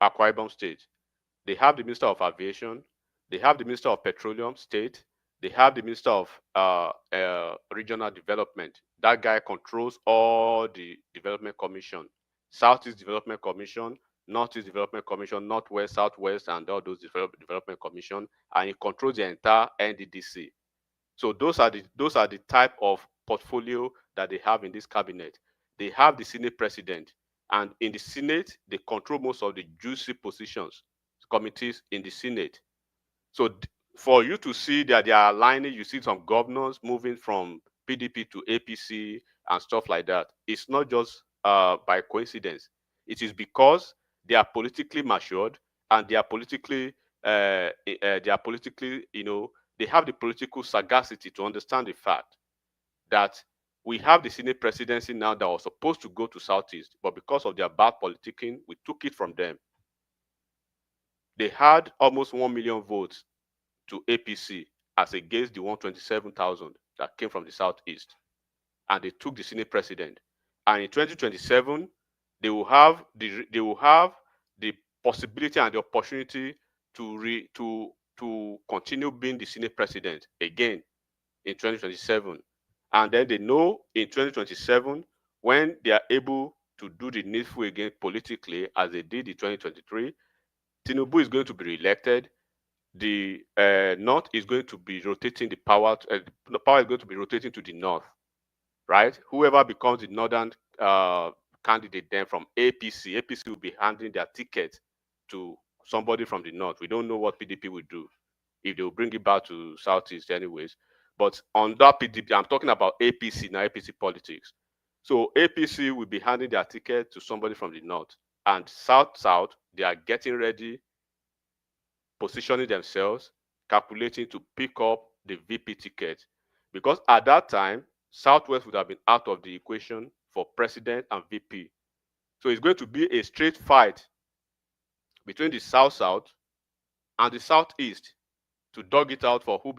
Ibom State. They have the Minister of Aviation. They have the Minister of Petroleum State. They have the Minister of Regional Development. That guy controls all the development commission. Southeast Development Commission, Northeast Development Commission, Northwest, Southwest, and all those development commission, and he controls the entire NDDC. So those are the type of portfolio that they have in this cabinet. They have the Senate president, and in the Senate, they control most of the juicy positions, committees in the Senate. So for you to see that they are aligning, you see some governors moving from PDP to APC and stuff like that. It's not just by coincidence. It is because they are politically matured and they are politically, they have the political sagacity to understand the fact that we have the Senate presidency now that was supposed to go to Southeast, but because of their bad politicking, we took it from them. They had almost 1 million votes to APC as against the 127,000 that came from the Southeast. And they took the Senate president. And in 2027, they will have the possibility and the opportunity to continue being the Senate president again in 2027. And then they know in 2027, when they are able to do the needful again politically, as they did in 2023, Tinubu is going to be re-elected. The North is going to be rotating the power. The power is going to be rotating to the North, right? Whoever becomes the Northern candidate then from APC will be handing their ticket to somebody from the North. We don't know what PDP will do, if they will bring it back to Southeast anyways. But on that PDP, I'm talking about APC now, APC politics. So APC will be handing their ticket to somebody from the North. And South, they are getting ready, positioning themselves, calculating to pick up the VP ticket. Because at that time, Southwest would have been out of the equation for president and VP. So it's going to be a straight fight between the South and the Southeast to dog it out for who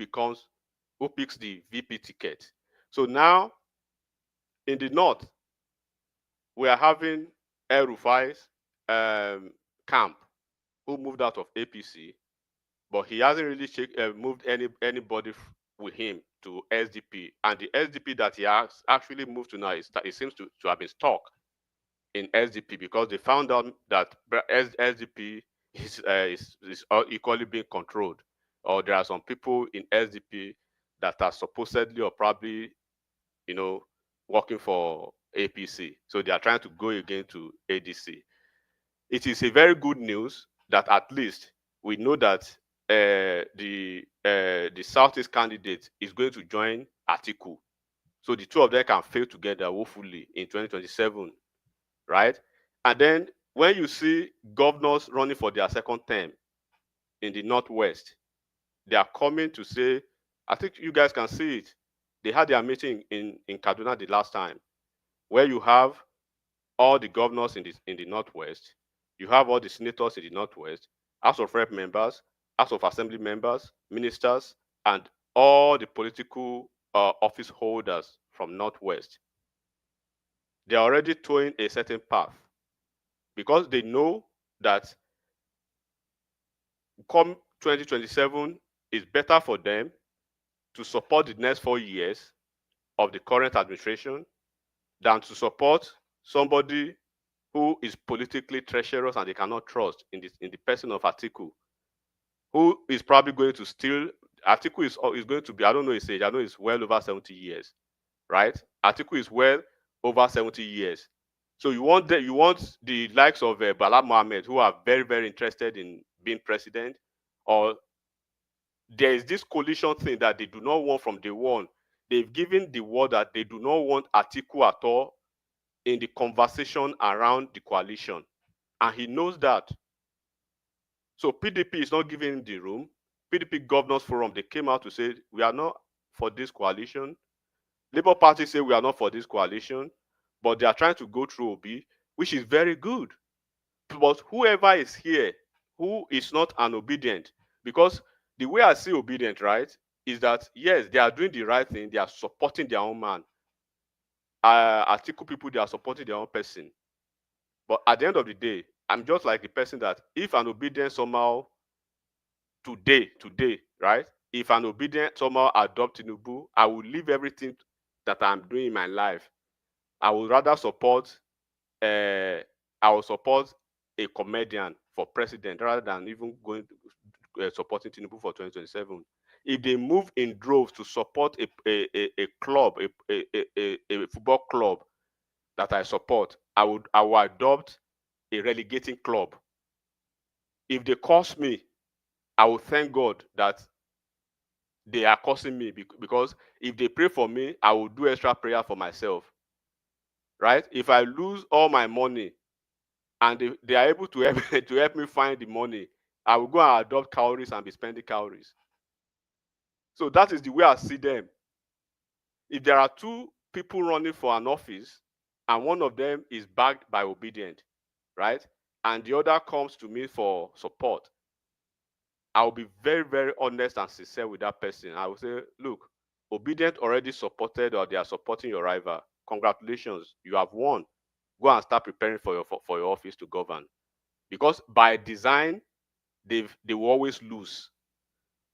picks the VP ticket. So now, in the North, we are having El Rufai's camp, who moved out of APC, but he hasn't really moved anybody with him to SDP. And the SDP that he has actually moved to now, it seems to have been stuck in SDP because they found out that SDP is equally being controlled, or there are some people in SDP that are supposedly or probably, working for APC. So they are trying to go again to ADC. It is a very good news that at least we know that the Southeast candidate is going to join Atiku. So the two of them can fail together, hopefully, in 2027, right? And then when you see governors running for their second term in the Northwest, they are coming to say, I think you guys can see it. They had their meeting in Kaduna the last time, where you have all the governors in the Northwest, you have all the senators in the Northwest, House of Rep members, House of Assembly members, ministers, and all the political office holders from Northwest. They are already towing a certain path because they know that come 2027 is better for them to support the next 4 years of the current administration than to support somebody who is politically treacherous and they cannot trust in the person of Atiku, who is probably going to steal. Atiku is going to be, I don't know his age, I know he's well over 70 years, right? Atiku is well over 70 years. So you want the likes of Bala Mohammed, who are very, very interested in being president, or there is this coalition thing that they do not want from day one. They've given the word that they do not want Atiku at all in the conversation around the coalition. And he knows that. So PDP is not giving him the room. PDP Governors Forum, they came out to say, we are not for this coalition. Labour Party say we are not for this coalition, but they are trying to go through OB, which is very good. But whoever is here who is not an obedient, because the way I see obedient, right, is that, yes, they are doing the right thing. They are supporting their own man. Atiku people, they are supporting their own person. But at the end of the day, I'm just like the person that if an obedient somehow today, right? If an obedient somehow adopt Tinubu, I will leave everything that I'm doing in my life. I would rather support I will support a comedian for president rather than even going to, supporting Tinubu for 2027. If they move in droves to support a club, a football club that I support, I will adopt a relegating club. If they curse me, I will thank God that they are cursing me, because if they pray for me, I will do extra prayer for myself. Right? If I lose all my money and they are able to help me find the money, I will go and adopt cowries and be spending cowries. So that is the way I see them. If there are two people running for an office and one of them is backed by obedient, right, and the other comes to me for support, I'll be very, very honest and sincere with that person. I will say, look, Obedient already supported or they are supporting your rival. Congratulations, you have won. Go and start preparing for your office to govern. Because by design, they will always lose.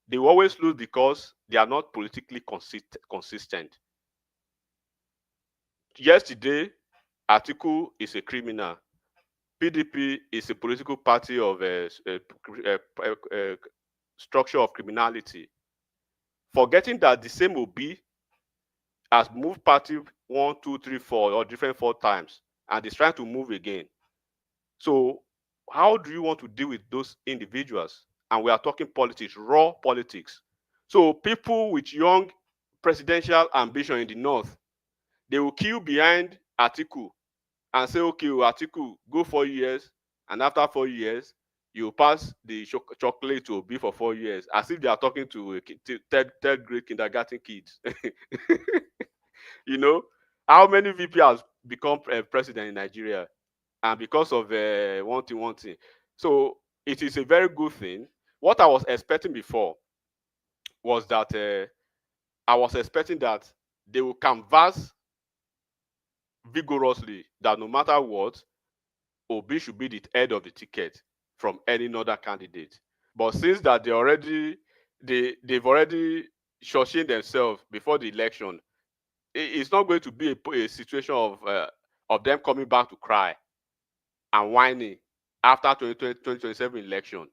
They will always lose because they are not politically consistent. Yesterday, Atiku is a criminal. PDP is a political party of a structure of criminality. Forgetting that the same Obi has moved party 1, 2, 3, 4 or different 4 times and is trying to move again. So how do you want to deal with those individuals? And we are talking politics, raw politics. So people with young presidential ambition in the north, they will queue behind Atiku and say, okay, Atiku, go 4 years, and after 4 years, you pass the chocolate to Obi for 4 years, as if they are talking to third grade kindergarten kids. You know, how many VP has become president in Nigeria? And because of one thing. So it is a very good thing. What I was expecting before was that I was expecting that they will canvass vigorously that no matter what, Obi should be the head of the ticket from any other candidate. But since that they've already shortened themselves before the election, it's not going to be a situation of them coming back to cry and whining after 2027 election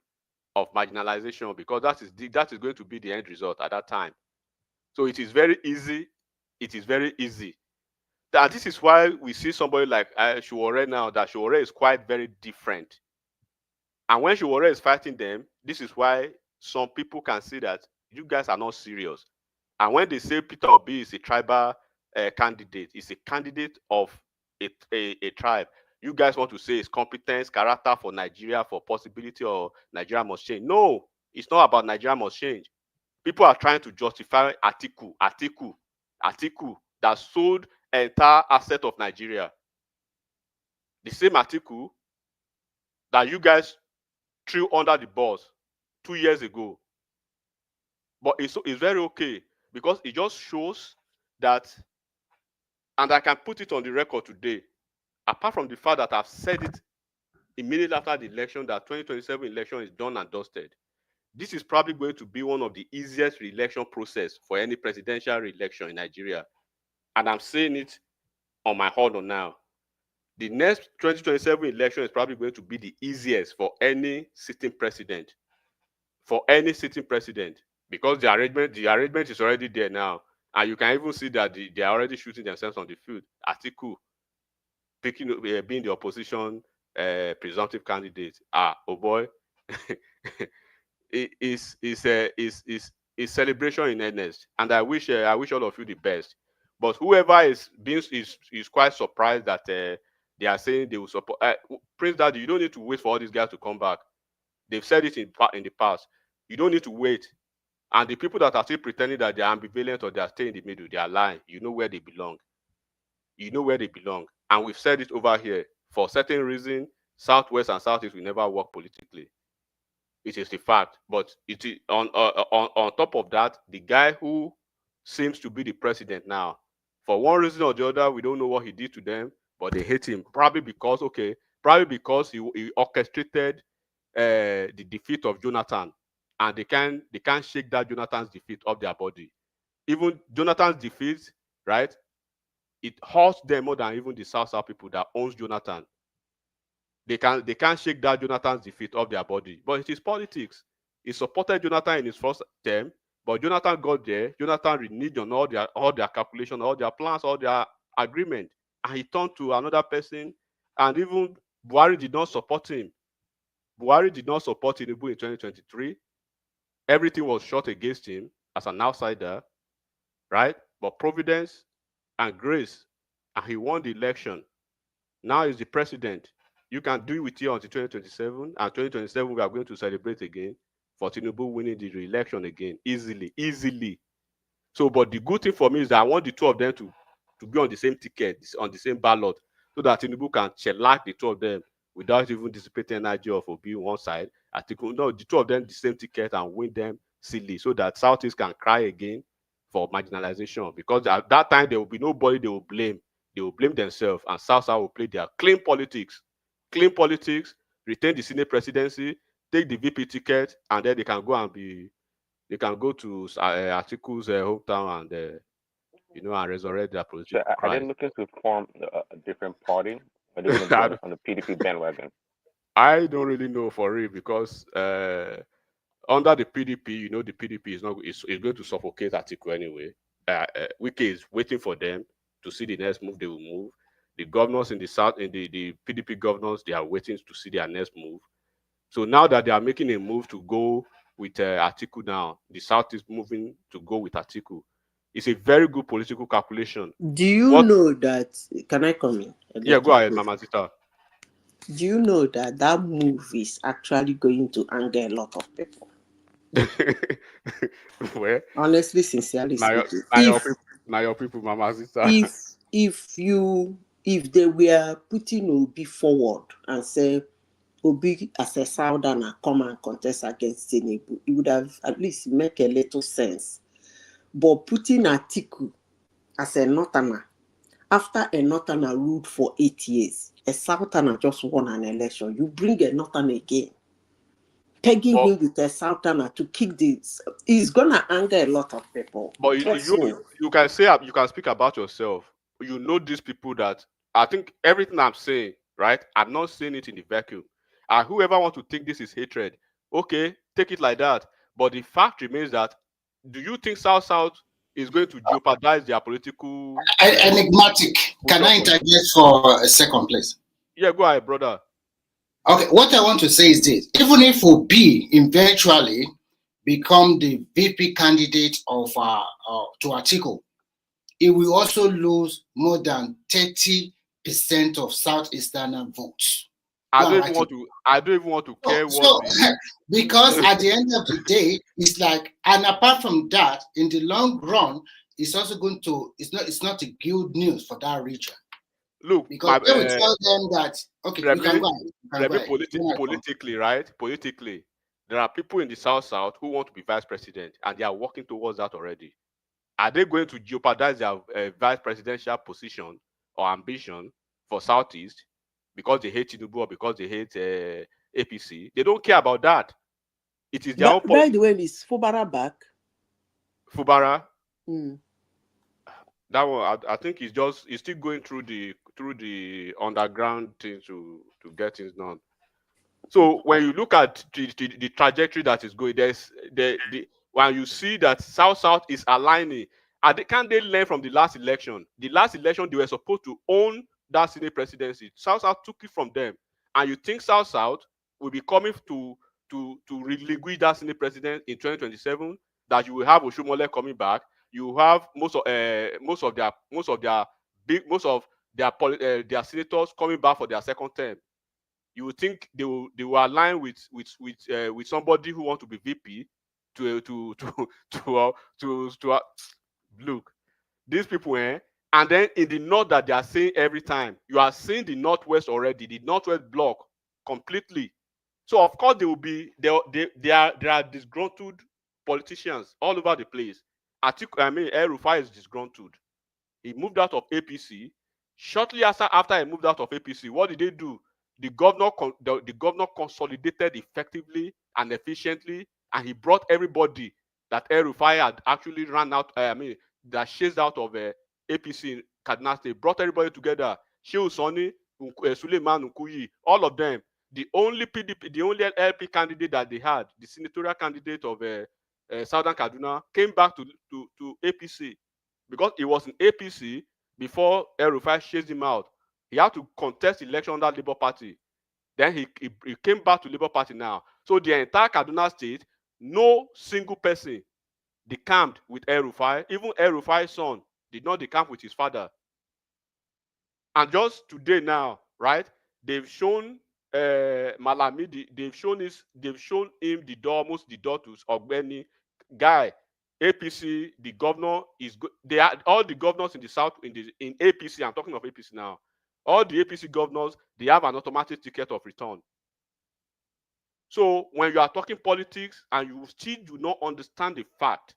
of marginalization, because that is going to be the end result at that time. So it is very easy. It is very easy. And this is why we see somebody like Shuore now, that Shuore is quite very different. And when Shuore is fighting them, this is why some people can see that you guys are not serious. And when they say Peter Obi is a tribal candidate, is a candidate of a tribe, you guys want to say his competence, character for Nigeria, for possibility or Nigeria must change. No, it's not about Nigeria must change. People are trying to justify Atiku that sold entire asset of Nigeria. The same Atiku that you guys threw under the bus 2 years ago. But it's very okay, because it just shows that, and I can put it on the record today, apart from the fact that I've said it immediately after the election, that 2027 election is done and dusted. This is probably going to be one of the easiest re-election process for any presidential re-election in Nigeria. And I'm saying it on my honor now. The next 2027 election is probably going to be the easiest for any sitting president. Because the arrangement is already there now. And you can even see that they are already shooting themselves on the field. Atiku being the opposition presumptive candidate. Oh boy. It's celebration in earnest. And I wish all of you the best. But whoever is quite surprised that they are saying they will support Prince Daddy, you don't need to wait for all these guys to come back. They've said it in the past. You don't need to wait. And the people that are still pretending that they are ambivalent or they are staying in the middle, they are lying. You know where they belong. And we've said it over here. For certain reason, Southwest and Southeast will never work politically. It is the fact. But it is on top of that, the guy who seems to be the president now, for one reason or the other, we don't know what he did to them, but they hate him. Probably because he orchestrated the defeat of Jonathan, and they can't shake that Jonathan's defeat off their body. Even Jonathan's defeat, right? It hurts them more than even the South people that owns Jonathan. They can't shake that Jonathan's defeat off their body. But it is politics. He supported Jonathan in his first term, but Jonathan got there. Jonathan reneged on all their calculations, all their plans, all their agreement, and he turned to another person. And even Buhari did not support him. Buhari did not support Tinubu in 2023. Everything was shot against him as an outsider, right? But providence and grace, and he won the election. Now he's the president. You can do it with you until 2027, and 2027 we are going to celebrate again for Tinubu winning the re-election again easily. So, but the good thing for me is that I want the two of them to be on the same ticket, on the same ballot, so that Tinubu can shellac the two of them without even dissipating energy of Obi on one side Atiku. No, the two of them the same ticket and win them silly, so that Southeast can cry again for marginalization. Because at that time there will be nobody they will blame. They will blame themselves, and South will play their clean politics, retain the Senate presidency, take the VP ticket, and then they can go to Atiku's hometown and and resurrect their So political are they cries. looking to form a different party? Are they going to be I on the PDP bandwagon? I don't really know for real, because under the PDP, the PDP is going to suffocate Atiku anyway. Wike is waiting for them to see the next move they will move. The governors in the south, in the PDP governors, they are waiting to see their next move. So now that they are making a move to go with Atiku now, the south is moving to go with Atiku. It's a very good political calculation. Do you What? know that? Can I come in a Yeah, go little ahead, bit? Mama Zita. Do you know that that move is actually going to anger a lot of people? Where? Honestly, sincerely Now your, speaking, now your people, now your people, Mama Zita. if they were putting Obi forward and say Obi as a southerner come and contest against Tinubu, it would have at least make a little sense. But putting Atiku as a northerner, after a northerner ruled for 8 years, a southerner just won an election. You bring a northerner again, pegging But him with a southerner to kick this, is gonna anger a lot of people. but Trust me. you can you can speak about yourself. You know these people that I think everything I'm saying, right? I'm not saying it in the vacuum. And whoever wants to think this is hatred, okay, take it like that. But the fact remains that, do you think South is going to jeopardize their political Enigmatic. Can future I for it? interject for a second, please? Yeah, go ahead, brother. Okay, what I want to say is this: even if Obi eventually become the VP candidate of to Atiku, it will also lose more than 30% of Southeastern votes. I Go and don't even write it. want to. I don't even want to care what So, the. because at the end of the day, it's like, and apart from that, in the long run, it's also going to, it's not a good news for that region. Look, Because they will tell them that, okay, you can Remy, go ahead. You can go Remy, ahead. When I come. politically, right? Politically, there are people in the South who want to be vice president, and they are working towards that already. Are they going to jeopardize their vice presidential position or ambition for Southeast because they hate Tinubu or because they hate APC? They don't care about that. It is their own By the way, is Fubara back? Fubara. Mm. That one, I think he's still going through the underground thing to get things done. So when you look at the trajectory that is going, there's the when you see that South is aligning, can't they learn from the last election? The last election they were supposed to own that Senate presidency. South took it from them, and you think South will be coming to relinquish that Senate president in 2027? That you will have Oshomole coming back. You have most of their senators coming back for their second term. You would think they will align with somebody who want to be VP to look these people, and then in the north that they are saying every time, you are seeing the northwest already, the northwest block completely. So of course there are disgruntled politicians all over the place. El Rufai is disgruntled. He moved out of APC. Shortly after he moved out of APC, what did they do? The governor consolidated effectively and efficiently, and he brought everybody that El Rufai had actually ran out. That chased out of APC in Kaduna State. Brought everybody together. Shehu Sani, Suleiman Nkuyi, all of them. The only LP candidate that they had, the senatorial candidate of Southern Kaduna, came back to APC. Because he was in APC before El Rufai chased him out. He had to contest election under Labour Party. Then he came back to Labour Party now. So the entire Kaduna State, no single person decamped with El Rufai. Even El Rufai's son did not decamp with his father. And just today now, right? They've shown Malami. They've shown him the door, almost the door to Ogbeni guy. APC, the governor is good. They are all the governors in the south in APC. I'm talking of APC now. All the APC governors, they have an automatic ticket of return. So when you are talking politics and you still do not understand the fact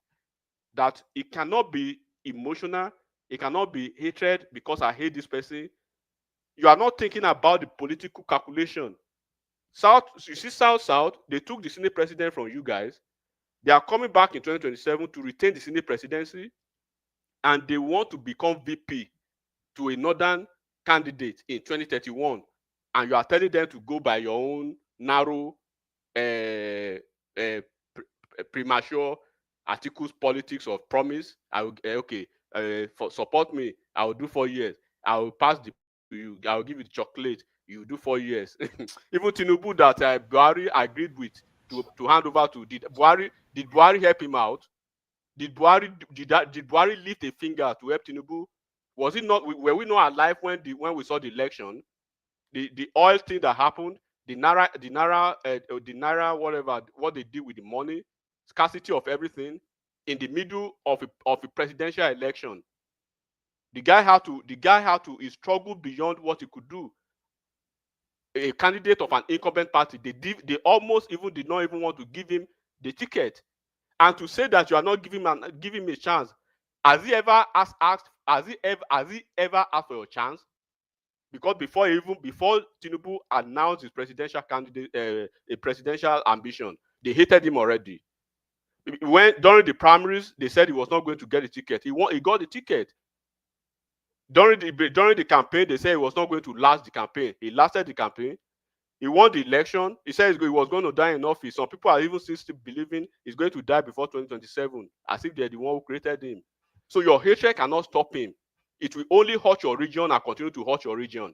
that it cannot be emotional, it cannot be hatred because I hate this person, you are not thinking about the political calculation. South, you see, South, they took the Senate president from you guys. They are coming back in 2027 to retain the Senate presidency, and they want to become VP to a northern candidate in 2031. And you are telling them to go by your own narrow, premature articles, politics of promise. I will, okay, for support me, I will do 4 years. I will pass the to you. I will give you the chocolate. You do 4 years. Even Tinubu that Buhari agreed with to hand over to, did Buhari help him out? Did Buhari lift a finger to help Tinubu? Was it not? Were we not alive when we saw the election? The oil thing that happened, the naira, whatever, what they did with the money, scarcity of everything, in the middle of a presidential election. The guy had to he struggled beyond what he could do. A candidate of an incumbent party, they almost even did not even want to give him the ticket. And to say that you are not giving him a chance, has he ever asked for your chance? Because before Tinubu announced his presidential candidate, a presidential ambition, they hated him already. During the primaries, they said he was not going to get the ticket. He got the ticket. During the campaign, they said he was not going to last the campaign. He lasted the campaign. He won the election. He said he was going to die in office. Some people are even still believing he's going to die before 2027, as if they're the one who created him. So your hatred cannot stop him. It will only hurt your region and continue to hurt your region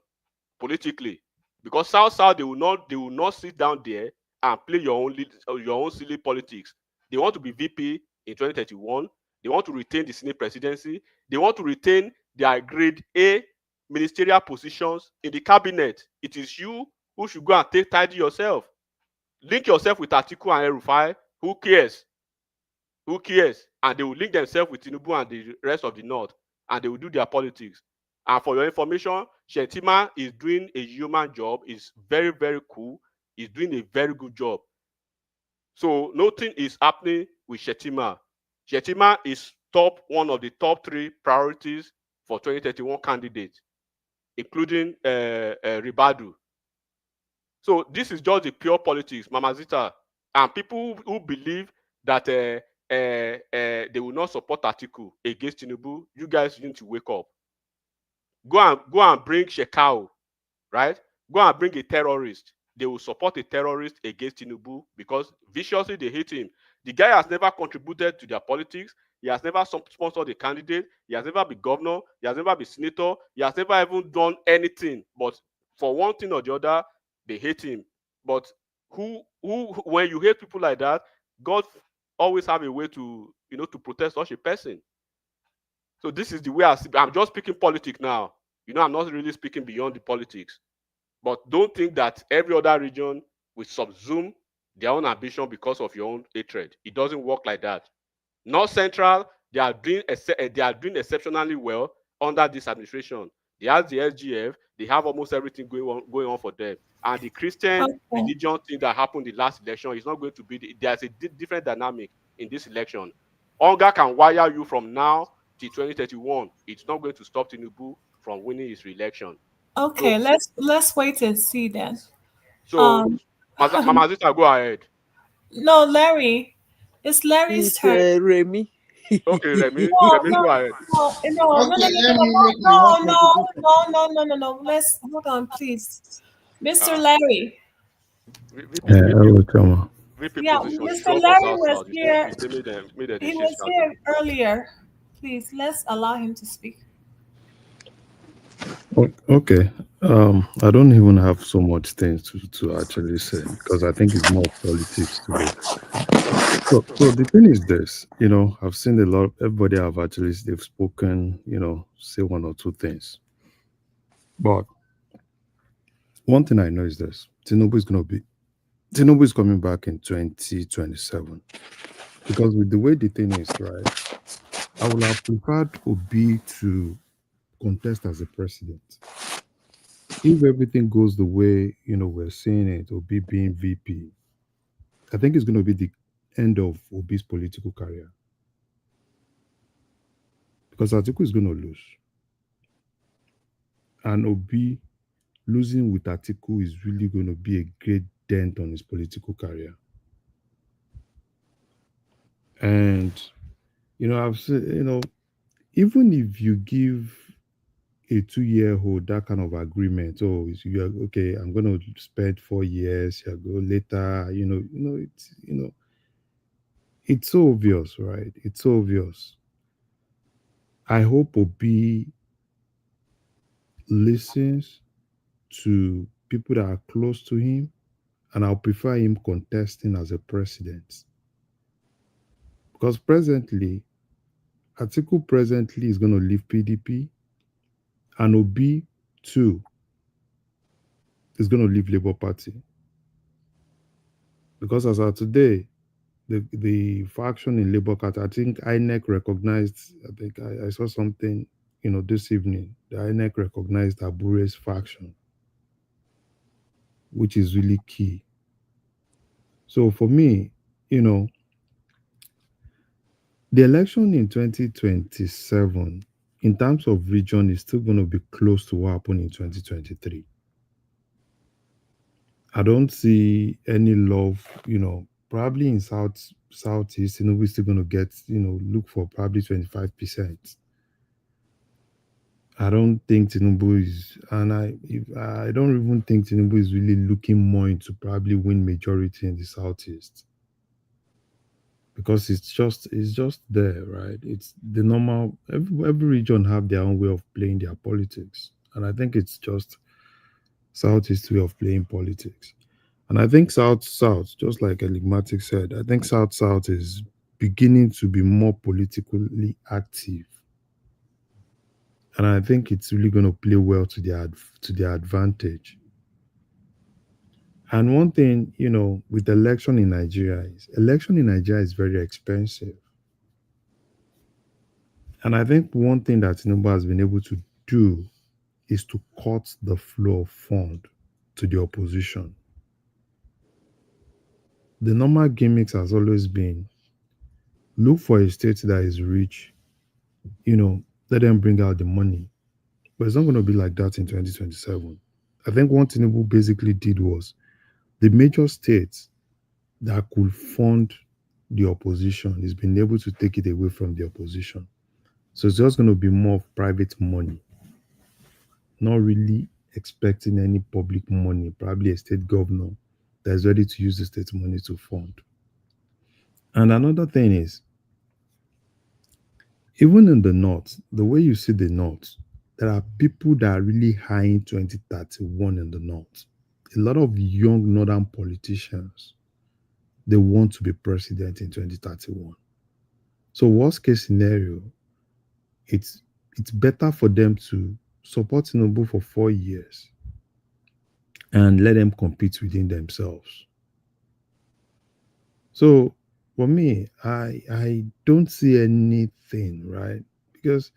politically. Because South, they will not sit down there and play your own silly politics. They want to be VP in 2031. They want to retain the Senate presidency. They want to retain their grade A ministerial positions in the cabinet. It is you who should go and tidy yourself. Link yourself with Atiku and El-Rufai. Who cares? Who cares? And they will link themselves with Tinubu and the rest of the North, and they will do their politics. And for your information, Shettima is doing a human job. Is very, very cool. He's doing a very good job. So nothing is happening with Shettima. Shettima is one of the top 3 priorities for 2031 candidates, including Ribadu. So this is just the pure politics, Mama Zita. And people who believe that they will not support Atiku against Tinubu, you guys need to wake up. Go and bring Shekau, right? Go and bring a terrorist. They will support a terrorist against Tinubu because viciously they hate him. The guy has never contributed to their politics. He has never sponsored a candidate. He has never been governor. He has never been senator. He has never even done anything. But for one thing or the other, they hate him. But when you hate people like that, God always have a way to protect such a person. So this is the way I'm just speaking politics now. I'm not really speaking beyond the politics. But don't think that every other region will subsume their own ambition because of your own hatred. It doesn't work like that. North Central, they are doing exceptionally well under this administration. They have the SGF. They have almost everything going on for them. And the Christian religion thing that happened in the last election is not going to be. There's a different dynamic in this election. Hunger can wire you from now till 2031. It's not going to stop Tinubu from winning his re-election. Okay, let's wait and see then. So, Mama Zita, go ahead. No, Larry. It's Larry's turn. Remy. Okay, Remy. No, Remy, go ahead. No. Let's hold on, please. Mr. Larry. VP Yeah, position. Mr. Larry was here. He was here earlier. Please, let's allow him to speak. Okay. I don't even have so much things to actually say because I think it's more politics today. So the thing is this, I've seen a lot. Everybody they've spoken, say one or two things. But one thing I know is this: Tinubu is coming back in 2027 because with the way the thing is, right? I would have preferred Obi to contest as a president. If everything goes the way we're seeing it, Obi being VP, I think it's going to be the end of Obi's political career because Atiku is going to lose, and Obi losing with Atiku is really going to be a great dent on his political career. And I've said, even if you give a 2-year-old that kind of agreement, oh, you are okay, I'm going to spend 4 years, you go later, it's so obvious, right? It's so obvious. I hope Obi listens to people that are close to him, and I'll prefer him contesting as a president. Because Atiku presently is going to leave PDP, and Obi too is going to leave Labour Party. Because as of today, the faction in Labour Party, I think INEC recognized, I think I saw something, this evening, the INEC recognized Abure's faction, which is really key. So for me, the election in 2027, in terms of region, is still going to be close to what happened in 2023. I don't see any love, probably in Southeast, we're still going to get, look for probably 25%. I don't think Tinubu is, and I don't even think Tinubu is really looking more into probably win majority in the Southeast. Because it's just there, right? It's the normal, every region have their own way of playing their politics. And I think it's just Southeast way of playing politics. And I think South, just like Enigmatic said, I think South is beginning to be more politically active. And I think it's really going to play well to their advantage. And one thing, with election in Nigeria is very expensive. And I think one thing that Tinubu has been able to do is to cut the flow of fund to the opposition. The normal gimmicks has always been look for a state that is rich, let them bring out the money. But it's not going to be like that in 2027. I think what Tinubu basically did was the major states that could fund the opposition is being able to take it away from the opposition. So it's just going to be more of private money, not really expecting any public money, probably a state governor that is ready to use the state money to fund. And another thing is, even in the North, the way you see the North, there are people that are really high in 2031 in the North. A lot of young Northern politicians, they want to be president in 2031. So worst case scenario, it's better for them to support Tinubu for 4 years and let them compete within themselves. So for me, I don't see anything, right? Because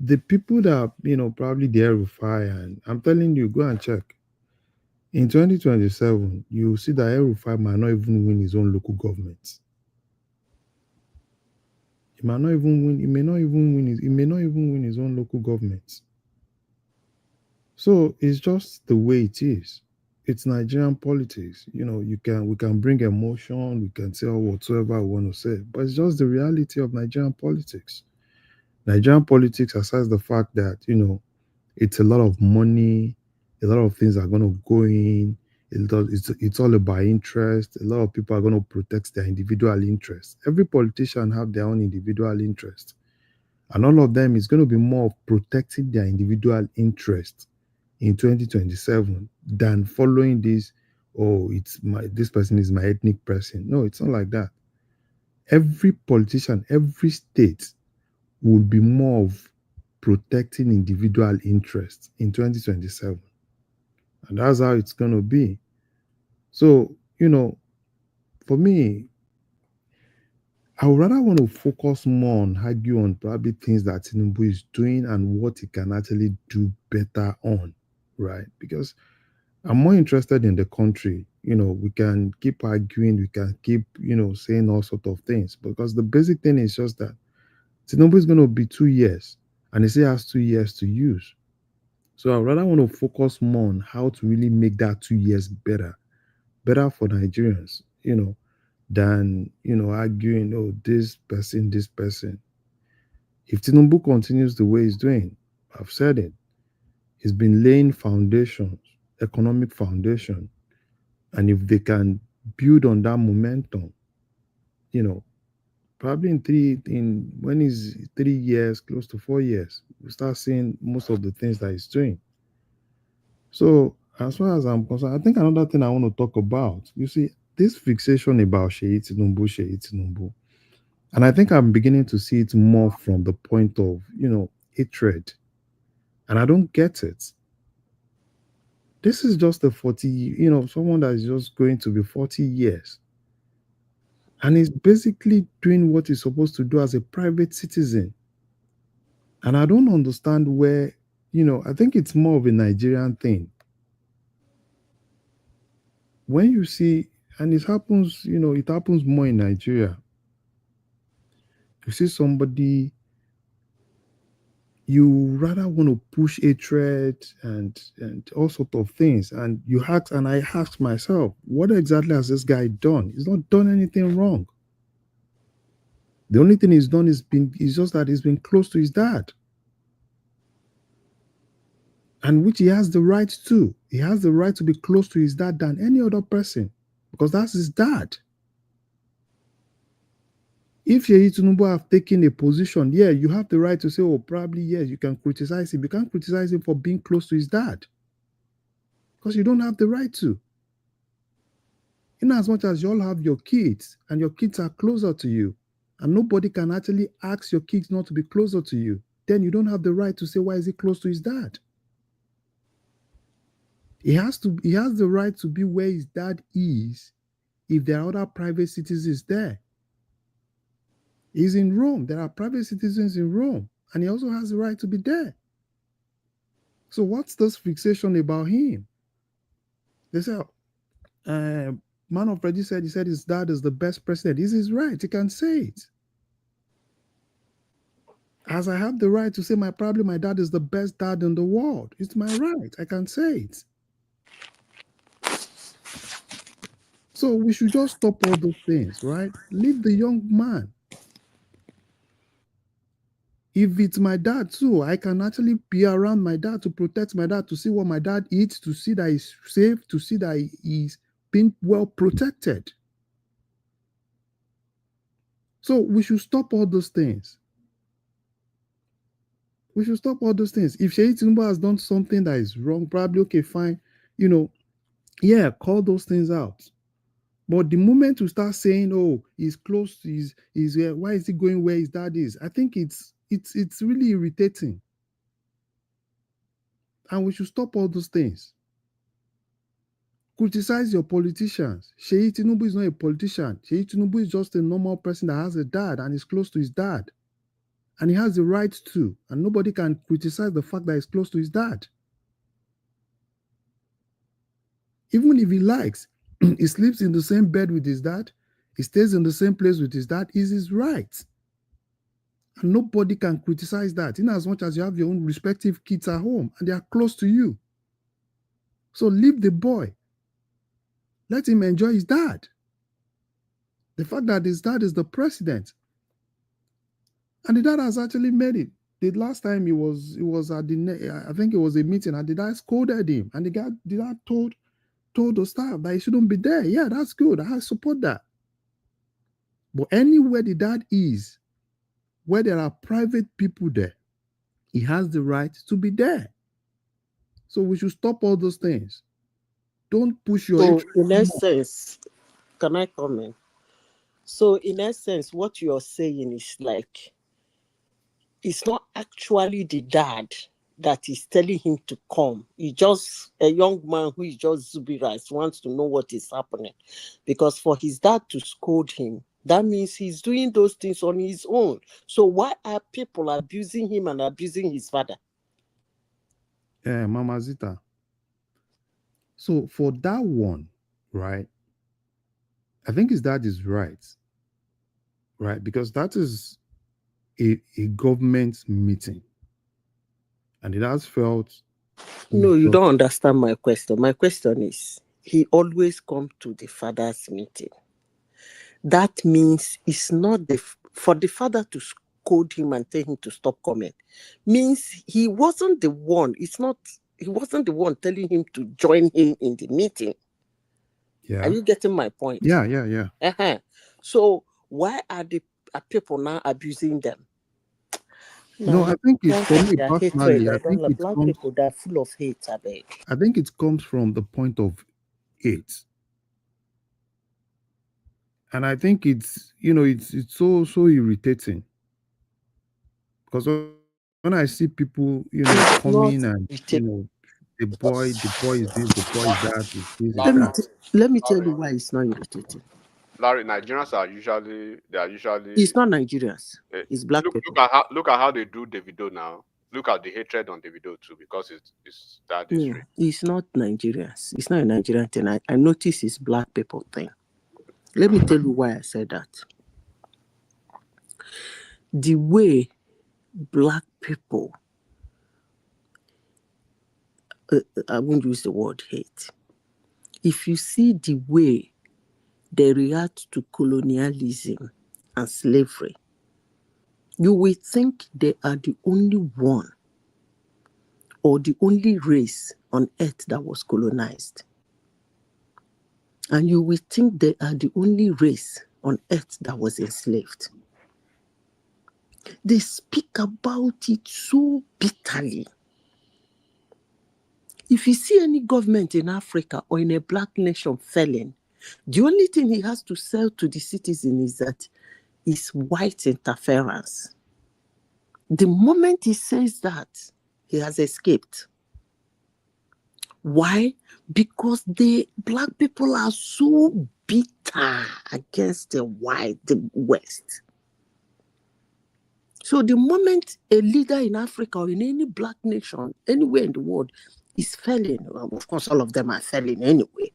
the people that probably the Rufai, and I'm telling you, go and check. In 2027, you see that Rufai might not even win his own local government. He might not even win. He may not even win his own local government. So it's just the way it is. It's Nigerian politics. We can bring emotion, we can say whatsoever we want to say, but it's just the reality of Nigerian politics. Nigerian politics, aside the fact that it's a lot of money, a lot of things are going to go in. It's all about interest. A lot of people are going to protect their individual interests. Every politician have their own individual interest, and all of them is going to be more of protecting their individual interest in 2027 than following this. Oh, this person is my ethnic person. No, it's not like that. Every politician, every state will be more of protecting individual interests in 2027. And that's how it's going to be. So, for me, I would rather want to focus more on argue on probably things that Tinubu is doing and what he can actually do better on, right? Because I'm more interested in the country. We can keep arguing, we can keep, saying all sort of things, because the basic thing is just that Tinubu is going to be 2 years, and he still has 2 years to use. So I rather want to focus more on how to really make that 2 years better for Nigerians, than arguing, oh, this person, this person. If Tinubu continues the way he's doing, I've said it, he's been laying foundations, economic foundation. And if they can build on that momentum, probably when he's 3 years, close to 4 years, we start seeing most of the things that he's doing. So as far as I'm concerned, I think another thing I want to talk about, you see, this fixation about Sheyi Tinubu, and I think I'm beginning to see it more from the point of, hatred. And I don't get it. This is just a 40, someone that is just going to be 40 years. And he's basically doing what he's supposed to do as a private citizen. And I don't understand where, I think it's more of a Nigerian thing. When you see, and it happens, it happens more in Nigeria. You see somebody, you rather want to push hatred and all sort of things. And I ask myself, what exactly has this guy done? He's not done anything wrong. The only thing he's done is just that he's been close to his dad. And which he has the right to. He has the right to be close to his dad than any other person, because that's his dad. If Sheyi Tinubu have taken a position, yeah, you have the right to say, oh, probably, yes, you can criticize him. You can't criticize him for being close to his dad, because you don't have the right to. In as much as you all have your kids, and your kids are closer to you, and nobody can actually ask your kids not to be closer to you, then you don't have the right to say, why is he close to his dad? He has the right to be where his dad is if there are other private citizens there. He's in Rome. There are private citizens in Rome, and he also has the right to be there. So what's this fixation about him? They say, Man of Reggie said his dad is the best president. This is right. He can say it. As I have the right to say my dad is the best dad in the world. It's my right. I can say it. So we should just stop all those things, right? Leave the young man. If it's my dad too, I can actually be around my dad to protect my dad, to see what my dad eats, to see that he's safe, to see that he's being well protected. So we should stop all those things. We should stop all those things. If Sheyi Tinubu has done something that is wrong, probably, okay, fine. Yeah, call those things out. But the moment you start saying, oh, he's close to his why is he going where his dad is? I think it's really irritating. And we should stop all those things. Criticize your politicians. Sheyi Tinubu is not a politician. Sheyi Tinubu is just a normal person that has a dad and is close to his dad. And he has the right to. And nobody can criticize the fact that he's close to his dad. Even if he likes, he sleeps in the same bed with his dad, he stays in the same place with his dad, is his right. And nobody can criticize that, in as much as you have your own respective kids at home and they are close to you. So leave the boy. Let him enjoy his dad. The fact that his dad is the president. And the dad has actually made it. The last time he was at I think it was a meeting, and the dad scolded him. And the dad told the staff that he shouldn't be there. Yeah, that's good. I support that. But anywhere the dad is, where there are private people there, he has the right to be there. So we should stop all those things. Don't push your... So in essence, can I comment? So in essence, what you're saying is like, it's not actually the dad that is telling him to come. He's just a young man who is just zubiras, wants to know what is happening. Because for his dad to scold him, that means he's doing those things on his own. So why are people abusing him and abusing his father? Mama Zita, So for that one, right? I think his dad is right, right? Because that is a government meeting, and it has felt. No, you don't understand my question. My question is, he always come to the father's meeting. That means it's not for the father to scold him and tell him to stop coming. Means he wasn't the one. It's not. He wasn't the one telling him to join him in the meeting. Yeah. Are you getting my point? Yeah. Uh-huh. So why are people now abusing them? No, I think it for me Their personally, hatred. I I don't think know. it Black comes. people, they're full of hate, I beg. I think it comes from the point of hate, and I think it's it's so irritating because when I see people coming Not and the boy is this, the boy is that, is this, is Larry, that. Let me tell you why it's not irritating. Nigerians are usually It's not Nigerians. eh, It's black look people. look at how they do Davido now. Look at the hatred on Davido too, because it's that No, history. it's not Nigerians. It's not a Nigerian thing. I notice it's black people thing. Let me tell you why I said that. The way black people, I won't use the word hate. If you see the way they react to colonialism and slavery, you will think they are the only one or the only race on earth that was colonized. And you will think they are the only race on earth that was enslaved. They speak about it so bitterly. If you see any government in Africa or in a black nation failing, the only thing he has to sell to the citizen is that it's white interference. The moment he says that, he has escaped. Why? Because the black people are so bitter against the West. So the moment a leader in Africa or in any black nation, anywhere in the world, is failing, well, of course, all of them are failing anyway.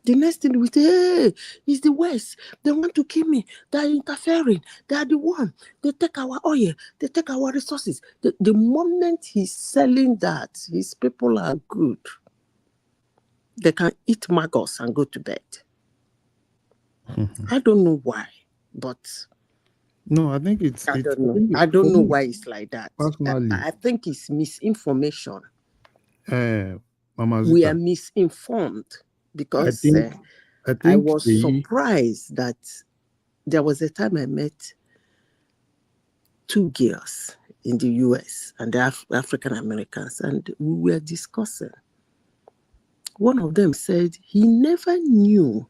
The next thing we say, hey, it's the West. They want to kill me. They are interfering. They are the one. They take our oil. They take our resources. The moment he's selling that, his people are good. They can eat maggots and go to bed. I don't know why, but No, I think it's. I don't I know. think I don't for know me why it's like that. personally, I think it's misinformation. Mama We are Zita, misinformed I because think I was the surprised that there was a time I met two girls in the US and they're African Americans, and we were discussing. One of them said he never knew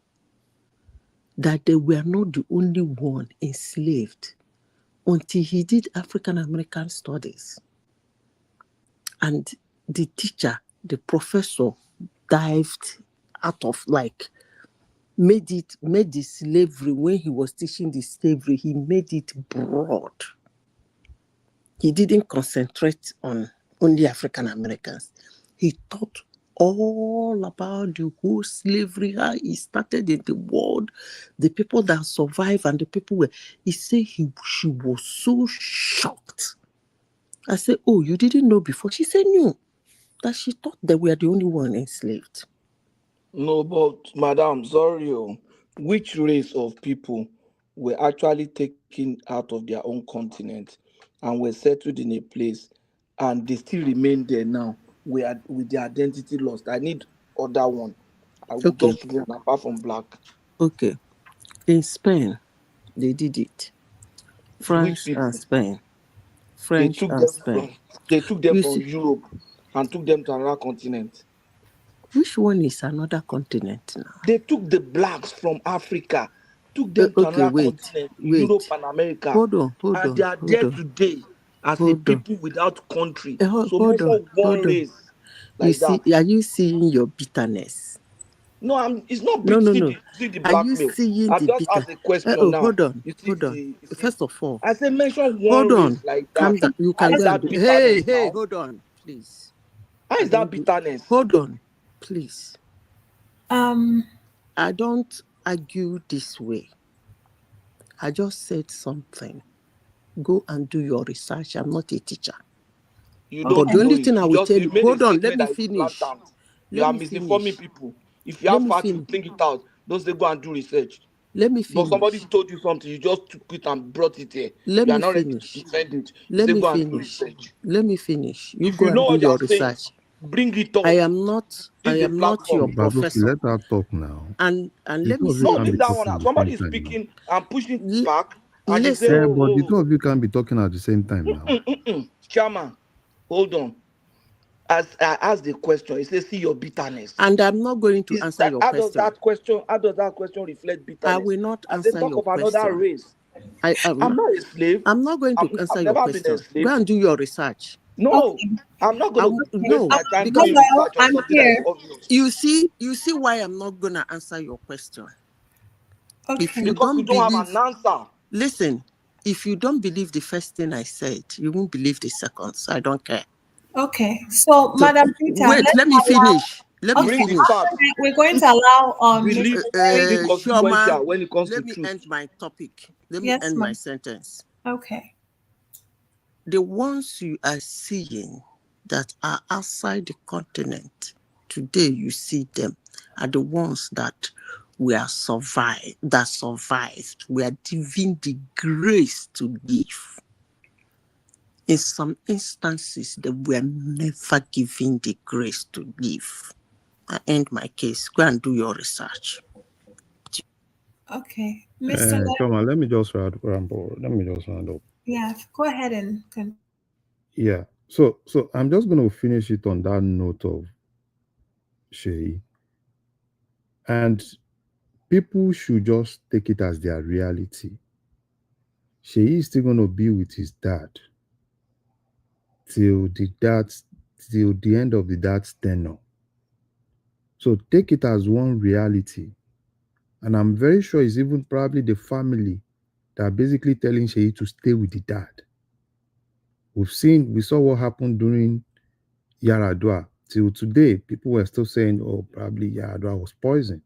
that they were not the only one enslaved until he did African American studies. And the teacher, the professor, dived out of made the slavery, when he was teaching the slavery, he made it broad. He didn't concentrate on only African Americans. He taught all about the whole slavery, how it started in the world, the people that survived and the people were. He said she was so shocked. I said, oh, you didn't know before? She said, no, that she thought they were the only one enslaved. No, but madam, sorry, which race of people were actually taken out of their own continent and were settled in a place and they still remain there now with their identity lost? I need other one. I will Okay. just one apart from black. Okay. In Spain, they did it. Which France and people? Spain. They French took and them Spain. from they took them You from see, Europe and took them to another continent. which one is another continent now? They took the blacks from Africa, took them to Okay, another wait. continent, Europe and America, Hold on. and they are there today as a Hold on. people without country. So Hold on. mention one race You like see, that. are you seeing your bitterness? No, it's not No, big. no, See no. the Are you blackmail. seeing I the just bitter? asked a question now. Hold on. You see Hold on. you see. First of all, I said mention one hold race on. like Calm that. down. You How can is go and that do. bitterness Hey, now? hold on, please. How I is that don't do. bitterness? Hold on, please. I don't argue this way. I just said something. Go and do your research. I'm not a teacher. You But don't the know only it. thing I will tell you, You made a hold on, let statement me that is finish. blatant. You Let are me misinforming finish. people. If you Let have me facts, you finish. bring it out. Don't say go and do research. Let me But somebody finish. told you something, you just took it and brought it here. Let You are me not ready to finish. defend it. You Let say me go and do finish. research. Let me finish. You If go you know and do what they your are saying, research. bring it up. I am not This is a your platform. Babuki, professor. let her talk now. And The let two me of you say No, can leave be this. that one talking out. at the Somebody same is time now. speaking and pushing back, and they say, Listen. But the oh, two of you can be talking at the same time now. Chairman, hold on. As I asked the question, he says, see your bitterness. And I'm not going to answer your How does question. that question reflect I bitterness? will not As they answer talk your of another question. race. I I'm not a slave. I'm not going to answer I've your never been a question. slave. Go and do your research. No, I'm not going to waste No, my time because doing research on I'm something that is here. obvious. you see why I'm not gonna answer your question. If you Because you don't don't have believe, an answer. listen. If you don't believe the first thing I said, you won't believe the second. So I don't care. Okay. So, So Madam Peter, wait, let me finish. Let me Bring the finish. facts. we're going to allow Be Mr. Larry. Shoma, consequential when it comes let to me truth. end my topic. Let me Yes, end my ma'am. sentence. Okay. The ones you are seeing that are outside the continent, today you see them, are the ones that survived. We are given the grace to live. In some instances, they were never given the grace to live. I end my case. Go and do your research. Okay. Mr. Larry. Come on, let me just round up. Yeah, go ahead and continue. Yeah. So I'm just gonna finish it on that note of Shay. And people should just take it as their reality. Shay is still gonna be with his dad till the end of the dad's tenure. So take it as one reality. And I'm very sure it's even probably the family that are basically telling Shay to stay with the dad. We saw what happened during Yaradua. Till today, people were still saying, oh, probably Yaradua was poisoned.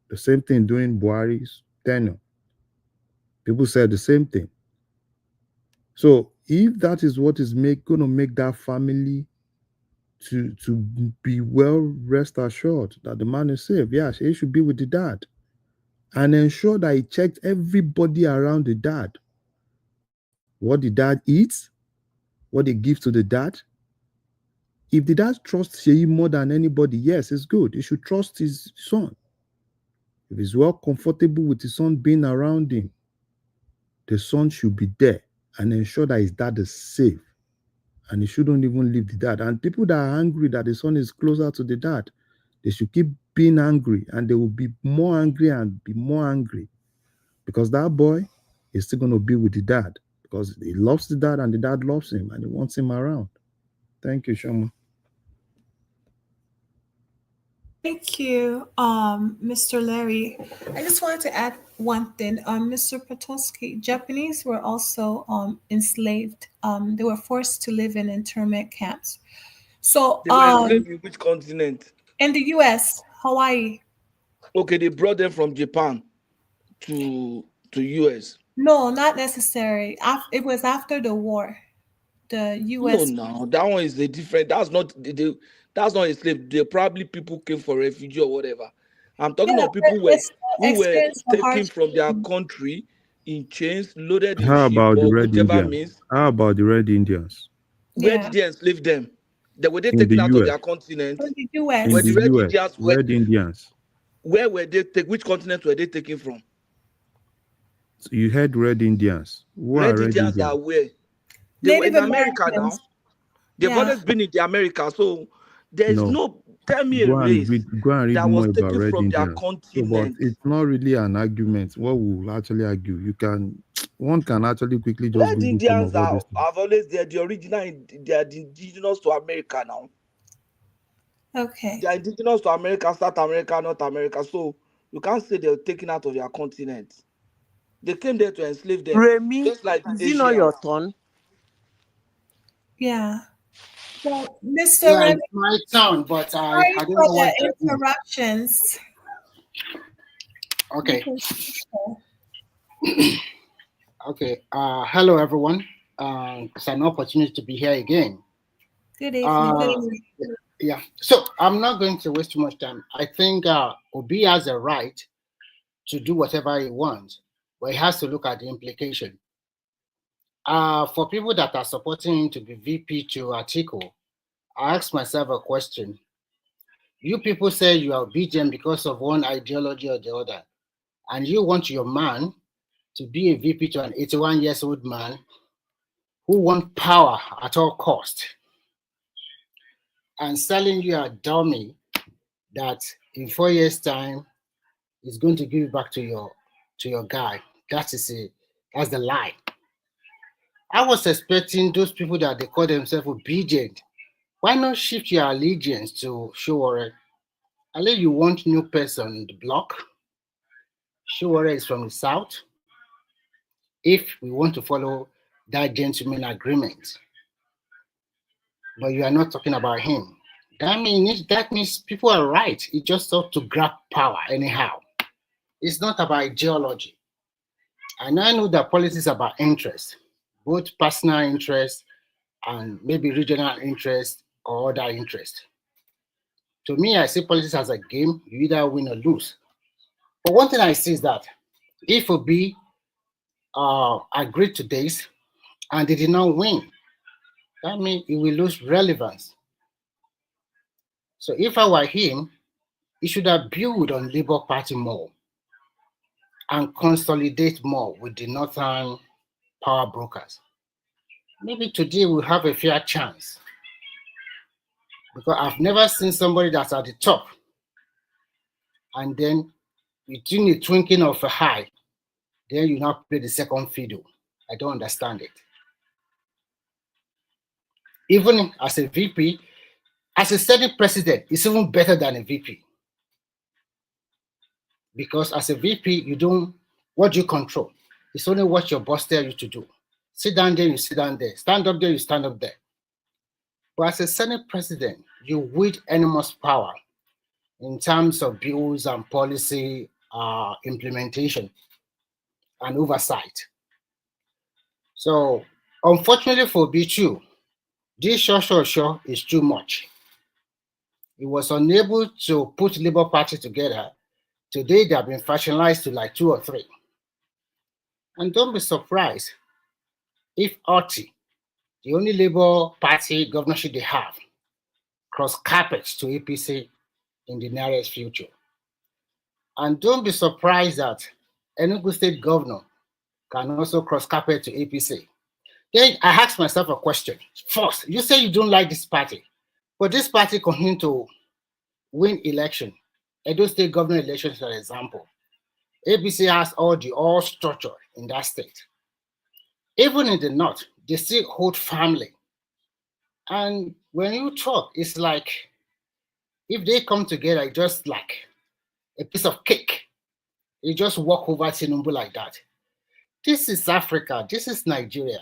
The same thing during Buhari's tenure. People said the same thing. So if that is what is going to make that family to be well, rest assured that the man is safe, yes, he should be with the dad. And ensure that he checked everybody around the dad. What the dad eats, what they give to the dad. If the dad trusts Sheyi more than anybody, yes, it's good. He should trust his son. If he's well comfortable with his son being around him, the son should be there and ensure that his dad is safe. And he shouldn't even leave the dad. And people that are angry that the son is closer to the dad, they should keep being angry, and they will be more angry and be more angry. Because that boy is still going to be with the dad because he loves the dad and the dad loves him and he wants him around. Thank you, Shoma. Thank you, Mr. Larry. I just wanted to add one thing. Mr. Potosky, Japanese were also enslaved. They were forced to live in internment camps. So They were enslaved in which continent? in the US, Hawaii. Okay, they brought them from Japan to US. No, not necessary. It was after the war. The US. No, that one is a different. That's not that's not a slave. They probably people came for refugee or whatever. I'm talking Yeah, of people they still who were experience the taken hardship. from their country in chains, loaded in How ship about the or Red whichever Indians? means. How about the Red Indians? Where Yeah. did they enslave them? Were they In the taken out of US. their continent? In the US. In Were the the Red US. Indians Red Indians. where were they taken? Which continent were they taken from? So you heard Red Indians. Who are Red Red Indians Indians? are where? They were Native in America Americans. now. They've Yeah. always been in the America. So there is No. no, tell me a race Go and read that was more about taken Red from their Indians. So, but continent. it's not really an argument. What we'll actually argue, one can actually quickly just Red Google some Indians of all are this. have always they're the original, they are the indigenous to America now. Okay. They are indigenous to America, South America, North America. So you can't say they were taken out of their continent. They came there to enslave them, Remy, just like is it not your Asians. turn? Yeah. So, Mr. Yeah, Remy, it's my turn, but I sorry don't for know what the that means. interruptions. Okay. Okay. Hello, everyone. It's an opportunity to be here again. Good evening. Good Uh, evening. yeah. So I'm not going to waste too much time. I think Obi has a right to do whatever he wants, but he has to look at the implication. For people that are supporting him to be VP to Atiku, I ask myself a question. You people say you are obedient because of one ideology or the other, and you want your man to be a VP to an 81 years old man who wants power at all cost, and selling you a dummy that in 4 years' time is going to give it back to your guy. That's the lie. I was expecting those people that they call themselves obedient. Why not shift your allegiance to Showore? Unless you want new person in the block. Showore is from the south. If we want to follow that gentleman agreement, but you are not talking about him, that means people are right. It just thought to grab power anyhow. It's not about ideology. And I know that politics is about interest, both personal interest and maybe regional interest or other interest. To me, I see politics as a game. You either win or lose. But one thing I see is that if Obi agreed to this and they did not win, that means it will lose relevance. So if I were him, he should have built on Labour Party more and consolidate more with the northern power brokers. Maybe today we'll have a fair chance, because I've never seen somebody that's at the top and then between the twinkling of an eye, then you now play the second fiddle. I don't understand it. Even as a VP, as a Senate president, it's even better than a VP. Because as a VP, what you control? It's only what your boss tells you to do. Sit down there, you sit down there. Stand up there, you stand up there. But as a Senate president, you wield enormous power in terms of bills and policy implementation and oversight. So, unfortunately for B2, this sure is too much. He was unable to put Labour Party together. Today, they have been fractionalized to like 2 or 3. And don't be surprised if Oti, the only Labour Party governorship they have, cross carpets to APC in the nearest future. And don't be surprised that Enugu State Governor can also cross carpet to APC. Then I asked myself a question. First, you say you don't like this party, but this party continues to win election. Edo State governor elections, for example. APC has all structure in that state. Even in the north, they still hold family. And when you talk, it's like if they come together, it's just like a piece of cake. You just walk over Tinubu like that. This is Africa. This is Nigeria,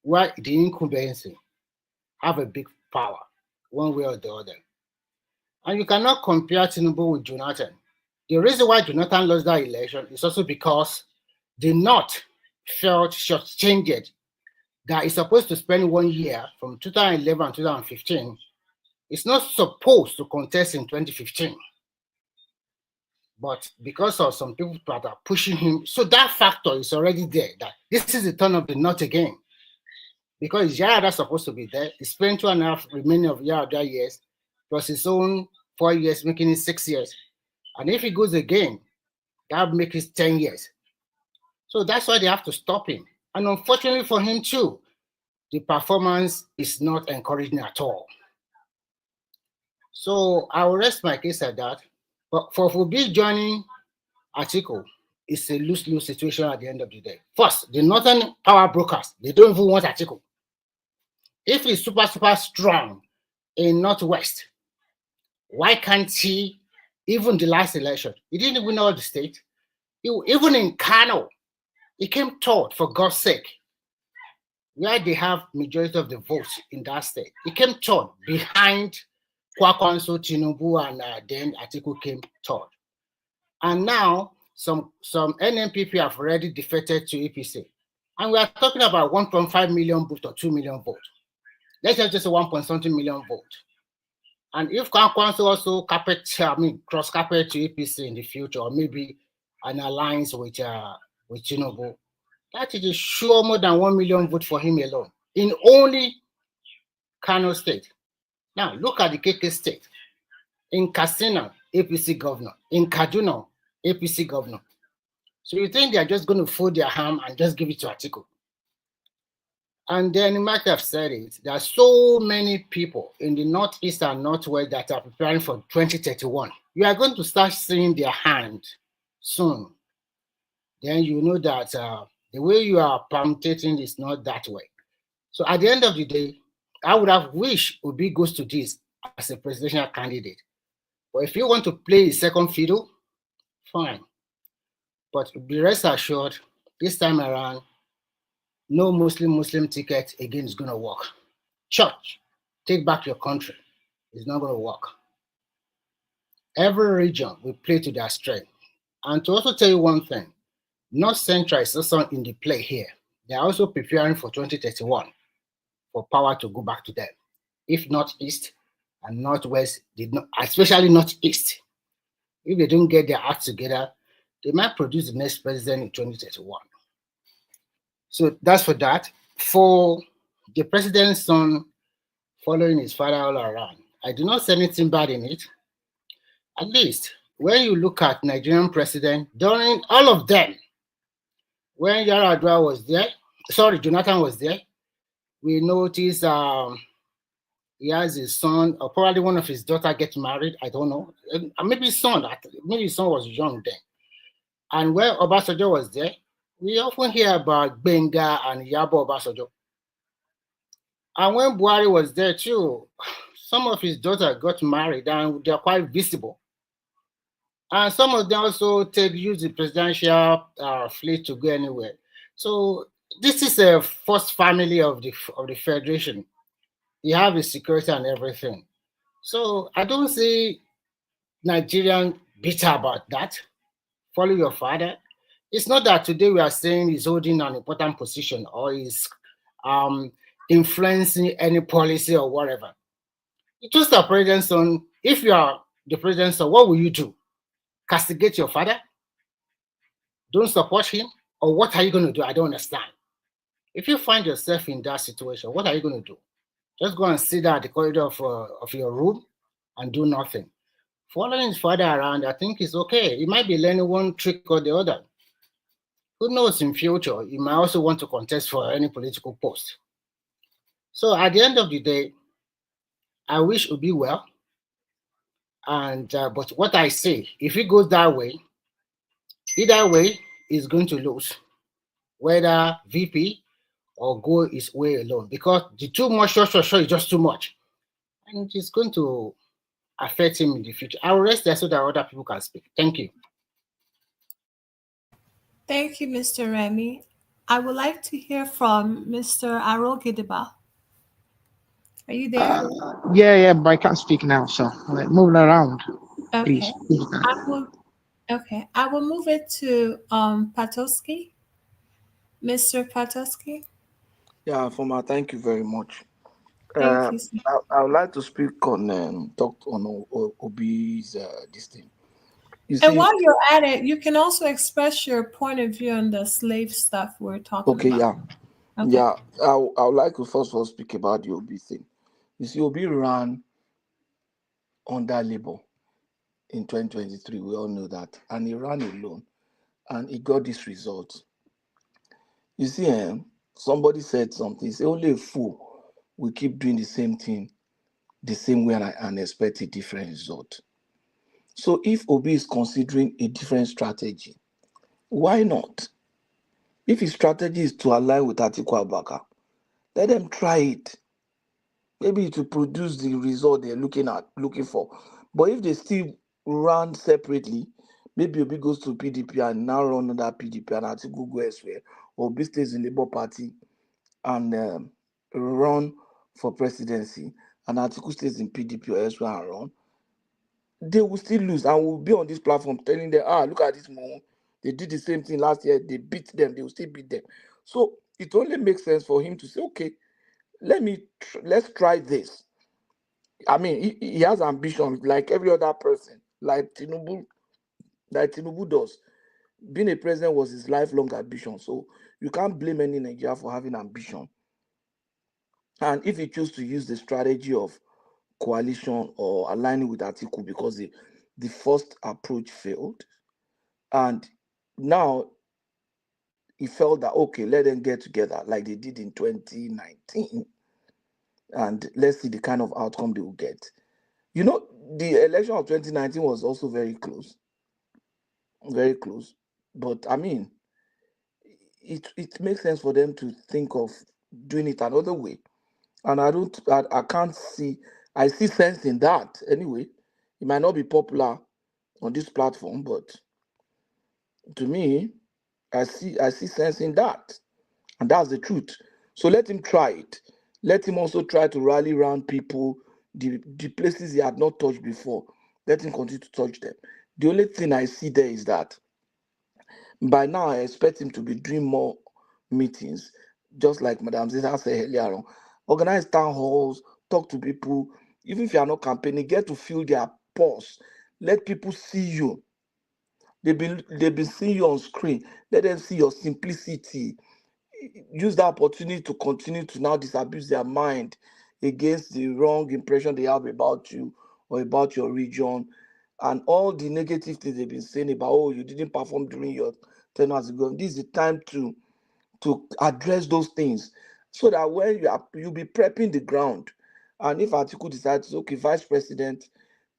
where the incumbency have a big power, one way or the other. And you cannot compare Tinubu with Jonathan. The reason why Jonathan lost that election is also because the North felt shortchanged that it's supposed to spend 1 year from 2011 to 2015. It's not supposed to contest in 2015. But because of some people that are pushing him, so that factor is already there, that this is the turn of the North again. Because Yarada supposed to be there. He spent 2.5 remaining of Yarada years, plus his own 4 years, making it 6 years. And if he goes again, that will make it 10 years. So that's why they have to stop him. And unfortunately for him too, the performance is not encouraging at all. So I will rest my case at that. But for Fubi joining Atiku, it's a lose-lose situation at the end of the day. First, the northern power brokers, they don't even want Atiku. If he's super strong in Northwest, why can't he, even the last election, he didn't win all the state. Even in Kano, he came third, for God's sake, where they have majority of the votes in that state. He came third behind Kwakwanso, Tinubu, and then Atiku came third. And now some NNPP have already defected to APC. And we are talking about 1.5 million votes or 2 million votes. Let's just say 1 point something million votes. And if Kwankwanso also cross carpet to APC in the future, or maybe an alliance with Tinubu, that is sure more than 1 million votes for him alone in only Kano State. Now look at the KK State. In Katsina, APC governor. In Kaduna, APC governor. So you think they are just going to fold their hand and just give it to Atiku? And then you might have said it, there are so many people in the Northeast and Northwest that are preparing for 2031. You are going to start seeing their hand soon. Then you know that the way you are permutating is not that way. So at the end of the day, I would have wished Obi goes to this as a presidential candidate. But if you want to play second fiddle, fine. But be rest assured, this time around, no Muslim ticket again is going to work. Church, take back your country. It's not going to work. Every region will play to their strength. And to also tell you one thing, North Central is also in the play here. They are also preparing for 2031 for power to go back to them. If Northeast and Northwest did not, especially Northeast, if they don't get their act together, they might produce the next president in 2031. So that's for that. For the president's son following his father all around, I do not see anything bad in it. At least when you look at Nigerian president, during all of them, when Yar'Adua was there, Jonathan was there, we noticed he has his son, or probably one of his daughter get married, I don't know. Maybe his son was young then. And when Obasanjo was there, we often hear about Benga and Yabo Obasanjo. And when Buhari was there too, some of his daughters got married and they're quite visible. And some of them also use the presidential fleet to go anywhere. So this is a first family of the federation. You have the security and everything. So I don't see Nigerian bitter about that. Follow your father. It's not that today we are saying he's holding an important position or he's influencing any policy or whatever. It's just the president's son. If you are the president's son, what will you do? Castigate your father? Don't support him? Or what are you going to do? I don't understand. If you find yourself in that situation, what are you going to do? Just go and sit at the corridor of your room and do nothing. Following his father around, I think it's okay. He might be learning one trick or the other. Who knows in future, he might also want to contest for any political post. So at the end of the day, I wish Obi well. And but what I say, if it goes that way, either way, he's going to lose. Whether VP or go his way alone. Because the too much, sure, is just too much. And it's going to affect him in the future. I will rest there so that other people can speak. Thank you. Thank you, Mr. Remy. I would like to hear from Mr. Arogidiba. Are you there? Yeah, but I can't speak now, so like, moving around. Okay. Please. I will move it to Patoski. Mr. Patoski. Yeah, Foma, thank you very much. Thank you. I would like to speak on talk on Obi's this thing. You see, And while you're at it, you can also express your point of view on the slave stuff we're talking about. Yeah. I would like to first of all speak about the Obi thing. You see, Obi ran under Labour in 2023. We all know that, and he ran alone, and he got this result. You see, somebody said something. He said only a fool will keep doing the same thing the same way and expect a different result. So if Obi is considering a different strategy, why not? If his strategy is to align with Atiku Abubakar, let them try it. Maybe to produce the result they're looking for. But if they still run separately, maybe Obi goes to PDP and now run under PDP and Atiku go elsewhere, or Obi stays in Labour Party and run for presidency, and Atiku stays in PDP or elsewhere and run, they will still lose, and we'll be on this platform telling them, look at this moment. They did the same thing last year. They beat them. They will still beat them. So it only makes sense for him to say, okay, let's try this. I mean, he has ambition like every other person, like Tinubu does. Being a president was his lifelong ambition. So you can't blame any Nigeria for having ambition. And if he choose to use the strategy of coalition or aligning with Atiku because the first approach failed, and now he felt that, okay, let them get together like they did in 2019, and let's see the kind of outcome they will get. You know, the election of 2019 was also very close, very close. But I mean, it makes sense for them to think of doing it another way. And I can't see, I see sense in that anyway. It might not be popular on this platform, but to me, I see sense in that. And that's the truth. So let him try it. Let him also try to rally around people, the places he had not touched before. Let him continue to touch them. The only thing I see there is that by now I expect him to be doing more meetings, just like Madam Zita said earlier on. Organize town halls, talk to people. Even if you are not campaigning, get to feel their pulse. Let people see you. They've been seeing you on screen. Let them see your simplicity. Use that opportunity to continue to now disabuse their mind against the wrong impression they have about you or about your region, and all the negative things they've been saying about, oh, you didn't perform during your tenure as a government. This is the time to address those things, so that when you'll be prepping the ground. And if Atiku decides, okay, vice president,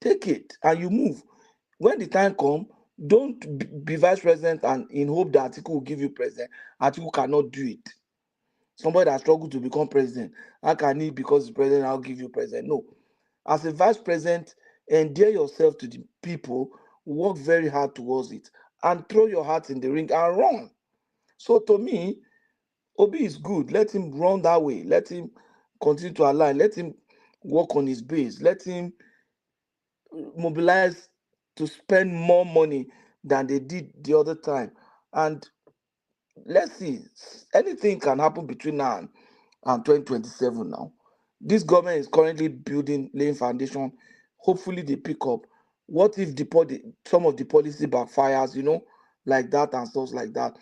take it and you move. When the time comes, don't be vice president and in hope that Atiku will give you president. Atiku cannot do it. Somebody that struggled to become president, how can he, because the president, I'll give you president? No. As a vice president, endear yourself to the people, work very hard towards it, and throw your heart in the ring and run. So to me, Obi is good. Let him run that way. Let him continue to align. Let him work on his base. Let him mobilize to spend more money than they did the other time. And let's see, anything can happen between now and 2027 now. This government is currently laying foundation. Hopefully they pick up. What if some of the policy backfires, like that and stuff like that?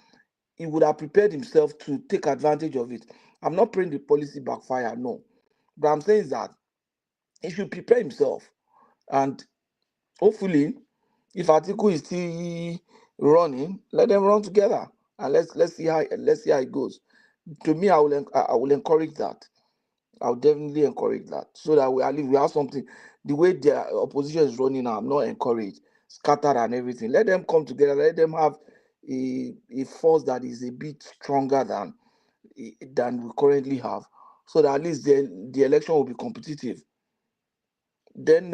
He would have prepared himself to take advantage of it. I'm not praying the policy backfire, no. But I'm saying is that he should prepare himself. And hopefully, if Atiku is still running, let them run together. And let's see how it goes. To me, I will encourage that. I will definitely encourage that. So that at least we have something. The way the opposition is running now, I'm not encouraged. Scattered and everything. Let them come together. Let them have a force that is a bit stronger than we currently have, so that at least the election will be competitive. Then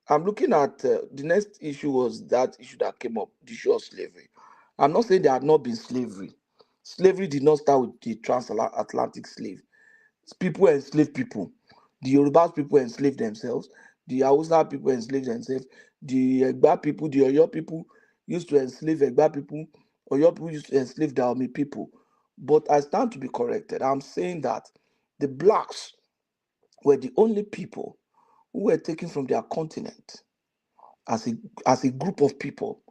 I'm looking at the next issue was that issue that came up, the issue of slavery. I'm not saying there had not been slavery. Slavery did not start with the transatlantic slave. People enslaved people. The Yoruba people enslaved themselves. The Hausa people enslaved themselves. The Egba people, the Oyo people used to enslave Egba people. Oyo people used to enslave the Dahomey people. But I stand to be corrected. I'm saying that the blacks were the only people who were taken from their continent as a group of people,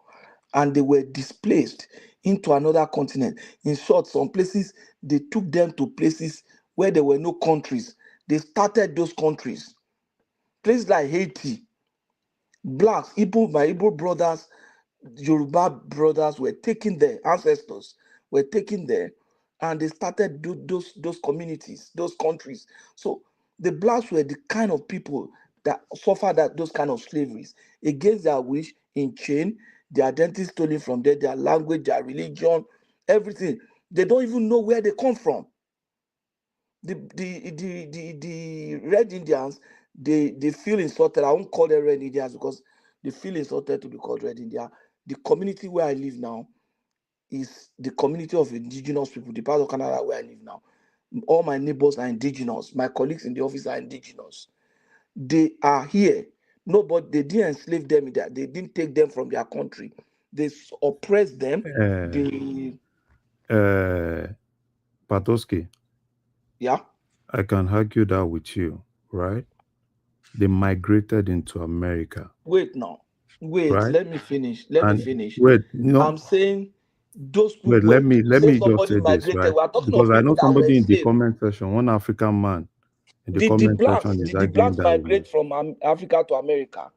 and they were displaced into another continent. In short, some places they took them to places where there were no countries. They started those countries. Places like Haiti, blacks, my Igbo brothers, Yoruba brothers were taken there, ancestors were taken there, and they started those communities, those countries. So the blacks were the kind of people that suffered those kind of slaveries against their wish, in chain, their identity stolen from them, their language, their religion, everything. They don't even know where they come from. The Red Indians, they feel insulted. I won't call them Red Indians because they feel insulted to be called Red India. The community where I live now is the community of indigenous people, the part of Canada where I live now. All my neighbors are indigenous. My colleagues in the office are indigenous. They are here No, but they didn't enslave them. They didn't take them from their country. They oppressed them. They Patoski, yeah. I can argue that with you, right? They migrated into America, Wait now. Wait. right? Let me finish. Let me And finish. wait, no, I'm saying those people wait. were. Let me You let say me just somebody say this, migrated. right? We are talking Because of I people know that were somebody in the enslaved. comment section, one African man in the Did the comment blacks section is did the arguing blacks that with you. migrate from Africa to America?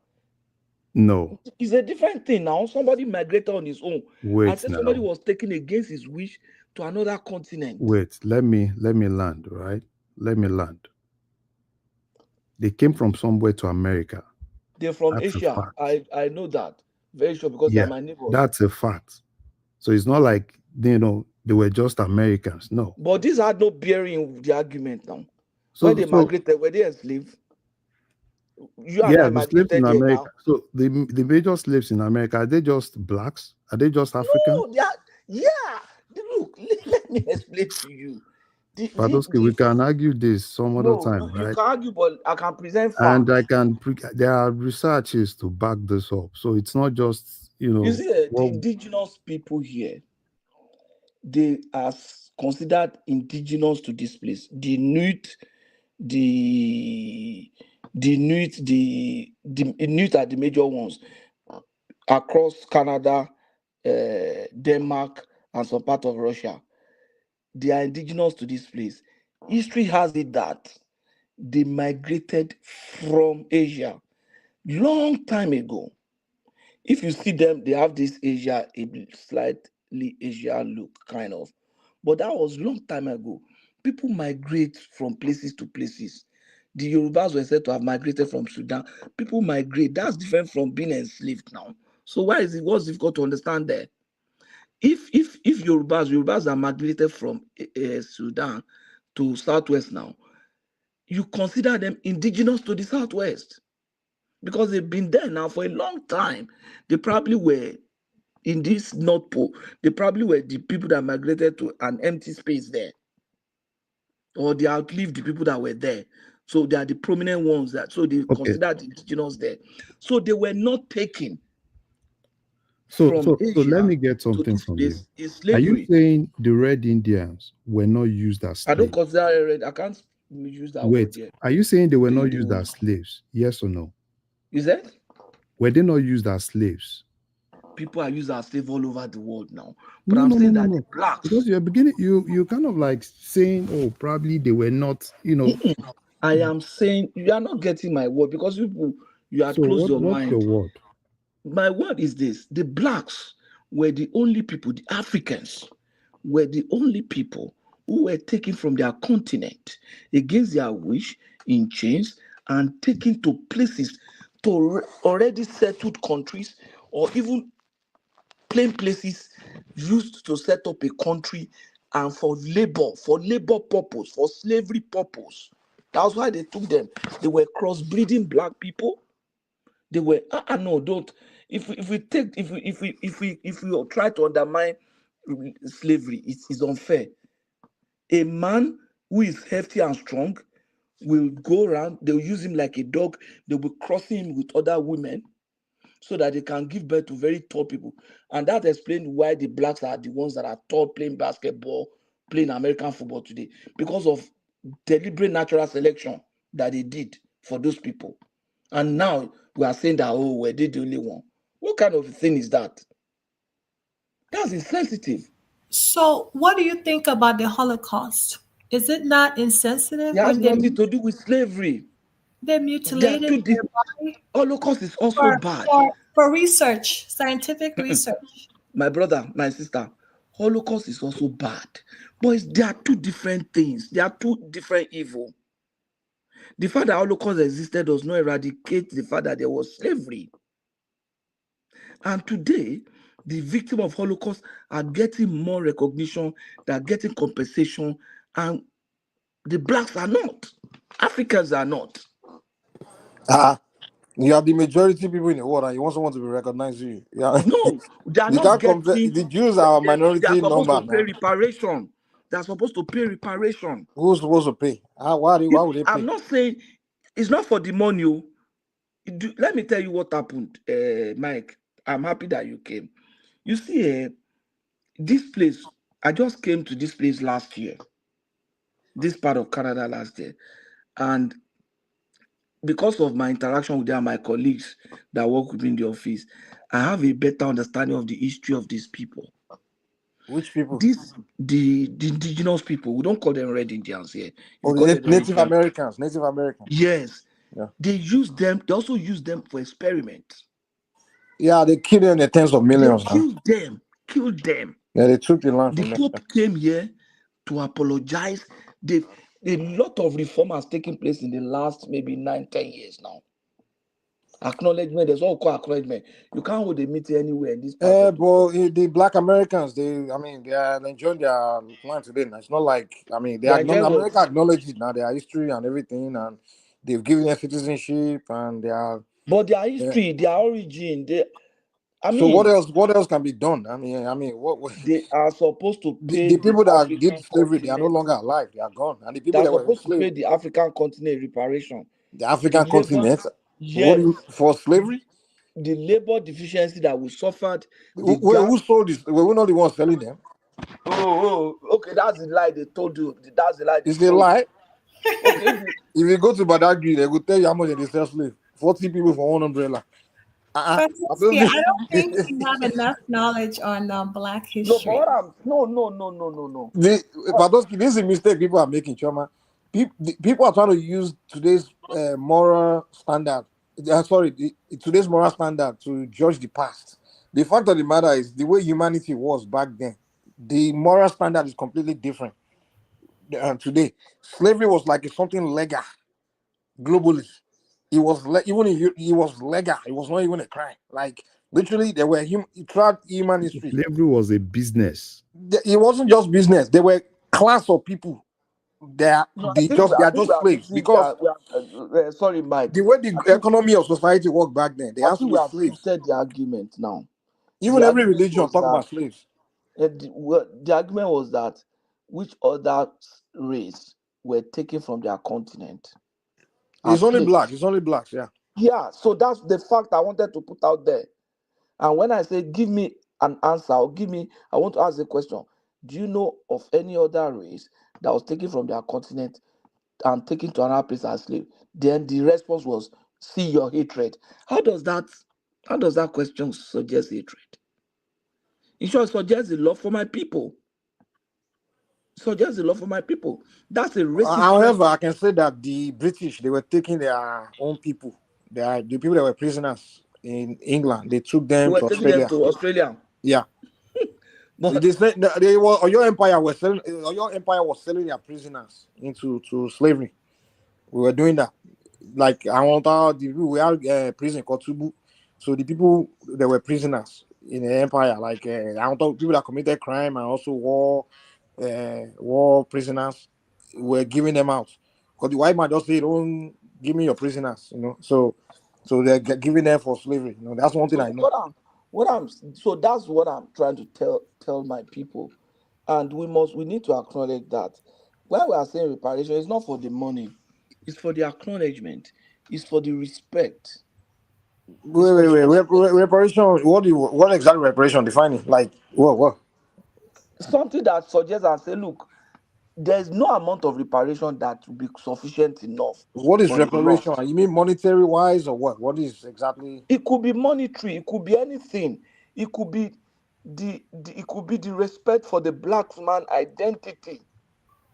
No, It's a different thing now. Somebody migrated on his own. I wait said somebody now. was taken against his wish to another continent. Wait, let me land, right? Let me land. They came from somewhere to America. They're from That's a Asia. fact. I know that very sure because they are Yeah, my neighbors. that's a fact. So it's not like they were just Americans. No. But these had no bearing in the argument now. When So they migrated, were they enslaved? You and yeah, I the slaves in migrated here America. now. So the major slaves in America, are they just blacks? Are they just African? No, they are, yeah. Look, let me explain to you. Padoski, we can argue this some other No, time, you right? can argue, but I can present And facts. there are researches to back this up. So it's not just, You see, the well, indigenous people here, they are considered indigenous to this place. The Inuit, the Inuit, the Inuit are the major ones across Canada, Denmark, and some part of Russia. They are indigenous to this place. History has it that they migrated from Asia long time ago. If you see them, they have this Asia, a slightly Asian look, kind of. But that was long time ago. People migrate from places to places. The Yorubas were said to have migrated from Sudan. People migrate. That's different from being enslaved now. So what's difficult to understand there? If Yorubas are migrated from Sudan to Southwest now, you consider them indigenous to the Southwest because they've been there now for a long time. They probably were in this North Pole. They probably were the people that migrated to an empty space there, or they outlived the people that were there. So they are the prominent ones so they okay. consider the indigenous there. So they were not taken So from so so let Asia me get to something this from you. place in Are you slavery. saying the Red Indians were not used as I don't slaves? consider it. I can't use that word Wait, here. are you saying they were not used as slaves? Yes or no? Is that? Were they not used as slaves? People are used as slaves all over the world now. But No, I'm no, no, saying no, that the no. blacks. Because you're beginning, you kind of like saying, oh, probably they were not, I am saying you are not getting my word because you had So closed your what's your mind. word? My word is this: the blacks were the only people, the Africans were the only people who were taken from their continent against their wish in chains and taken to places, to already settled countries, or even plain places used to set up a country and for labor purpose, for slavery purpose. That's why they took them. They were crossbreeding black people. They were no, don't. If we try to undermine slavery, it's unfair. A man who is healthy and strong will go around, they'll use him like a dog, they'll be crossing him with other women so that they can give birth to very tall people. And that explains why the blacks are the ones that are tall playing basketball, playing American football today, because of deliberate natural selection that they did for those people. And now we are saying that, oh, were they the only one? What kind of thing is that? That's insensitive. So, what do you think about the Holocaust? Is it not insensitive It has when nothing to do with slavery. they They are mutilated too their deep. body Holocaust is also for, bad. for research, scientific research? My brother, my sister, Holocaust is also bad. But they are two different things. They are two different evil. The fact that Holocaust existed does not eradicate the fact that there was slavery. And today, the victims of Holocaust are getting more recognition, they are getting compensation, and the blacks are not. Africans are not. You are the majority people in the world, and you also want to be recognized. Yeah, No, they are you not can't compare. getting. The Jews are a They are minority supposed number to pay now. reparation. They are supposed to pay reparation. Who's supposed to pay? Why would they I'm pay? not saying it's not for the money. let me tell you what happened, Mike. I'm happy that you came. You see, this place, I just came to this place last year, this part of Canada last year. And because of my interaction with them, my colleagues that work within the office, I have a better understanding of the history of these people. Which people? The indigenous people. We don't call them red Indians here. Oh, We call them Native origin. Americans. Native Americans. Yes. Yeah. They use them. They also use them for experiments. Yeah, they killed them in the tens of millions. They killed them. Killed them. Yeah, they took the land The from them. Pope came here to apologize. A lot of reform has taken place in the last maybe 9-10 years now. Acknowledgement, there's all called acknowledgement. You can't hold a meeting anywhere in this part of the But the Black Americans, they are enjoying their land today. Now. It's not like, America acknowledges it now, their history and everything, and they've given them citizenship, and they are. But their history, their origin, so what else? What else can be done? What they are supposed to pay the people that African did slavery, they are no continent. longer alive. They are gone, and the They people are that were supposed to enslaved, pay the African continent reparation. the African The labor, continent, yes, for slavery? the labor deficiency that we suffered. Who sold this? We're not the ones selling them. Okay, that's the lie they told you. That's the lie. It's a lie. Okay, if you go to Badagry, they will tell you how much they sell slave. 40 people for one umbrella. But I don't think you have enough knowledge on Black history. No. Badowski, this is a mistake people are making, Choma. People are trying to use today's moral standard. Today's moral standard to judge the past. The fact of the matter is the way humanity was back then. The moral standard is completely different today. Slavery was like something legal globally. It was even if it was legal, it was not even a crime. Like literally, there were throughout human history. Slavery was a business. It wasn't just business. There were class of people. They are just slaves because sorry, Mike. The way the economy of society worked back then, they have to be slaves. Said the argument now. Even every religion talk about slaves. The argument was that which other race were taken from their continent? It's only blacks. It's only blacks. Yeah. Yeah. So that's the fact I wanted to put out there. And when I say give me an answer, or I want to ask a question. Do you know of any other race that was taken from their continent and taken to another place as slave? Then the response was, see your hatred. How does that question suggest hatred? It should suggest the love for my people. That's a racist. However, I can say that the British, they were taking their own people. The people that were prisoners in England, they took them to Australia. Yeah. But your empire was selling their prisoners into slavery. We were doing that. Like we had prison called Tubu. So the people that were prisoners in the empire, like people that committed crime and also war prisoners, were giving them out. Because the white man just say, "Don't give me your prisoners," So they're giving them for slavery. That's one thing I know. That's what I'm trying to tell my people, and we need to acknowledge that when we are saying reparation, it's not for the money, it's for the acknowledgement, it's for the respect. Wait. Reparation. What exactly reparation? Define it. Like what? Something that suggests and say, look, there's no amount of reparation that will be sufficient enough. What is reparation? You mean monetary wise or what? What is exactly? It could be monetary. It could be anything. It could be the respect for the black man identity.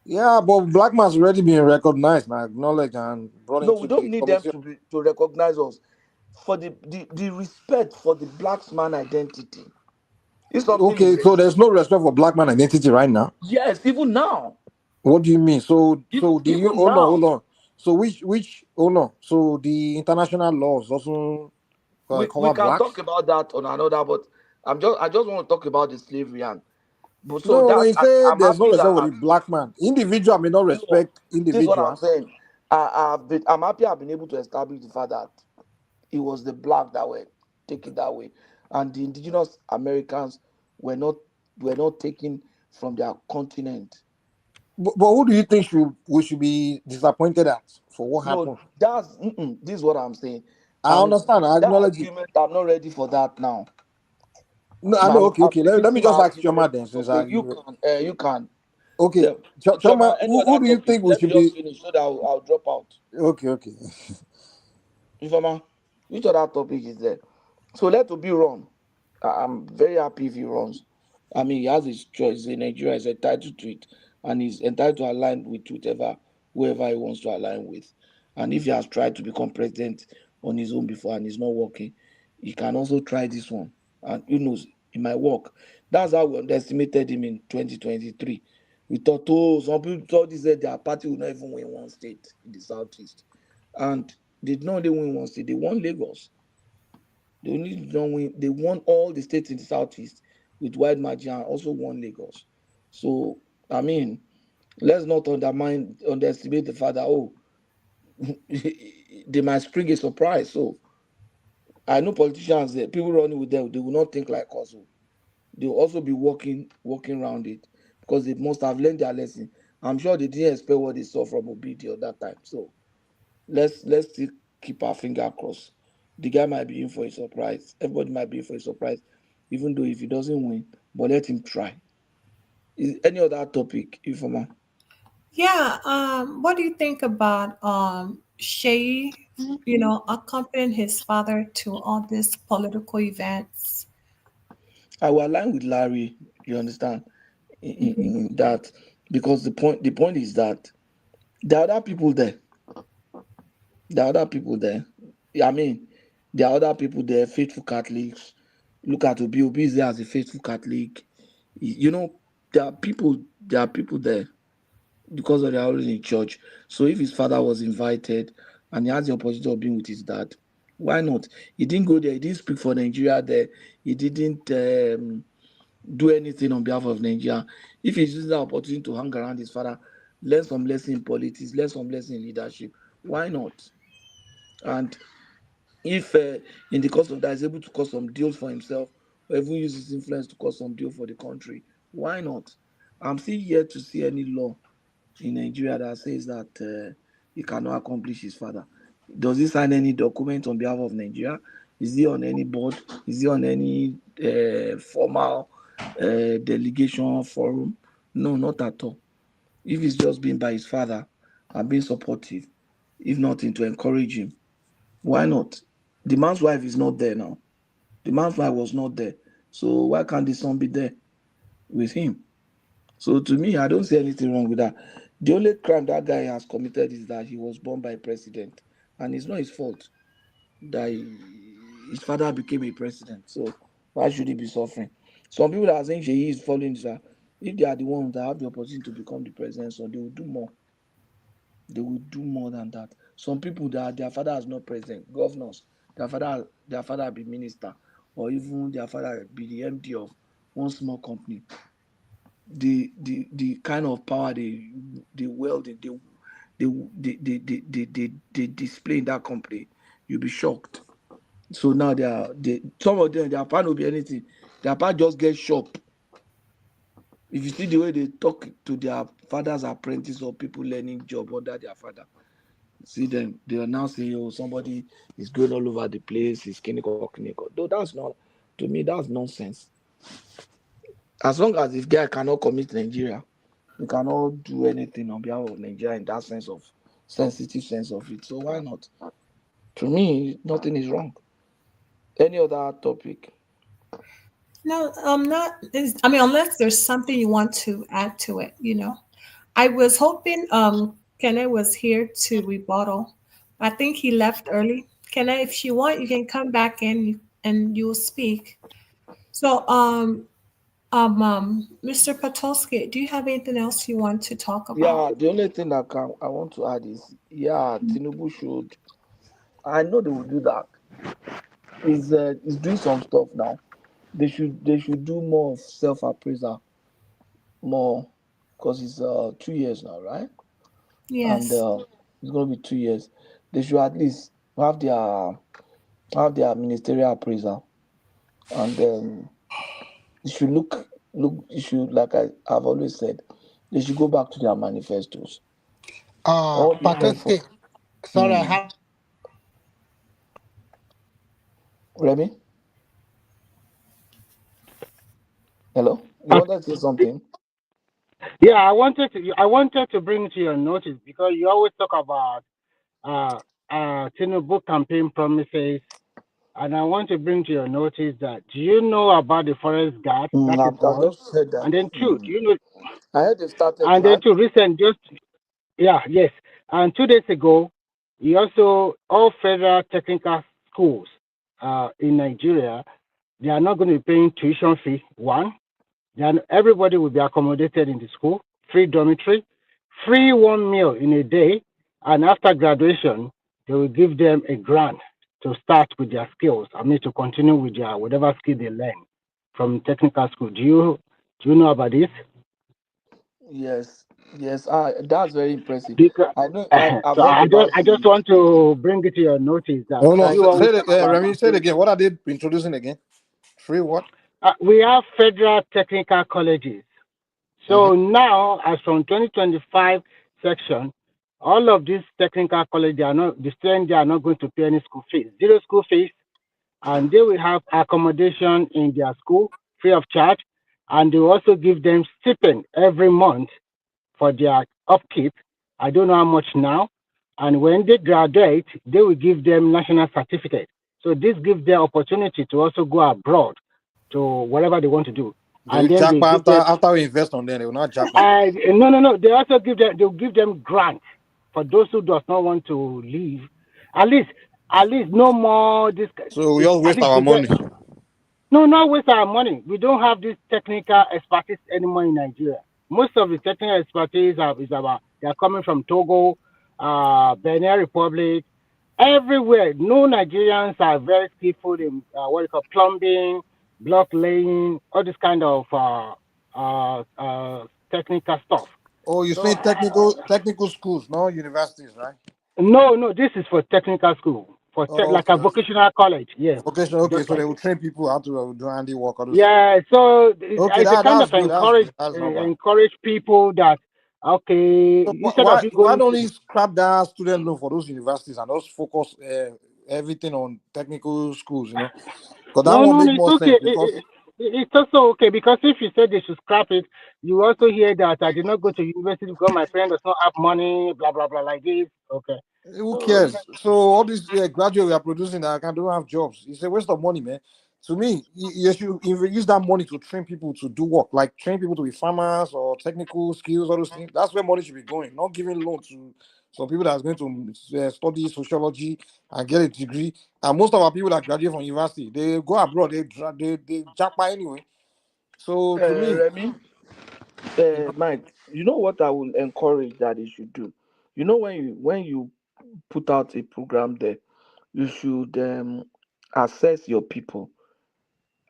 Yeah, but black man's already been recognized and acknowledged and brought into. No, we don't need them to recognize us. For the respect for the black man identity. Okay, so there's no respect for black man identity right now. Yes, even now. What do you mean? So do you hold on? So which so the international laws also we can talk about that on another, but I just want to talk about the slavery and. But so when you say there's no respect for the black man, individual may not respect individuals. This is what I'm saying. I'm happy I've been able to establish the fact that it was the black that were taken that way, and the indigenous Americans were not taken from their continent. But who do you think we should be disappointed at for what happened? This is what I'm saying. I understand. I That acknowledge it. argument, I'm not ready for that now. No, I know. Okay, I'm okay. Let me limiting my just ask Choma argument. then, since Okay, you can. Okay, Choma, Choma, any who other do you topic? think we Let me should be? just finish so that I'll drop out. Okay, okay. Ifeoma, which other topic is there? So let Obi run. I'm very happy if he runs. I mean, he has his choice. In Nigeria, is entitled to it, and he's entitled to align with whoever he wants to align with. And if he has tried to become president on his own before and it's not working, he can also try this one. And who knows, it might work. That's how we underestimated him in 2023. We thought, oh, some people thought he said their party will not even win one state in the southeast. And they did not only win one state, they won Lagos. They only don't win. They won all the states in the southeast with wide margin and also won Lagos. So I mean, let's not underestimate the fact that they might spring a surprise. So I know politicians, people running with them, they will not think like us. They will also be working around it because they must have learned their lesson. I'm sure they didn't expect what they saw from Obidi at that time. So let's still keep our finger crossed. The guy might be in for a surprise. Everybody might be in for a surprise, even though if he doesn't win, but let him try. Is any other topic, Ifoma? Yeah. What do you think about Shay? Accompanying his father to all these political events. I will align with Larry. You understand in that because the point is that there are other people there. There are other people there. I mean, there are other people there, faithful Catholics. Look at Obi. Obi is there as a faithful Catholic. You know, there are people there because of their already in church. So if his father was invited and he has the opportunity of being with his dad, why not? He didn't go there. He didn't speak for Nigeria there. He didn't do anything on behalf of Nigeria. If he's using the opportunity to hang around his father, learn some lesson in politics, learn some lesson in leadership, why not? And if in the course of that he's able to cause some deals for himself or even use his influence to cause some deal for the country, why not? I'm still yet to see any law in Nigeria that says that he cannot accomplish his father. Does he sign any document on behalf of Nigeria? Is he on any board? Is he on any formal delegation forum? No, not at all. If he's just being by his father and being supportive, if nothing to encourage him, why not? The man's wife is not there now. The man's wife was not there. So why can't the son be there with him? So to me, I don't see anything wrong with that. The only crime that guy has committed is that he was born by a president. And it's not his fault that his father became a president. So why should he be suffering? Some people are saying he is following this. If they are the ones that have the opportunity to become the president, so they will do more. They will do more than that. Some people that their father is not president, governors, their father be minister, or even their father be the MD of one small company. The kind of power they wield, they display in that company, you'll be shocked. So now some of them their part will be anything. Their part just get shop. If you see the way they talk to their father's apprentice or people learning job under their father, see them, they are now saying, oh, somebody is going all over the place, is clinical. Though that's not, to me, that's nonsense. As long as this guy cannot commit Nigeria, he cannot do anything on behalf of Nigeria in that sense of sensitive sense of it. So why not? To me, nothing is wrong. Any other topic? No, not. I mean, unless there's something you want to add to it. I was hoping Kenneth was here to rebuttal. I think he left early. Kenneth, if you want, you can come back in and you'll speak. So, Mr. Patosky, do you have anything else you want to talk about? Yeah, the only thing I want to add is, yeah, Tinubu should. I know they will do that. Is doing some stuff now. They should do more of self appraisal, more, because it's 2 years now, right? And Yes. it's gonna be 2 years. They should at least have their ministerial appraisal, and you should look. You should, like I've always said, they should go back to their manifestos. All the effort. Patoske, sorry, I have Remy, hello. You wanted to say something? Yeah, I wanted to bring to your notice because you always talk about uh Tinubu campaign promises, and I want to bring to your notice that do you know about the forest guard? That is I've one, just heard that. and then two, do you know? I heard they started And then tonight. two, recent just yes, and 2 days ago, he also all federal technical schools in Nigeria, they are not going to be paying tuition fee. One, then everybody will be accommodated in the school, free dormitory, free one meal in a day, and after graduation, they will give them a grant to start with their skills. I mean, to continue with their whatever skill they learn from technical school. Do you know about this? Yes, yes. That's very impressive. Because I know. I've so heard I just want to bring it to your notice that Oh no, I you say always it, talk about Remy, say it again. What are they introducing again? Free what? we have federal technical colleges. Mm-hmm. So now, as from 2025 section, all of these technical colleges, the students they are not going to pay any school fees, zero school fees, and they will have accommodation in their school free of charge, and they will also give them stipend every month for their upkeep. I don't know how much now, and when they graduate, they will give them national certificate. So this gives them opportunity to also go abroad to whatever they want to do, They will and then they jackpot give after them after we invest on them. They will not jackpot. no, no, no. They also they'll give them grants for those who does not want to leave. At least, at least no more this. So we all At waste least our they get money. no, not waste our money. We don't have this technical expertise anymore in Nigeria. Most of the technical expertise is about they are coming from Togo, Benin Republic, everywhere. No Nigerians are very skillful in what you call plumbing, block laying, all this kind of technical stuff. Oh, you So say technical schools, no universities, right? no, no, this is for technical school, for Oh, like a okay. vocational college. Yeah, Vocational. Okay, just so they like will train people how to do handiwork, all those things. yeah. So Okay, it's a kind that's of good. That's good. That's not bad. encourage people that okay So instead of why you why going don't to we scrap that student loan for those universities and just focus everything on technical schools? Because that no, one no, make no, it's more okay. sense because It's also okay because if you said they should scrap it, you also hear that I did not go to university because my friend does not have money, blah blah blah, like this. Okay, who so cares? So all these graduates we are producing that can don't have jobs. It's a waste of money, man. To me, you should use that money to train people to do work, like train people to be farmers or technical skills, all those things. That's where money should be going, not giving loan to some people that's going to study sociology and get a degree. And most of our people that graduate from university, they go abroad, they jackpot anyway. So to me, Remy, Mike. You know what I will encourage that they should do. You know when you put out a program there, you should assess your people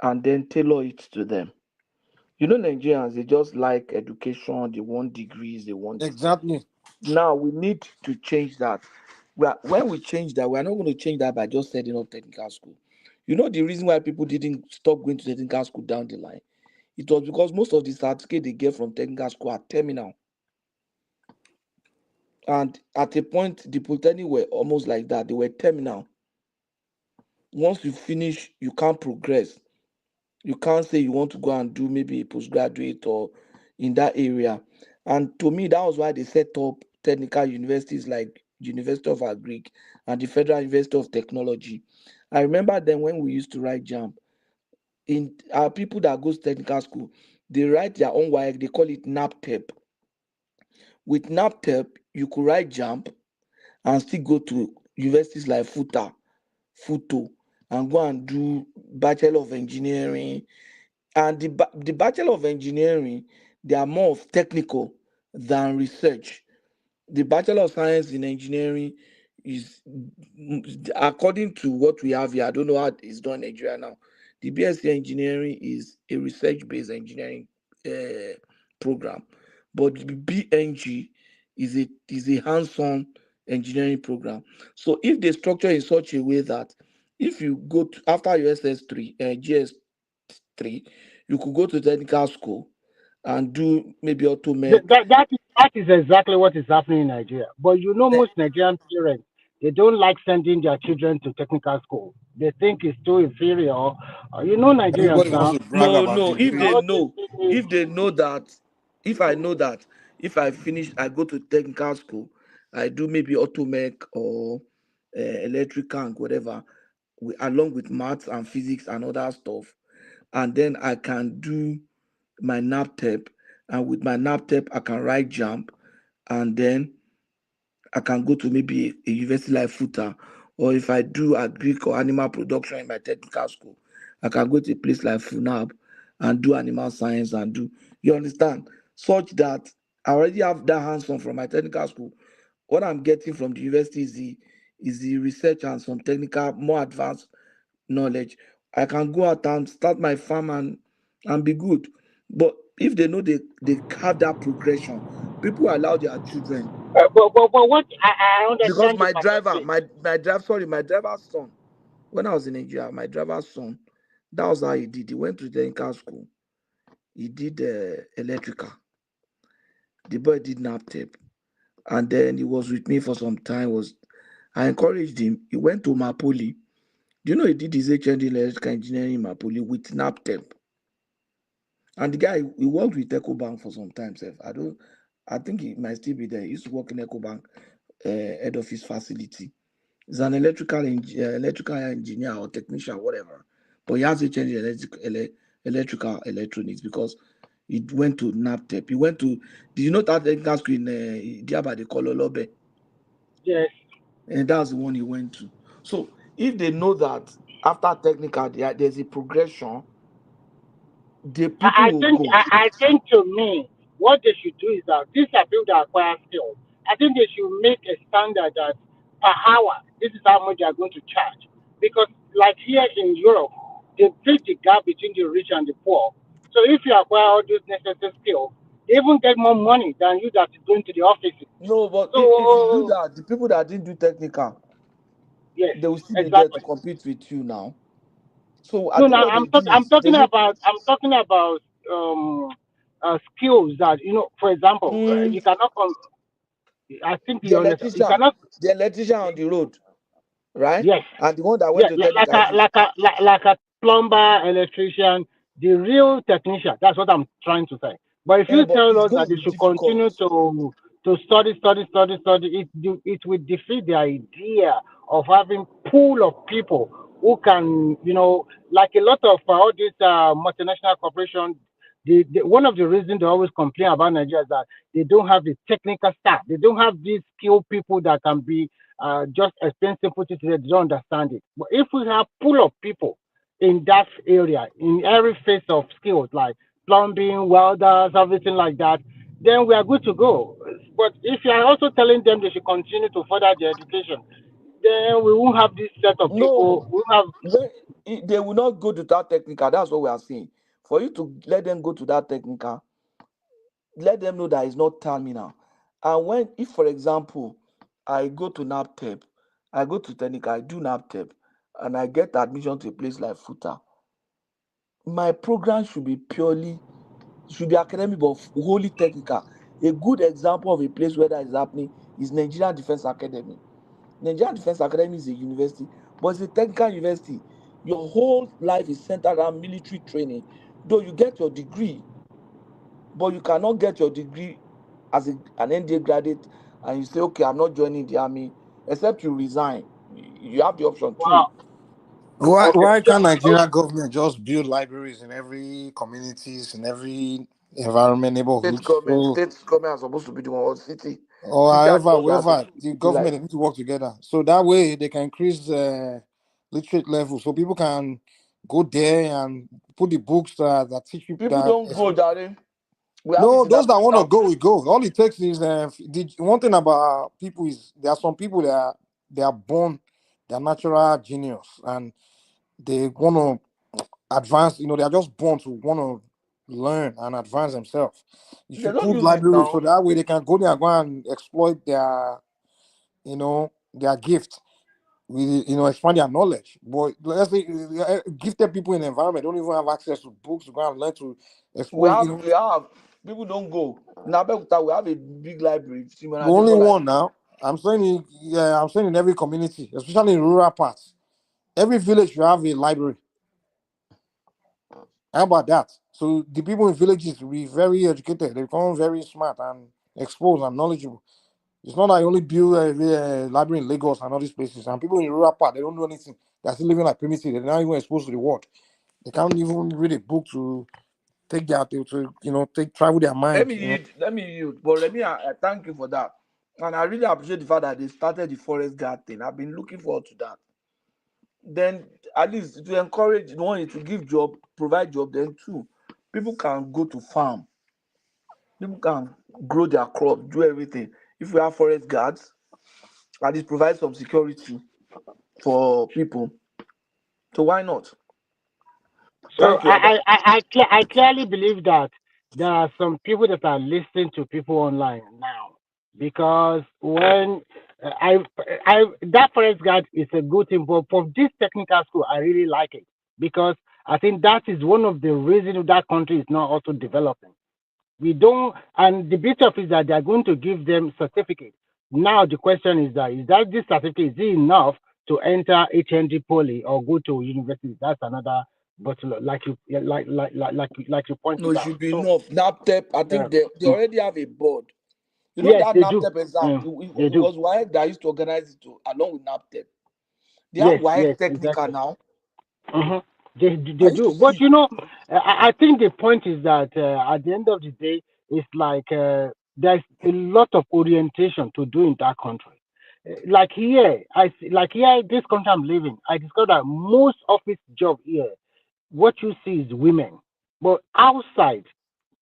and then tailor it to them. You know, Nigerians, they just like education, they want degrees, they want this. exactly. Now we need to change that. When we change that, we are not going to change that by just setting up technical school. You know the reason why people didn't stop going to technical school down the line? It was because most of the certificate they get from technical school are terminal. And at a point, the polytechnic were almost like that. They were terminal. Once you finish, you can't progress. You can't say you want to go and do maybe a postgraduate or in that area. And to me, that was why they set up technical universities like University of Agric and the Federal University of Technology. I remember then when we used to write jam, in our people that goes technical school, they write their own work, they call it NAPTEP. With NAPTEP, you could write jump and still go to universities like FUTO, and go and do Bachelor of Engineering. And the Bachelor of Engineering, they are more of technical than research. The Bachelor of Science in Engineering is, according to what we have here, I don't know how it's done in Nigeria now. The BSc Engineering is a research-based engineering program, but the BNG is a hands-on engineering program. So if they structure in such a way that if you go to after your SS3 GS3, you could go to technical school and do maybe auto Th- mech. that that is exactly what is happening in Nigeria. But you know, most Nigerian parents they don't like sending their children to technical school. They think it's too inferior. You know Nigerians Everybody wants now. to brag about No. If degree. they All this know, if they know that, if I know that, if I finish, I go to technical school, I do maybe auto mech or electrical and whatever, along with maths and physics and other stuff, and then I can do my NAPTEP, and with my NAPTEP I can write jump, and then I can go to maybe a university like FUTA, or if I do agric or animal production in my technical school, I can go to a place like FUNAB and do animal science and do, you understand? Such that I already have that hands-on from my technical school. What I'm getting from the university is the research and some technical, more advanced knowledge. I can go out and start my farm and be good. But if they know they have that progression, people allow their children, but what I because understand the my driver, perspective. my driver's son, when I was in Nigeria, my driver's son, that was how he did. He went to the technical school. He did electrical. The boy did NAPTEP, and then he was with me for some time. I encouraged him. He went to Mapoli. Do you know he did his HND in electrical engineering in Mapoli with NAPTEP? And the guy, he worked with EcoBank for some time. Sef. I think he might still be there. He used to work in EcoBank head office facility. He's an electrical engineer or technician, whatever. But he has a change in electrical electronics because he went to NAPTEP. He went to, did you know that technical school in Diaba, they call Olobe? Yes. And that's the one he went to. So if they know that after technical, there's a progression, the people will go. I think to me, what they should do is that these are people that acquire skills. I think they should make a standard that per hour, this is how much they are going to charge. Because like here in Europe, they bridge the gap between the rich and the poor. So if you acquire all these necessary skills, they even get more money than you that is going to the offices. No, but if you do So that, the people that didn't do technical, yes, they will still be there to exactly. compete with you now. So I No, think no, what they do I'm is they talking look. about skills that for example, Mm, you cannot I think the you understand. You electrician, cannot. the electrician on the road, right? Yes. And the one that went Yeah, to yeah, technical is like a plumber, electrician, the real technician. That's what I'm trying to say. But if you but tell it's us going that to they be should difficult. continue to study, it will defeat the idea of having pool of people who can, like a lot of all these multinational corporations. One of the reasons they always complain about Nigeria is that they don't have the technical staff. They don't have these skilled people that can be just explain simple things to them, they don't understand it. But if we have pool of people in that area, in every phase of skills like plumbing, welders, everything like that, then we are good to go. But if you are also telling them they should continue to further their education, then we won't have this set of people. No, We won't have. they will not go to that technical. That's what we are saying. For you to let them go to that technical, let them know that it's not terminal. And if for example, I go to NAPTEP, I go to technical, I do NAPTEP, and I get admission to a place like FUTA, my program should be academic but wholly technical. A good example of a place where that is happening is Nigerian Defense Academy. Nigerian Defense Academy is a university, but it's a technical university. Your whole life is centered around military training. Though you get your degree, but you cannot get your degree as an NDA graduate and you say, okay, I'm not joining the army, except you resign. You have the option too. Wow. Okay. Why So, can't Nigeria government just build libraries in every communities, in every environment, neighborhood? So, State government are supposed to be the one, or or city however, administration has to wherever the be government like. they need to work together. So that way they can increase literate level, so people can go there and put the books that teach people People that. don't go, darling. We have it No, in those that want to Africa. go, we go. All it takes is the one thing about people is there are some people that they are born, they are natural genius, and they want to advance. They are just born to want to learn and advance themselves. You They should don't put use it libraries so now. that way they can go there and go and exploit their gift. We expand their knowledge. But let's say gifted people in the environment don't even have access to books to go and learn to We expose. have, people don't go. In Abeokuta, we have a big library The similarly only for like one now. I'm saying, I'm saying in every community, especially in rural parts, every village should have a library. How about that? So the people in villages will be very educated. They become very smart and exposed and knowledgeable. It's not like only build a library in Lagos and all these places. And people in rural part, they don't do anything. They're still living like primitive. They're not even exposed to the world. They can't even read a book to take their travel their mind. Let me yield. But let me I thank you for that. And I really appreciate the fact that they started the forest guard thing. I've been looking forward to that. Then at least to encourage one, to give job, provide job, then two, people can go to farm. People can grow their crops, do everything. If we have forest guards, at least provide some security for people. So why not? So Thank you. I clearly believe that there are some people that are listening to people online now, because when I that forest guard is a good thing, but for this technical school, I really like it, because I think that is one of the reasons that country is not also developing. We don't, and the beauty of it is that they are going to give them certificate. Now the question is that this certificate, is it enough to enter HND poly or go to university? That's another, but like you like you No, pointed it out. should be So enough. NAPTEP, I yeah. think they already have a board. You know Yes, that they do. NAPTEP exam, it They do. was WAEC that used to organize it along with NAPTEP. They have Yes, WAEC yes, technical exactly. now. hmm They I used do. to But see. I think the point is that at the end of the day, it's like there's a lot of orientation to do in that country. Like here, this country I'm living, I discovered that most office job here, what you see is women. But outside,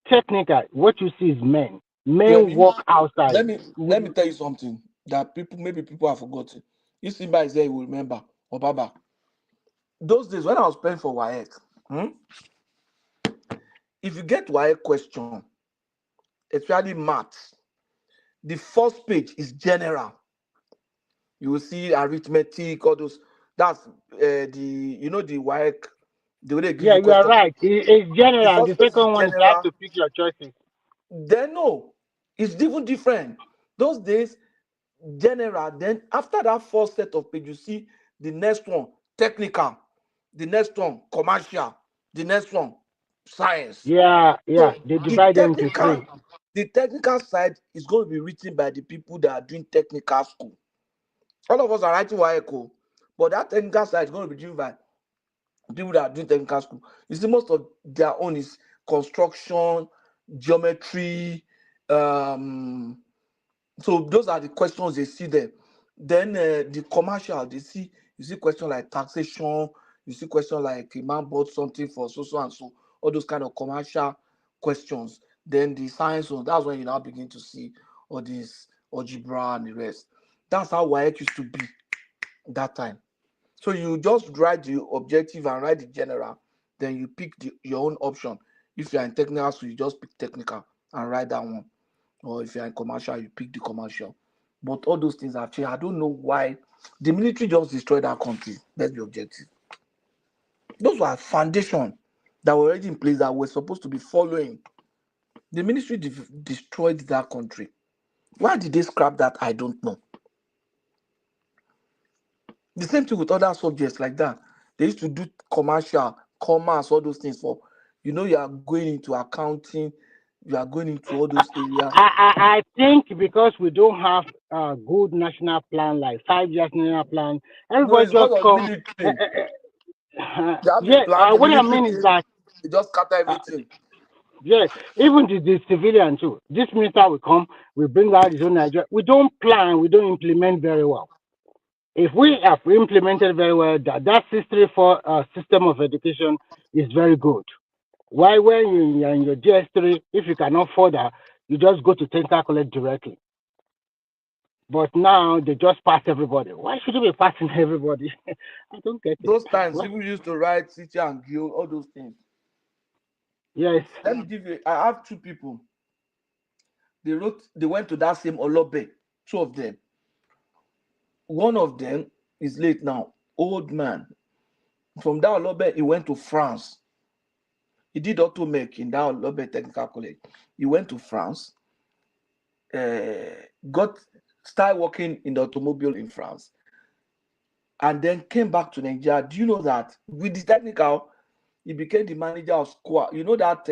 technical, what you see is men. Men Remy, work outside. let me tell you something that people have forgotten. If Simba is there, you will remember. Or Baba. Those days when I was paying for WAEC, if you get WAEC question, especially maths, the first page is general. You will see arithmetic, all those. That's the WAEC, the way they give Yeah, you you are question. right. It's The general. The first page is second one is you have general. to pick your choices. Then no, it's even different. Those days, general. Then after that first set of page, you see the next one technical, the next one commercial, the next one science. Yeah, So they divide them into three. the technical side is going to be written by the people that are doing technical school. All of us are writing WAECO, but that technical side is going to be driven by people that are doing technical school. You see, most of their own is construction, geometry. So those are the questions they see there. Then the commercial, you see questions like taxation, you see questions like a man bought something for so and so, all those kind of commercial questions. Then the science one, that's when you now begin to see all this algebra and the rest. That's how WAEC used to be that time. So you just write the objective and write the general, then you pick your own option. If you're in technical, so you just pick technical and write that one. Or if you're in commercial, you pick the commercial. But all those things have changed. I don't know why the military just destroyed that country. That's the objective. Those were foundation that were already in place that we're supposed to be following. The ministry destroyed that country. Why did they scrap that? I don't know. The same thing with other subjects like that. They used to do commercial, commerce, all those things for, you are going into accounting, you are going into all those areas. I think because we don't have a good national plan, like 5 years national plan, No, everybody it's just because of come. military. They have a Yeah, plan, the what I military mean is came, that they just scatter uh, everything. yes, even the civilian too. This minister will come, we bring out his own idea. We don't plan, we don't implement very well. If we have implemented very well that 634 system of education is very good. Why, when you're in your GS3, if you cannot further, you just go to technical college directly. But now they just pass everybody. Why should you be passing everybody? I don't get it. Those times What? people used to write city and guild, all those things. Yes. Let me give you, I have two people. They went to that same Olobe, two of them. One of them is late now, old man. From that Olobe, he went to France. He did automech in that Olobe Technical College. He went to France, got started working in the automobile in France, and then came back to Nigeria. Do you know that with the technical, he became the manager of Square? You know that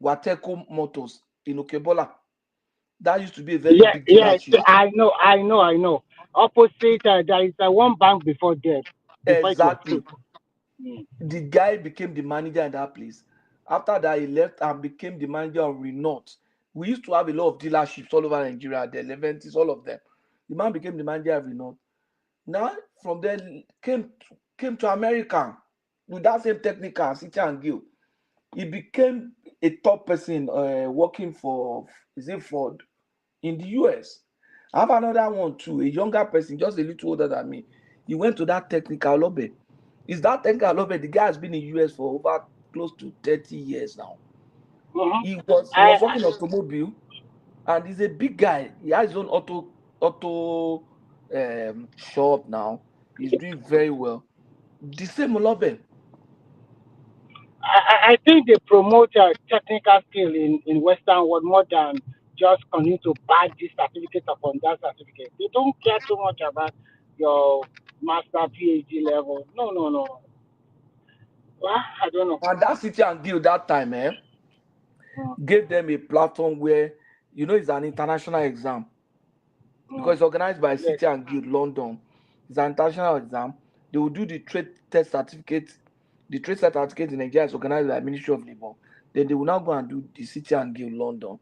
Wateco Motors in Okebola? That used to be a very big Yes, dealership. I know. Opposite, there is one bank before that, before it was Exactly. The guy became the manager in that place. After that, he left and became the manager of Renault. We used to have a lot of dealerships all over Nigeria, the Leventis, all of them. The man became the manager of Renault. Now, from there, came to America with that same technical, City and Guild. He became a top person working for, is it Ford, in the US. I have another one too, a younger person, just a little older than me. He went to that technical lobby. Is that technical lobby? The guy has been in US for over close to 30 years now. He was working automobile, and he's a big guy. He has his own auto shop now. He's doing very well. The same lobby. I think they promote technical skill in Western world more than just continue to buy this certificate upon that certificate. They don't care too much about your master PhD level. No. Well, I don't know. And that City and Guild that time, gave them a platform where, it's an international exam because it's organized by Yes. City and Guild London. It's an international exam. They will do the trade test certificate. The trade test certificate in Nigeria is organized by Ministry of Labour. Then they will now go and do the City and Guild London.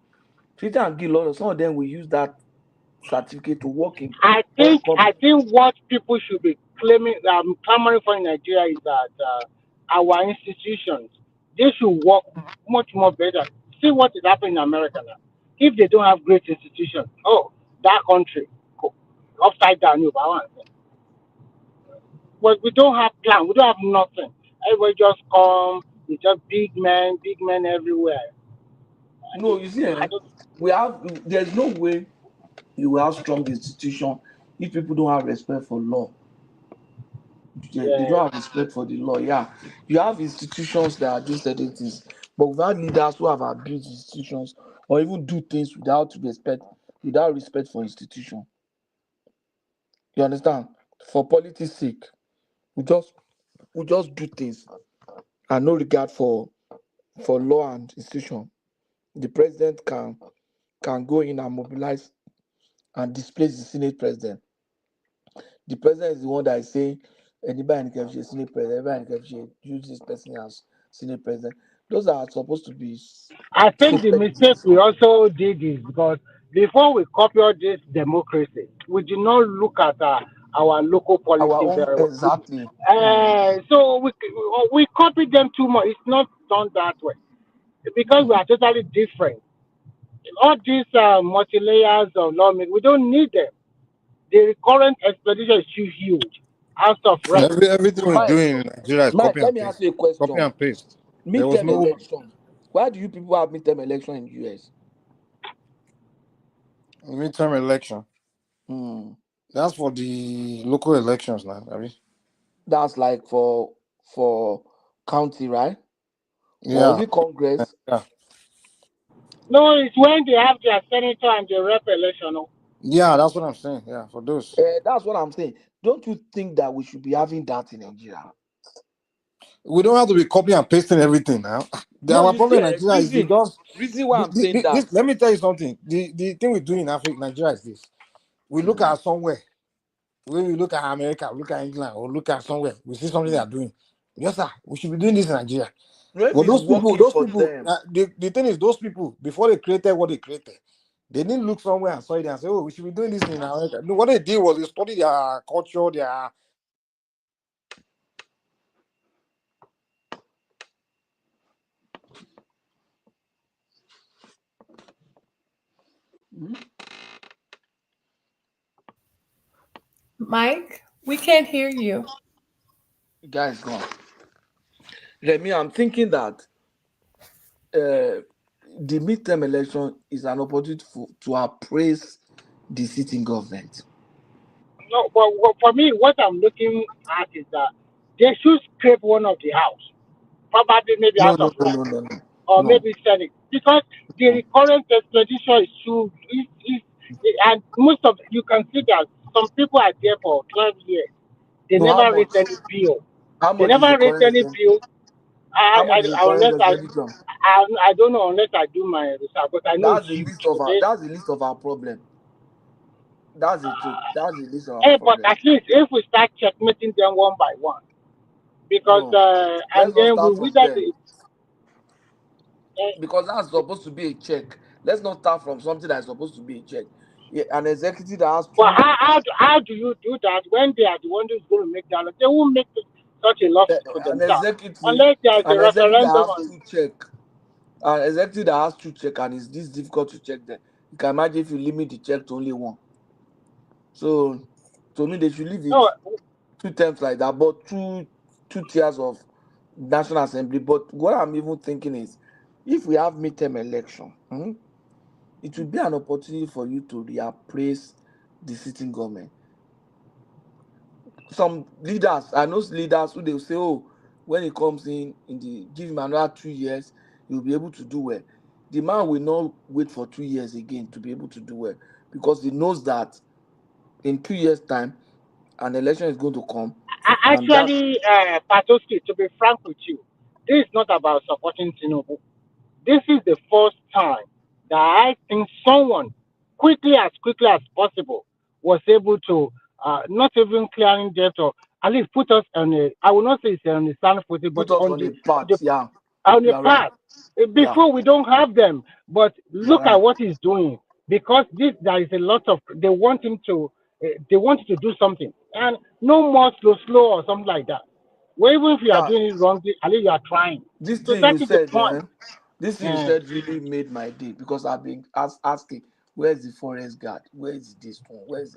City and Guild London, some of them will use that certificate to work in. I think what people should be clamoring for in Nigeria is that our institutions, they should work much more better. See what is happening in America now. If they don't have great institutions, that country upside down. But we don't have plan. We don't have nothing. Everybody just come. It's just big men everywhere. No, you see, there's no way you will have strong institution if people don't have respect for law. They don't have respect for the law. Yeah, you have institutions that are doing certain things, but without leaders who have abused institutions or even do things without respect for institution. You understand? For politics' sake, we just do things and no regard for law and institution. The president can go in and mobilize and displace the Senate president. The president is the one that is saying anybody can be a Senate president, anybody can use this person as Senate president. Those are supposed to be I think the secret mistake deeds. we also did is because before we copy all this democracy, we did not look at our local Our policy own very well. exactly. So we copied them too much. It's not done that way because we are totally different. All these multi layers of lawmaking, we don't need them. The current expedition is too huge. Out of rank. Everything we're Mike, doing in Nigeria is Mike, copy let and me ask paste. you a Copy question. and paste. There was Midterm no. election. Why do you people have midterm election in the US? Midterm election. That's for the local elections now. I mean, That's like for county, right? Or is yeah, it Congress? yeah, No, it's when they have their senator and their rep election. yeah. That's what I'm saying. Yeah, for those. That's what I'm saying. Don't you think that we should be having that in Nigeria? We don't have to be copy and pasting everything now. No, Our you see, problem in Nigeria is reason why I'm saying that. this. Let me tell you something. The thing we do in Africa, Nigeria is this: we look at somewhere. When we look at America, we look at England, or look at somewhere, we see something they are doing. Yes, sir. We should be doing this in Nigeria. No, if But it's working those for people. them. The thing is, those people before they created what they created, they didn't look somewhere and saw it and say, "Oh, we should be doing this in America." No, what they did was they studied their culture, their. Mike, we can't hear you. Guys, gone. Remy, I'm thinking that the midterm election is an opportunity to appraise the sitting government. No, but for me, what I'm looking at is that they should scrape one of the house, probably maybe No, House no, of no, Rep no, no, or no. maybe Senate, because the current expedition is too. And most of you can see that some people are there for 12 years. They So how never raised much? any bill. How They much is the never raised current any exemption? bill. How much is the current Unless expenditure? I don't know unless I do my research, but I know it's That's the huge. list of our. Okay. That's the list of our problem. That's the truth. That's the list of our But problem. at least if we start checkmating them one by one, because No, and let's not then we start from wither there the. because that's supposed to be a check. Let's not start from something that is supposed to be a check. Yeah, an executive that has But two. how do you do that when they are the one who's going to make that? They won't make such a lawsuit for An themselves executive, unless there is a an executive that referendum has on. two check, an executive that has two check, and it's this difficult to check them. You can imagine if you limit the check to only one. So, to me, they should leave it No, two terms like that, but two tiers of National Assembly. But what I'm even thinking is, if we have midterm election, it will be an opportunity for you to reappraise the sitting government. Some leaders, I know leaders who they will say, oh, when he comes in the give him another 2 years, he'll be able to do well. The man will not wait for 2 years again to be able to do well because he knows that in 2 years' time, an election is going to come, and that actually, Patoski, to be frank with you, this is not about supporting Tinubu. This is the first time that I think someone quickly as possible was able to not even clearing debt or at least put us on a, I will not say it's on the sound footing, but put us on a path. Yeah, on the you are right. path. Yeah, Before we don't have them, but you are look at right. what he's doing because this there is a lot of they want him to they want to do something and no more slow or something like that. Well, even if you are Yeah, doing it wrongly, at least you are trying. this So thing that you is the said, point. this thing you Uh, said really made my day because I've been asking, where's the forest guard? Where is this one? Where's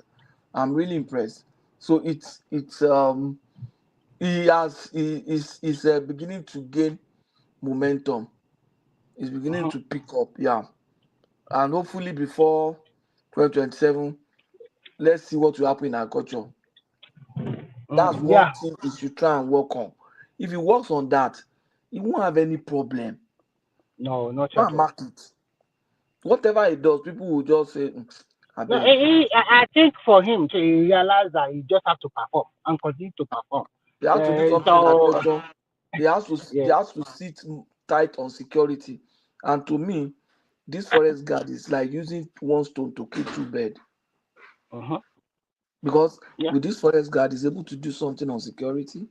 I'm really impressed. So it's he is beginning to gain momentum. It's beginning uh-huh. to pick up, yeah. And hopefully before 2027, let's see what will happen in our culture. That's Yeah, one thing he should try and work on. If he works on that, he won't have any problem. no, not Go at and all. mark it. Whatever he does, people will just say, I No, beg. I think for him to realize that he just have to perform and continue to perform. He has to do something in So agriculture. He yeah, has to sit tight on security. And to me, this forest guard is like using one stone to kill two birds. uh-huh. Because Yeah. with this forest guard, he's able to do something on security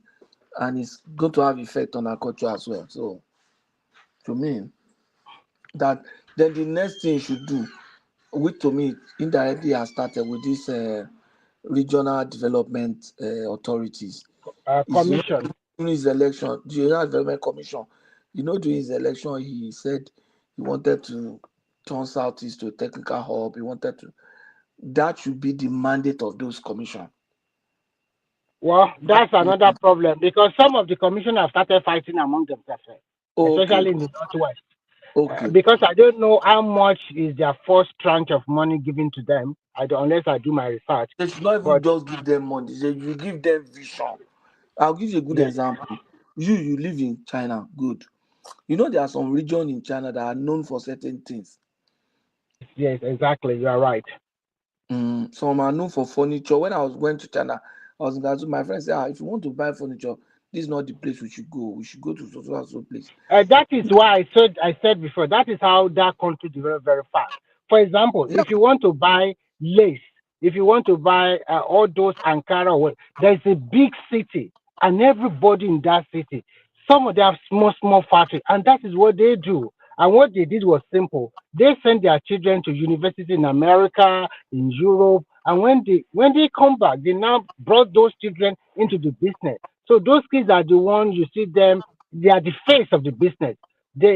and it's going to have effect on our culture as well. So to me, that then the next thing you should do, which to me indirectly has started with this regional development authorities, is Commission. during his election, the Regional Development Commission, during his election, he said he wanted to turn Southeast to a technical hub. He wanted to. That should be the mandate of those commission. Well, That that's should another be- problem because some of the commission have started fighting among themselves, Okay, especially in the northwest. okay. Because I don't know how much is their first tranche of money given to them. I don't unless I do my research. They should not even But just give them money. You give them vision. I'll give you a good yes, example. You live in China, good. There are some regions in China that are known for certain things. yes, exactly. You are right. Some are known for furniture. When I was going to China, I was in Gazu. My friend said, if you want to buy furniture, this is not the place we should go. We should go to so and so place. That is why I said before that is how that country developed very fast. For example, Yeah, if you want to buy lace, if you want to buy all those Ankara, there's a big city, and everybody in that city, some of them have small factory, and that is what they do. And what they did was simple. They send their children to university in America, in Europe, and when they come back, they now brought those children into the business. So those kids are the ones you see them they are the face of the business.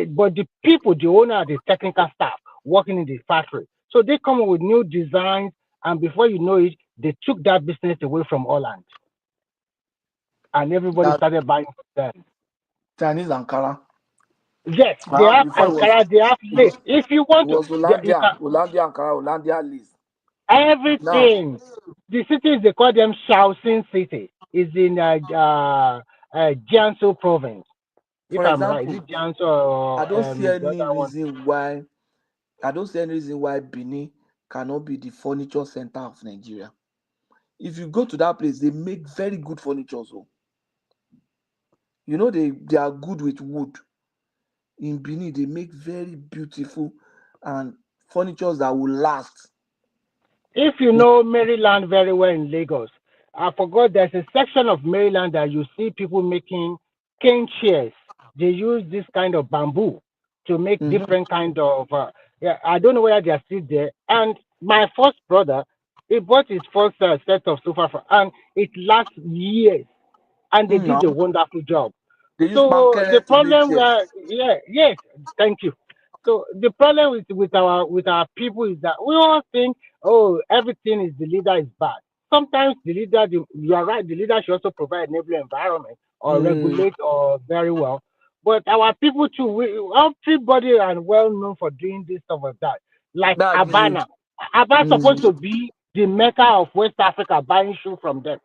But the people, the owner, the technical staff working in the factory. So they come up with new designs, and before you know it, they took that business away from Holland, and everybody that started buying from them. Chinese Ankara. Yes, they have Before Ankara, they have lace. If you it want to, was you can Hollandia Ankara, Hollandia Lease. Now, everything. The cities they call them Shaoxing City is in Jiangsu province. If for I'm right, is example, it Jiangsu or I don't see the any other one? reason why I don't see any reason why Benin cannot be the furniture center of Nigeria. If you go to that place, they make very good furniture. So, you know, they are good with wood. In Benin, they make very beautiful and furnitures that will last. If you know Maryland very well in Lagos, I forgot there's a section of Maryland that you see people making cane chairs. They use this kind of bamboo to make different kind of. Yeah, I don't know whether they are still there. And my first brother, he bought his first set of sofa, and it lasts years, and they did a Now, wonderful job. they use So the pankere to make problem, chairs. yes, thank you. So the problem with our people is that we all think, oh, everything is the leader is bad. Sometimes you are right, the leader should also provide enabling environment or regulate or very well. But our people too, everybody are well known for doing this stuff like that. Like That's Abana, Abana supposed to be the mecca of West Africa, buying shoe from them,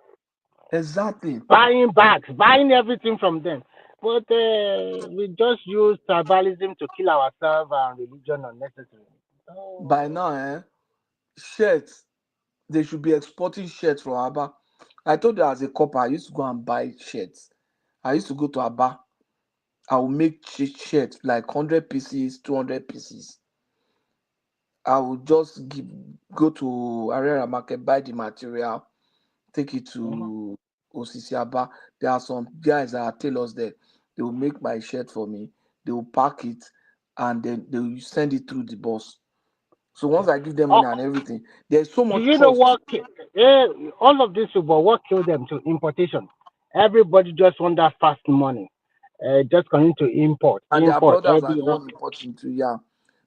exactly. buying bags, buying everything from them. But we just use tribalism to kill ourselves and religion unnecessarily. By now, shirts, they should be exporting shirts from Aba. I told you as a couple, I used to go and buy shirts. I used to go to Aba. I will make shirts like 100 pieces, 200 pieces. I will just go to Arera Market, buy the material, take it to Osisi Aba. There are some guys that are tailors there. They will make my shirt for me. They will pack it and then they will send it through the bus. So once I give them Oh, money and everything, there's so do much you know trust. what? All of this, but what killed them to importation? Everybody just want that fast money. Just going to And their import brothers are every. the one importing too, yeah.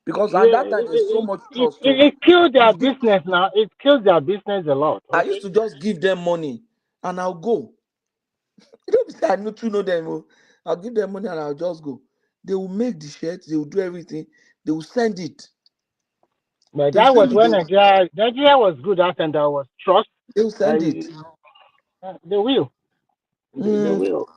Because at Yeah, that time there's so much trust. So it killed their you give, business now. It kills their business a lot. I used Okay. to just give them money and I'll go. You don't say I know to know them. Oh. I'll give them money and I'll just go. They will make the shirts, they will do everything, they will send it. But They will that was send it, when Nigeria was good at, and there was trust. they will send it. They will. They Mm, will.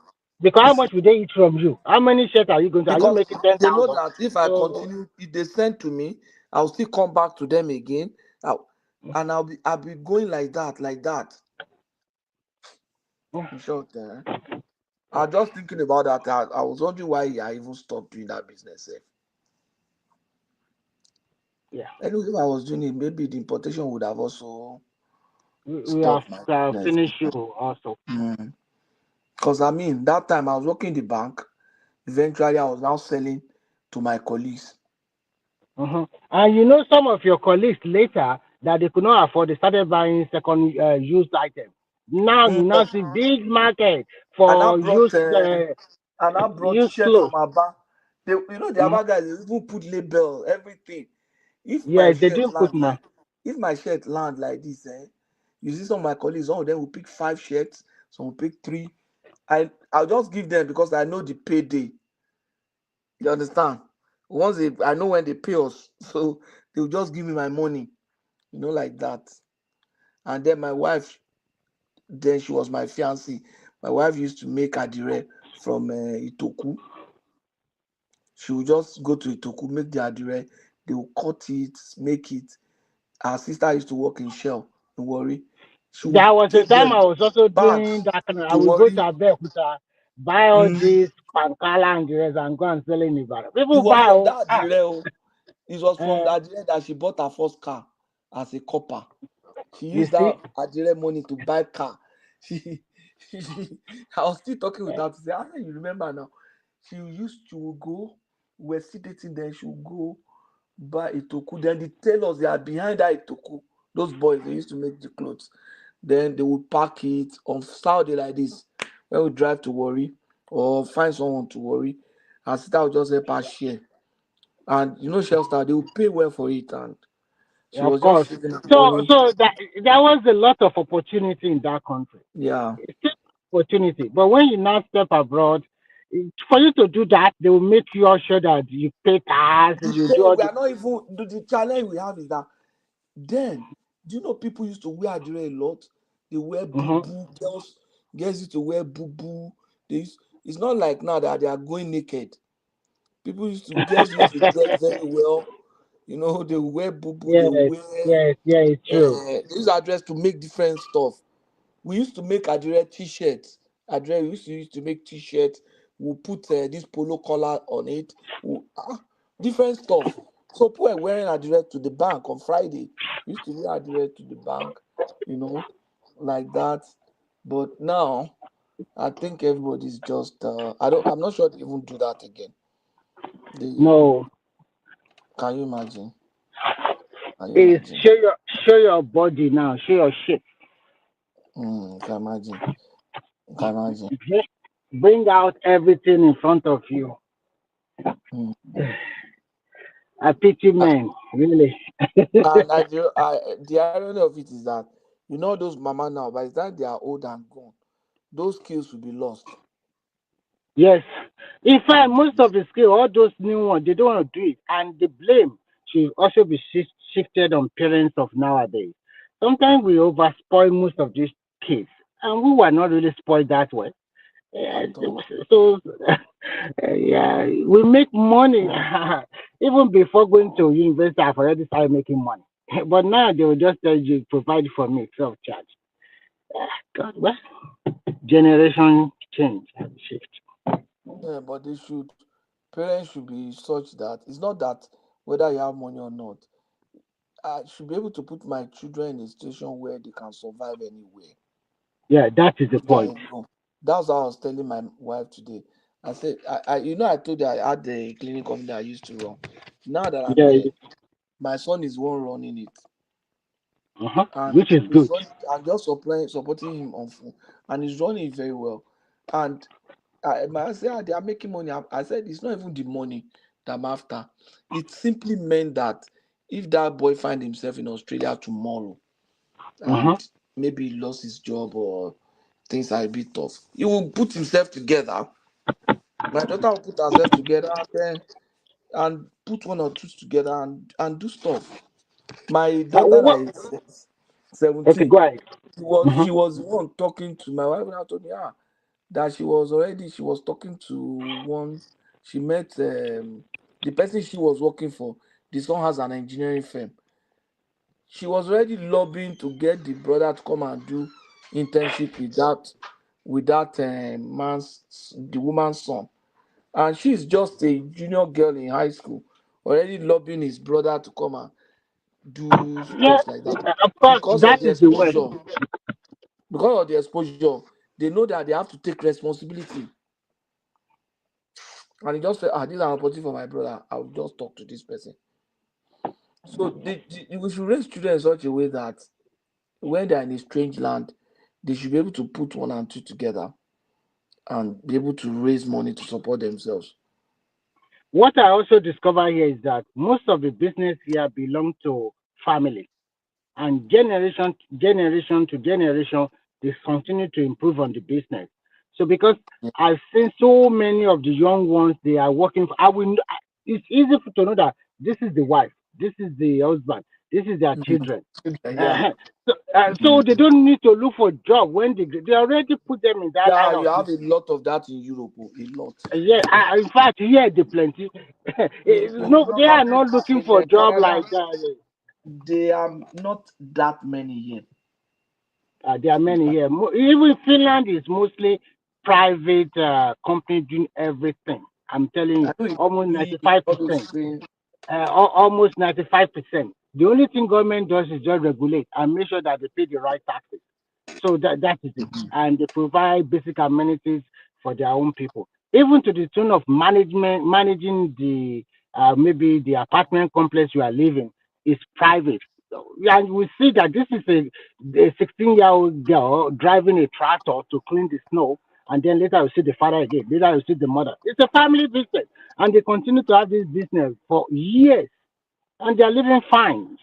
Because how much will they eat from you? How many shirts are you going to? Are you because making 10,000? they know that if I So continue, if they send to me, I'll still come back to them again. And I'll be going like that, like that. In short, I was just thinking about that. I was wondering why I even stopped doing that business. yeah, Anyway, if I was doing it, maybe the importation would have also we have stopped my business. finished you also. Because I mean, that time I was working in the bank. Eventually, I was now selling to my colleagues. And you know, some of your colleagues later that they could not afford, they started buying second used items. Now you now see big market And I for brought, used used shirt clothes. from Aba. The Aba guys, they even put label, everything. If my Yes, they shirt do put land now. if my shirt land like this, you see some of my colleagues, some of them will pick 5 shirts, some will pick 3. I'll just give them because I know the payday. You understand? I know when they pay us, so they'll just give me my money, like that. And then my wife, then she was my fiancée. My wife used to make adire from Itoku. She would just go to Itoku, make the adire. They will cut it, make it. Her sister used to work in Shell, don't worry. She would There was a give time them I was also doing bags, that kind of. I don't will go to worry. Abeokuta, buy all these pankala and the rest, and go and sell in Ibadan. It People was buy. from that Ah, adire. It was from uh, that adire that she bought her first car as a copper. She you used see, that adire money to buy car. I was still talking with her to say, you remember now? She used to go, we're still dating, then she would go buy Itoku. Then the tailors, they are behind that Itoku. Those boys, they used to make the clothes. Then they would pack it on Saturday like this. When we drive to Worry or find someone to Worry, her sister would just help her share. And Shell they will pay well for it. And she of was just course. saving her So, money. so that there was a lot of opportunity in that country. Yeah. It's still opportunity, but when you now step abroad, for you to do that, they will make you sure that you pay tax, you do all We the. are not even the challenge we have is that then do you know people used to wear adire a lot? They wear boo Mhm. boo. Girls used to wear boo boo. It's not like now that they are going naked. Girls used to dress very well. You know, they wear boo-boo, they Yes, wear yes, yeah, it's true. they use address to make different stuff. We used to make Adire t-shirts. Adire we used to make t-shirts. We put this polo collar on it. Different stuff. So people were wearing Adire to the bank on Friday. We used to wear Adire to the bank, you know, like that. But now I think everybody's just I'm not sure they even do that again. They No, Can you imagine? Can you it's imagine? show your body now, show your shit. Can imagine. Can imagine. Bring out everything in front of you. Mm. I pity Uh, men, really. And the irony of it is that you know those mama now, by the time they are old and gone, those skills will be lost. Yes. In fact, most of the skill, all those new ones, they don't want to do it. And the blame should also be shifted on parents of nowadays. Sometimes we overspoil most of these kids, and we were not really spoiled that way. Uh, At all. so, yeah, we make money. Even before going to university, I've already started making money. But now they will just tell you, provide for me, self charge. God, well, generation change and shift. Yeah, but parents should be such that it's not that whether you have money or not. I should be able to put my children in a situation where they can survive anywhere. Yeah, that is the There point. you go. That's what I was telling my wife today. I said, I told you I had the cleaning company I used to run. Now that I'm Yeah, here, my son is one running it, and which is good. I'm just supporting him on phone, and he's running it very well. And I said, they are making money. I said, it's not even the money that I'm after. It simply meant that if that boy find himself in Australia tomorrow Uh-huh. and maybe he lost his job or things are a bit tough, he will put himself together. My daughter will put herself together and put one or two together and do stuff. My daughter that What? is Okay, 17, go ahead. Uh-huh. she was the one talking to my wife and told me that she was talking to one. She met the person she was working for. The son has an engineering firm. She was already lobbying to get the brother to come and do internship with that the woman's son. And she's just a junior girl in high school, already lobbying his brother to come and do Yeah, stuff like that of course, because of that the is the word. exposure. Because of the exposure, they know that they have to take responsibility. And he just said, this is an opportunity for my brother. I will just talk to this person. So we should raise children in such a way that when they're in a strange land, they should be able to put one and two together and be able to raise money to support themselves. What I also discover here is that most of the business here belong to family, and generation to generation, they continue to improve on the business. So because I've seen so many of the young ones, they are working for, it's easy to know that this is the wife, this is the husband, this is their children. Yeah. So they don't need to look for a job when they already put them in that Yeah, line you of have a business. lot of that in Europe, a lot. Yeah, in fact, here the plenty. No, they are not looking In for a job Canada, like that. they are not that many here. There are many here. Even Finland is mostly private company doing everything. I'm telling you, I know almost Italy, 95%. Spain. Almost 95%. The only thing government does is just regulate and make sure that they pay the right taxes. So that is it. And they provide basic amenities for their own people. Even to the tune of managing the maybe the apartment complex you are living is private. And we see that this is a 16-year-old girl driving a tractor to clean the snow, and then later you see the father again, later you see the mother. It's a family business, and they continue to have this business for years, and they're living fine.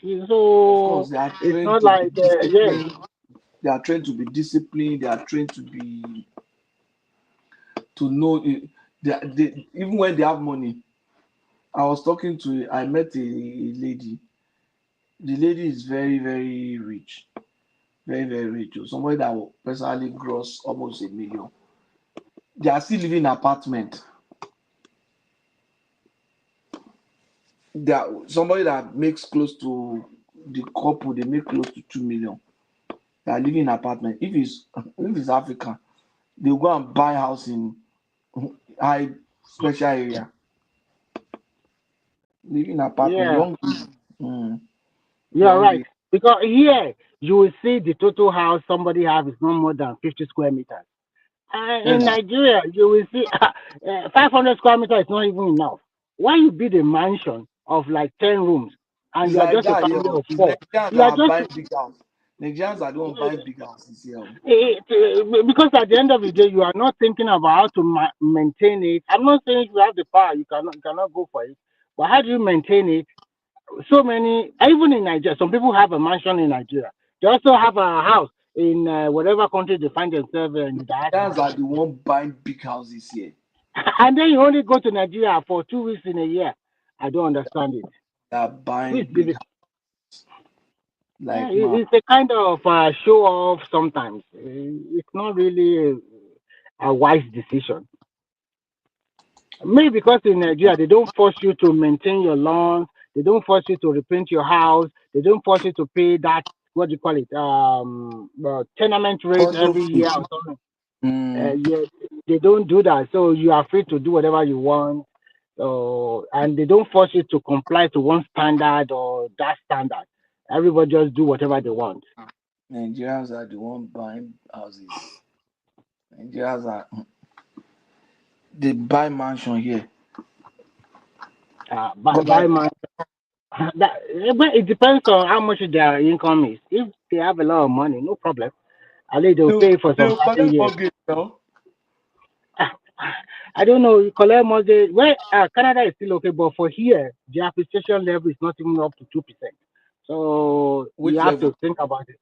Of So course, they are it's trained not to be like yes. disciplined. They are trained to be disciplined. They are trained to know. Even when they have money. I met a lady. The lady is very, very rich. Very, very rich. Somebody that will personally gross almost 1 million. They are still living in apartment. somebody that makes close to the couple, they make close to 2 million. They are living in apartment. If it's African, they'll go and buy house in high special area. Living in apartment, Yeah, young people. you're Young right. age. Because here you will see the total house somebody have is no more than 50 square meters. In Yes. Nigeria, you will see 500 square meters is not even enough. Why you build a mansion of like 10 rooms and It's you are like just a that, family yo. of It's 4? Nigerians You that are are just buying big house. Nigerians are the one buying big houses here. because at the end of the day, you are not thinking about how to maintain it. I'm not saying if you have the power, you cannot go for it. But how do you maintain it? So many, even in Nigeria, some people have a mansion in Nigeria. They also have a house in whatever country they find themselves in the diaspora. Nigerians are the one buying big houses here. And then you only go to Nigeria for 2 weeks in a year. I don't understand it. They are Who is buying big giving? houses like man. It's a kind of show off sometimes. It's not really a wise decision. Maybe because in Nigeria they don't force you to maintain your lawns, they don't force you to repaint your house, they don't force you to pay that what do you call it tenement rate Condo every fee. year or something. Mm, Yeah, they don't do that, so you are free to do whatever you want. So and they don't force you to comply to one standard or that standard. Everybody just do whatever they want. Nigerians are the one buying houses. Nigerians are they buy mansion here. Buy, But buy like my that, but it depends on how much their income is. If they have a lot of money, no problem. At least they'll they pay for some they certain collect years. mortgage now. I don't know. You collect mortgage. Well, Canada is still okay, but for here, the appreciation level is not even up to 2%. So you Which have level? to think about it.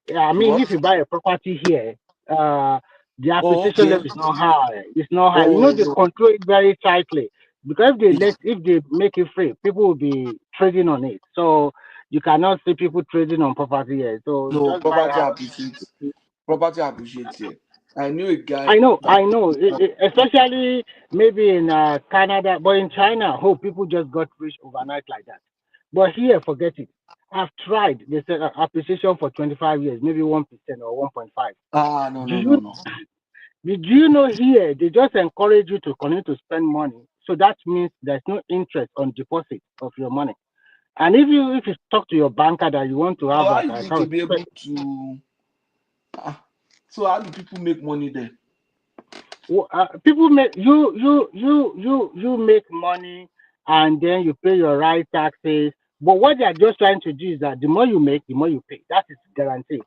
Yeah, I The mean, what? if you buy a property here, the Oh, appreciation okay. level is not high. It's not high. You know, Oh they no. control it very tightly because It's if they make it free, people will be trading on it. So you cannot see people trading on property here. So no just buy property house. appreciates. Property appreciates here. I knew a guy that I know, especially maybe in Canada, but in China, oh, people just got rich overnight like that. But here, forget it. I've tried. They said appreciation for 25 years, maybe 1% or 1.5. no Do no you no no. do you know here they just encourage you to continue to spend money? So that means there's no interest on deposit of your money. And if you talk to your banker that you want to So have how like you an going to account, be able to so how do people make money there? people make you make money and then you pay your right taxes. But what they are just trying to do is that the more you make, the more you pay. That is guaranteed.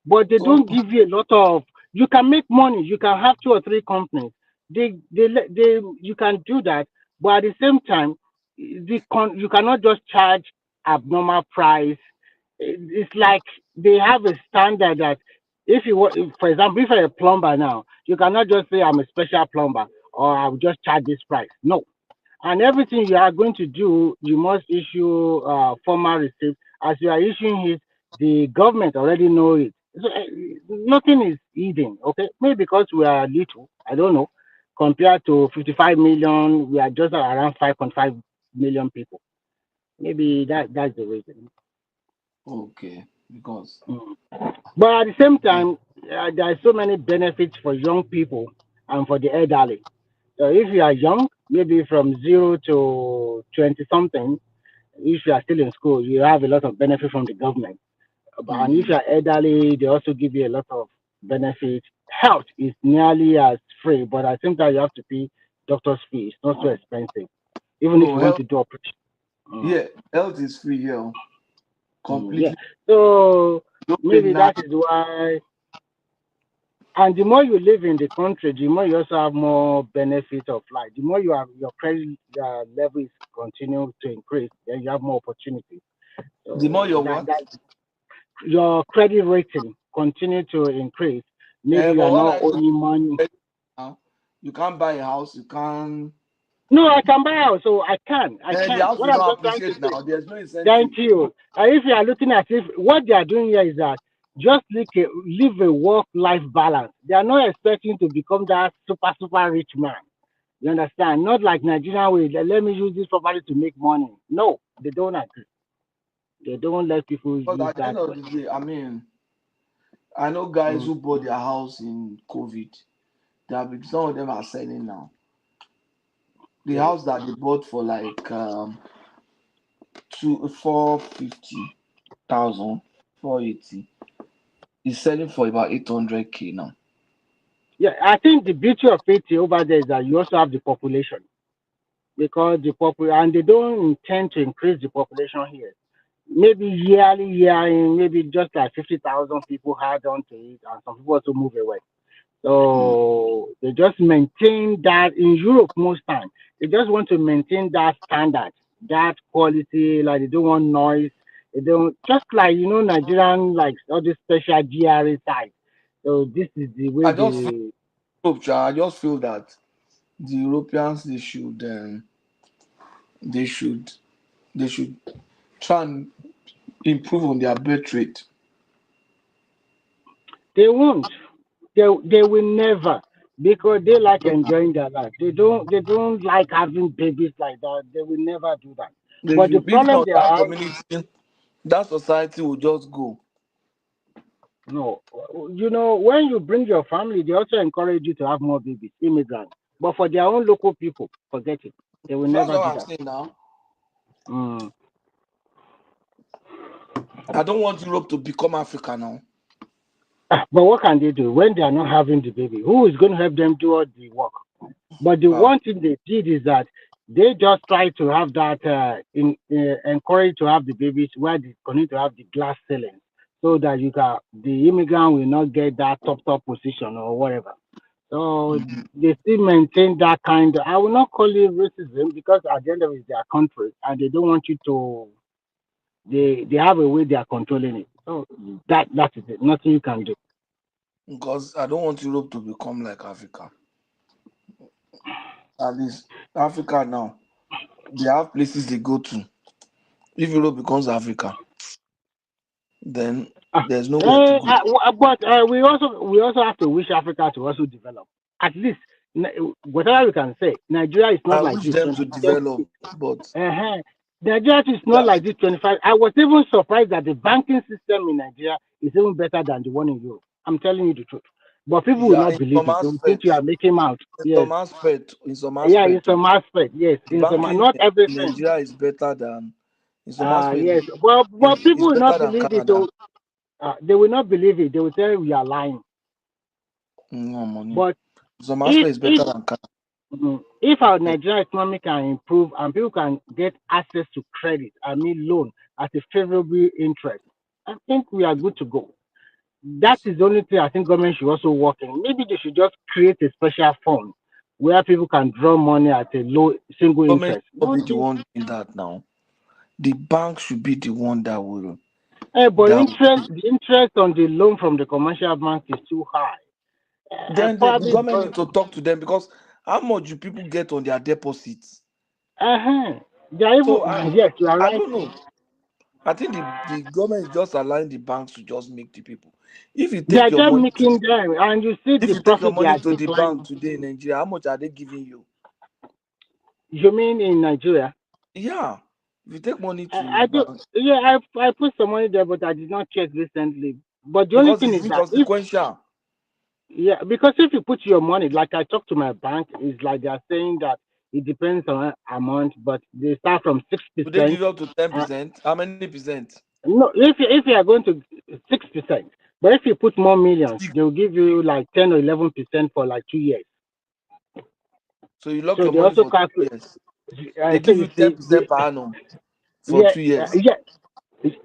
But they So don't give you a lot of. You can make money. You can have two or three companies. They you can do that. But at the same time, you cannot just charge abnormal price. It's like they have a standard that if you want, for example, if you're a plumber now, you cannot just say I'm a special plumber or I'll just charge this price. No. And everything you are going to do, you must issue formal receipt. As you are issuing it, the government already know it. So nothing is hidden. Okay, maybe because we are little, I don't know. Compared to 55 million, we are just around 5.5 million people. Maybe that's the reason. okay, because But at the same time, there are so many benefits for young people and for the elderly. So if you are young, maybe from 0 to 20 something, if you are still in school, you have a lot of benefit from the government. And if mm, you are elderly, they also give you a lot of benefit. Health is nearly as free, but at the same time, you have to pay doctor's fee. It's not so expensive, even if no you want health to do operation. Mm, yeah, health is free here. yeah. Completely. So Don't pay maybe now. that is why. And the more you live in the country, the more you also have more benefit of life. The more you have your credit level is continue to increase, then you have more opportunity. The more So your that what? your credit rating continue to increase. Maybe you But are what not are you owing money. doing now? You can't buy a house, you can't No, I can buy out, so I can. I and the can. house What will I'm not just trying to appreciate say. now. There's no Thank incentive. you. If you are looking at it, what they are doing here is that just live a work-life balance. They are not expecting to become that super rich man. You understand? Not like Nigerian way. Let me use this property to make money. No, they don't agree. They don't let people But use at the that end of way. the day, I mean, I know guys Mm. who bought their house in COVID. Some of them are selling now. The Yeah. house that they bought for like 450,000, 480 is selling for about 800K now. Yeah, I think the beauty of it over there is that you also have the population because and they don't intend to increase the population here. Maybe yearly, maybe just like 50,000 people add on to it, and some people also move away. So they just maintain that in Europe most time. They just want to maintain that standard, that quality. Like they don't want noise. They don't just like Nigerian like all this special GRA side. So this is the way I just feel, they. I just feel that the Europeans they should they should try and improve on their birth rate. They won't. They will never because they like enjoying their life. They don't like having babies like that. They will never do that. They But the should, if problem not they that have, community, that society will just go. no, when you bring your family, they also encourage you to have more babies, immigrants. But for their own local people, forget it. They will That's never what do I'm that. saying now. Mm. I don't want Europe to become Africa now. But what can they do when they are not having the baby? Who is going to help them do all the work? But the one thing they did is that they just try to have that encourage to have the babies where they continue to have the glass ceiling so that the immigrant will not get that top position or whatever. So they still maintain that kind of, I will not call it racism because at the end of it, it's their country and they don't want you to, they have a way they are controlling it. So that is it. Nothing you can do. Because I don't want Europe to become like Africa. At least Africa now, they have places they go to. If Europe becomes Africa, then there's nowhere to go. But we also have to wish Africa to also develop. At least whatever we can say, Nigeria is not I like wish this. them to develop, but Nigeria is not like this 25. I was even surprised that the banking system in Nigeria is even better than the one in Europe. I'm telling you the truth. But people will yeah, not in believe some it. They will think you aspects, are making out. in Yes. some aspect, in some Yeah, in aspect, some aspect, yes. the In some, banking not in everything. Nigeria is better than, in some aspect, Yes. But is people will better not than believe it. Canada. So, they will not believe it. They will tell you we are lying. No money. But Some if aspect is if better than Canada. if our Nigerian economy can improve and people can get access to credit, I mean loan at a favorable interest, I think we are good to go. That is the only thing I think government should also work in. Maybe they should just create a special fund where people can draw money at a low single Government interest. should not be the one doing that now. The bank should be the one that will But that will the interest on the loan from the commercial bank is too high. then the Probably government because need to talk to them because how much do people get on their deposits? they are So even yes, you are I right. don't know. I think the government is just allowing the banks to just make the people. If you They take are your just money to making them, and you see if the you take your profit they money are to the bank declining. today in Nigeria, how much are they giving you? You mean in Nigeria? Yeah. If you take money to I do. bank, Yeah, I put some money there, but I did not check recently. But the only because thing it's is that if inconsequential. because if you put your money, like I talked to my bank, is like they are saying that it depends on amount, but they start from six Do they percent. give you up to 10%? How many percent? No, if you are going to 6%, but if you put more millions, they will give you like 10 or 11% for like 2 years. So you lock So your they money also for calculate. 2 years. They So give you you see, 10% per annum for yeah, 2 years. yeah.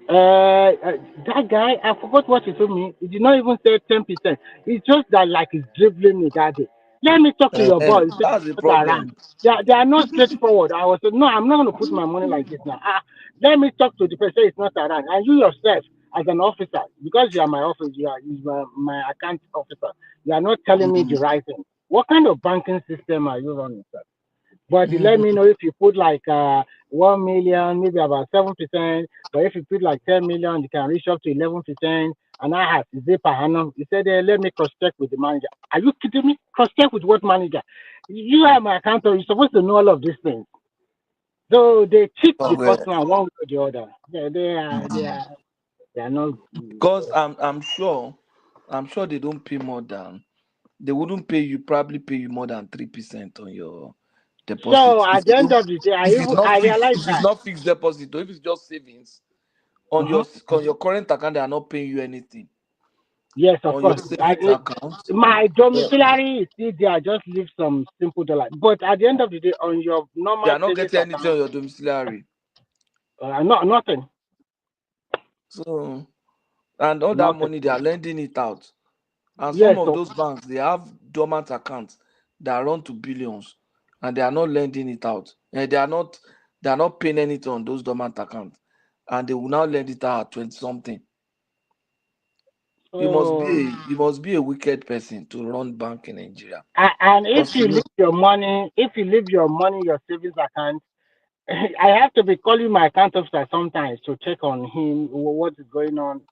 That guy, I forgot what he told me. He did not even say 10%. It's just that like he's dribbling me that day. Let me talk to your boss. He said, That's the "Not around. problem. They are not straightforward." I was saying, no, I'm not going to put my money like this now. Let me talk to the person. It's not around. And you yourself, as an officer, because you are my officer, you are my account officer. You are not telling me the right thing. What kind of banking system are you running, sir? But you let me know if you put like 1 million, maybe about 7%. But if you put like 10 million, you can reach up to 11%. and I have is it per annum? He said, let me cross check with the manager. Are you kidding me? Cross check with what manager? You are my accountant. You're supposed to know all of these things. So they cheat the Okay. customer one way or the other. They are not. Because I'm sure they don't pay more than they wouldn't pay you probably pay you more than 3% on your deposit. So at the end of the day, I realized If it's that. not fixed deposit or if it's just savings on Uh-huh. your current account, they are not paying you anything. Yes, of On your course. savings account, My domiciliary is still there. I just leave some simple dollar. But at the end of the day, on your they normal are not savings getting anything account, on your domiciliary. nothing. So and all that Nothing. money they are lending it out. And some Yes. of So those banks they have dormant accounts that run to billions and they are not lending it out. And they are not paying anything on those dormant accounts. And they will now lend it out at 20 something. You must be a wicked person to run bank in Nigeria. and if Because you you know, leave your money, your savings account, I have to be calling my account officer sometimes to check on him, what is going on.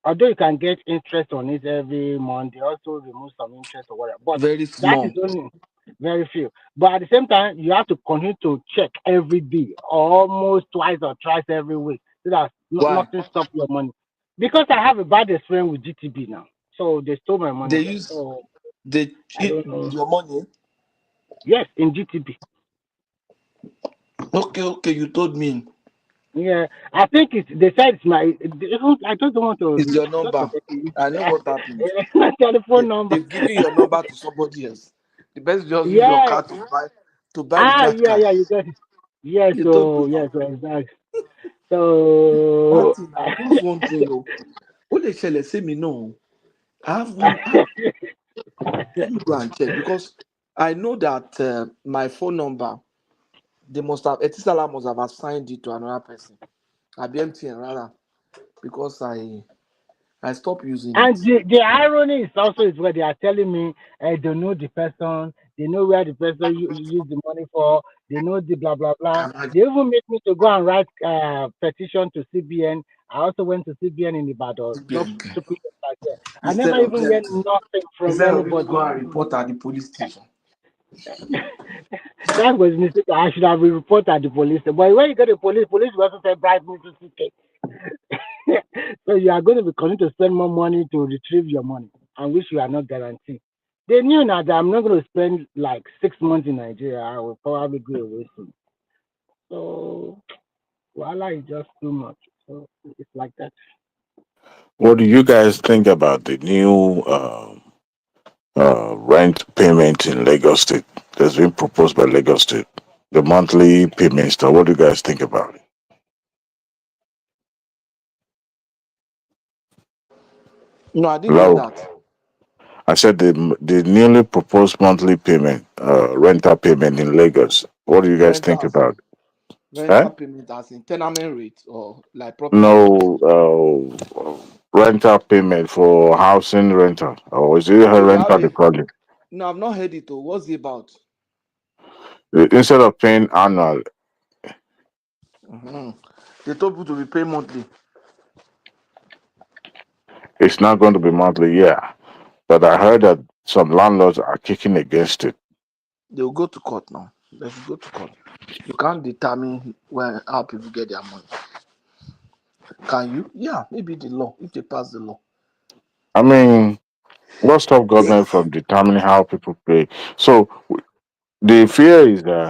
Although you can get interest on it every month, they also remove some interest or whatever. But very that is small. only very few. But at the same time, you have to continue to check every day, almost twice or thrice every week, so that Why? nothing stop your money. Because I have a bad experience with GTB now, so they stole my money. So They I cheat don't know. your money. Yes, in GTB. Okay, you told me. Yeah, I think they said it's my. I just don't want to It's your just number. forget to use I know what happened. my telephone number. They've given your number to somebody else. The best just use your Yeah. card to buy recharge card. Yeah, you got it. Yes, You told me. so yes, so exactly. So Martin, just one thing, oh. What they shall say me no. I have one. Let me go and check because I know that my phone number they must have Etisala must have assigned it to another person. I be MTN rather because I stopped using and it. the irony is also is where they are telling me they know the person, they know where the person use the money for, they know the blah blah blah. They even make me to go and write petition to CBN. I also went to CBN in Ibadan just to put it like that. I never even hear nothing from Instead of you to anybody. go and report at the police station. That was mistake. I should have reported at the police. But when you get the police will also say bribe me to CK. So you are going to be continuing to spend more money to retrieve your money, and which you are not guaranteed. They knew now that I'm not going to spend like 6 months in Nigeria. I will probably go away soon. So, voila is just too much. So it's like that. What do you guys think about the new rent payment in Lagos State that's been proposed by Lagos State? The monthly payment stuff. What do you guys think about it? No, I didn't get Hello? that. I said the newly proposed monthly payment, rental payment in Lagos. What do you guys think Rental about it? Huh? rental payment as in tenement rate or like property rate. No, rental payment for housing rental. Or is it a Oh, they have rental a deposit? no, I've not heard it. Oh, what's it about? Instead of paying annual, Mhm. They told people to be paid monthly. it's not going to be monthly, yeah. But I heard that some landlords are kicking against it. They will go to court now. They should go to court. You can't determine where how people get their money. Can you? Yeah, maybe the law if they pass the law. I mean, what stop government from determining how people pay? So the fear is that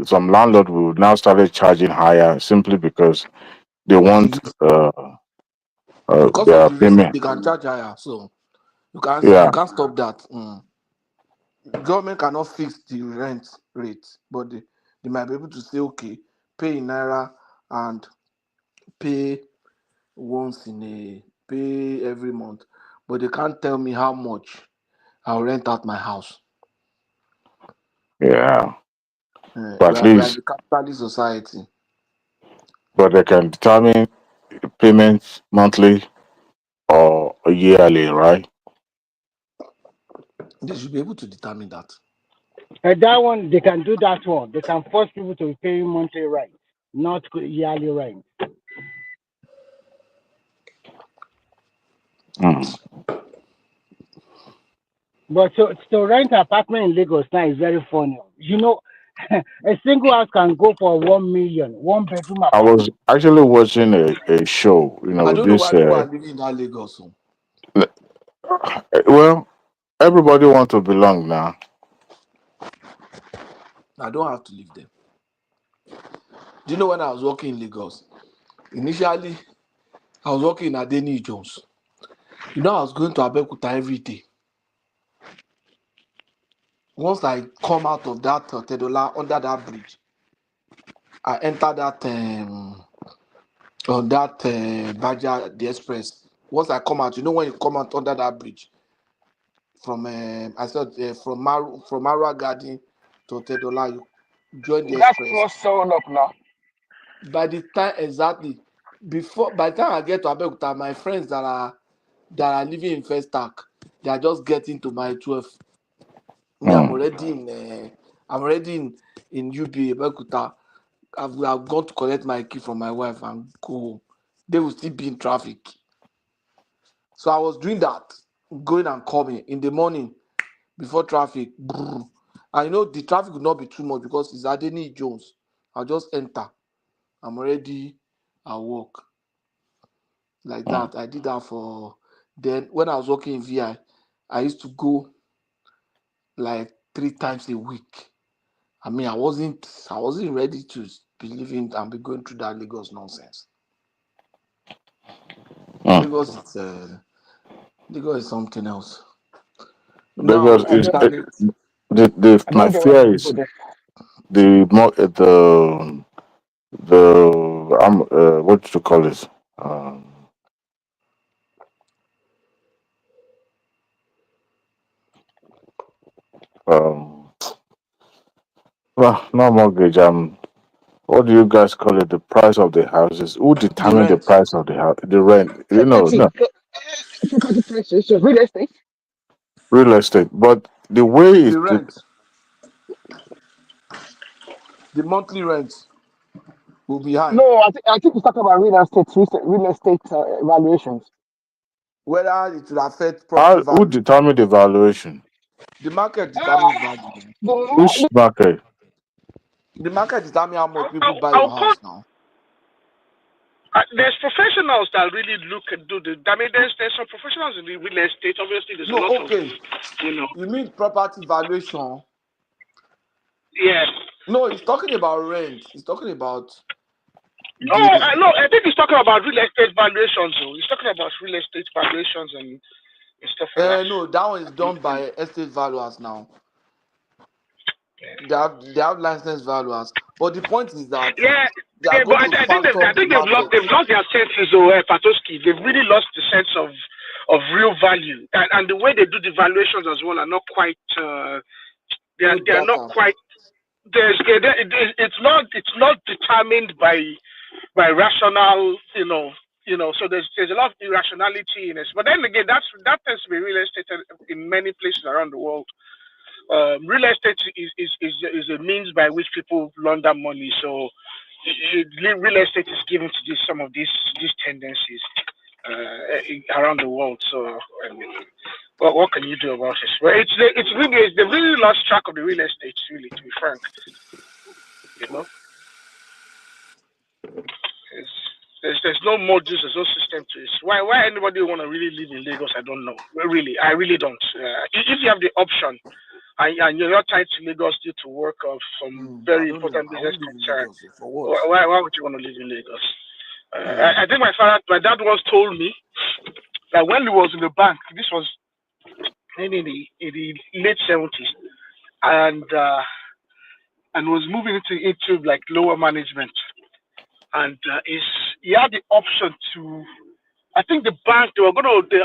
some landlord will now start charging higher simply because they want Because of their the risk, payment. they can charge higher. So you Yeah, can't stop that. Government cannot fix the rent rate, but they might be able to say, okay, pay in naira and pay once in a pay every month. But they can't tell me how much I'll rent out my house. yeah. Uh, But we at are, we are least, the capitalist society. but they can determine payments monthly or yearly, right? They should be able to determine that. And that one, they can do that one. They can force people to pay monthly rent. not yearly rent. But so rent apartment in Lagos now is very funny. You know, a single house can go for 1 million, one bedroom I was apartment. actually watching a show, I don't know this why people are living in that Lagos. well, everybody want to belong now. I don't have to live there. Do you know when I was working in Lagos? Initially, I was working in Adeni Jones. You know, I was going to Abeokuta every day. Once I come out of that Tedola under that bridge, I enter that on that Baja the Express. Once I come out, you know when you come out under that bridge from I said from Marua Garden to Tedola, you join the That's express. not showing up now. By the time exactly by the time I get to Abeokuta, my friends that are living in First Stack, they are just getting to my 12. Me, I'm already in UB Abeokuta. I've gone to collect my key from my wife and go home. They will still be in traffic. So I was doing that, going and coming in the morning before traffic. Brrr. And you know, the traffic will not be too much because it's Adeni Jones. I'll just enter. I'm already at work. Like that. I did that for then when I was working in VI, I used to go like 3 times a week. I mean, I wasn't ready to be living and be going through that Lagos nonsense. Lagos is something else. Now, Because I my don't want fear to is go there. the more what do you call it? Um, well, no mortgage. What do you guys call it? The price of the houses. Who the determine the rent. price of the house? The rent. Property, No, property prices, so real estate. real estate. But the way The is the rent. The monthly rent will be high. No, I think he's talking about real estate valuations. Whether it will affect property who value. determine the valuation? The market determines value. Which market? The market determines how much people buy I'll your call. house now. There's professionals that really look and do the. I mean, there's some professionals in the real estate. Obviously, there's a No, lot of, okay. You mean property valuation? Yeah. No, he's talking about rent. He's talking about No, the I think he's talking about real estate valuations. Though he's talking about real estate valuations and stuff like that. no, that one is done by estate valuers now. They have licensed valuers. But the point is that Yeah, they are but going to I think factor the market. they've lost their senses. Patoski, they've really lost the sense of real value, and the way they do the valuations as well are not quite. They are not quite. It's not determined by rational, so there's a lot of irrationality in it. But then again, that tends to be real estate in many places around the world. Real estate is a means by which people launder money. So real estate is given to some of these tendencies around the world. So I mean, what can you do about it? Well, they've really lost track of the real estate. Really, to be frank, There's no modules, there's no system to it. Why anybody want to really live in Lagos? I don't know. Really, I really don't. If you have the option and you're not tied to Lagos due to work of some very important business concern, why would you want to live in Lagos? I think my dad once told me that when he was in the bank, this was in the late 70s, and was moving into like lower management, and he had the option to. I think the bank they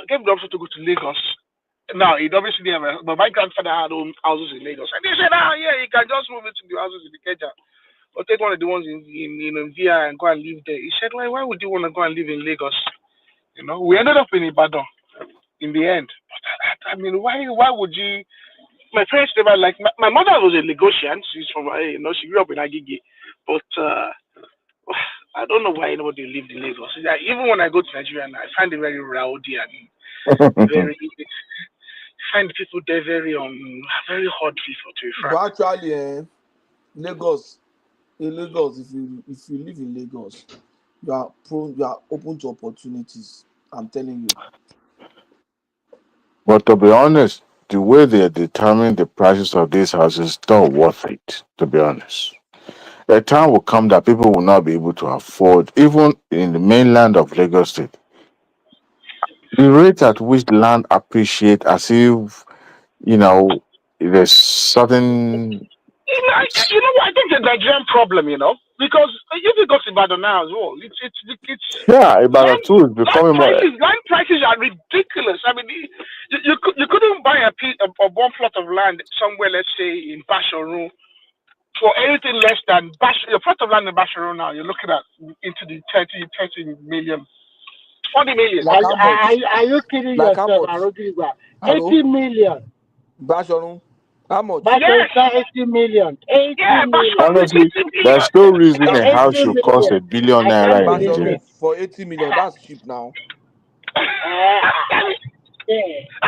gave the option to go to Lagos. Now it obviously didn't have, but my grandfather had own houses in Lagos, and they said, yeah, you can just move into the houses in the Keja, or take one of the ones in Via and go and live there. He said, why would you want to go and live in Lagos? We ended up in Ibadan in the end. I mean, why would you? My parents never my mother was a Lagosian. She's from she grew up in Agege, but I don't know why anybody lived in Lagos. Even when I go to Nigeria, I find it very rowdy and very. Find people there very very hard people, to be frank. But actually, Lagos, in Lagos, if you live in Lagos, you are open to opportunities. I'm telling you. But to be honest, the way they are determining the prices of these houses is not worth it, to be honest. A time will come that people will not be able to afford, even in the mainland of Lagos State. The rate at which land appreciate as if, you know, there's certain. You know what? I think the Nigerian problem, because if you go to Ibadan now as well, it's Yeah, about two is land becoming more. prices are ridiculous. I mean, you couldn't buy a one plot of land somewhere, let's say in Basharu, for anything less than your plot of land in Basharu now. You're looking at into the 30 million, 40 million. Like how much? Are you kidding Like how yourself, much? Arugriba? Hello? 80 million. Bashorun, how much? Bashorun Yes. 80 million. 80 Yeah, million. Basharu is Honestly, 80 million. there's no reason a That's house 80 should cost million. a billion I can't naira in believe Nigeria. it. Bashorun for 80 million. That's cheap now. How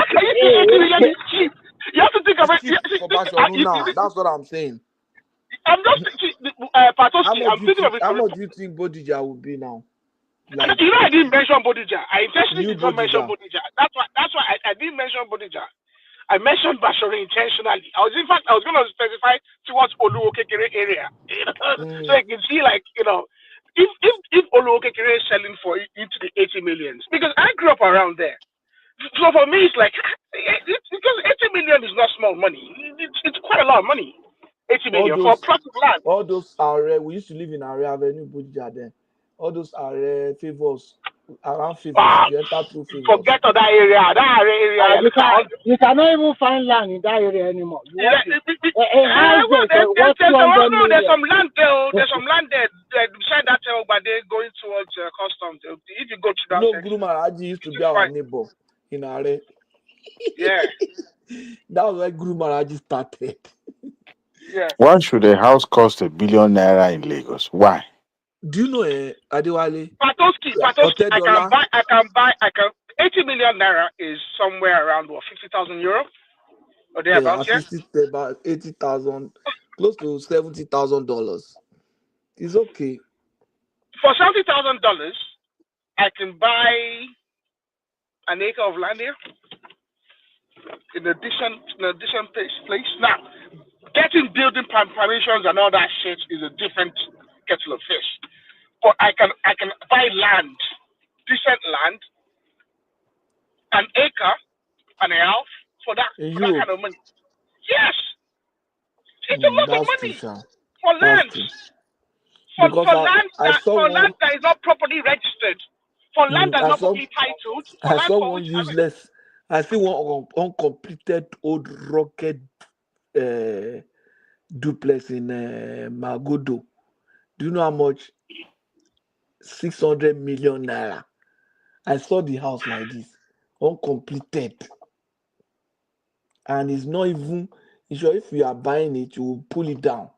can you say 80 million is cheap? You have to think of It's it. cheap for Bashorun now. That's what I'm saying. I'm just Patoski. I'm thinking of it. How much do you think Bodija will be now? Like I didn't mention Bodija. I intentionally new did not mention Bodija. Bodija. That's why I didn't mention Bodija. I mentioned Bashori intentionally. I was going to specify towards Oluokekere area, so you can see if Oluokekere is selling for into the 80 millions, because I grew up around there. So for me, it's like because 80 million is not small money. It's quite a lot of money. 80 million for a plot of land. All those are we used to live in Area Avenue Bodija then. All those are favors around favors. If you enter through favors. Forget that area. That area. You cannot even find land in that area anymore. You want a house there's some land there. There's some land there beside that but they're going towards customs. If you go to that Guru Maharaji used to be our neighbor in Are. Yeah. That was where Guru Maharaji started. Yeah. Why should a house cost $1 billion in Lagos? Why? Do you know Adewale? Patoski, I can buy 80 million naira is somewhere around 50,000 euro or thereabouts. Yeah, about 80,000, close to $70,000. It's okay. For $70,000, I can buy an acre of land here in a decent place. Now, getting building permissions and all that shit is a different kettle of fish. But I can buy land, decent land, an acre and a half for that kind of money. Yes, it's a lot of money for land. For land that is not properly registered, for land that's not properly titled, for land for which useless. I see one uncompleted old rocket duplex in Magodo. Do you know how much? 600 million naira. I saw the house like this, uncompleted, and it's not even sure if you are buying it, you will pull it down.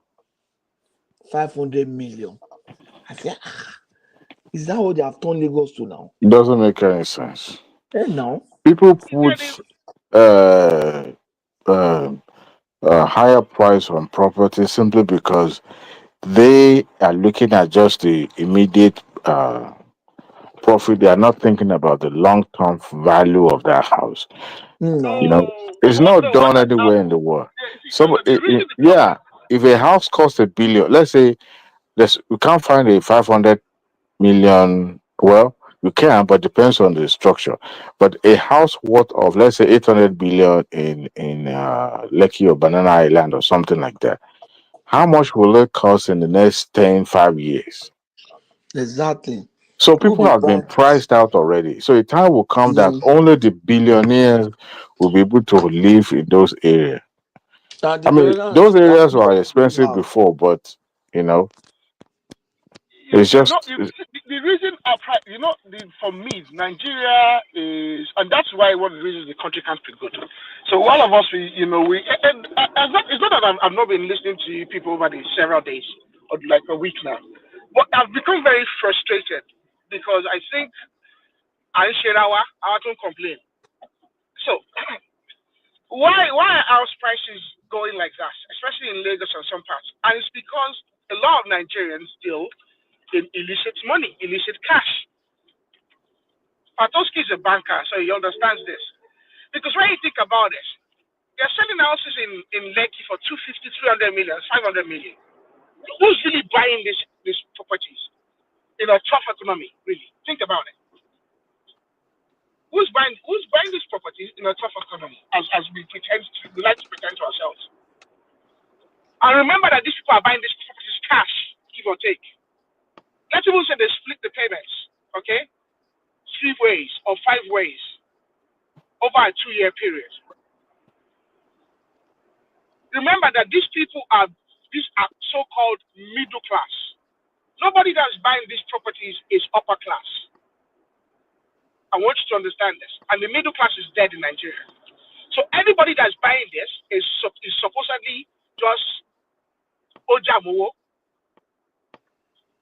500 million. I said, is that what they have turned Lagos to now? It doesn't make any sense. Now People put a higher price on property simply because they are looking at just the immediate profit. They are not thinking about the long-term value of their house. It's not done anywhere in the world. If a house costs $1 billion, let's say we can't find a 500 million. Well, you can, but depends on the structure. But a house worth of, let's say, 800 billion in Lekki or Banana Island or something like that, how much will it cost in the next 5 years? Exactly. So people have been priced out already. So a time will come that only the billionaires will be able to live in those areas. I mean, those areas were expensive before, but it's just the reason for me, Nigeria is, and that's why one of the reasons the country can't be good. So all of us, it's not that I've not been listening to you people over the several days or like a week now, But I've become very frustrated because I think I don't complain. So why are house prices going like that, especially in Lagos and some parts? And it's because a lot of Nigerians deal in illicit money, illicit cash. Patoski is a banker, so he understands this. Because when you think about it, they're selling houses in Lekki for 250, 300 million, 500 million. Who's really buying these properties in a tough economy, really? Think about it. Who's buying these properties in a tough economy as we like to pretend to ourselves? And remember that these people are buying these properties cash, give or take. Let's even say they split the payments, okay? 3 ways or 5 ways over a 2-year period. Remember that these are so-called middle class. Nobody that's buying these properties is upper class. I want you to understand this. And the middle class is dead in Nigeria. So anybody that's buying this is supposedly just Ojamowo.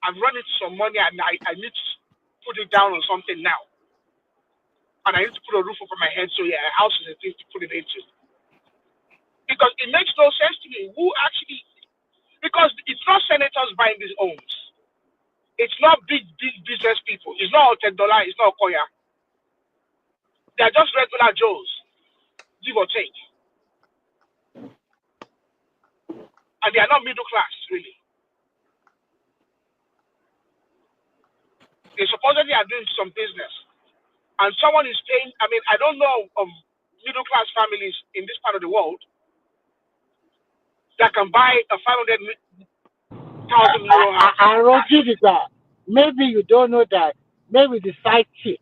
I've run into some money and I need to put it down on something now. And I need to put a roof over my head, so yeah, a house is a thing to put it into. Because it makes no sense to me because it's not senators buying these homes. It's not big business people. It's not $10, it's not Koya. They're just regular Joes, give or take. And they are not middle class, really. They supposedly are doing some business. And someone is paying, I don't know of middle class families in this part of the world that can buy a 500,000 euro house. I wrote it that maybe you don't know that maybe the side chick,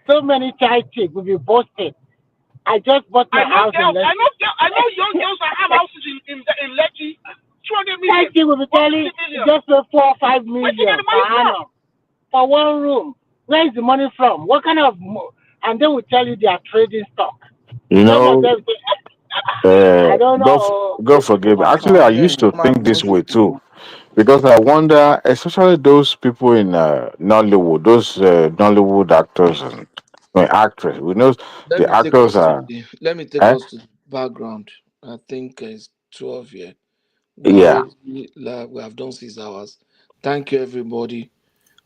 so many side chicks will be busted. I just bought my house in Lekki. I know young girls that have houses in Lekki, 200 million. Side chick will be telling just 4 or 5 million per annum for 1 room. Where is the money from? What kind of? And they will tell you they are trading stock. You know, I don't know. God forgive me. Actually, I used to think this way too, because I wonder, especially those people in Nollywood, those Nollywood actors and actors. We know the actors are. Let me take Eh? us to the background. I think it's 12 here. Yeah. We have done 6 hours. Thank you, everybody.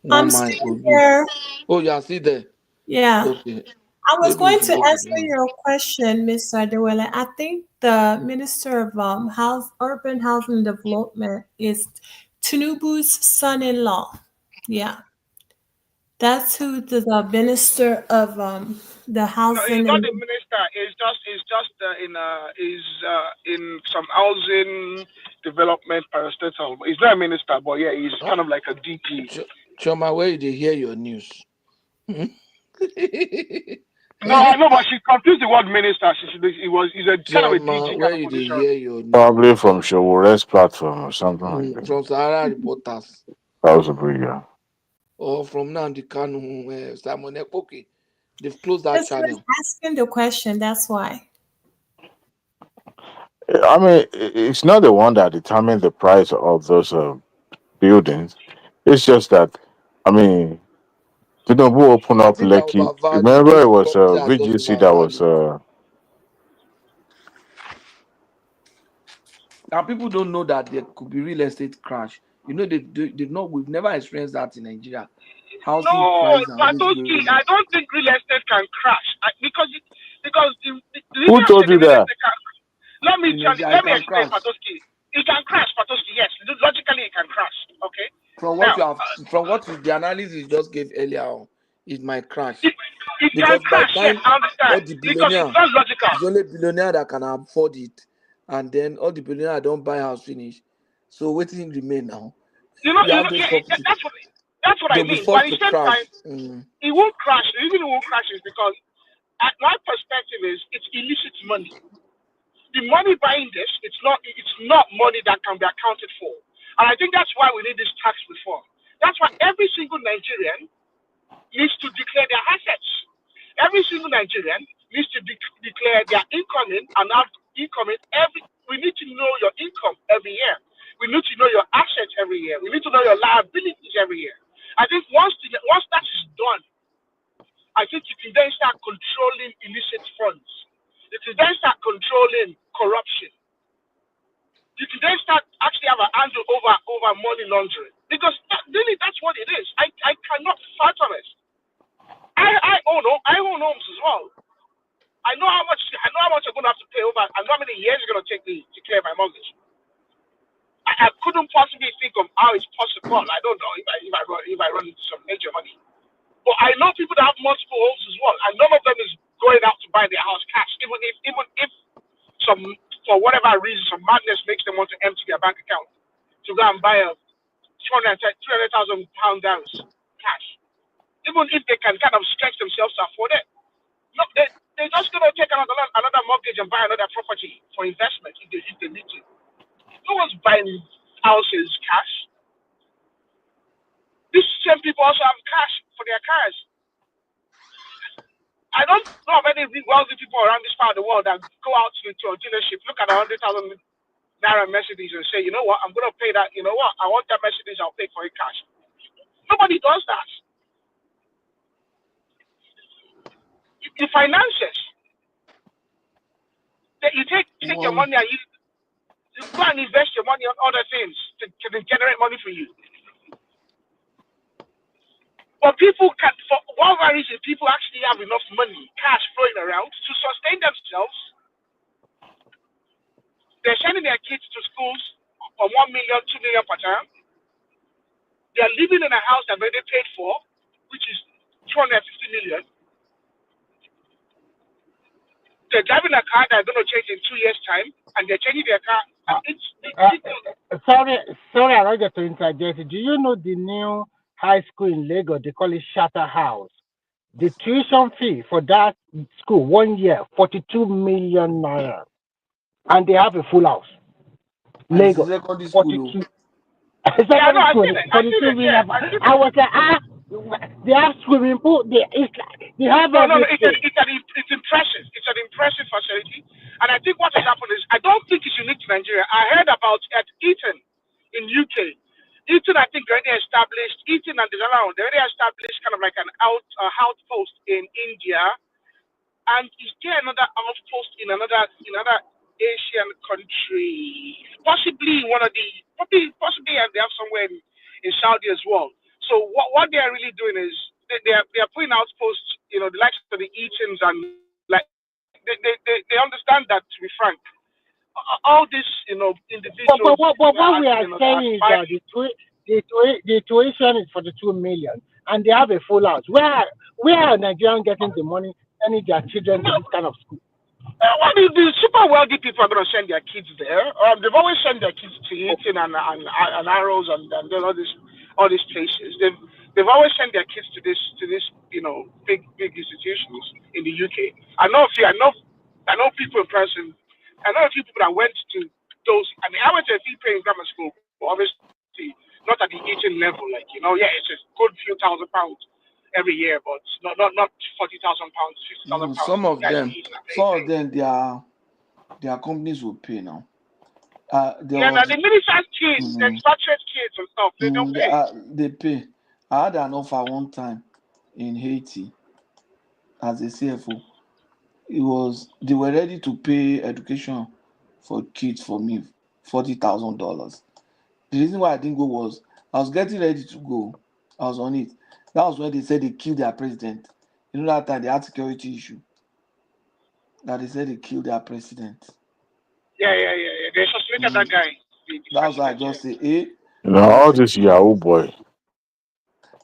I'm still here. Oh, you are still there? Yeah. Okay. I was Maybe we going should to go answer your question, Mr. Dewele. I think the Minister of Urban Housing Development is Tinubu's son-in-law. Yeah. That's who the Minister of the No, Housing he's not and the minister. He's just in some housing development parastatal. He's not a minister, but yeah, he's kind of like a DP. Choma, where did you hear your news? No, I know, but she confused the word minister. He's a kind of a DG where kind of did you position. hear your news? Probably from Showore's platform or something like that. From Sahara Reporters. Possibly, yeah. Or from Nandi Kanu, Simon Epoke. They've closed that just channel. asking the question. That's why. I mean, it's not the one that determines the price of those buildings. It's just that, I mean, Tinubu opened I up think they're Lekki. overvalued. Remember, it Those was properties are just VGC that was. overvalued. And people don't know that there could be real estate crash. You know, we've never experienced that in Nigeria. Housing No, prices are always Patoski, going I up. don't think real estate can crash because the reason Who I told said you the real that? estate can. Let me In Nigeria, it explain, can crash. Patoski. It can crash, Patoski. Yes, logically it can crash. Okay. From Now, the analysis you just gave earlier on, it might crash. it can Because by the crash. Yes, time I understand all the because billionaire, it's not logical. it's only billionaire that can afford it, and then all the billionaire don't buy house finish. So waiting remain now. You have those properties. That's what I They'll be mean. But forced at to the same crash. time, it won't crash. The reason it won't crash is because, at my perspective, is it's illicit money. The money buying this, it's not money that can be accounted for. And I think that's why we need this tax reform. That's why every single Nigerian needs to declare their assets. Every single Nigerian needs to declare their incoming and out incoming. We need to know your income every year. We need to know your assets every year. We need to know your liabilities every year. I think once that is done, I think you can then start controlling illicit funds. You can then start controlling corruption. You can then start actually have a handle over money laundering, because really that's what it is. I cannot fathom it. I own homes as well. I know how much I'm going to have to pay over. I know how many years it's going to take me to clear my mortgage. I couldn't possibly think of how it's possible. I don't know if I run into some major money. But I know people that have multiple homes as well, and none of them is going out to buy their house cash, even if some, for whatever reason, some madness makes them want to empty their bank account to go and buy a £300,000 house cash. Even if they can kind of stretch themselves to afford it, no, they're just going to take another mortgage and buy another property for investment if they need to. No one's buying houses cash. These same people also have cash for their cars. I don't know of any wealthy people around this part of the world that go out to a dealership, look at a £100,000 Mercedes and say, you know what, I'm going to pay that. You know what, I want that Mercedes, I'll pay for it cash. Nobody does that. You finance it. You take your money and you go and invest your money on other things to generate money for you. But people can, for whatever reason, people actually have enough money, cash flowing around to sustain themselves. They're sending their kids to schools for 1 million, 2 million per term. They're living in a house that they paid for, which is 250 million. They're driving a car that's going to change in 2 years' time, and they're changing their car. It's Sorry, I don't get to interject. Do you know the new high school in Lagos? They call it Shatter House. The tuition fee for that school 1 year, 42 million naira, and they have a full house. And it's a Lagos, secondary school. 42. Yeah, no, Secondary I school, seen it. 42 million. I was like, they have swimming pool. They have No, everything. it's impressive. It's an impressive facility. And I think what has happened is, I don't think it's unique to Nigeria. I heard about at Eton in UK. Eton, I think, already established, Eton and the other one, they already established kind of like an outpost in India. And is there another outpost in another Asian country? Possibly one of the, possibly and they have somewhere in Saudi as well. So what they are really doing is they are putting outposts, the likes of the Eatons, and like they understand that, to be frank, all these individuals. But what we are saying is that the tuition is for the 2 million, and they have a full house. Where are Nigerians getting the money sending their children to this kind of school? Well, the super wealthy people are going to send their kids there. They've always sent their kids to Eton and Arrows and all these places. They've always sent their kids to this big institutions in the UK. I know people in person. I know a few people that went to those. I mean, I went to a fee paying grammar school, but obviously not at the Eton level. Like, it's a good few £1,000 every year, but not £40,000, £50,000. Some of them, their companies will pay now. The ministers' kids, the expatriate kids and stuff, they don't pay. They pay. I had an offer one time in Haiti as a CFO. They were ready to pay education for kids for me, $40,000. The reason why I didn't go was I was getting ready to go. I was on it. That was when they said they killed their president. That time they had security issue. That they said they killed their president. Yeah. They assassinated that guy. That's why I just say, all this Yahoo boy.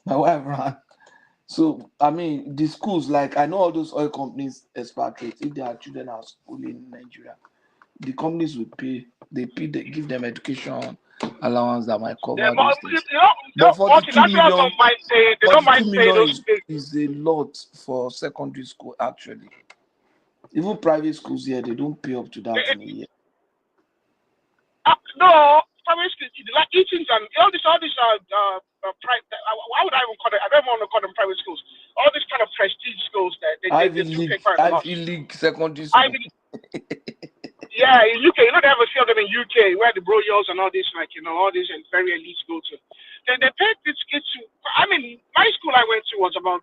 My wife ran. So, I mean, the schools, like, I know all those oil companies expatriate, if their children are schooling in Nigeria, the companies will pay. They give them education allowance that might cover those things. But 42 million, they don't mind paying those is a lot for secondary school, actually. Even private schools here, they don't pay up to that in a year. No, private schools, like Eatons and all these private. Why would I even call it? I don't want to call them private schools. All these kind of prestige schools that Ivy League secondary school. Yeah, in UK, they have a few of them in UK where the broyos and all this, like, all these and very elite go to. They paid these kids to, I mean, my school I went to was about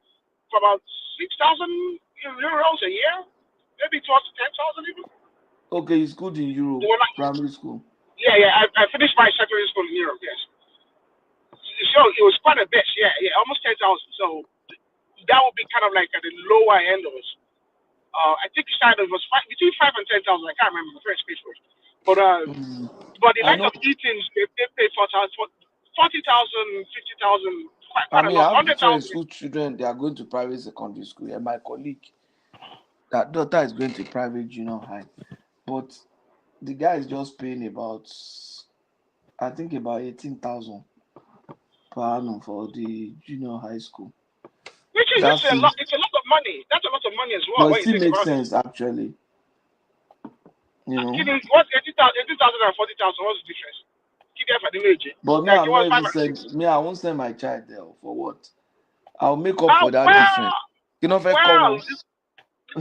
6,000 euros a year, maybe it was 10,000 even. Okay, you schooled in Europe, primary school. Yeah, I finished my secondary school in Europe, yes. So it was quite a bit, yeah, almost 10,000. So that would be kind of like at the lower end of it. I think it was between 5 and 10,000. I can't remember the first page for it. But the I likes know. of Eatons, they pay 40,000, 50,000, quite I a mean, lot, I have different 100,000. school children. They are going to private secondary school, and my colleague, that daughter is going to private junior high, but the guy is just paying about, I think, about 18,000 per annum for the junior high school. Which is That's a lot. It's a lot of money. That's a lot of money as well. but it When you still think makes about it. sense, actually. What's 18,000 and 40,000? What's the difference? But me, I'm not even send me. I won't send my child there. For what? I'll make up for that difference. You know, if I come,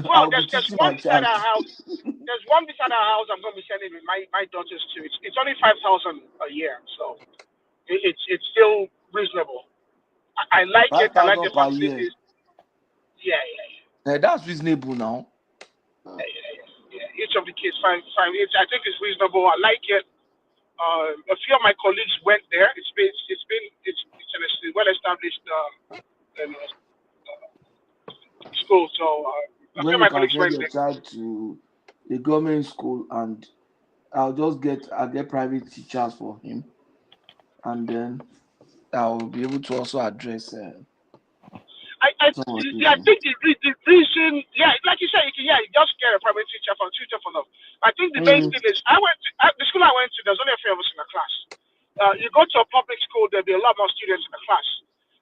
I'll be there's teaching one my beside child. our house. There's one beside our house. I'm going to be sending my daughters to. It's only 5,000 a year, so it's still reasonable. I like it. I like the 5,000 per year. facilities. Yeah. That's reasonable now. Yeah. Each of the kids, five. I think it's reasonable. I like it. A few of my colleagues went there. It's a well-established school. So a few When of you my can colleagues send went your there. child to a government school, and I'll get private teachers for him, and then I'll be able to also address I some of these think the reason, like you said, you just get a private teacher for them. I think the main thing is, the school I went to, there's only a few of us in the class. You go to a public school, there'll be a lot more students in the class.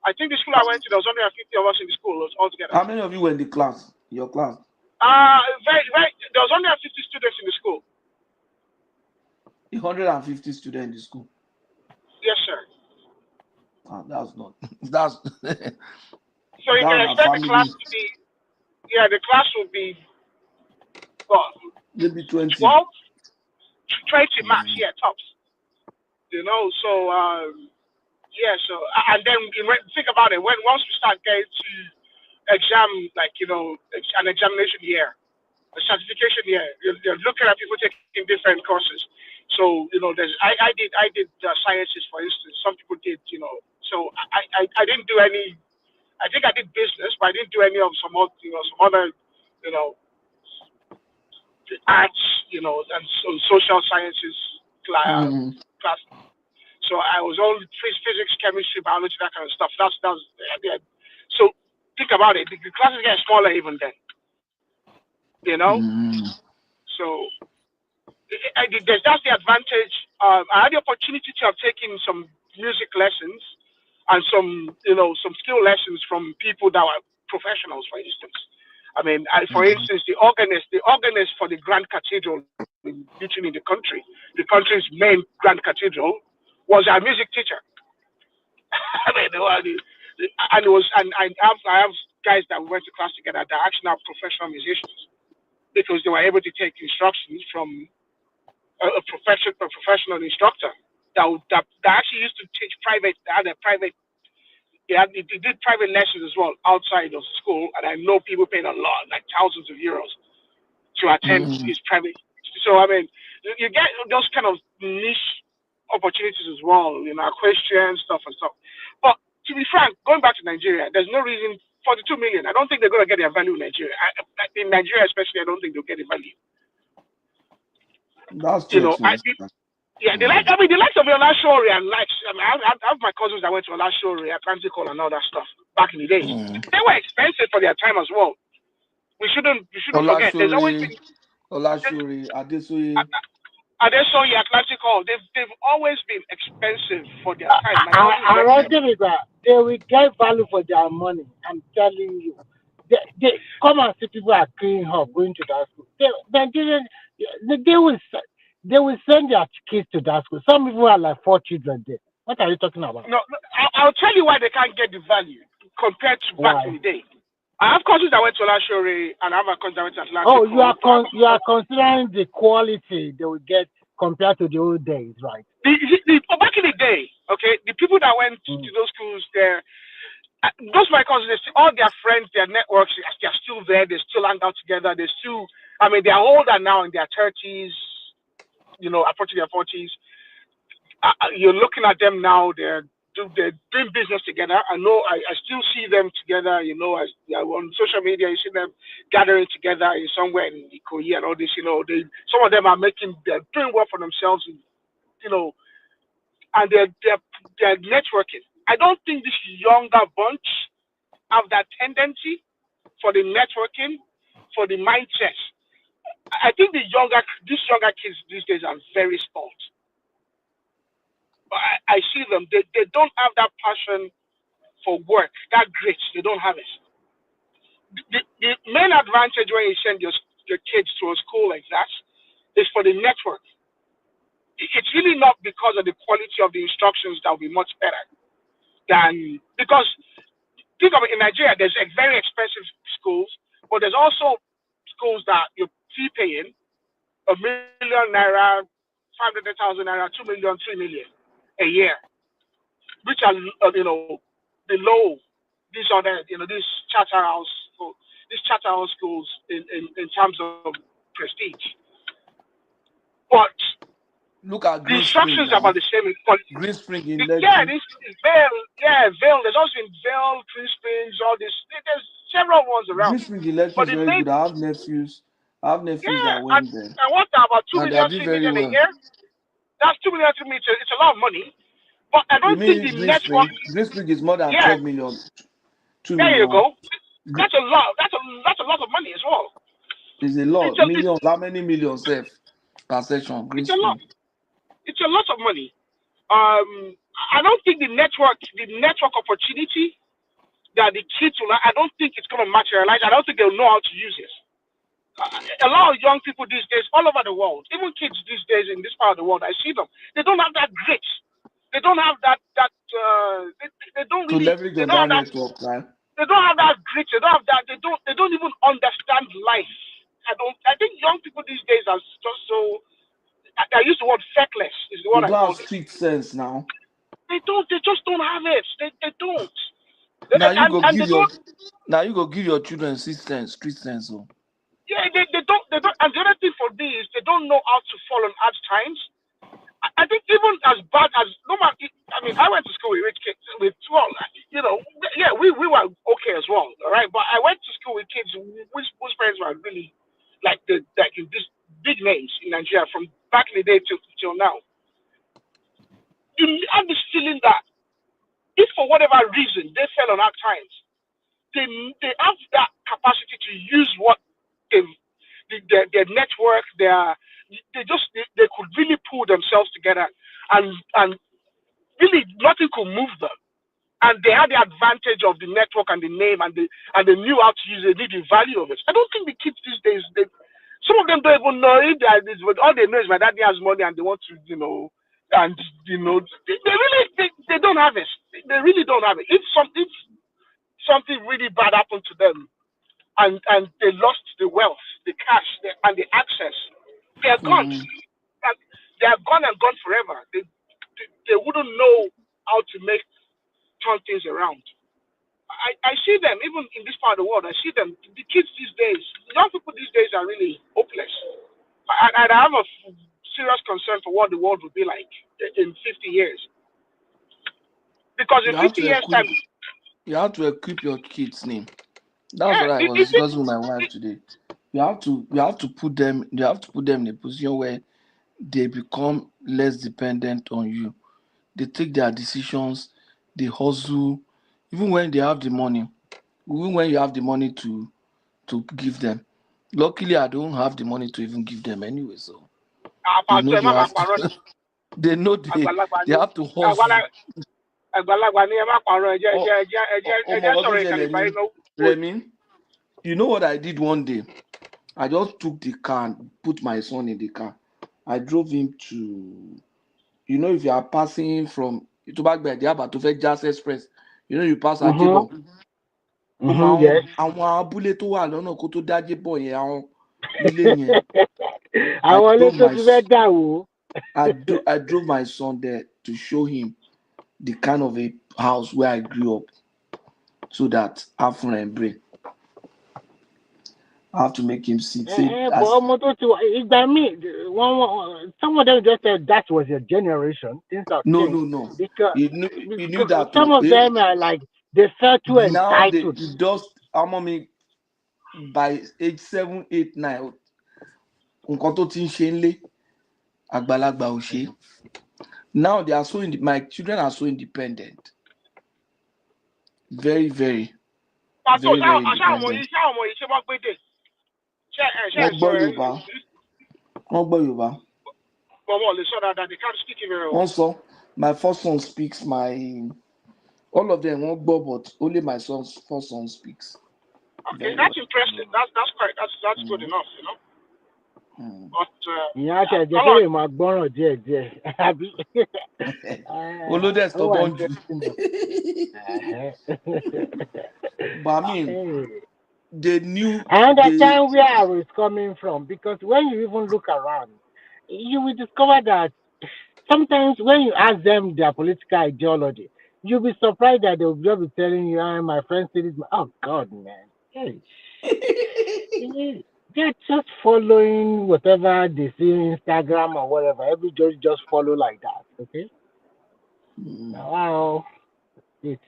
I think the school I went to, there was only 50 of us in the school altogether. How many of you were in the class? Your class? There was only 50 students in the school. 150 students in the school. Yes, sir. That's not. That's. So you can expect the class to be. Yeah, the class will be. What? Maybe 20. 12, 20 max. Yeah, tops. So so and then think about it. Once we start getting to exam, an examination year, a certification year, you're looking at people taking different courses. So I did sciences, for instance. Some people did, So I didn't do any. I think I did business, but I didn't do any of some other arts, and social sciences class. So I was all physics, chemistry, biology, that kind of stuff. That's so think about it. The classes get smaller even then. So that's the advantage. I had the opportunity to have taken some music lessons and some skill lessons from people that were professionals, for instance. I mean, for instance, the organist for the Grand Cathedral literally in the country's main Grand Cathedral, was our music teacher. I mean, I have guys that went to class together that are actually now professional musicians because they were able to take instructions from a professional instructor that actually used to teach private. They did private lessons as well outside of school, and I know people paying a lot, like thousands of euros, to attend his private. So I mean, you get those kind of niche opportunities as well, Christian stuff and stuff. But to be frank, going back to Nigeria, there's no reason. 42 million. I don't think they're going to get their value in Nigeria. In Nigeria, especially, I don't think they'll get the value. That's true. The likes of Olashore and I have my cousins that went to Olashore, Atlantic Hall, and all that stuff back in the day. They were expensive for their time as well. We shouldn't forget. There's always been Olashore, Adesoye, Atlantic Hall. They've always been expensive for their time. I reckon that they will get value for their money. I'm telling you. They come and see people are cleaning up, going to that school. They will send their kids to that school. Some people are like 4 children there. What are you talking about? No, I'll tell you why they can't get the value compared to back in the day. I have cousins that went to Lashore and I have a cousin that went to Atlantic Oh, you are Coast. you are considering the quality they will get compared to the old days, right? Back in the day, okay, the people that went to those schools there, those my cousins, all their friends, their networks, they're still there. They still hang out together. They still, I mean, they're older now in their 30s, you know, approaching their 40s. You're looking at them now. They're doing business together. I know. I still see them together. You know, on social media, you see them gathering together in somewhere in Ikoyi and all this. You know, some of them are they're doing well for themselves. You know, and they're networking. I don't think this younger bunch have that tendency for the networking, for the mindset. I think these younger kids these days are very spoiled. But I see them. They don't have that passion for work, that grit. They don't have it. The main advantage when you send your kids to a school like that is for the network. It's really not because of the quality of the instructions that will be much better than because think of it, in Nigeria there's very expensive schools, but there's also schools that you're fee paying ₦1 million, 500,000 naira, 2 million, 3 million a year, which are you know below these other these charter house schools in terms of prestige. But Look at the Green Spring instructions are about now. the same in quality. Green Spring in Yeah, Lekki. this is Vale. There's also in Vale, Green Springs, all this. There's several ones Green around. Spring in Lekki But is the very main, good. I have nephews. yeah, That went there, and what's that, about 2 and they are million, doing 3 very million a well. year? That's 2 million, 3 million. It's a lot of money. But I You don't think mean the Green network, Spring? Green Spring is more than yeah, 12 million, 2 there you million. go. That's a lot. That's a lot of money as well. It's a It's lot. a, Millions. How many millions safe per section? Green it's a lot. Spring. It's a lot of money. I don't think the network opportunity that the kids will, I don't think it's going to materialize. I don't think they'll know how to use it. A lot of young people these days, all over the world, even kids these days in this part of the world, I see them. They don't have that grit. They don't have they don't To really. leverage They on don't that have that. network, right? They don't have that grit. They don't have that. They don't even understand life. I think young people these days are just so. I use the word feckless. Is the They word I don't have called it. street sense now. They don't. They just don't have it. They don't. Now you go And they give your don't. children street sense. Oh. Yeah, they don't. They don't. And the other thing for me is they don't know how to fall on hard times. I think even as bad as no matter. I mean, I went to school with rich kids. You know, yeah, we were okay as well, all right. But I went to school with kids whose parents were really like these big names in Nigeria from back in the day till now. You have this feeling that if for whatever reason they fell on hard times, they have that capacity to use what they've their network, they could really pull themselves together and really nothing could move them. And they had the advantage of the network and the name and they knew how to use it, they knew the value of it. I don't think the kids these days some of them don't even know it, but all they know is my daddy has money and they want to, they really they don't have it. They really don't have it. If something really bad happened to them and they lost the wealth, the cash, and the access, they are gone. Mm-hmm. And they are gone and gone forever. They wouldn't know how to turn things around. I see them even in this part of the world. I see them. The kids these days, young people these days are really hopeless. And I have a serious concern for what the world will be like in 50 years. Because in You have 50 to years equip. time, You have to equip your kids' name. That's yeah, what I was discussing with my wife today. You have to put them. You have to put them in a position where they become less dependent on you. They take their decisions. They hustle, even when they have the money. Even when you have the money to give them. Luckily, I don't have the money to even give them anyway. So they know they have to. They know they have to hustle. àgbàlagbà ni ẹ má pààrọ̀ Oh, ẹjẹ sọ̀rọ̀ ìkànnì ìparí náà. Remy, you know what I did one day? I just took the car and put my son in the car. I drove him to, if you are passing from Itubagbe, to Jazz Express, you pass Ajibon. Yes. àwọn abúlé tó wà lọ́nà kó tó dájé bọ̀ yẹn àwọn ilé yẹn. Àwọn ilé tó ti fẹ́ dà wò. I drove my son there to show him the kind of a house where I grew up, so that after and brain, I have to make him see. But almost some of them just said that was your generation. Things have changed. No. Because You knew that some of them are like they felt too entitled. Now just me by age 7, 8, 9. Nǹkan tó ti ń ṣe ń lé àgbàlagbà ò ṣe. Now they are my children are so independent. Very, very. Very, very independent. Wọ́n gbọ́ Yorùbá. They can't speak it very well. Also, my first son speaks all of them won't go, but only my first son speaks. Okay, that's impressive. That's good enough, you know. But but I mean, they knew. I understand where I was coming from, because when you even look around, you will discover that sometimes when you ask them their political ideology, you'll be surprised that they'll just be telling you, my friend said this. Oh God, man. Hey. They're just following whatever they see on Instagram or whatever. Every just follow like that. Okay. Wow. It's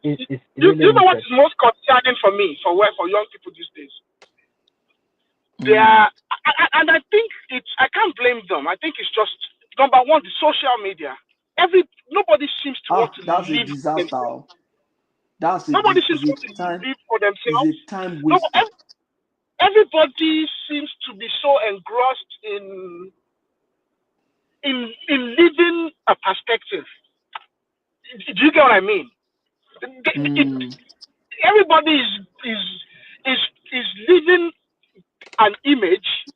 you really know what is most concerning for me, for young people these days? They are, and I think I can't blame them. I think it's just number one, the social media. Nobody seems to want to that's live a disaster. Nobody seems to want to live for themselves. It's a time waste. Everybody seems to be so engrossed in living a perspective. Do you get what I mean? Everybody is living an image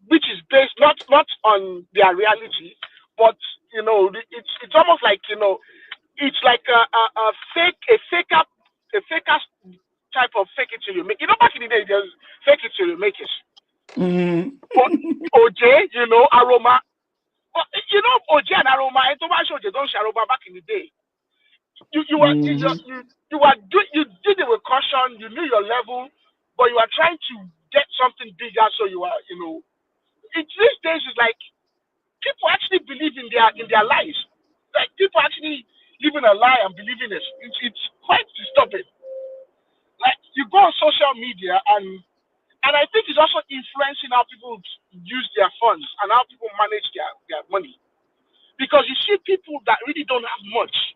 which is based not on their reality, but it's almost like it's like a faker type of fake it till you make. Back in the day, there's fake it till you make it. OJ, Aroma. OJ and Aroma. I told you they don't share Aroma back in the day. You did it with caution. You knew your level, but you are trying to get something bigger. So you are, these days is like people actually believe in their lies. Like people actually live in a lie and believe in it. It's quite disturbing. Like you go on social media and I think it's also influencing how people use their funds and how people manage their money. Because you see people that really don't have much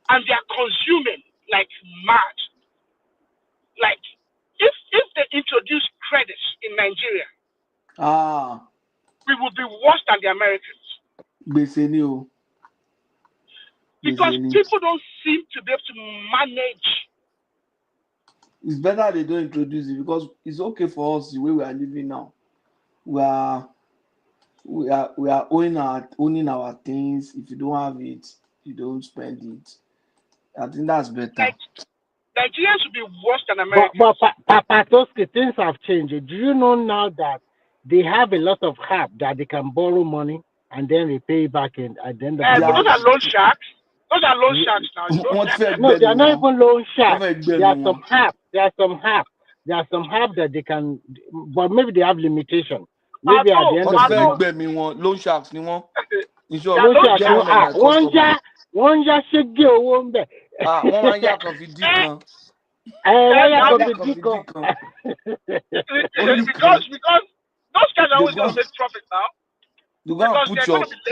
and they are consuming like mad. Like if they introduce credits in Nigeria, we would be worse than the Americans. Because people don't seem to be able to manage. It's better they don't introduce it, because it's okay for us the way we are living now. We are owning our things. If you don't have it, you don't spend it. I think that's better. Like, Nigerians would be worse than Americans. But Patoski, things have changed. Do you know now that they have a lot of help that they can borrow money and then repay back at the end of the year? Those are loan sharks. Those are loan sharks now. No, they are not even loan sharks. There are some help. There are some help that they can, but maybe they have limitation. Maybe at the end of the year. Loan sharks, loan sharks. One just should give one back. One yak of it. Because those guys are always going to make profit now.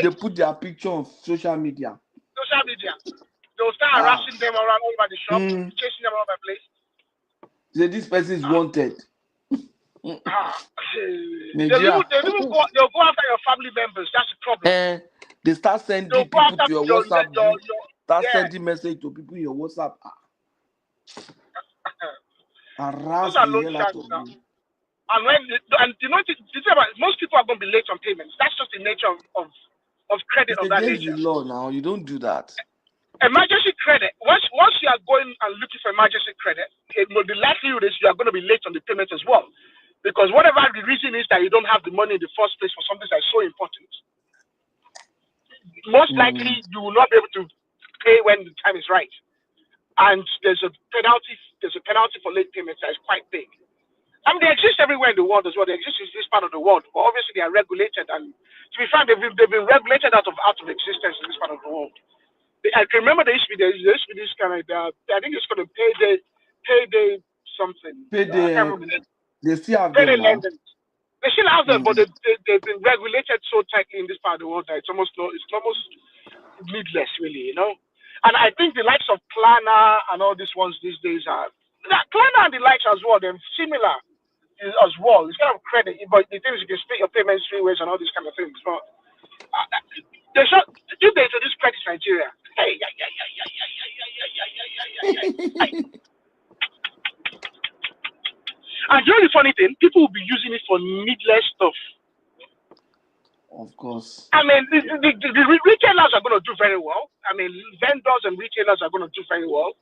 They put their picture on social media. They'll start harassing them around all over the shop, chasing them around the place. So this person is wanted. They'll go after your family members. That's the problem. They start sending people to your WhatsApp. Sending message to people in your WhatsApp. Harass the hell out of you. And most people are going to be late on payments. That's just the nature of credit of that nature. It's against the law now. You don't do that. Emergency credit. Once you are going and looking for emergency credit, the likelihood is you are going to be late on the payment as well, because whatever the reason is that you don't have the money in the first place for something that's so important, most likely you will not be able to pay when the time is right, and there's a penalty. There's a penalty for late payments that is quite big. I mean, they exist everywhere in the world as well. They exist in this part of the world, but obviously they are regulated, and to be frank, they've been regulated out of existence in this part of the world. I can remember there used to be this kind of I think it's called a payday something. I can't remember. They still have Payday them now. lending. They still have them, but they've been regulated so tightly in this part of the world that it's almost needless, really, you know. And I think the likes of Klarna and all these ones these days are Klarna and the likes as well. They're similar as well. It's kind of credit, but the thing is you can split your payments 3 ways and all these kind of things. But they introduce credit in Nigeria. Hey, and you know the funny thing, people will be using it for needless stuff. Of course. I mean, the retailers are going to do very well. I mean, vendors and retailers are going to do very well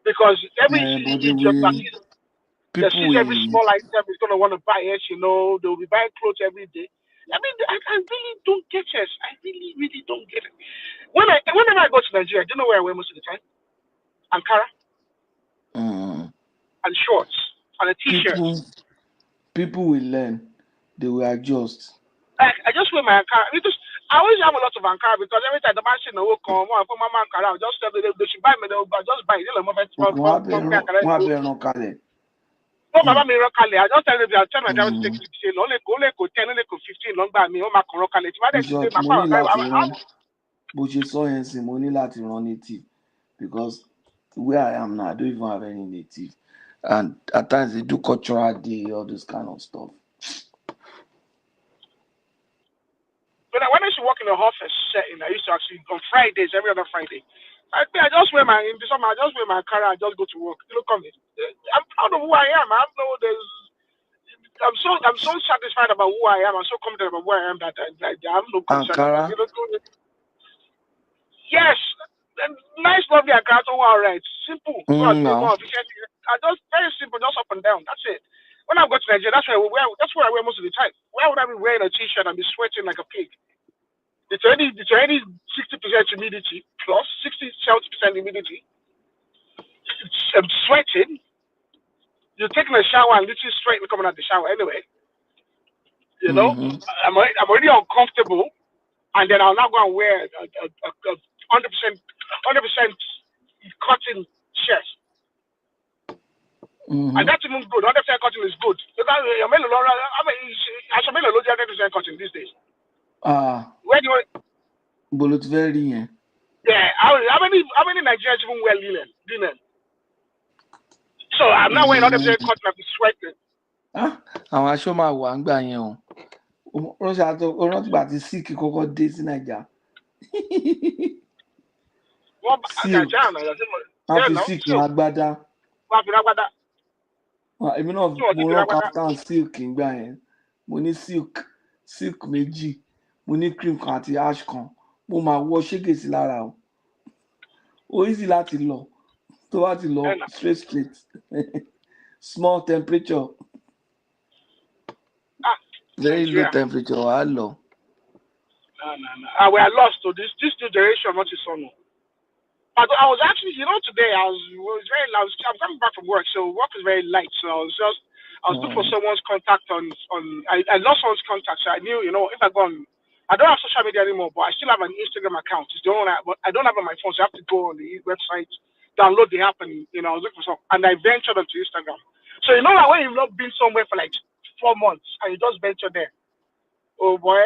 because every small item is going to want to buy it. You know, they'll be buying clothes every day. I mean, I really don't get it. I really, really don't get it. Whenever I go to Nigeria, do you know where I wear most of the time? Ankara. And shorts and a t-shirt. People will learn. They will adjust. I just wear my Ankara because I always have a lot of Ankara because every time the man say no come, I put my Ankara. I'll just tell them they should buy me. They'll just buy it. No, Baba mi rokale. I just tell them I tell my driver to take it to say only go 10, only go 15 long by me. Oh my rokale. But you saw him say money láti run native because where I am now, I don't even have any native, and at times they do cultural day, all this kind of stuff. But when I used to work in the office setting, I used to actually on Fridays, every other Friday. I just wear my I just wear my car and just go to work. You look at me. I'm proud of who I am. I'm so satisfied about who I am. I'm so confident about who I am that I have no concern about. Yes, nice, lovely Ankara. All right, simple. So more efficient. Just very simple, just up and down. That's it. When I go to Nigeria, that's where I wear most of the time. Why would I be wearing a t-shirt and be sweating like a pig? It's already 60% humidity plus 60-70% humidity. I'm sweating. You're taking a shower and literally straight coming out the shower anyway. You know, I'm already uncomfortable, and then I'll now go and wear a 100% cotton shirt. And that's even good. 100% cotton is good. I should make a lot of 100% cotton these days. Where do you want? Bullet very, yeah. How many Nigerians even wear linen? So I'm not wearing 100% cotton. I'm sweating. Àwọn aṣọ máa wà ń gbà yẹn o. Rántí gbà tí síìkì kọ́kọ́ dé sí Nàìjà. Wọ́n fi síìkì agbádá. Èmi náà mo rán kaftan silk ńgbà yẹn. Mo ní silk méjì. Mo ní cream kan àti ash kan. Mo máa wọ ṣégè sí lára o. Ó easy láti lọ. Tó bá ti lọ straight. Small temperature. Very low temperature. No. We are lost to this new generation. What is on? But I was actually, today I'm coming back from work, so work is very light. So I was looking for someone's contact I lost someone's contact, so I knew, if I go on, I don't have social media anymore, but I still have an Instagram account. It's the only one but I don't have it on my phone, so I have to go on the website, download the app, and I was looking for some, and I ventured onto Instagram. So like when you've not been somewhere for like 4 months and you just venture there, oh boy,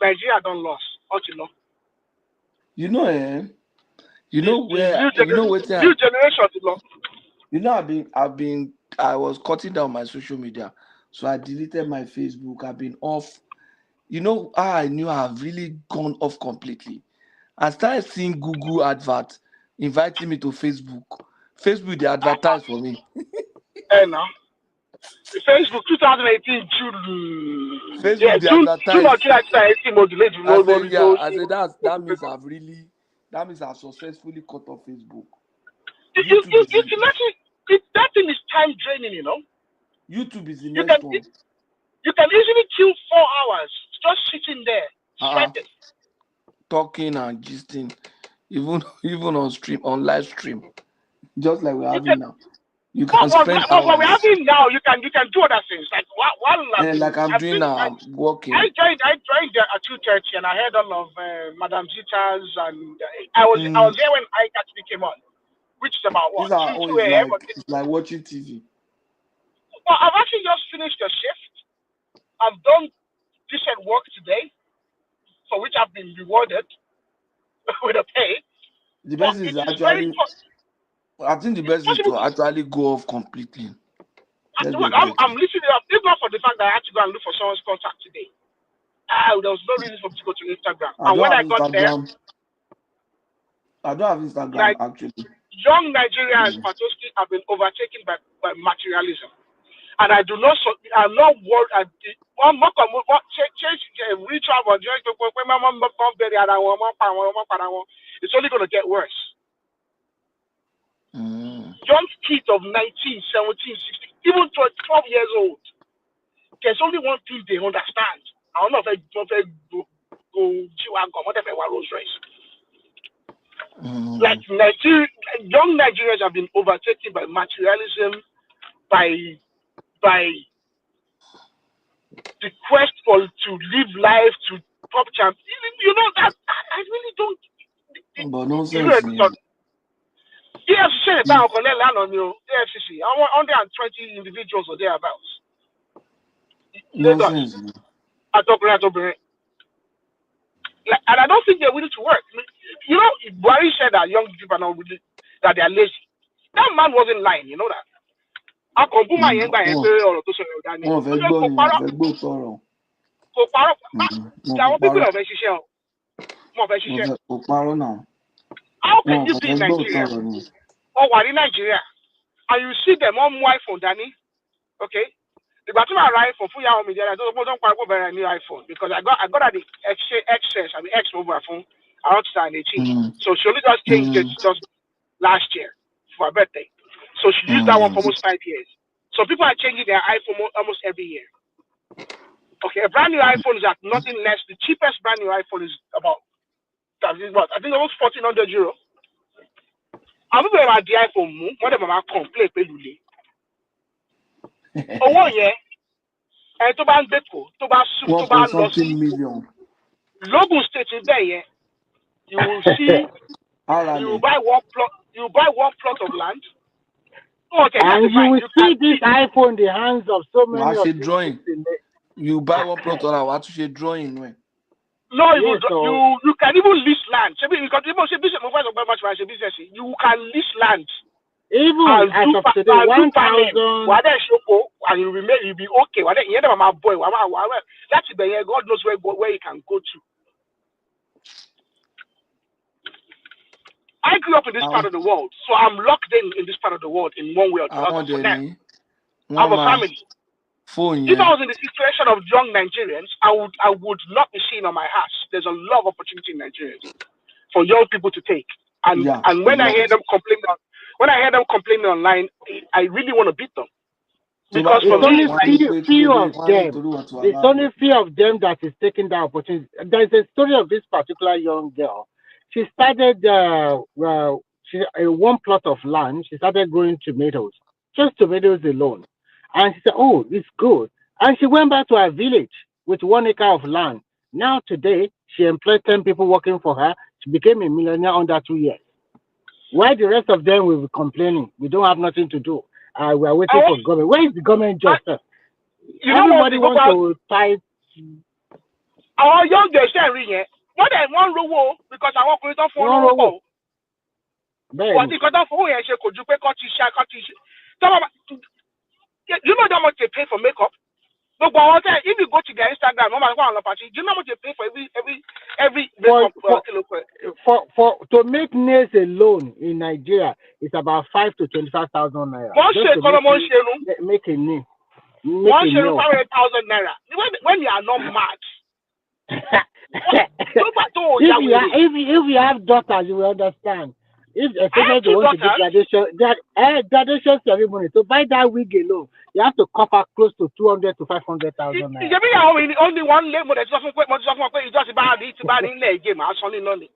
Nigeria don't lost. What you know? New generation. I was cutting down my social media, so I deleted my Facebook. I've been off. I knew I've really gone off completely. I started seeing Google adverts inviting me to Facebook. They advertise for me. Now. Facebook 2018 June. Facebook they advertise. I said that means I've really That means I've successfully cut off Facebook. That thing is time draining, you know. YouTube is the You next can one. you can easily kill 4 hours just sitting there sweating. Talking and gisting, even on stream, on live stream, just like we're having now. You can what spend hours. we're having now, you can do other things like like I'm doing now. I'm working. I joined at 2:30 and I heard all of Madam Zita's and I was there when I actually came on, which is about what 2 a.m. It's like watching TV. Well, I've actually just finished a shift. I've done decent work today, for which I've been rewarded with a pay. The best is actually, I think the best is to actually go off completely. I'm listening up. If not for the fact that I had to go and look for someone's contact today, there was no reason for me to go to Instagram. And when I got there, I don't have Instagram actually. Young Nigeria and Patoski have been overtaken by materialism, and I do not. I'm not worried. It's only going to get worse. Young kids of 19, 17, 16, even 12 years old, there's only one thing they understand. I don't know if they go whatever Rolls Royce. Like young Nigerians have been overtaken by materialism, by the quest to live life, to top champ. You know that I really don't. But nonsense. EFCC is now on land on you. EFCC, 120 individuals or thereabouts. Nonsense. And I don't think they're willing to work. You know, Buhari said that young people are not really, that they are lazy. That man wasn't lying, you know that. I can put my hand by hand or to say that. There are people of Eshisha. How can you be in Nigeria? Or what in Nigeria? And you see them on wife on Danny, okay? The battle arrived for full year on media. I don't quite go very new iPhone because I got at the excess. I mean X mobile phone around 2018. So she only just changed it just last year for her birthday. So she used that one for almost 5 years. So people are changing their iPhone almost every year. Okay, a brand new iPhone is at nothing less. The cheapest brand new iPhone is about I think almost 1,400 euros. I'm going to the iPhone more. What am I complain? Oh yeah. And to ban Beko, to ban soup, to ban something million. Logan State is there, yeah. You will see. You buy one plot of land. Okay, and you will see this iPhone in the hands of so many of these drawing. You buy one plot of land. What you drawing when? No, you can even lease land. You can lease land. Even as of today, 1,000. And you'll be okay. My boy, that's the year. God knows where you can go to. I grew up in this part of the world, so I'm locked in this part of the world in one way or the other. For now, I have a family. If I was in the situation of young Nigerians, I would not be seen on my ass. There's a lot of opportunity in Nigeria for young people to take. And when I hear them complaining online, I really want to beat them. Because it's only few of them. It's only few of them that is taking that opportunity. There's a story of this particular young girl. She started one plot of land. She started growing tomatoes, just tomatoes alone. And she said, "Oh, it's good." And she went back to her village with 1 acre of land. Now today, she employed 10 people working for her. She became a millionaire under 2 years. Why the rest of them will be complaining? We don't have nothing to do. We are waiting for government. Where is the government justice? Everybody wants to fight. Our young girls are ring it. More than one row because I want to go for one row. What you got for who? Could you pay you know how much they pay for makeup? No, but if you go to their Instagram, do you know how much they pay for every makeup? To make nails alone in Nigeria, it's about 5,000 to 25,000 naira. Make a nail. 1,500,000 naira. When you are not mad. if you have daughters, you will understand. If especially they want to do graduation ceremony, to buy that wig alone, you have to cover close to 200 to 500,000 naira. Only one label that's often quite much often you just about it about in leg game. I saw it only.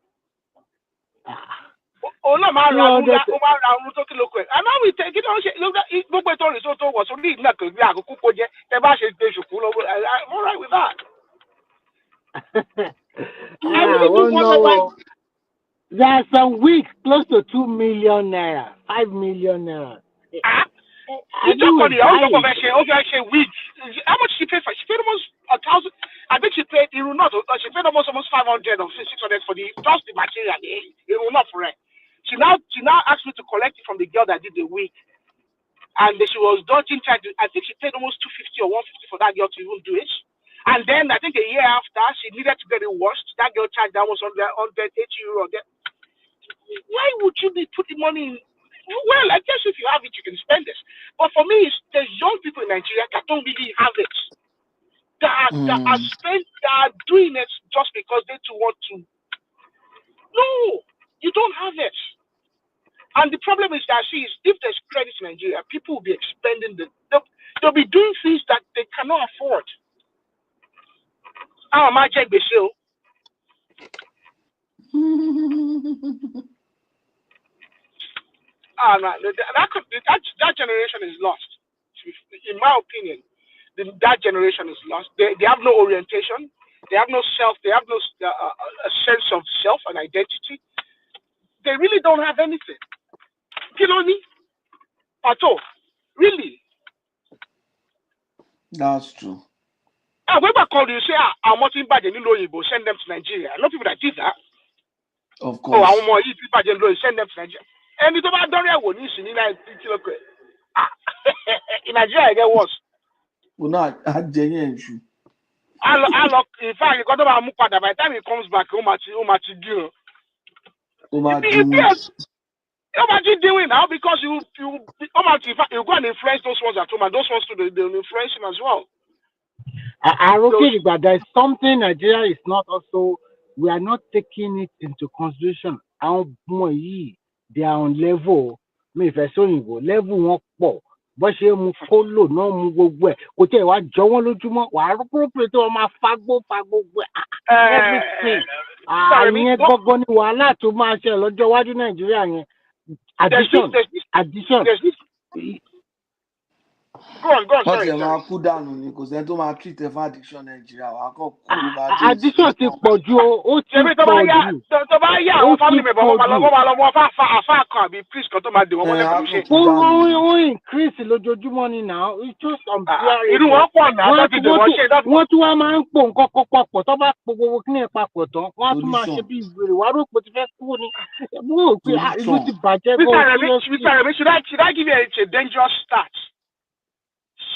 Oh no, man, I know we take it on. Look at it. Look at all. So was only not because we are going to get the bash is I'm all right with that. I really do want to buy. There's some weeks close to 2 million naira, 5 million naira. You talk on the also weeks. How much she paid for? She paid almost 1,000. I think she paid. It will not. She paid almost 500 or 600 for the just the material. It will not for it. She now asked me to collect it from the girl that did the wig, and she was dodging. I think she paid almost 250 or 150 for that girl to even do it. And then I think a year after, she needed to get it washed. That girl charged almost 180 euro. Why would you be putting money in? Well, I guess if you have it, you can spend it. But for me, there's young people in Nigeria that don't really have it. That are doing it just because they too want to. No, you don't have it. And the problem is that if there's credit in Nigeria, people will be expending they'll be doing things that they cannot afford. How am I check the show? That generation is lost. In my opinion, that generation is lost. They have no orientation. They have no self. They have no a sense of self and identity. They really don't have anything. You know me? At all. Really. That's true. When I call you, say, I'm not in bad in Loyibo, send them to Nigeria. I know people that did that. Of course. Oh, I'm more bad in Loyibo, send them to Nigeria. And it's about Doria when you see in Nigeria, I get worse. Well, not at genuine issue. I look, in fact, you got about Mupada by the time he comes back, how much to do? How much you doing now? Because you how much in fact you go and influence those ones at home, and those ones to they'll influence him as well. I okay, but there's something Nigeria is not also. We are not taking it into consideration. How they are on level. Me if I saw you go level one poor. But she mu follow no mu gbogbo ẹ kò tẹ wá jọ wọn lójúmọ́ wà á rúkúrú pé tí wọn máa fagbó everything àyẹn gbọgbọ ní wàhálà tó máa ṣe lọ́jọ́ iwájú Nàìjíríà yẹn addition. Go on, sorry. Wọ́n ti máa kú dànù ni kò sẹ́ni tó máa treat ẹ fún addiction Nàìjíríà wà á kàn kú ló bá dé. Addiction ti pọ̀ jù ó ti pọ̀ jù. Tó bá yá àwọn family member wọn máa lọ wọ́n àfa kan àbí priest kan tó máa dè wọ́n wọ́n lẹ́kọ̀ọ́ ṣe. Ó increase lójoojúmọ́ ni now it's just unbearable. Irú wọn pọ̀ náà tó ti dè wọ́n ṣe. Wọ́n tún wá máa ń pò nǹkan kan papọ̀ tó bá po gbogbo kí ní ẹ̀ papọ̀ tán wọ́n á tún máa ṣe bí ìwèrè wàá rò pé ti fẹ́ kú ni. Mo rò pé ìlú ti bàjẹ́ gan-an. Mr. Remi, should I give you a dangerous stat?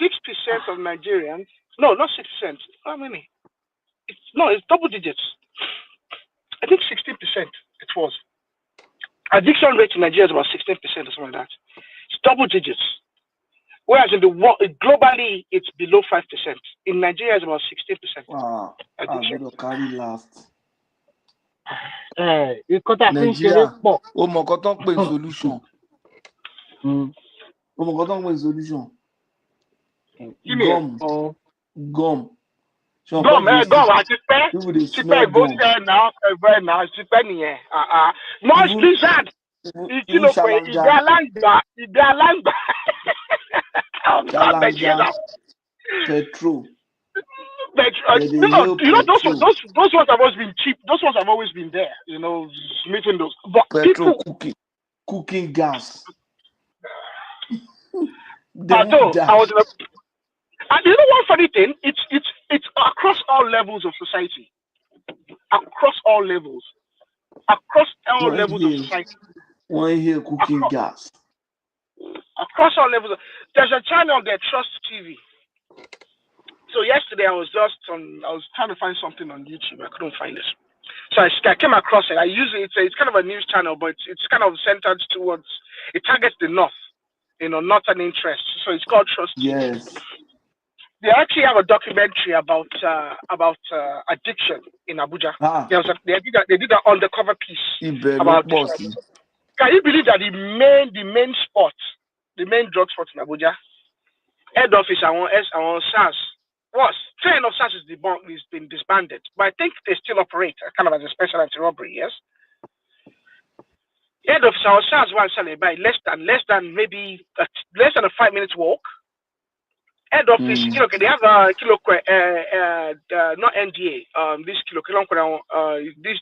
6% of Nigerians, no, not 6%. How many? It's double digits. I think 16% it was. Addiction rate in Nigeria is about 16% or something like that. It's double digits. Whereas in the world, globally, it's below 5%. In Nigeria, it's about 16%. Wow, I'm going to carry last. Nigeria, ó mọ nǹkan tó ń pè solution. Ó mọ nǹkan tó ń pè solution. Gum. Gum, àti pẹ́ ìbò ṣe náà ti pẹ́ nìyẹn. More lizard, kí ló pé ìgbẹ́ aláǹgbá. Challenger, petrol. Those ones have always been cheap. Those ones have always been there, meeting those. But petrol, cooking gas. And you know one funny thing? It's across all levels of society. Across all levels of society. Why here cooking gas? Across all levels. There's a channel there, Trust TV. So yesterday I was trying to find something on YouTube. I couldn't find it. So I came across it. I use it. It's kind of a news channel, but it's kind of centered towards. It targets the North, northern interests. So it's called Trust TV. Yes. they actually have a documentary about addiction in Abuja. They did an undercover piece about. Can you believe that the main spot, the main drug spot in Abuja, head office on SARS was train of SARS is been disbanded, but I think they still operate kind of as a special anti-robbery. Yes. Head office on SARS one by less than maybe less than a 5 minute walk. Head office, they have a not NDA. This this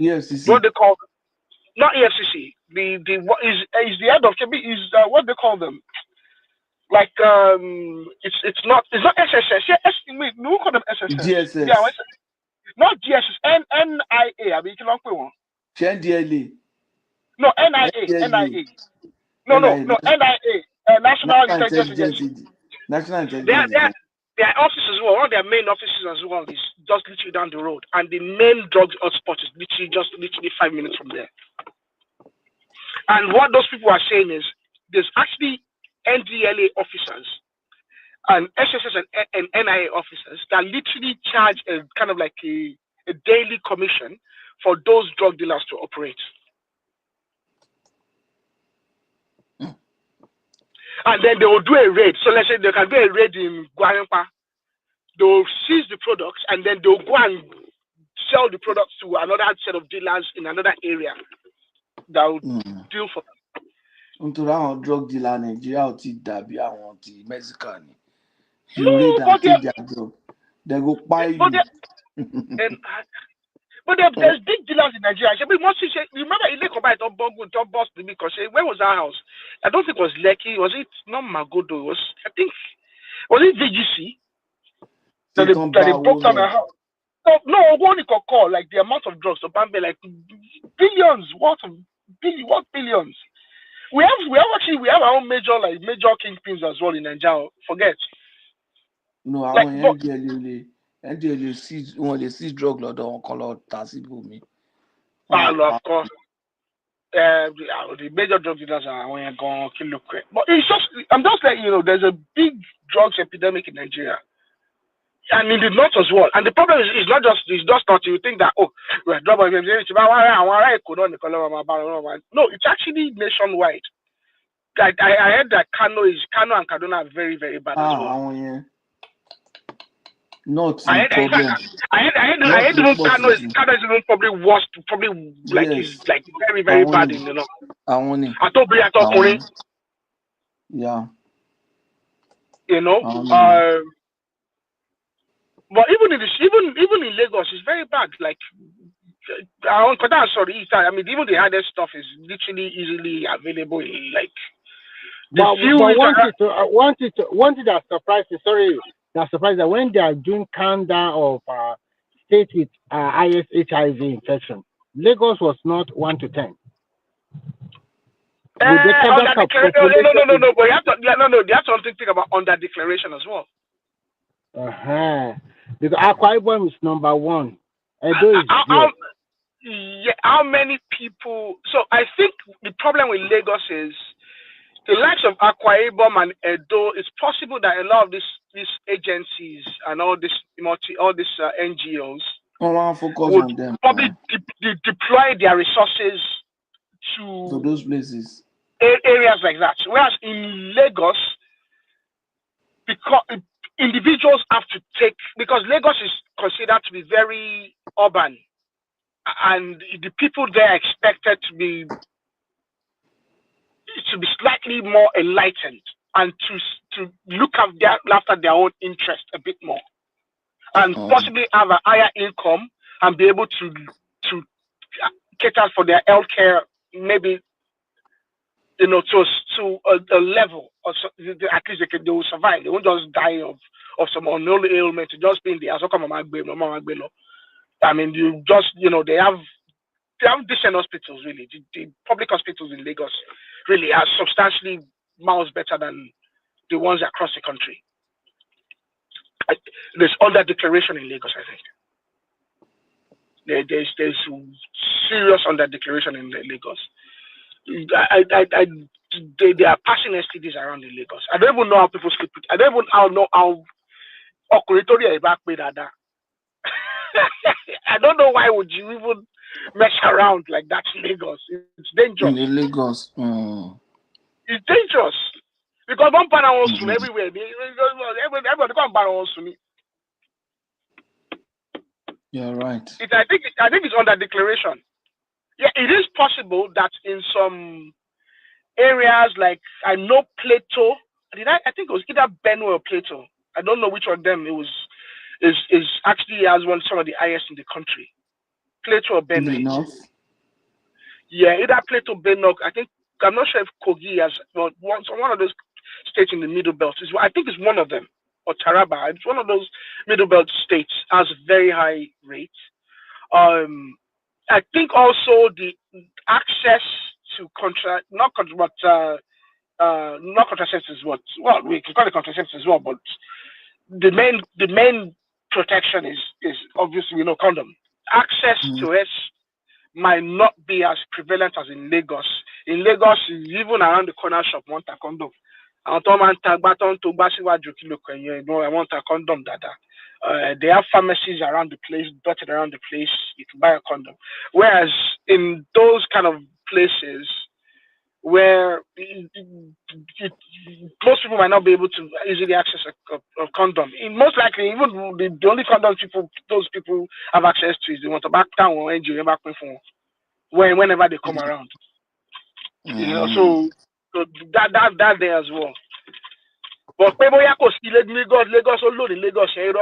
EFCC. What they call not EFCC. The what is the head of is what they call them. Like it's not SSS. Yeah, we call them SSS. GSS. Yeah, not GSS. NIA. I mean, NDLA. No, NIA. No, NIA. National Intelligence Agency. National Intelligence Agency. Their offices as well, one of their main offices as well is just literally down the road. And the main drug hotspot is literally 5 minutes from there. And what those people are saying is there's actually NDLA officers and SSS and NIA officers that literally charge a kind of like a daily commission for those drug dealers to operate. And then they will do a raid. So let's say they can do a raid in Guarampa. They will seize the products and then they'll go and sell the products to another set of dealers in another area that will deal for them. Nítorí àwọn drug dealer Nigeria ò ti dàbí àwọn ti Mexican. You raid and take their drug. They go buy you. But there's big dealers in Nigeria. Remember, don't bust the because where was our house? I don't think it was Lekki. Was it not Magodo? Was it VGC? That they broke down our house. No, one could call like the amount of drugs. So Bambi like billions. What billions? We have our own major kingpins as well in Nigeria. Forget. No, I want NDLA see when they see drug lọ́dọ̀ wọn kan lọ tà sí ibòmí. Of course. The major drug dealers are going to kill. But I'm just letting you know, there's a big drugs epidemic in Nigeria. And in the north as well. And the problem is not just you think that we're double. No, it's actually nationwide. I heard that Kano and Kaduna are very, very bad as well. Not I heard even Kano is even probably worse, like it's like very, very bad in the north. Yeah. You know, but even in Lagos, it's very bad. Like, I mean, even the hardest stuff is literally easily available. Like, one thing that surprised me, that surprised that when they are doing countdown of states with highest HIV infection, Lagos was not 1 to 10. No. But you have to think about under declaration as well. Because Akwa Ibom is number 1. How many people? So I think the problem with Lagos is the likes of Akwa Ibom and Edo. It's possible that a lot of these agencies and all these NGOs would probably deploy their resources to those places, areas like that. Whereas in Lagos, because individuals have to take, because Lagos is considered to be very urban, and the people there are expected to be slightly more enlightened and to look after their own interest a bit more, and possibly have a higher income and be able to cater for their healthcare, maybe to a level, or so, at least they will survive. They won't just die of some unknown ailment to just be in the house. I mean, they have decent hospitals, really. The public hospitals in Lagos really are substantially miles better than the ones across the country. There's under declaration in Lagos, I think. There's serious under declaration in Lagos. they are passing STDs around in Lagos. I don't even know how people sleep. I don't even know how Okuritoria is back with that. I don't know why would you even mess around like that in Lagos. It's dangerous. In Lagos. It's dangerous. Because one partner wants to everywhere. Everybody come back wants to me. You're right. I think it's under declaration. Yeah, it is possible that in some areas like I know Plateau. I think it was either Benue or Plateau. I don't know which one of them it was. Is actually has some of the highest in the country. Plateau or Benue. Enough. Yeah, either Plateau, Benue. I think I'm not sure if Kogi has, but one of those states in the Middle Belt is. I think it's one of them, or Taraba. It's one of those Middle Belt states has very high rates. I think also the access to not contraceptives, but well, we can call it contraceptives as well, but the main protection is obviously condom. Access to it might not be as prevalent as in Lagos. In Lagos, even around the corner shop, want a condom. I want a condom, dada. They have pharmacies around the place, dotted around the place. You can buy a condom. Whereas in those kind of places where most people might not be able to easily access a condom, most likely even the only condom those people have access to is the one to back down or NGO back whenever they come around. So that there as well. But people Lagos alone in Lagos, a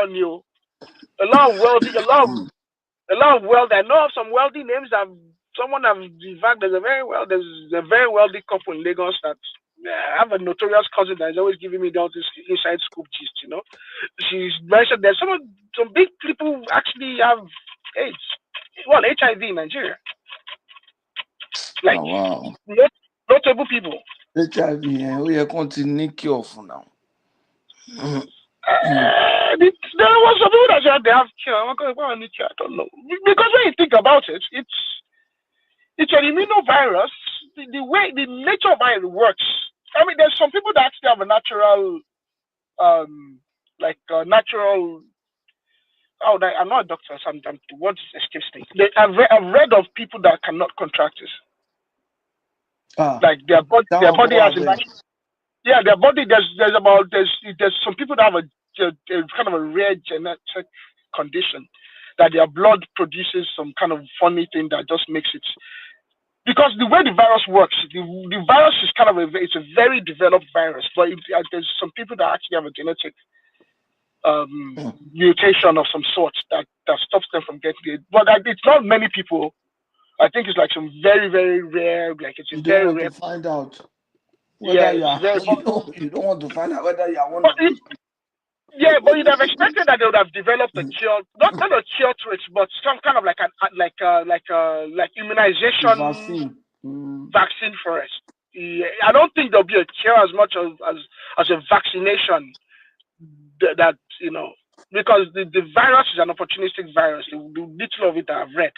lot of wealthy, I know of some wealthy names that someone have. In fact, there's a very wealthy couple in Lagos that I have a notorious cousin that is always giving me all this inside scoop gist. She's mentioned that some big people actually have AIDS. Well, HIV in Nigeria. Like notable people. HIV, we are continuing cure for now. There was some people that said they have cure. I don't know. Because when you think about it, it's an immunovirus. The way the nature of it works. I mean, there's some people that actually have a natural, natural. Oh, I'm not a doctor. So I'm the word escapes me. I've read of people that cannot contract this. Like their body has a their body. There's some people that have a kind of a rare genetic condition that their blood produces some kind of funny thing that just makes it. Because the way the virus works, the virus is kind of it's a very developed virus, but there's some people that actually have a genetic mutation of some sort that stops them from getting it. But it's not many people. I think it's like some very, very rare, like it's you very don't want rare. to find out whether you don't want to find out whether you are one of those people. Yeah, but you'd have expected that they would have developed a cure, not a cure to it, but some kind of like immunization vaccine for it. Yeah, I don't think there'll be a cure as much as a vaccination that because the virus is an opportunistic virus. The little of it that I've read.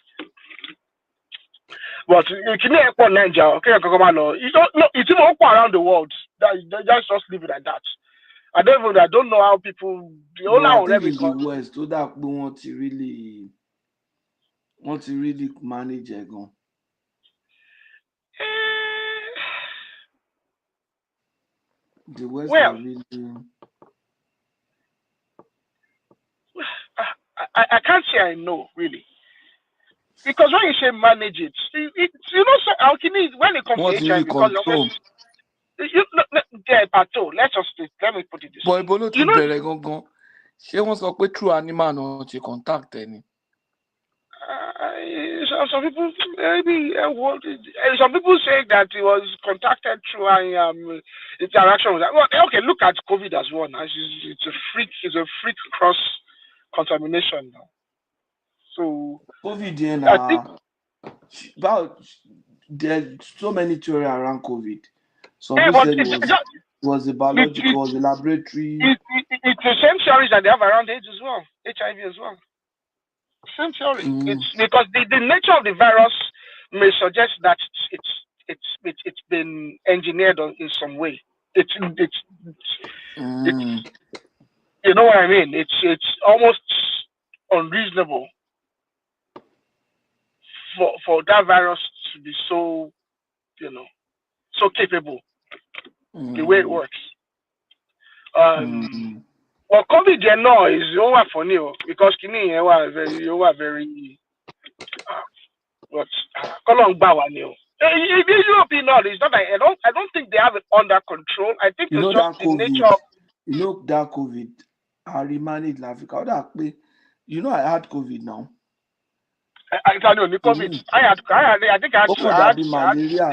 But it's even around the world. Just leave it like that. I don't know how people. I think in the West, so that want to really manage it. The West are really. I can't say I know really, because when you say manage it, so how can it when it comes to HIV? Because let me put it this way. Ṣé wọ́n sọ pé true animal náà ti contact ẹni? Some people maybe some people say that it was contacted through interaction with that. Well, okay, look at COVID as well. Now. It's a freak cross contamination now. So COVID, I think there's so many theories around COVID. Some people said it was a biological, it was a laboratory. It's the same theories that they have around AIDS as well, HIV as well. Same theory. It's because the nature of the virus may suggest that it's been engineered in some way. It's you know what I mean. It's almost unreasonable for that virus to be so so capable the way it works. Well, COVID is over for new because kini very what Kolong Bawa new. In the European it's not like I don't think they have it under control. I think it's just the nature of that COVID, I remained in Africa. I had COVID now. I tell you, COVID. I think I had malaria.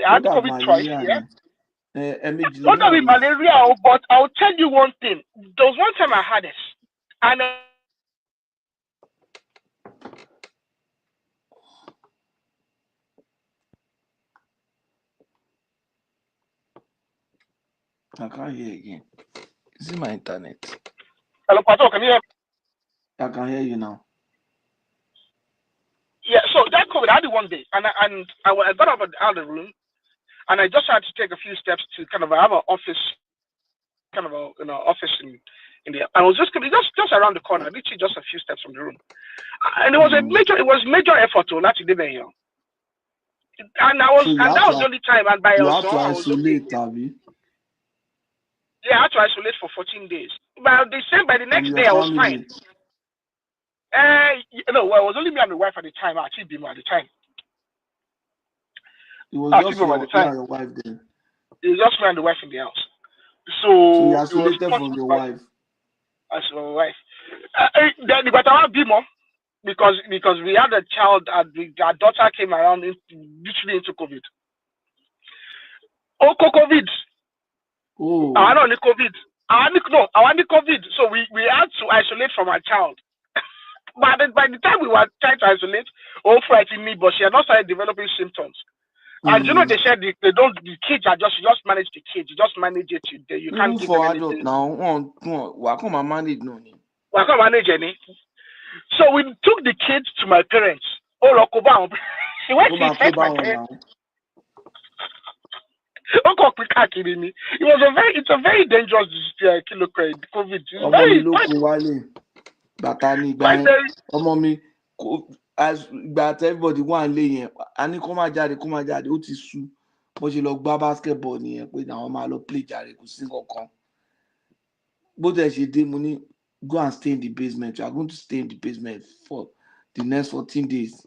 I had COVID twice, yeah. Not only malaria, but I'll tell you one thing. There was one time I had it, and I can't hear again. Is it my internet? Hello, Pato, can you hear me? I can hear you now. Yeah, so that COVID, I had it one day, and I got out of the room, and I just had to take a few steps to kind of have an office, kind of a office in the. I was just around the corner, literally just a few steps from the room, and it was major effort to not to do that here. And that was the only time, and by you have to isolate, Tavi. Yeah, I had to isolate for 14 days. But by the next day, I was fine. No, well, it was only me and my wife at the time. I actually been at the time. It was just your wife then. It was just me and the wife in the house. So you isolated from your wife. As my wife. But I want to be more because we had a child. Our daughter came around literally into COVID. COVID. Oh. I don't need COVID. I want the COVID. So we had to isolate from our child. But by the time we were trying to isolate, frightened me, but she had not started developing symptoms. And they said the kids are just manage the kids. You just manage it. You can't give them anything. Now, why come I manage no? Why can't manage any? So we took the kids to my parents. She went to fetch my parents. It's a very dangerous COVID. As everybody one lay and come jáde ó ti sú bó ṣe lọ gbá basketball nìyẹn pé àwọn máa lọ play jàre kò sí nǹkan bó tẹ̀ ṣe dé mo ní go and stay in the basement. You are going to stay in the basement for the next 14 days.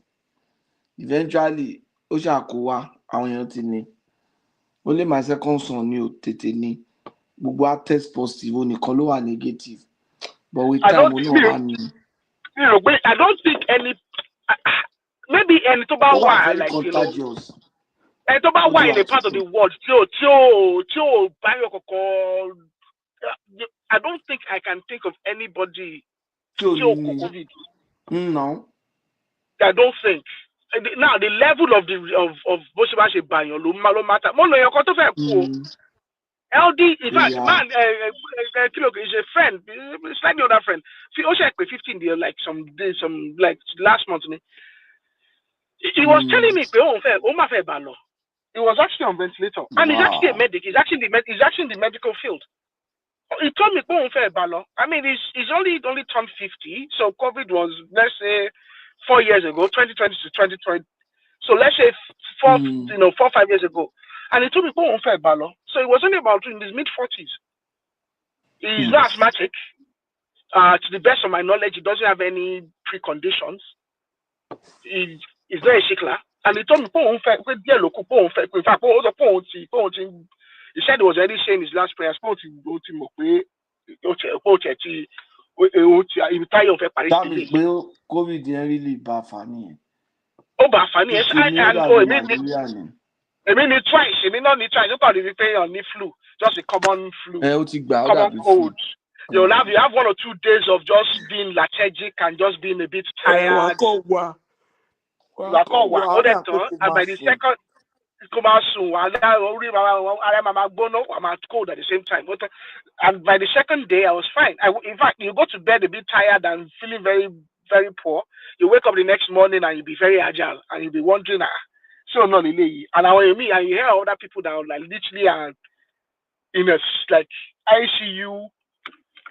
Eventually ó ṣàkówá àwọn èèyàn ti ní only my second son ni ò tètè ní gbogbo á test positive ó nìkan ló wà negative but with time ó náà wà ní. I don't think any maybe any to ba wa like contagious. Any to ba wa in a part of the world I don't think I can think of anybody COVID. No. I don't think. Now the level of bó ṣe bá ṣe bàyàn ló matter. Mo lo yan kan tó fẹ́ kú. LD, in fact, man, is a friend, slightly older friend. He also like 15 days, like some days, last month. He was telling me, he was actually on ventilator, and he's actually a medic. He's actually in the medical field. He told me, I mean, he's only turned 50, so COVID was, let's say, 4 years ago, 2020 to 2020. So let's say 4 or 5 years ago. And he told me, so he was only about in his mid-40s. He's not asthmatic. To the best of my knowledge, he doesn't have any preconditions. He's very sickler. And he told me, he said he was already saying his last prayers. That means COVID didn't really bad for me. Oh, bad for me. I mean, it twice. I mean, not twice. Nobody will pay on the flu. Just a common flu. Common cold. You have 1 or 2 days of just being lethargic and just being a bit tired. And by the second, I'm cold at the same time. And by the second day, I was fine. In fact, you go to bed a bit tired and feeling very, very poor. You wake up the next morning and you'll be very agile and you'll be wondering, So no, and I mean, and you hear other people that are like literally are in a like ICU,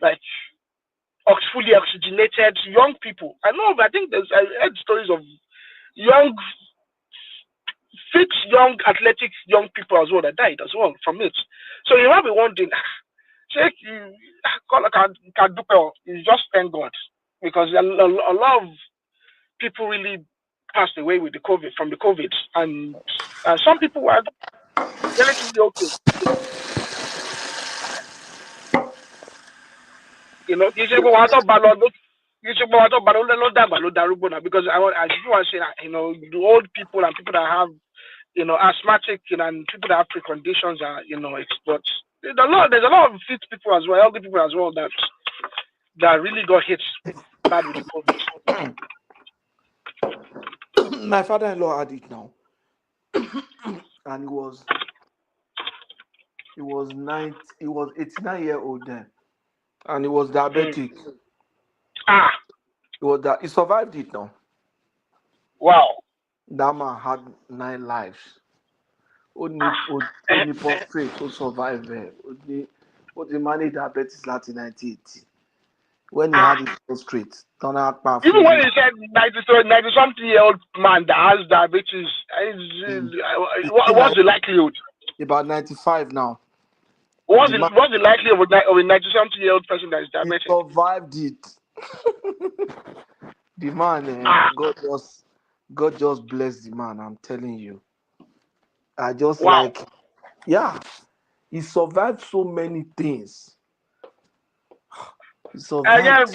like fully oxygenated young people. I know, but I think I heard stories of young, fit, young, athletic young people as well that died as well from it. So you might be wondering, check you can do well. You just thank God because a lot of people really passed away with the COVID from the COVID, and some people were relatively okay. You know, you say, well, I thought you say, well, I thought because I just want to say that, you know, the old people and people that have, you know, asthmatic, you know, and people that have preconditions are, you know, it's but there's a lot of fit people as well, elderly people as well that really got hit bad with the COVID. My father-in-law had it now, and he was 89-year-old then, and he was diabetic. He survived it now. Wow. That man had 9 lives. Only prostrate to survive there. Only managed diabetes in 1980. When he had it prostrate, turn out even when he said 90-something-year-old man that has diabetes, what's the likelihood? About 95 now. What's the likelihood of a 90-something-year-old person that is diabetic? He survived it. The man, God just bless the man. I'm telling you. I just he survived so many things. He survived.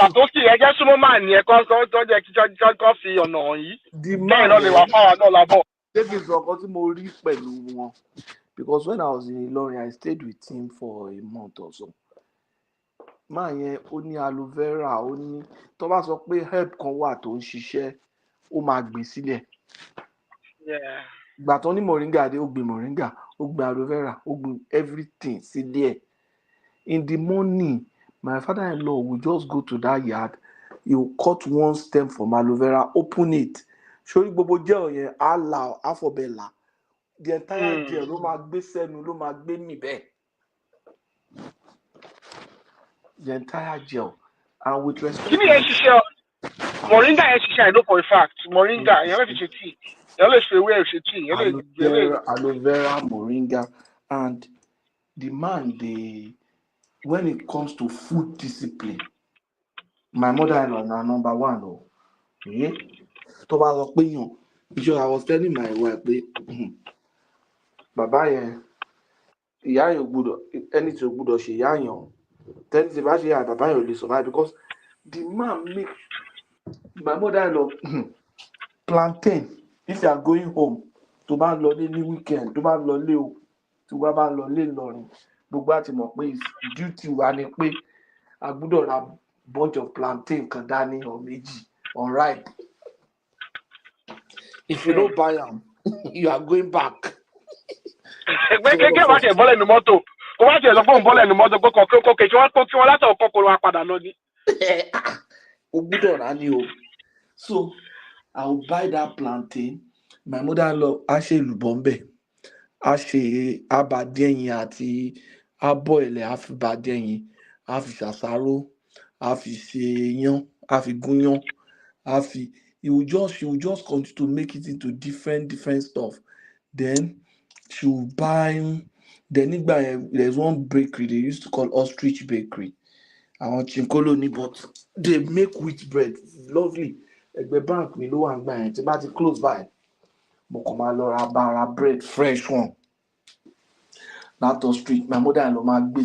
Because when I was in Ilorin, I stayed with him for a month or so. Man yẹn ó ní aloe vera, ó ní tó bá sọ pé help kan wà tó ń ṣiṣẹ́, ó máa gbé sílẹ̀. Ìgbà tó ní moringa dé, ó gbé moringa, ó gbé aloe vera, ó gbé everything sílẹ̀. In the morning, my father-in-law will just go to that yard. He will cut one stem from aloe vera, open it. Sórí gbogbo gel yẹn á la àfọ̀bẹ̀là. The entire gel ló máa gbé sẹ́nu, ló máa gbé mì bẹ́ẹ̀. The entire gel. And with respect to moringa, I know for a fact. Moringa, aloe vera, moringa, and the man, when it comes to food discipline, my mother-in-law na number one. Tó bá sọ pé yàn, I was telling my wife pé bàbá yẹn, ìyá yẹn ò gbọ́dọ̀, ẹni tí ò gbọ́dọ̀ ṣe ìyá yẹn, tẹ́ni tí bá ṣe ìyá bàbá yẹn ò lè survive because the man make my mother-in-law plantain. If you are going home, tó bá lọ lé ní weekend, tó bá lọ lé o, tó bá lọ lé lọrin, gbogbo àti mọ̀ pé duty wa ni pé a gbọ́dọ̀ ra bunch of plantain kan dání or méjì unripe. If you don't buy them, you are going back. So I will buy that plantain. My mother-in-law á ṣe èlùbọ́ ńbẹ̀, á ṣe abàdẹ́yìn àti abọ́ẹ̀lẹ̀, á fi bàdẹ́yìn, á fi ṣàṣàrò, á fi ṣe iyán, á fi gúnyán, á fi. She will just continue to make it into different stuff. Then she will buy. Then there's one bakery they used to call Ostrich Bakery. Àwọn Chinkolo ni, but they make wheat bread. Lovely. Ẹgbẹ́ bank mi ló wà nígbà yẹn, tí bá ti close by. Mo kàn máa lọ ra bara bread fresh one. Látọ̀ street, my mother-in-law máa gbé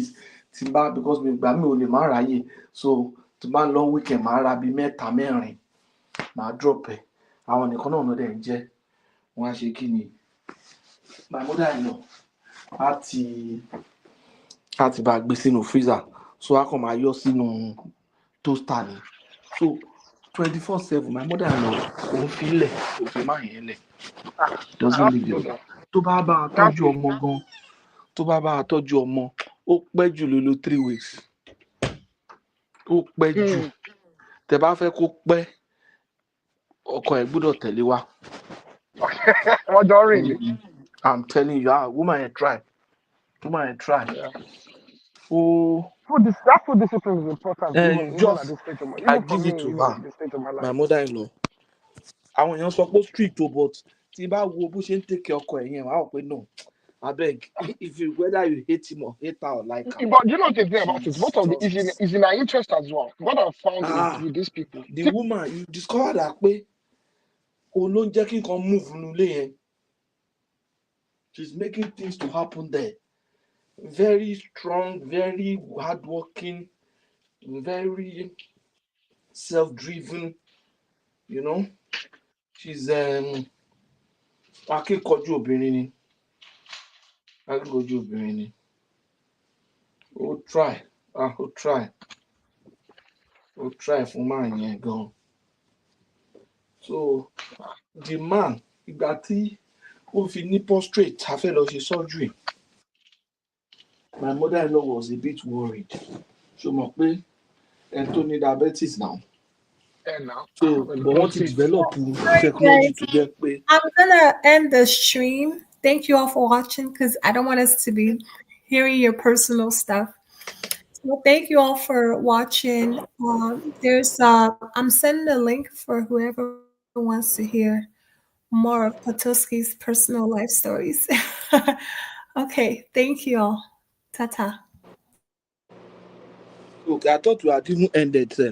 tí bá because mi gbà mí ò lè má ráyè. So tí bá lọ weekend máa ra bí 3 4. Màá drop ẹ̀. Àwọn nìkan náà ló dẹ̀ ń jẹ. Wọ́n á ṣe kí ni? My mother-in-law àti bá gbé sínú freezer. So a kàn máa yọ sínú toaster ni. So 24/7, my mother-in-law òun filẹ̀, kò fi máa yẹn lẹ̀. Doesn't leave it. Tó bá bá tọ́jú ọmọ gan, tó bá bá tọ́jú ọmọ, ó pẹ́ jù ló 3 weeks. Ó pẹ́ jù. Tẹ́ bá fẹ́ kó pẹ́, ọkọ ẹ̀ gbọ́dọ̀ tẹ̀lé wa. What don't really? I'm telling you, woman try. Woman try. Yeah. Oh, That food discipline is important, and even at just this stage of my, I even for give me, it to even her, at this stage of my my life. mother-in-law. Àwọn èèyàn sọ pé strict o, but tí bá wo bó ṣe ń take care ọkọ ẹ̀ yẹn, wàá wò pé no. Abeg, if you whether you hate him or hate her or like her, But you know the thing about it, she's both of the just is in our interest as well. What I found with these people. the woman you discover that pé òun ló ń jẹ́ kí nǹkan move nínú ilé yẹn. She's making things to happen there. Very strong, very hardworking, very self-driven. You know, she's akíkanjú obìnrin ni. Akíkanjú obìnrin ni. Ó try, ó try fún man yẹn gan. So the man ìgbà tí ó fi ní prostrate a fẹ́ lọ ṣe surgery. My mother-in-law was a bit worried. Ṣo mọ̀ pé ẹni tó ní diabetes now. And now, So but wọ́n ti develop technology to get pé. I'm gonna end the stream. Thank you all for watching because I don't want us to be hearing your personal stuff. So thank you all for watching. I'm sending a link for whoever wants to hear more of Potosky's personal life stories. Okay, thank you all. Ta-ta. Okay, I thought we had even ended, sir.